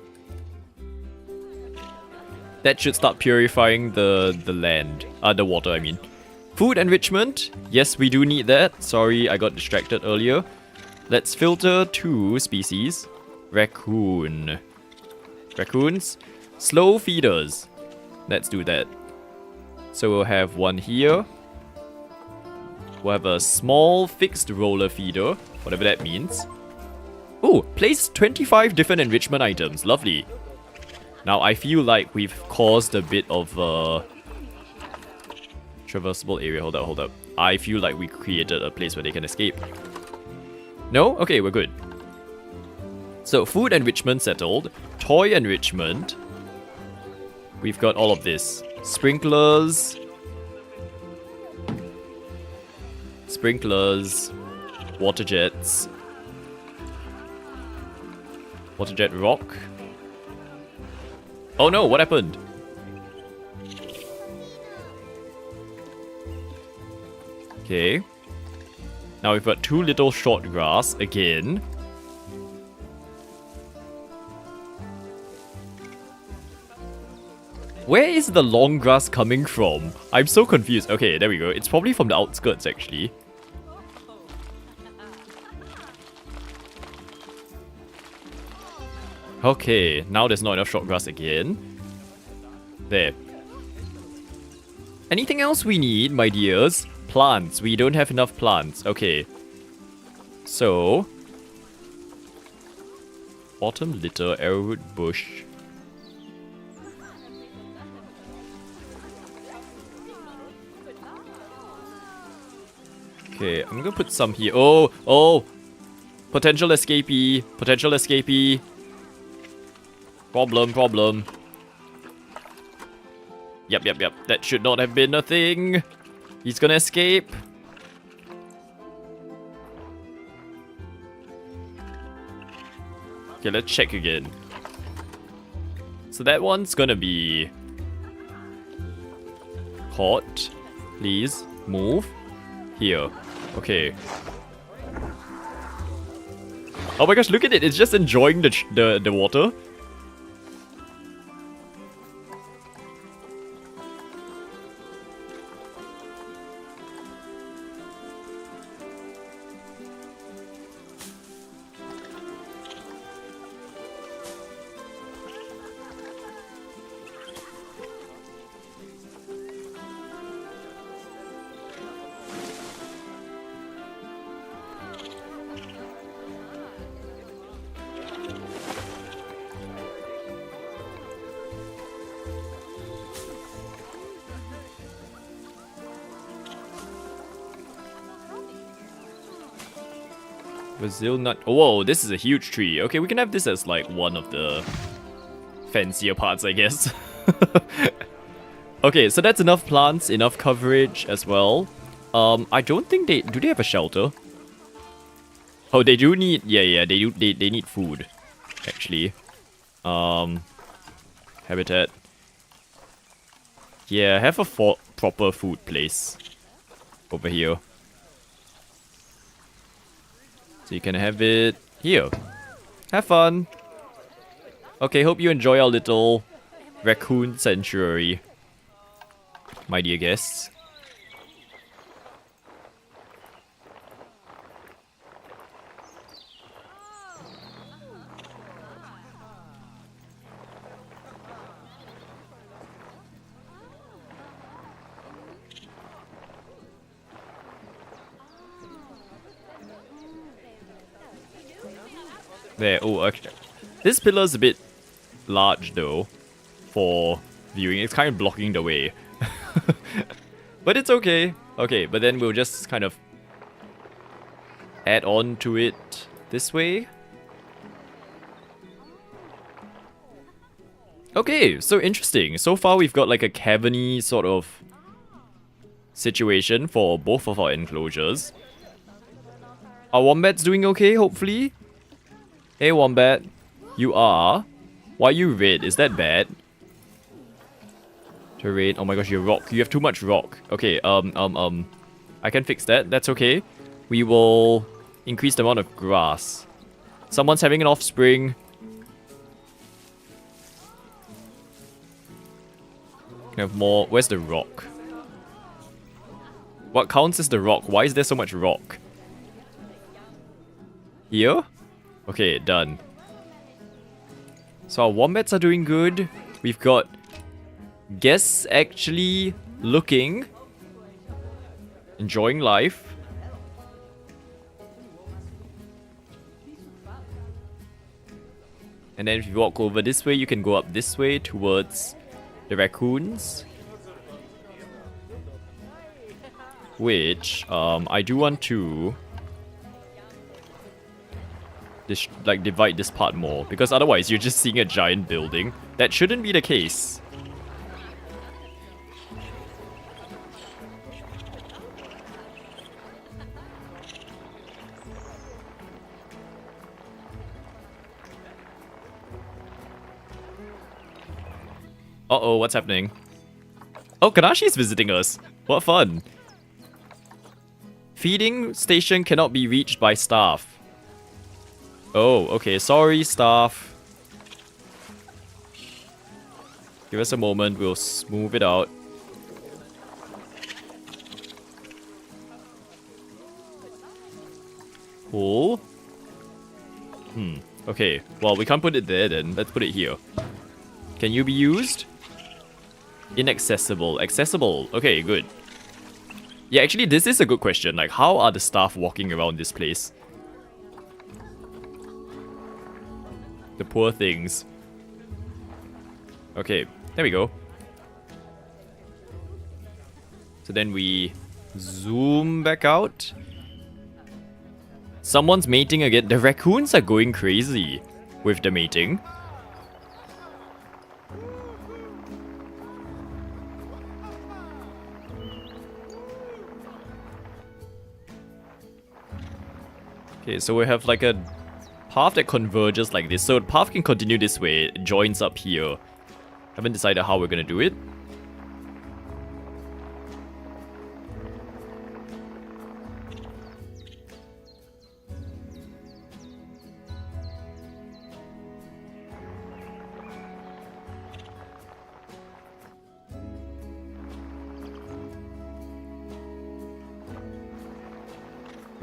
That should start purifying the land. The water, I mean. Food enrichment. Yes, we do need that. Sorry, I got distracted earlier. Let's filter 2 species. Raccoon. Raccoons. Slow feeders. Let's do that. So we'll have one here. We'll have a small fixed roller feeder. Whatever that means. Oh, place 25 different enrichment items. Lovely. Now, I feel like we've caused a bit of a traversable area. Hold up. I feel like we created a place where they can escape. No? Okay, we're good. So, food enrichment settled. Toy enrichment. We've got all of this. Sprinklers. Sprinklers. Water jets. Water jet rock. Oh no, what happened? Okay. Now we've got 2 little short grass again. Where is the long grass coming from? I'm so confused. Okay, there we go. It's probably from the outskirts actually. Okay, now there's not enough short grass again. There. Anything else we need, my dears? Plants. We don't have enough plants. Okay. So... Autumn litter, arrowroot bush. Okay, I'm gonna put some here. Oh, oh! Potential escapee. Potential escapee. Problem, problem. Yep, yep, yep. That should not have been a thing. He's gonna escape. Okay, let's check again. So that one's gonna be caught. Please move. Here. Okay. Oh my gosh, look at it. It's just enjoying the water. Brazil nut. Oh, whoa, this is a huge tree. Okay, we can have this as like one of the fancier parts, I guess. Okay, so that's enough plants, enough coverage as well. I don't think they... Do they have a shelter? Oh, they do need... Yeah, they do. They need food, actually. Habitat. Yeah, have a proper food place over here. So you can have it here. Have fun. Okay, hope you enjoy our little raccoon sanctuary, my dear guests. There. Oh, okay. This pillar's a bit large though for viewing. It's kind of blocking the way. But it's okay. Okay, but then we'll just kind of add on to it this way. Okay, so interesting. So far we've got like a cavern-y sort of situation for both of our enclosures. Our wombat's doing okay, hopefully. Hey wombat, you are? Why are you red? Is that bad? Terrain. Oh my gosh, you're rock. You have too much rock. Okay, I can fix that. That's okay. We will increase the amount of grass. Someone's having an offspring. Can have more. Where's the rock? What counts as the rock? Why is there so much rock? Here? Okay, done. So our wombats are doing good. We've got guests actually looking, enjoying life. And then if you walk over this way, you can go up this way towards the raccoons. Which, I do want to... like divide this part more, because otherwise you're just seeing a giant building. That shouldn't be the case. Uh-oh, what's happening? Oh, Kanashi's visiting us. What fun. Feeding station cannot be reached by staff. Oh, okay. Sorry, staff. Give us a moment. We'll smooth it out. Cool. Okay. Well, we can't put it there then. Let's put it here. Can you be used? Inaccessible. Accessible. Okay, good. Yeah, actually, this is a good question. Like, how are the staff walking around this place? The poor things. Okay, there we go. So then we zoom back out. Someone's mating again. The raccoons are going crazy with the mating. Okay, so we have like a path that converges like this. So the path can continue this way. It joins up here. Haven't decided how we're gonna do it.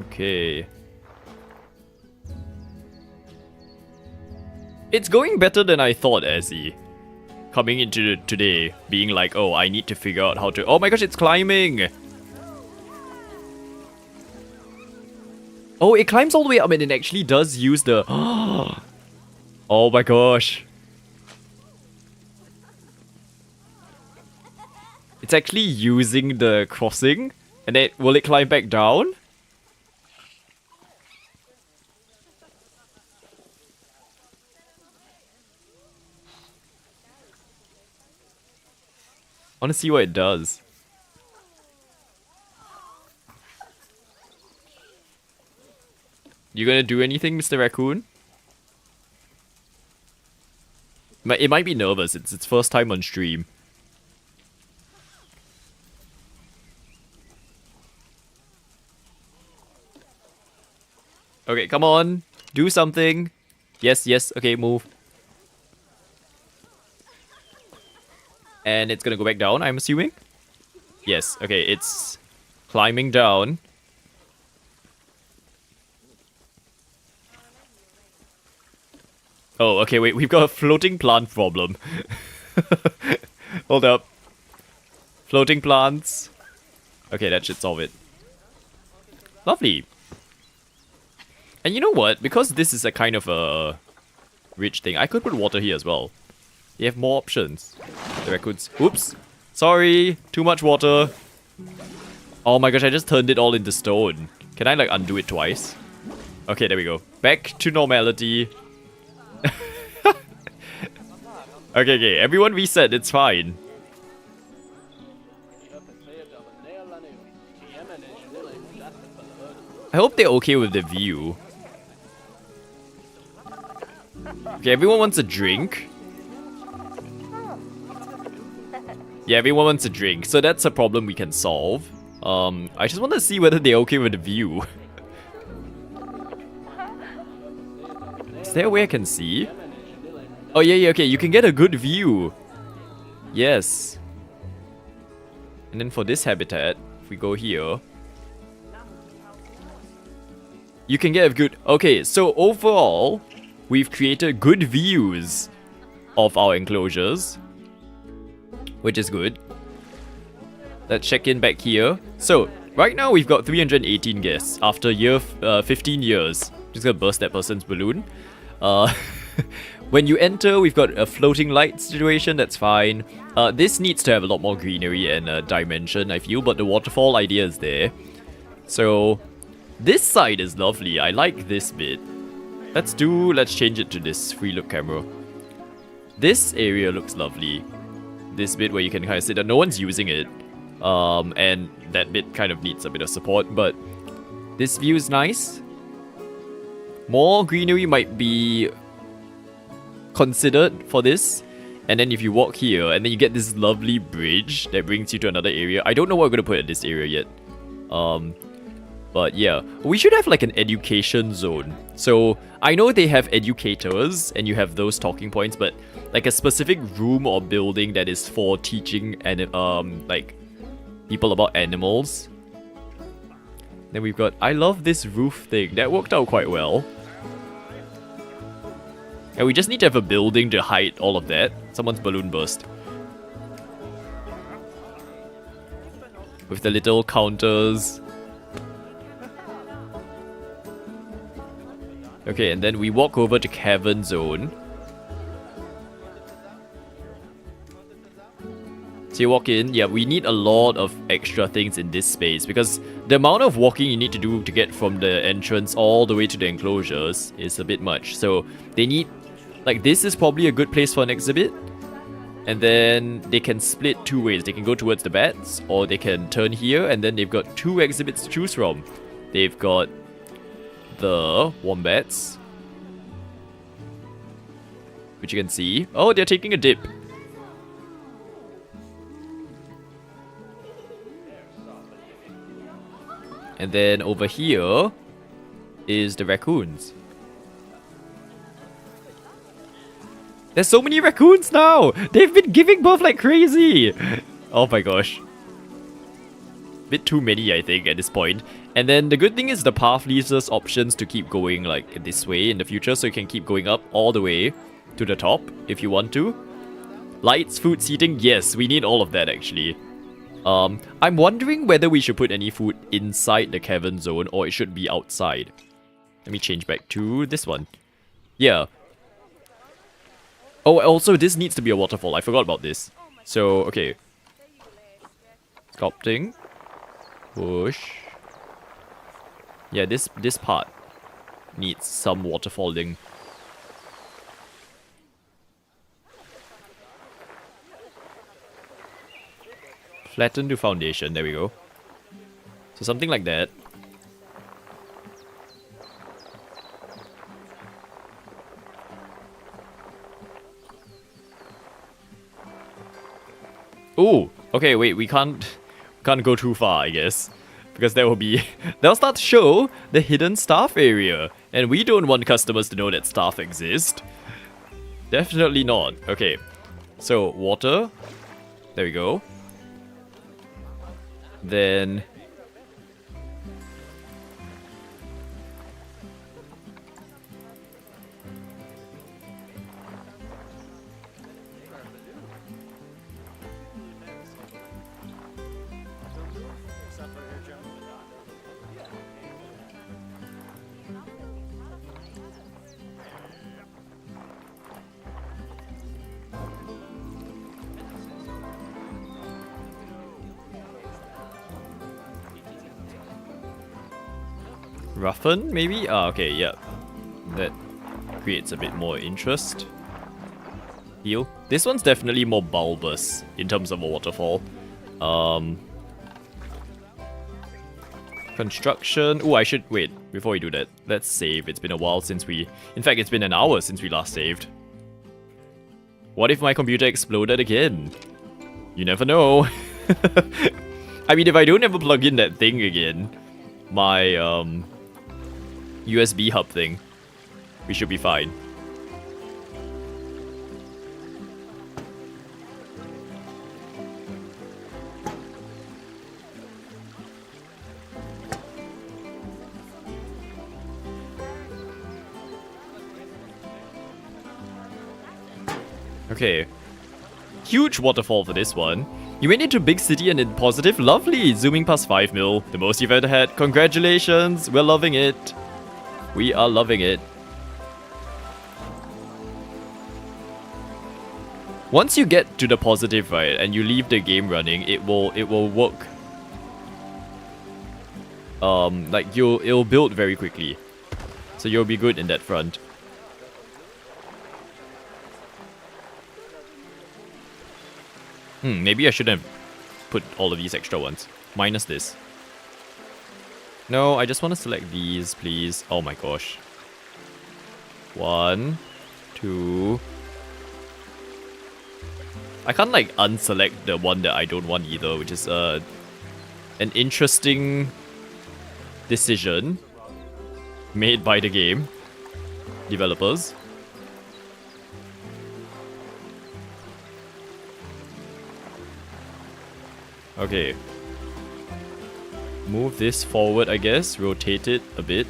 Okay. It's going better than I thought, Ezzy. Coming into today, being like, oh, I need to figure out how to... Oh my gosh, it's climbing! Oh, it climbs all the way up and it actually does use the... Oh my gosh. It's actually using the crossing. And then, will it climb back down? I want to see what it does. You gonna do anything, Mr. Raccoon? It might be nervous. It's its first time on stream. Okay, come on. Do something. Yes, yes. Okay, move. And it's gonna go back down, I'm assuming? Yes, okay, it's climbing down. Oh, okay, wait, we've got a floating plant problem. Hold up. Floating plants. Okay, that should solve it. Lovely. And you know what? Because this is a kind of a rich thing, I could put water here as well. You have more options. The raccoons. Oops. Sorry. Too much water. Oh my gosh, I just turned it all into stone. Can I like undo it twice? Okay, there we go. Back to normality. Okay, everyone reset. It's fine. I hope they're okay with the view. Okay, everyone wants a drink. Yeah, everyone wants a drink, so that's a problem we can solve. I just want to see whether they're okay with the view. Is there a way I can see? Oh yeah, okay, you can get a good view. Yes. And then for this habitat, if we go here, you can get a good... Okay, so overall, we've created good views of our enclosures, which is good. Let's check in back here. So, right now we've got 318 guests after 15 years. Just gonna burst that person's balloon. When you enter, we've got a floating light situation, that's fine. This needs to have a lot more greenery and dimension, I feel, but the waterfall idea is there. So, this side is lovely. I like this bit. Let's change it to this free look camera. This area looks lovely. This bit where you can kind of sit down. No one's using it. And that bit kind of needs a bit of support, but this view is nice. More greenery might be considered for this. And then if you walk here, and then you get this lovely bridge that brings you to another area. I don't know what we're going to put at this area yet. But yeah, we should have like an education zone. So I know they have educators and you have those talking points, but like a specific room or building that is for teaching and like people about animals. Then we've got, I love this roof thing. That worked out quite well. And we just need to have a building to hide all of that. Someone's balloon burst. With the little counters. Okay, and then we walk over to Cavern Zone. So you walk in, yeah, we need a lot of extra things in this space because the amount of walking you need to do to get from the entrance all the way to the enclosures is a bit much. So they need, like, this is probably a good place for an exhibit. And then they can split two ways. They can go towards the bats or they can turn here and then they've got two exhibits to choose from. They've got the wombats, which you can see. Oh, they're taking a dip. And then over here is the raccoons. There's so many raccoons now! They've been giving birth like crazy! Oh my gosh. Bit too many, I think, at this point. And then the good thing is the path leaves us options to keep going like this way in the future, so you can keep going up all the way to the top if you want to. Lights, food, seating, yes, we need all of that actually. I'm wondering whether we should put any food inside the cavern zone or it should be outside. Let me change back to this one. Yeah. Oh, also this needs to be a waterfall. I forgot about this. So, okay. Sculpting. Push. Yeah, this part needs some waterfalling. Flatten to foundation, there we go. So something like that. Ooh, okay, wait, we can't go too far, I guess. Because that will be... that'll start to show the hidden staff area. And we don't want customers to know that staff exist. Definitely not. Okay, so water. There we go. Then roughen, maybe? Ah, okay, yeah. That creates a bit more interest. Heal. This one's definitely more bulbous in terms of a waterfall. Construction. Oh, I should... wait, before we do that, let's save. It's been a while since we... in fact, it's been an hour since we last saved. What if my computer exploded again? You never know. I mean, if I don't ever plug in that thing again, my, USB hub thing, we should be fine. Okay. Huge waterfall for this one. You went into big city and in positive. Lovely. Zooming past 5 mil. The most you've ever had. Congratulations. We're loving it. We are loving it. Once you get to the positive, right, and you leave the game running, it will work. Like it'll build very quickly. So you'll be good in that front. Maybe I shouldn't have put all of these extra ones. Minus this. No, I just want to select these, please. Oh my gosh. 1, 2. I can't like unselect the one that I don't want either, which is an interesting decision made by the game developers. Okay. Move this forward, I guess. Rotate it a bit.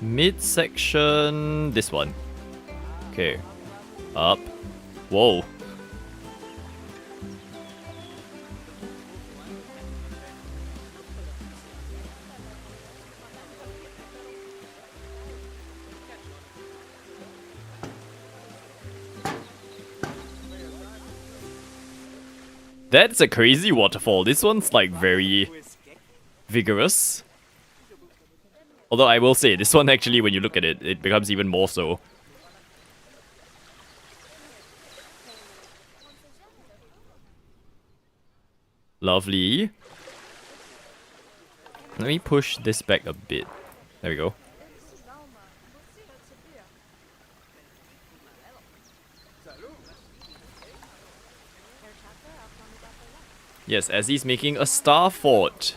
Midsection, this one. Okay. Up. Whoa. That's a crazy waterfall. This one's like very vigorous. Although I will say, this one actually, when you look at it, it becomes even more so. Lovely. Let me push this back a bit. There we go. Yes, as he's making a star fort,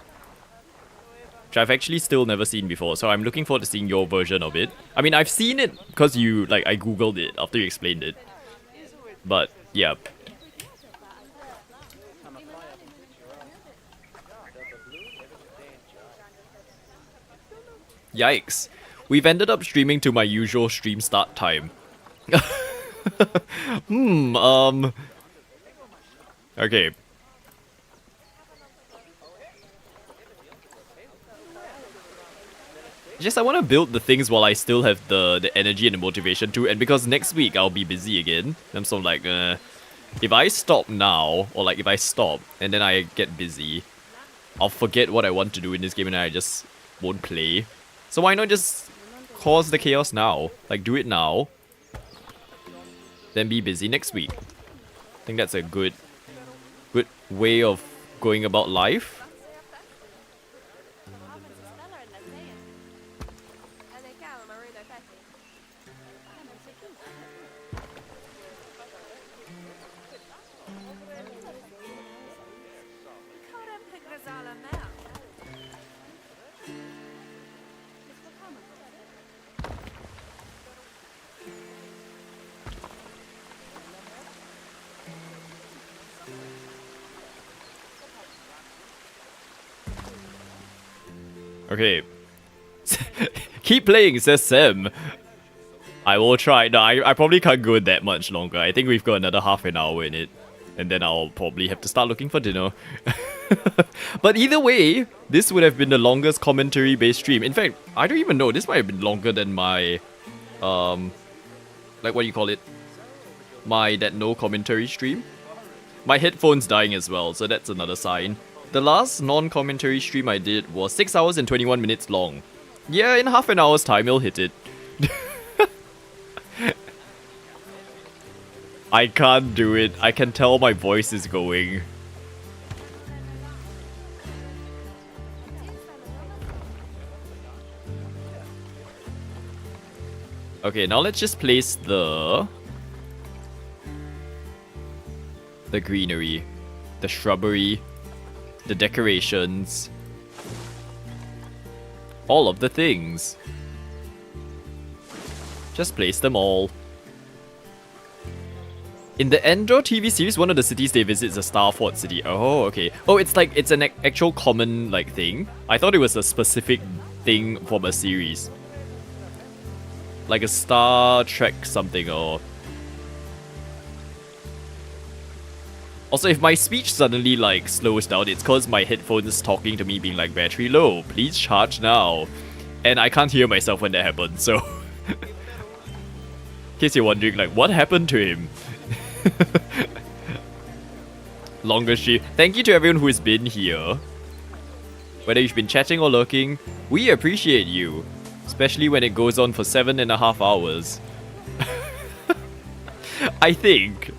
which I've actually still never seen before, so I'm looking forward to seeing your version of it. I mean, I've seen it because you, like, I googled it after you explained it. But, yeah. Yikes. We've ended up streaming to my usual stream start time. Okay. Just I want to build the things while I still have the energy and the motivation to, and because next week I'll be busy again. I'm sort of like, if I stop now, or like if I stop and then I get busy, I'll forget what I want to do in this game and I just won't play. So why not just cause the chaos now? Like, do it now, then be busy next week. I think that's a good way of going about life. Okay. Keep playing, says Sam. I will try. No, I probably can't go that much longer. I think we've got another half an hour in it. And then I'll probably have to start looking for dinner. But either way, this would have been the longest commentary-based stream. In fact, I don't even know. This might have been longer than my... like, what do you call it? That no commentary stream. My headphone's dying as well, so that's another sign. The last non-commentary stream I did was 6 hours and 21 minutes long. Yeah, in half an hour's time, you'll hit it. I can't do it. I can tell my voice is going. Okay, now let's just place the greenery, the shrubbery, the decorations, all of the things. Just place them all. In the Endor TV series, one of the cities they visit is a Star Fort city. Oh, okay. Oh, it's like, it's an actual common, like, thing. I thought it was a specific thing from a series. Like a Star Trek something, or... Also, if my speech suddenly, like, slows down, it's because my headphones talking to me being like, battery low, please charge now. And I can't hear myself when that happens, so... In case you're wondering, like, what happened to him? Longer stream. Thank you to everyone who has been here. Whether you've been chatting or lurking, we appreciate you. Especially when it goes on for 7.5 hours. I think...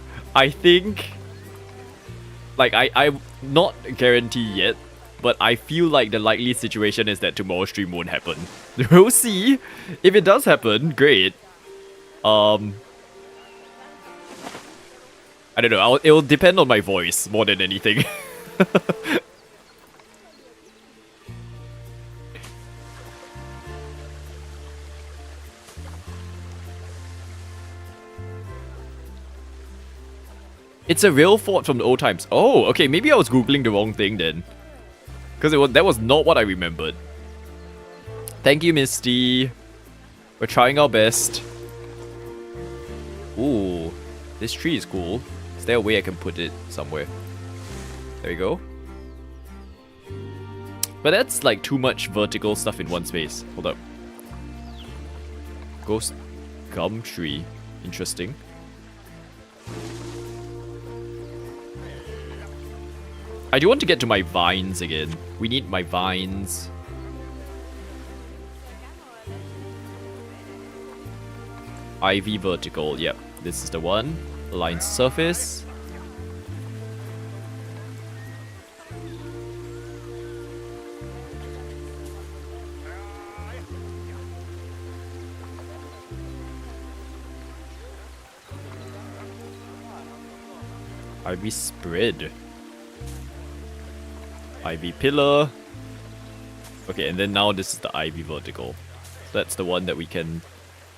Like, I not guarantee yet, but I feel like the likely situation is that tomorrow's stream won't happen. We'll see. If it does happen, great. I don't know, it'll depend on my voice more than anything. It's a real fort from the old times. Oh, okay, maybe I was googling the wrong thing then. Because that was not what I remembered. Thank you, Misty. We're trying our best. Ooh, this tree is cool. Is there a way I can put it somewhere? There we go. But that's like too much vertical stuff in one space. Hold up. Ghost gum tree. Interesting. I do want to get to my vines again. We need my vines. Ivy vertical. Yep, this is the one. Align surface. Ivy spread. Ivy pillar. Okay, and then now this is the ivy vertical. So that's the one that we can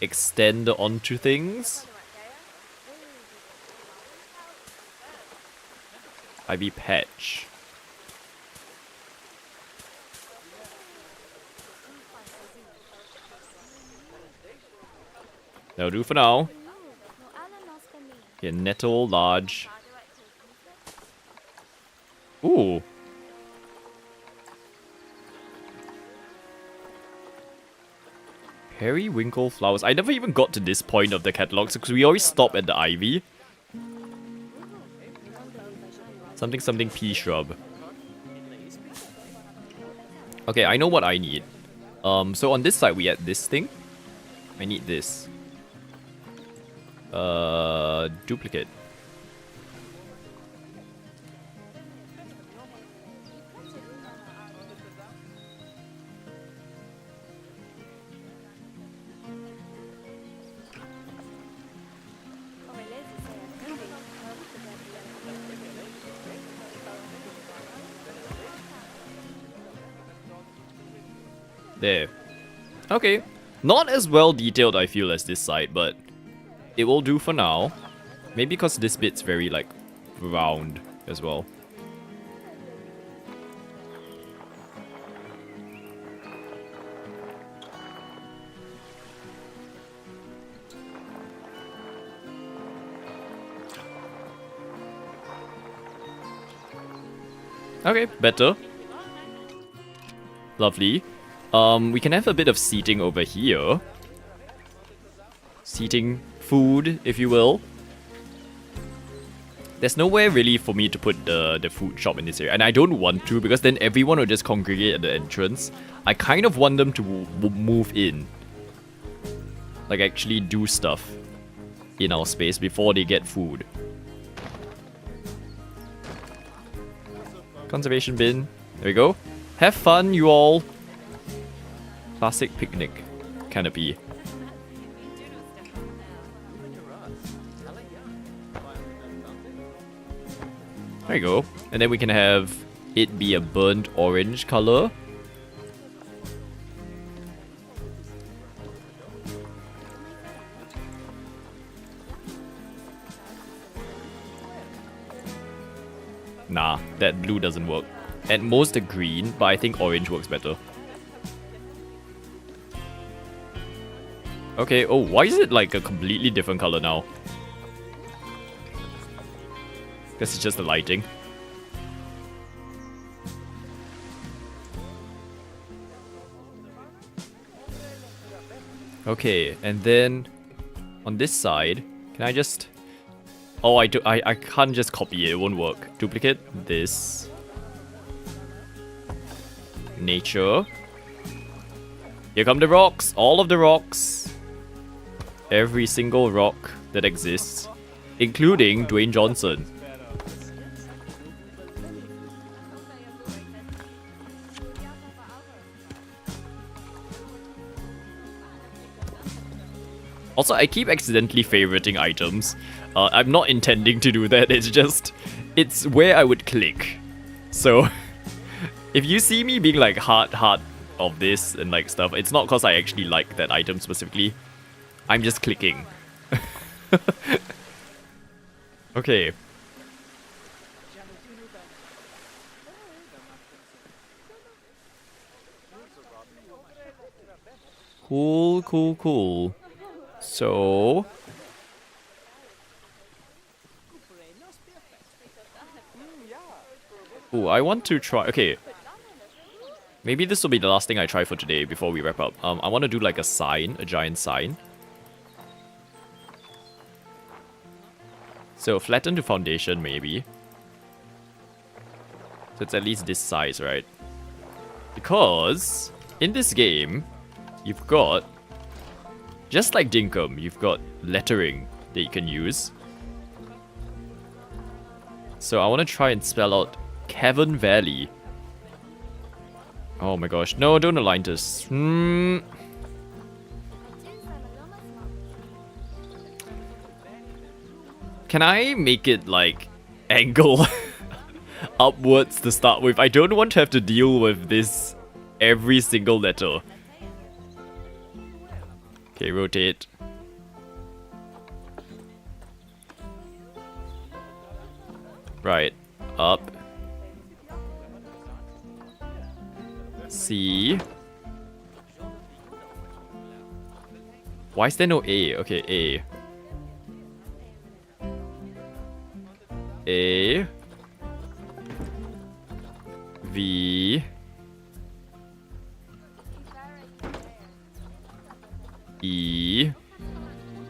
extend onto things. Ivy patch. That'll do for now. Okay, nettle large. Ooh. Periwinkle flowers. I never even got to this point of the catalogs because we always stop at the ivy. Something something pea shrub. Okay, I know what I need. So on this side we had this thing. I need this. Duplicate. There. Okay. Not as well detailed, I feel, as this side, but it will do for now. Maybe because this bit's very, like, round as well. Okay, better. Lovely. We can have a bit of seating over here. Seating, food, if you will. There's nowhere really for me to put the food shop in this area. And I don't want to, because then everyone will just congregate at the entrance. I kind of want them to move in. Like, actually do stuff in our space before they get food. Conservation bin. There we go. Have fun, you all. Classic picnic canopy. There you go. And then we can have it be a burnt orange color. Nah, that blue doesn't work. At most a green, but I think orange works better. Okay, oh, why is it like a completely different color now? Guess it's just the lighting. Okay, and then on this side, can I just... Oh, I can't just copy it, it won't work. Duplicate this. Nature. Here come the rocks, all of the rocks. Every single rock that exists, including Dwayne Johnson. Also, I keep accidentally favoriting items. I'm not intending to do that, it's just... It's where I would click. So, if you see me being like heart of this and like stuff, it's not because I actually like that item specifically. I'm just clicking. Okay. Cool, cool, cool. So... Ooh, I want to try... Okay. Maybe this will be the last thing I try for today before we wrap up. I want to do like a sign, a giant sign. So flatten to foundation, maybe. So it's at least this size, right? Because in this game, you've got, just like Dinkum, you've got lettering that you can use. So I want to try and spell out Cavern Valley. Oh my gosh. No, don't align this. Can I make it like angle upwards to start with? I don't want to have to deal with this every single letter. Okay, rotate. Right. Up. C. Why is there no A? Okay, A. A. V. E.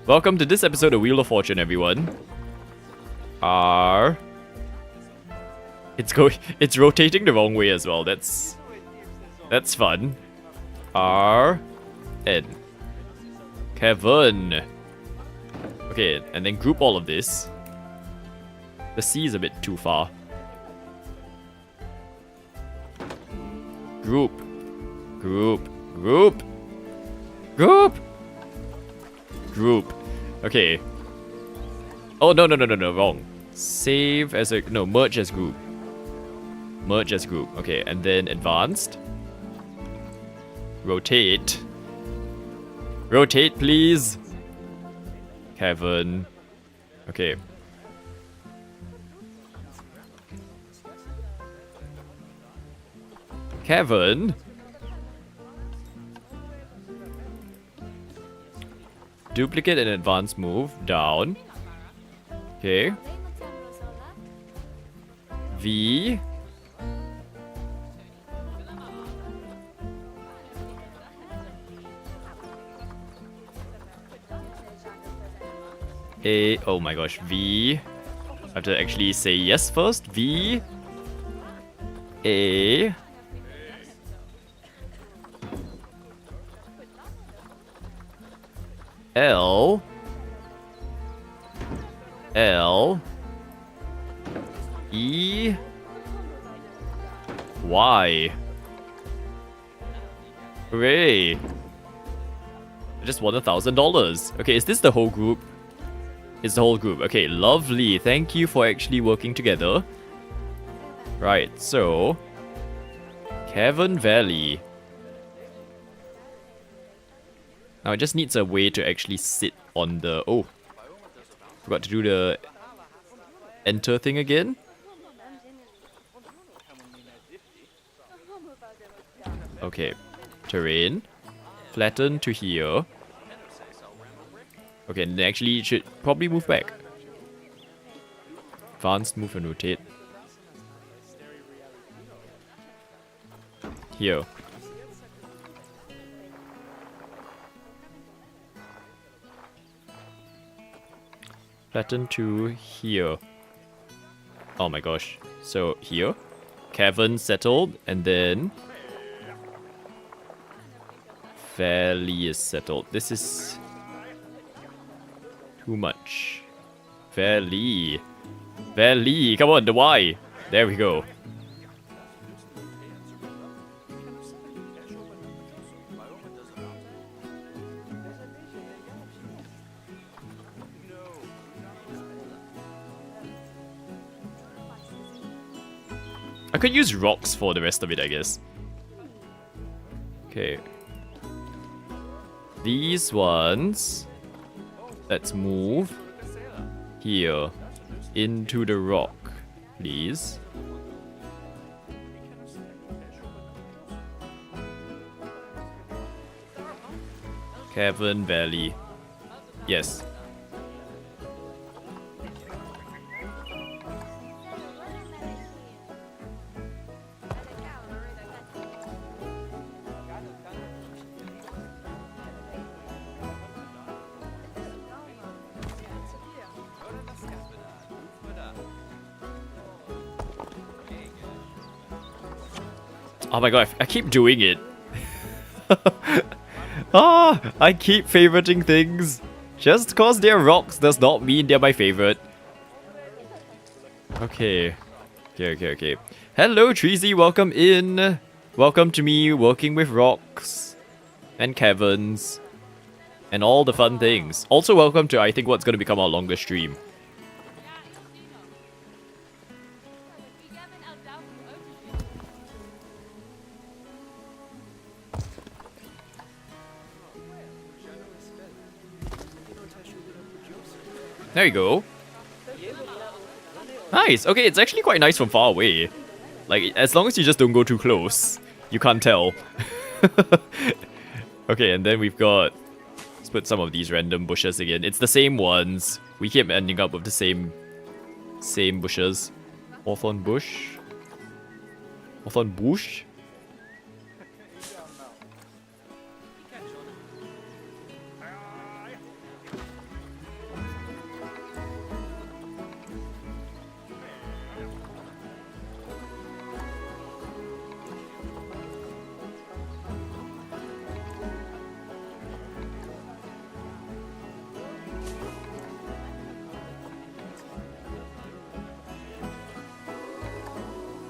Welcome to this episode of Wheel of Fortune, everyone. R. It's rotating the wrong way as well. That's fun. R. N. Kevin. Okay, and then group all of this. The C is a bit too far. Group. Group. Group. Group. Group. Okay. Oh, no, wrong. Save as a... No, merge as group. Merge as group. Okay, and then advanced. Rotate. Rotate, please. Kevin. Okay. Kevin. Duplicate and advanced move. Down. Okay. V. A. Oh my gosh. V. I have to actually say yes first. V. A. L. L. E. Y. Hooray. I just won $1,000. Okay, is this the whole group? It's the whole group. Okay, lovely. Thank you for actually working together. Right, so... Cavern Valley. Now it just needs a way to actually sit on the... Oh. Forgot to do the... Enter thing again. Okay. Terrain. Flatten to here. Okay, and then actually it should probably move back. Advanced, move and rotate. Here. Flatten to here. Oh my gosh. So here. Cavern settled, and then... Valley is settled. This is... too much. Valley. Valley. Come on, the Y. There we go. I could use rocks for the rest of it, I guess. Okay. These ones... Let's move here into the rock, please. Cavern Valley. Yes. Oh my god, I keep doing it. I keep favoriting things. Just cause they're rocks does not mean they're my favorite. Okay. Okay. Hello, Treasy, welcome in. Welcome to me working with rocks and caverns and all the fun things. Also, welcome to, I think, what's going to become our longest stream. There you go. Nice. Okay, it's actually quite nice from far away. Like, as long as you just don't go too close, you can't tell. Okay, and then we've got... Let's put some of these random bushes again. It's the same ones. We keep ending up with the same bushes. Hawthorn bush. Hawthorn bush.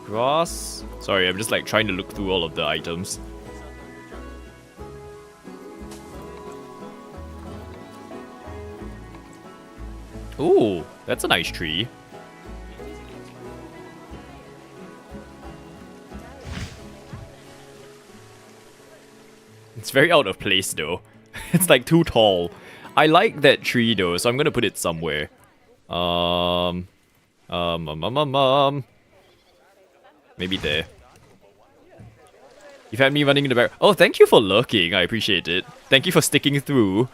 Grass. Sorry, I'm just like trying to look through all of the items. Ooh, that's a nice tree. It's very out of place though. It's like too tall. I like that tree though, so I'm gonna put it somewhere. Maybe there. You've had me running in the back. Oh, thank you for lurking. I appreciate it. Thank you for sticking through.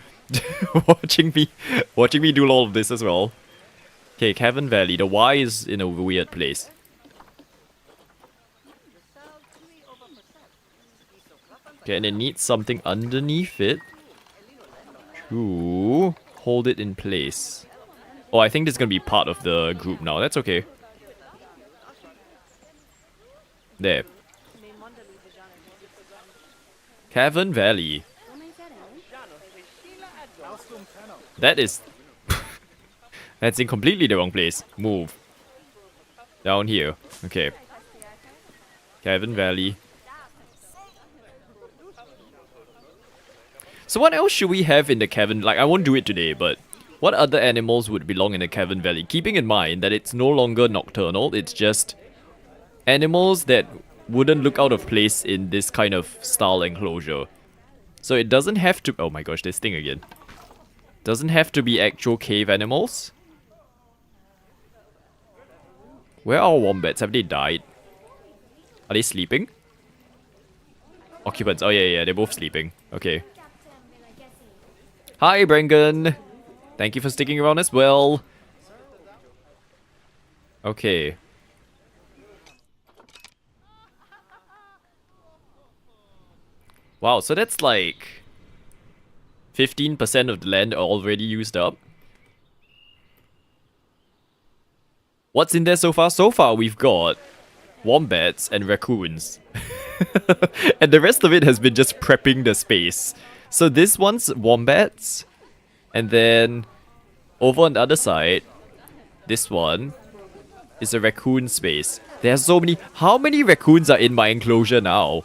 watching me do all of this as well. Okay, Cavern Valley. The Y is in a weird place. Okay, and it needs something underneath it to hold it in place. Oh, I think this is gonna be part of the group now. That's okay. There. Cavern Valley. That is... That's in completely the wrong place. Move. Down here. Okay. Cavern Valley. So what else should we have in the cavern? Like, I won't do it today, but... What other animals would belong in the Cavern Valley? Keeping in mind that it's no longer nocturnal, it's just... animals that wouldn't look out of place in this kind of style enclosure. So it doesn't have to... Oh my gosh, this thing again. Doesn't have to be actual cave animals. Where are wombats? Have they died? Are they sleeping? Occupants. Oh yeah, they're both sleeping. Okay. Hi, Brengan. Thank you for sticking around as well. Okay. Wow, so that's like 15% of the land already used up. What's in there so far? So far we've got wombats and raccoons. And the rest of it has been just prepping the space. So this one's wombats. And then over on the other side, this one is a raccoon space. There's so many. How many raccoons are in my enclosure now?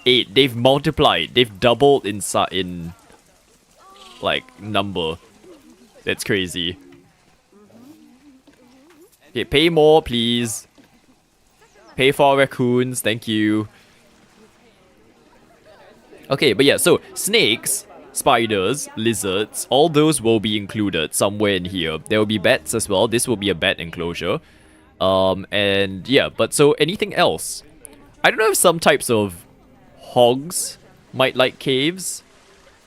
8. They've multiplied. They've doubled in like number. That's crazy. Okay, pay more, please. Pay for our raccoons. Thank you. Okay, but yeah, so snakes, spiders, lizards, all those will be included somewhere in here. There will be bats as well. This will be a bat enclosure. And yeah, but so anything else? I don't know if some types of hogs might like caves,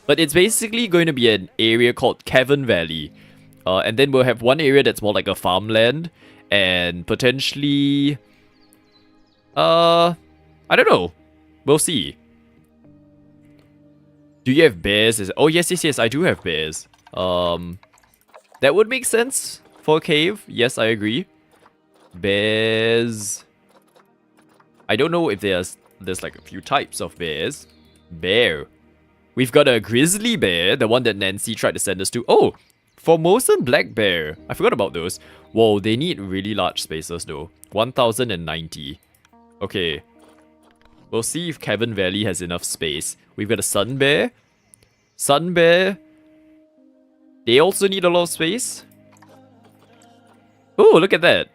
but it's basically going to be an area called Cavern Valley. And then we'll have one area that's more like a farmland, and potentially... I don't know. We'll see. Do you have bears? Oh, yes, I do have bears. That would make sense for a cave. Yes, I agree. Bears... I don't know if there's like a few types of bears. Bear. We've got a grizzly bear, the one that Nancy tried to send us to. Oh, Formosan black bear. I forgot about those. Whoa, they need really large spaces though. 1090. Okay. We'll see if Kevin Valley has enough space. We've got a sun bear. Sun bear. They also need a lot of space. Oh, look at that.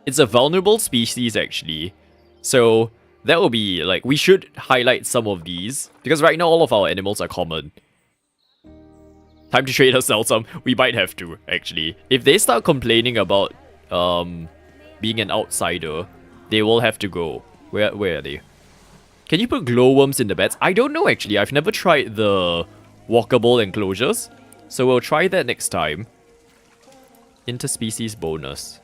It's a vulnerable species actually. So that will be like, we should highlight some of these. Because right now all of our animals are common. Time to trade or sell some. We might have to, actually. If they start complaining about being an outsider, they will have to go. Where are they? Can you put glowworms in the beds? I don't know actually. I've never tried the walkable enclosures. So we'll try that next time. Interspecies bonus.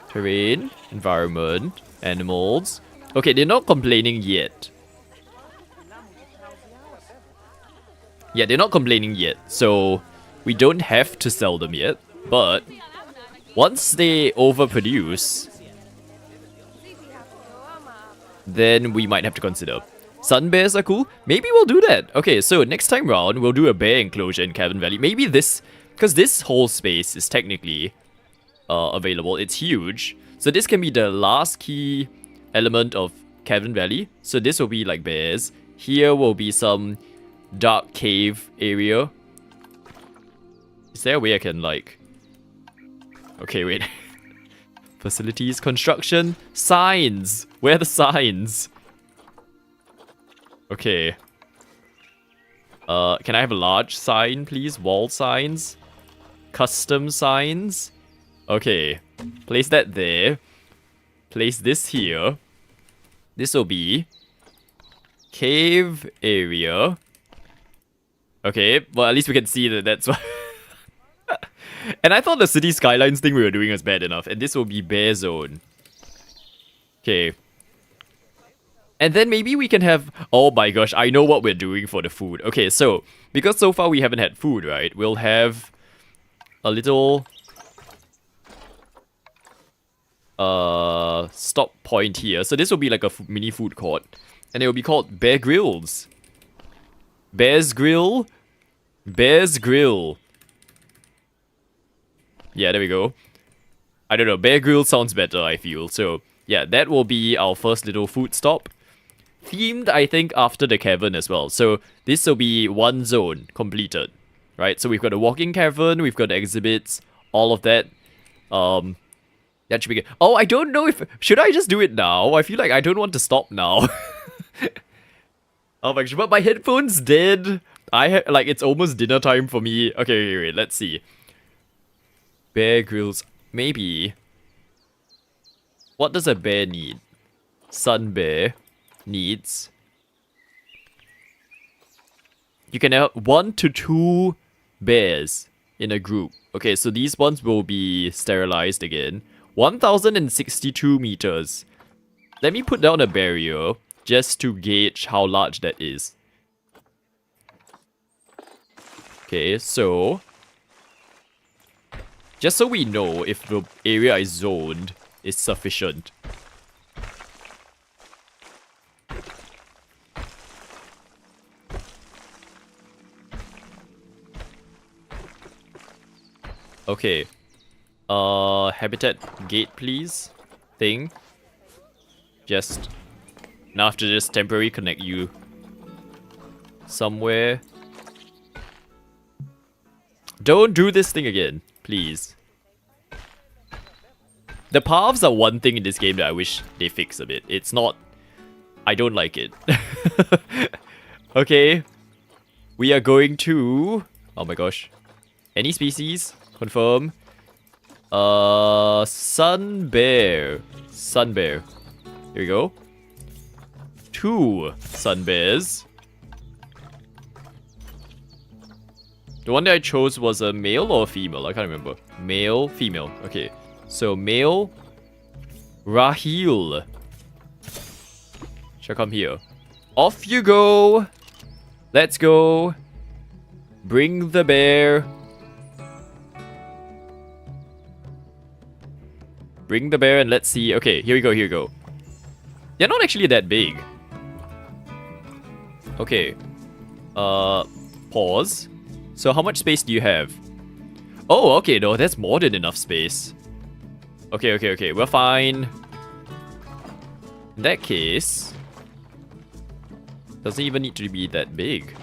Terrain, environment, animals. Okay, they're not complaining yet. Yeah, they're not complaining yet. So we don't have to sell them yet. But once they overproduce, then we might have to consider. Sun bears are cool. Maybe we'll do that. Okay, so next time round, we'll do a bear enclosure in Kevin Valley. Maybe this, because this whole space is technically available. It's huge. So this can be the last key element of Kevin Valley. So this will be like bears. Here will be some dark cave area. Is there a way I can like... Okay, wait. Facilities, construction, signs. Where are the signs? Okay. Can I have a large sign, please? Wall signs. Custom signs. Okay. Place that there. Place this here. This will be cave area. Okay, well at least we can see that that's what... And I thought the city skylines thing we were doing was bad enough. And this will be bear zone. Okay. And then maybe we can have... Oh my gosh, I know what we're doing for the food. Okay, so, because so far we haven't had food, right? We'll have a little... stop point here. So this will be like a mini food court. And it will be called Bear Grills. Bear's Grill. Bear's Grill. Yeah, there we go. I don't know, Bear Grill sounds better, I feel. So, yeah, that will be our first little food stop. Themed, I think, after the cavern as well. So, this will be one zone completed. Right? So, we've got a walking cavern, we've got the exhibits, all of that. That should be good. Oh, I don't know if... Should I just do it now? I feel like I don't want to stop now. Oh my gosh, but my headphone's dead. Like, it's almost dinner time for me. Okay, wait, let's see. Bear Grylls. Maybe. What does a bear need? Sun bear needs... You can have 1 to 2 bears in a group. Okay, so these ones will be sterilized again. 1062 meters. Let me put down a barrier just to gauge how large that is. Okay, so... Just so we know if the area is zoned is sufficient. Okay. Habitat gate, please. Thing. Just... Now I have to just temporarily connect you somewhere. Don't do this thing again, please. The paths are one thing in this game that I wish they fix a bit. It's not... I don't like it. Okay. We are going to... Oh my gosh. Any species? Confirm. Sun bear. Sun bear. Here we go. 2 sun bears. The one that I chose was a male or a female? I can't remember. Male, female. Okay. So, male. Rahil. Shall come here. Off you go. Let's go. Bring the bear. Bring the bear and let's see. Okay, here we go, here we go. They're not actually that big. Okay. Pause. So how much space do you have? Oh, okay, no, that's more than enough space. Okay, we're fine. In that case, doesn't even need to be that big.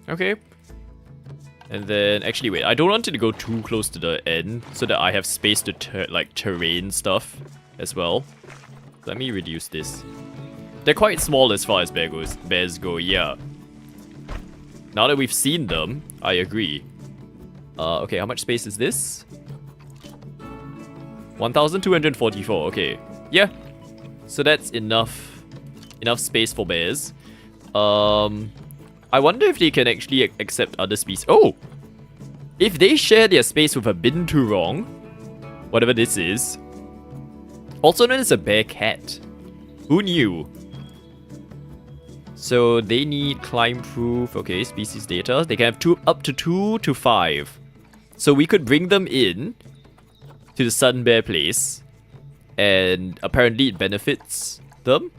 Okay. And then, actually, wait, I don't want it to go too close to the end so that I have space to, terrain stuff as well. Let me reduce this. They're quite small as far as bears go, yeah. Now that we've seen them, I agree. Okay, how much space is this? 1,244, okay. Yeah. So that's enough space for bears. I wonder if they can actually accept other species. Oh! If they share their space with a binturong, whatever this is, also known as a bear cat. Who knew? So they need climb proof. Okay, species data. They can have up to 2 to 5. So we could bring them in to the sun bear place, and apparently it benefits them.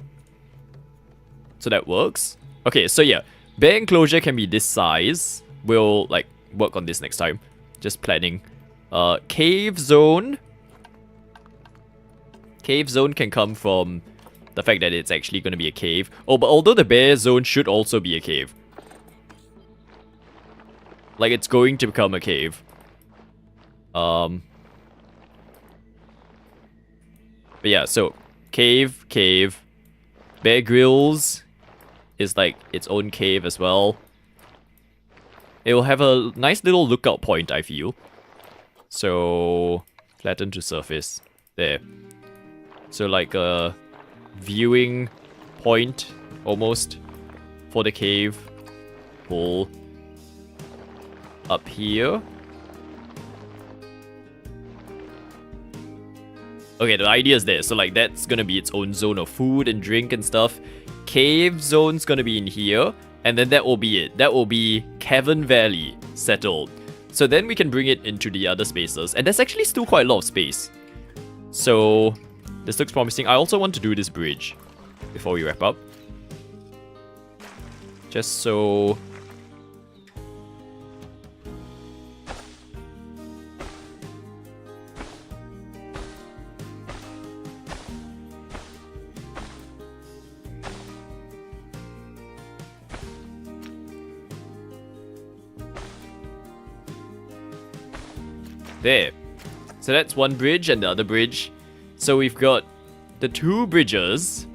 So that works. Okay, so yeah. Bear enclosure can be this size. We'll, work on this next time. Just planning. Cave zone. Cave zone can come from the fact that it's actually going to be a cave. Oh, but although the bear zone should also be a cave. It's going to become a cave. But yeah, so cave. Bear Grylls is its own cave as well. It will have a nice little lookout point, I feel. So flatten to surface. There. So a viewing point almost for the cave. Pull up here. Okay, the idea is there. So that's gonna be its own zone of food and drink and stuff. Cave zone's gonna be in here, and then that will be it. That will be Cavern Valley settled. So then we can bring it into the other spaces, and there's actually still quite a lot of space. So this looks promising. I also want to do this bridge before we wrap up. Just so... There. So that's one bridge and the other bridge. So we've got the two bridges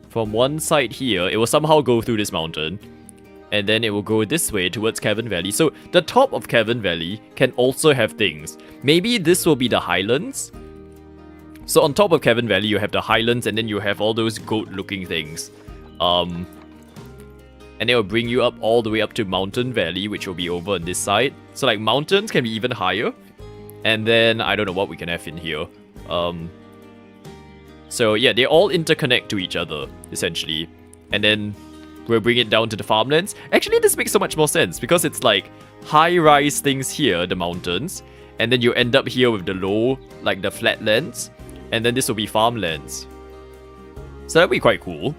from one side here. It will somehow go through this mountain. And then it will go this way towards Cavern Valley. So the top of Cavern Valley can also have things. Maybe this will be the highlands. So on top of Cavern Valley, you have the highlands, and then you have all those goat-looking things. And it will bring you up all the way up to Mountain Valley, which will be over on this side. So mountains can be even higher. And then I don't know what we can have in here. So yeah, they all interconnect to each other, essentially. And then we'll bring it down to the farmlands. Actually, this makes so much more sense because it's high-rise things here, the mountains. And then you end up here with the low, the flatlands. And then this will be farmlands. So that'll be quite cool.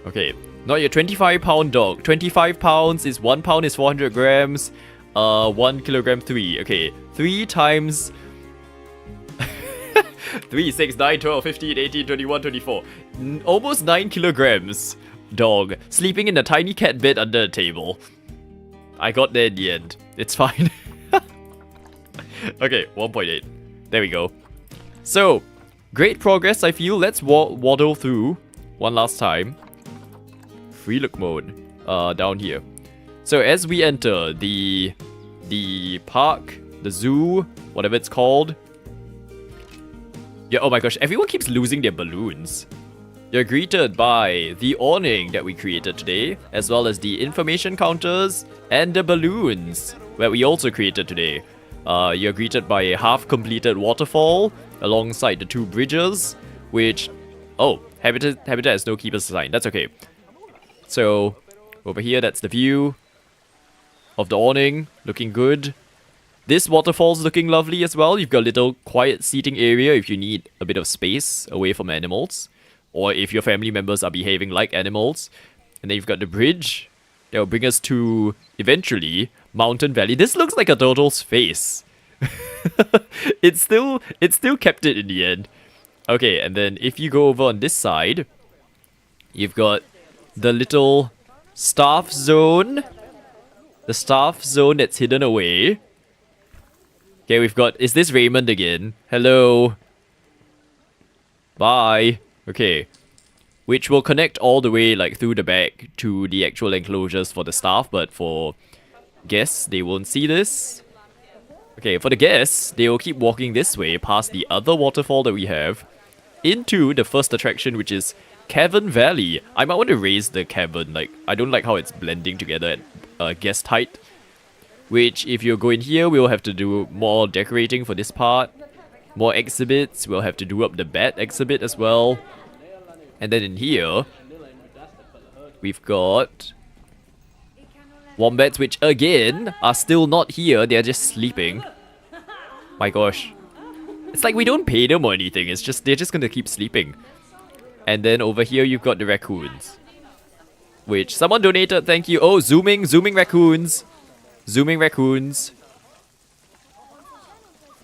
Okay, not your 25-pound dog. 25 pounds is 1 pound is 400 grams. 1 kilogram 3. Okay, 3 times 3, 6, 9, 12, 15, 18, 21, 24. Almost 9 kilograms. Dog. Sleeping in a tiny cat bed under a table. I got there in the end. It's fine. Okay, 1.8. There we go. So, great progress, I feel. Let's waddle through one last time. Free look mode. Down here. So as we enter the park, the zoo, whatever it's called. Yeah, oh my gosh, everyone keeps losing their balloons. You're greeted by the awning that we created today, as well as the information counters and the balloons that we also created today. You're greeted by a half-completed waterfall alongside the 2 bridges, which... Oh, Habitat has no keepers assigned. That's okay. So, over here, that's the view of the awning. Looking good. This waterfall's looking lovely as well. You've got a little quiet seating area if you need a bit of space away from animals. Or if your family members are behaving like animals. And then you've got the bridge that will bring us to, eventually, Mountain Valley. This looks like a turtle's face. It still kept it in the end. Okay, and then if you go over on this side, you've got the little staff zone. The staff zone that's hidden away. Okay, we've got... Is this Raymond again? Hello. Bye. Okay. Which will connect all the way, like, through the back to the actual enclosures for the staff, but for guests, they won't see this. Okay, for the guests, they will keep walking this way past the other waterfall that we have into the first attraction, which is Cavern Valley. I might want to raise the cavern. Like, I don't like how it's blending together at guest height. Which, if you go in here, we'll have to do more decorating for this part. More exhibits. We'll have to do up the bat exhibit as well. And then in here, we've got wombats, which again are still not here. They're just sleeping. My gosh. It's like we don't pay them or anything. It's just, they're just gonna keep sleeping. And then over here, you've got the raccoons. Which someone donated, thank you. Oh, zooming raccoons. Zooming raccoons.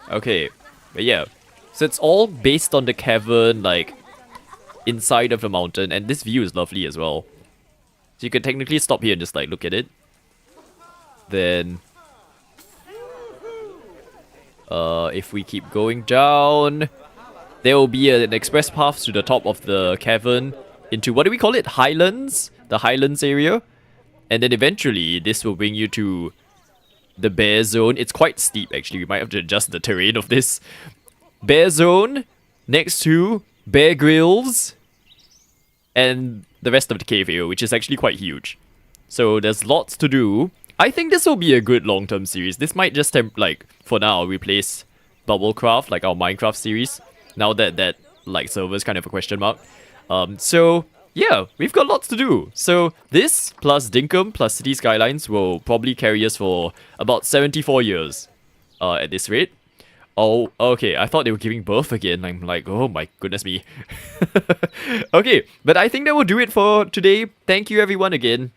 Okay, but yeah. So it's all based on the cavern, like, inside of the mountain. And this view is lovely as well. So you can technically stop here and just, like, look at it. Then... if we keep going down... There will be an express path to the top of the cavern into, what do we call it? Highlands? The Highlands area. And then eventually, this will bring you to the bear zone. It's quite steep, actually. We might have to adjust the terrain of this. Bear zone, next to Bear Grylls, and the rest of the cave area, which is actually quite huge. So there's lots to do. I think this will be a good long-term series. This might just, like, for now, replace Bubblecraft, like our Minecraft series. Now that like, server's kind of a question mark. So, yeah, we've got lots to do. So, this, plus Dinkum, plus City Skylines will probably carry us for about 74 years. At this rate. Oh, okay, I thought they were giving birth again. I'm like, oh my goodness me. Okay, but I think that will do it for today. Thank you everyone again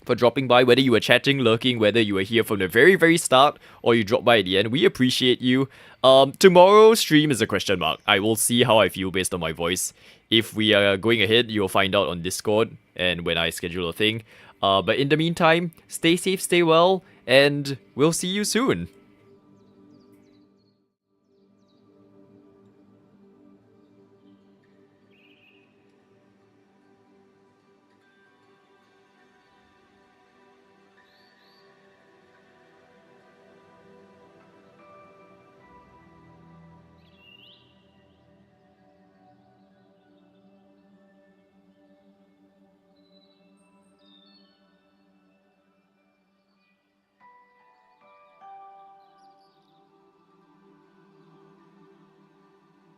for dropping by, whether you were chatting, lurking, whether you were here from the very, very start, or you dropped by at the end. We appreciate you. Tomorrow's stream is a question mark. I will see how I feel based on my voice. If we are going ahead, you'll find out on Discord, and when I schedule a thing. But in the meantime, stay safe, stay well, and we'll see you soon.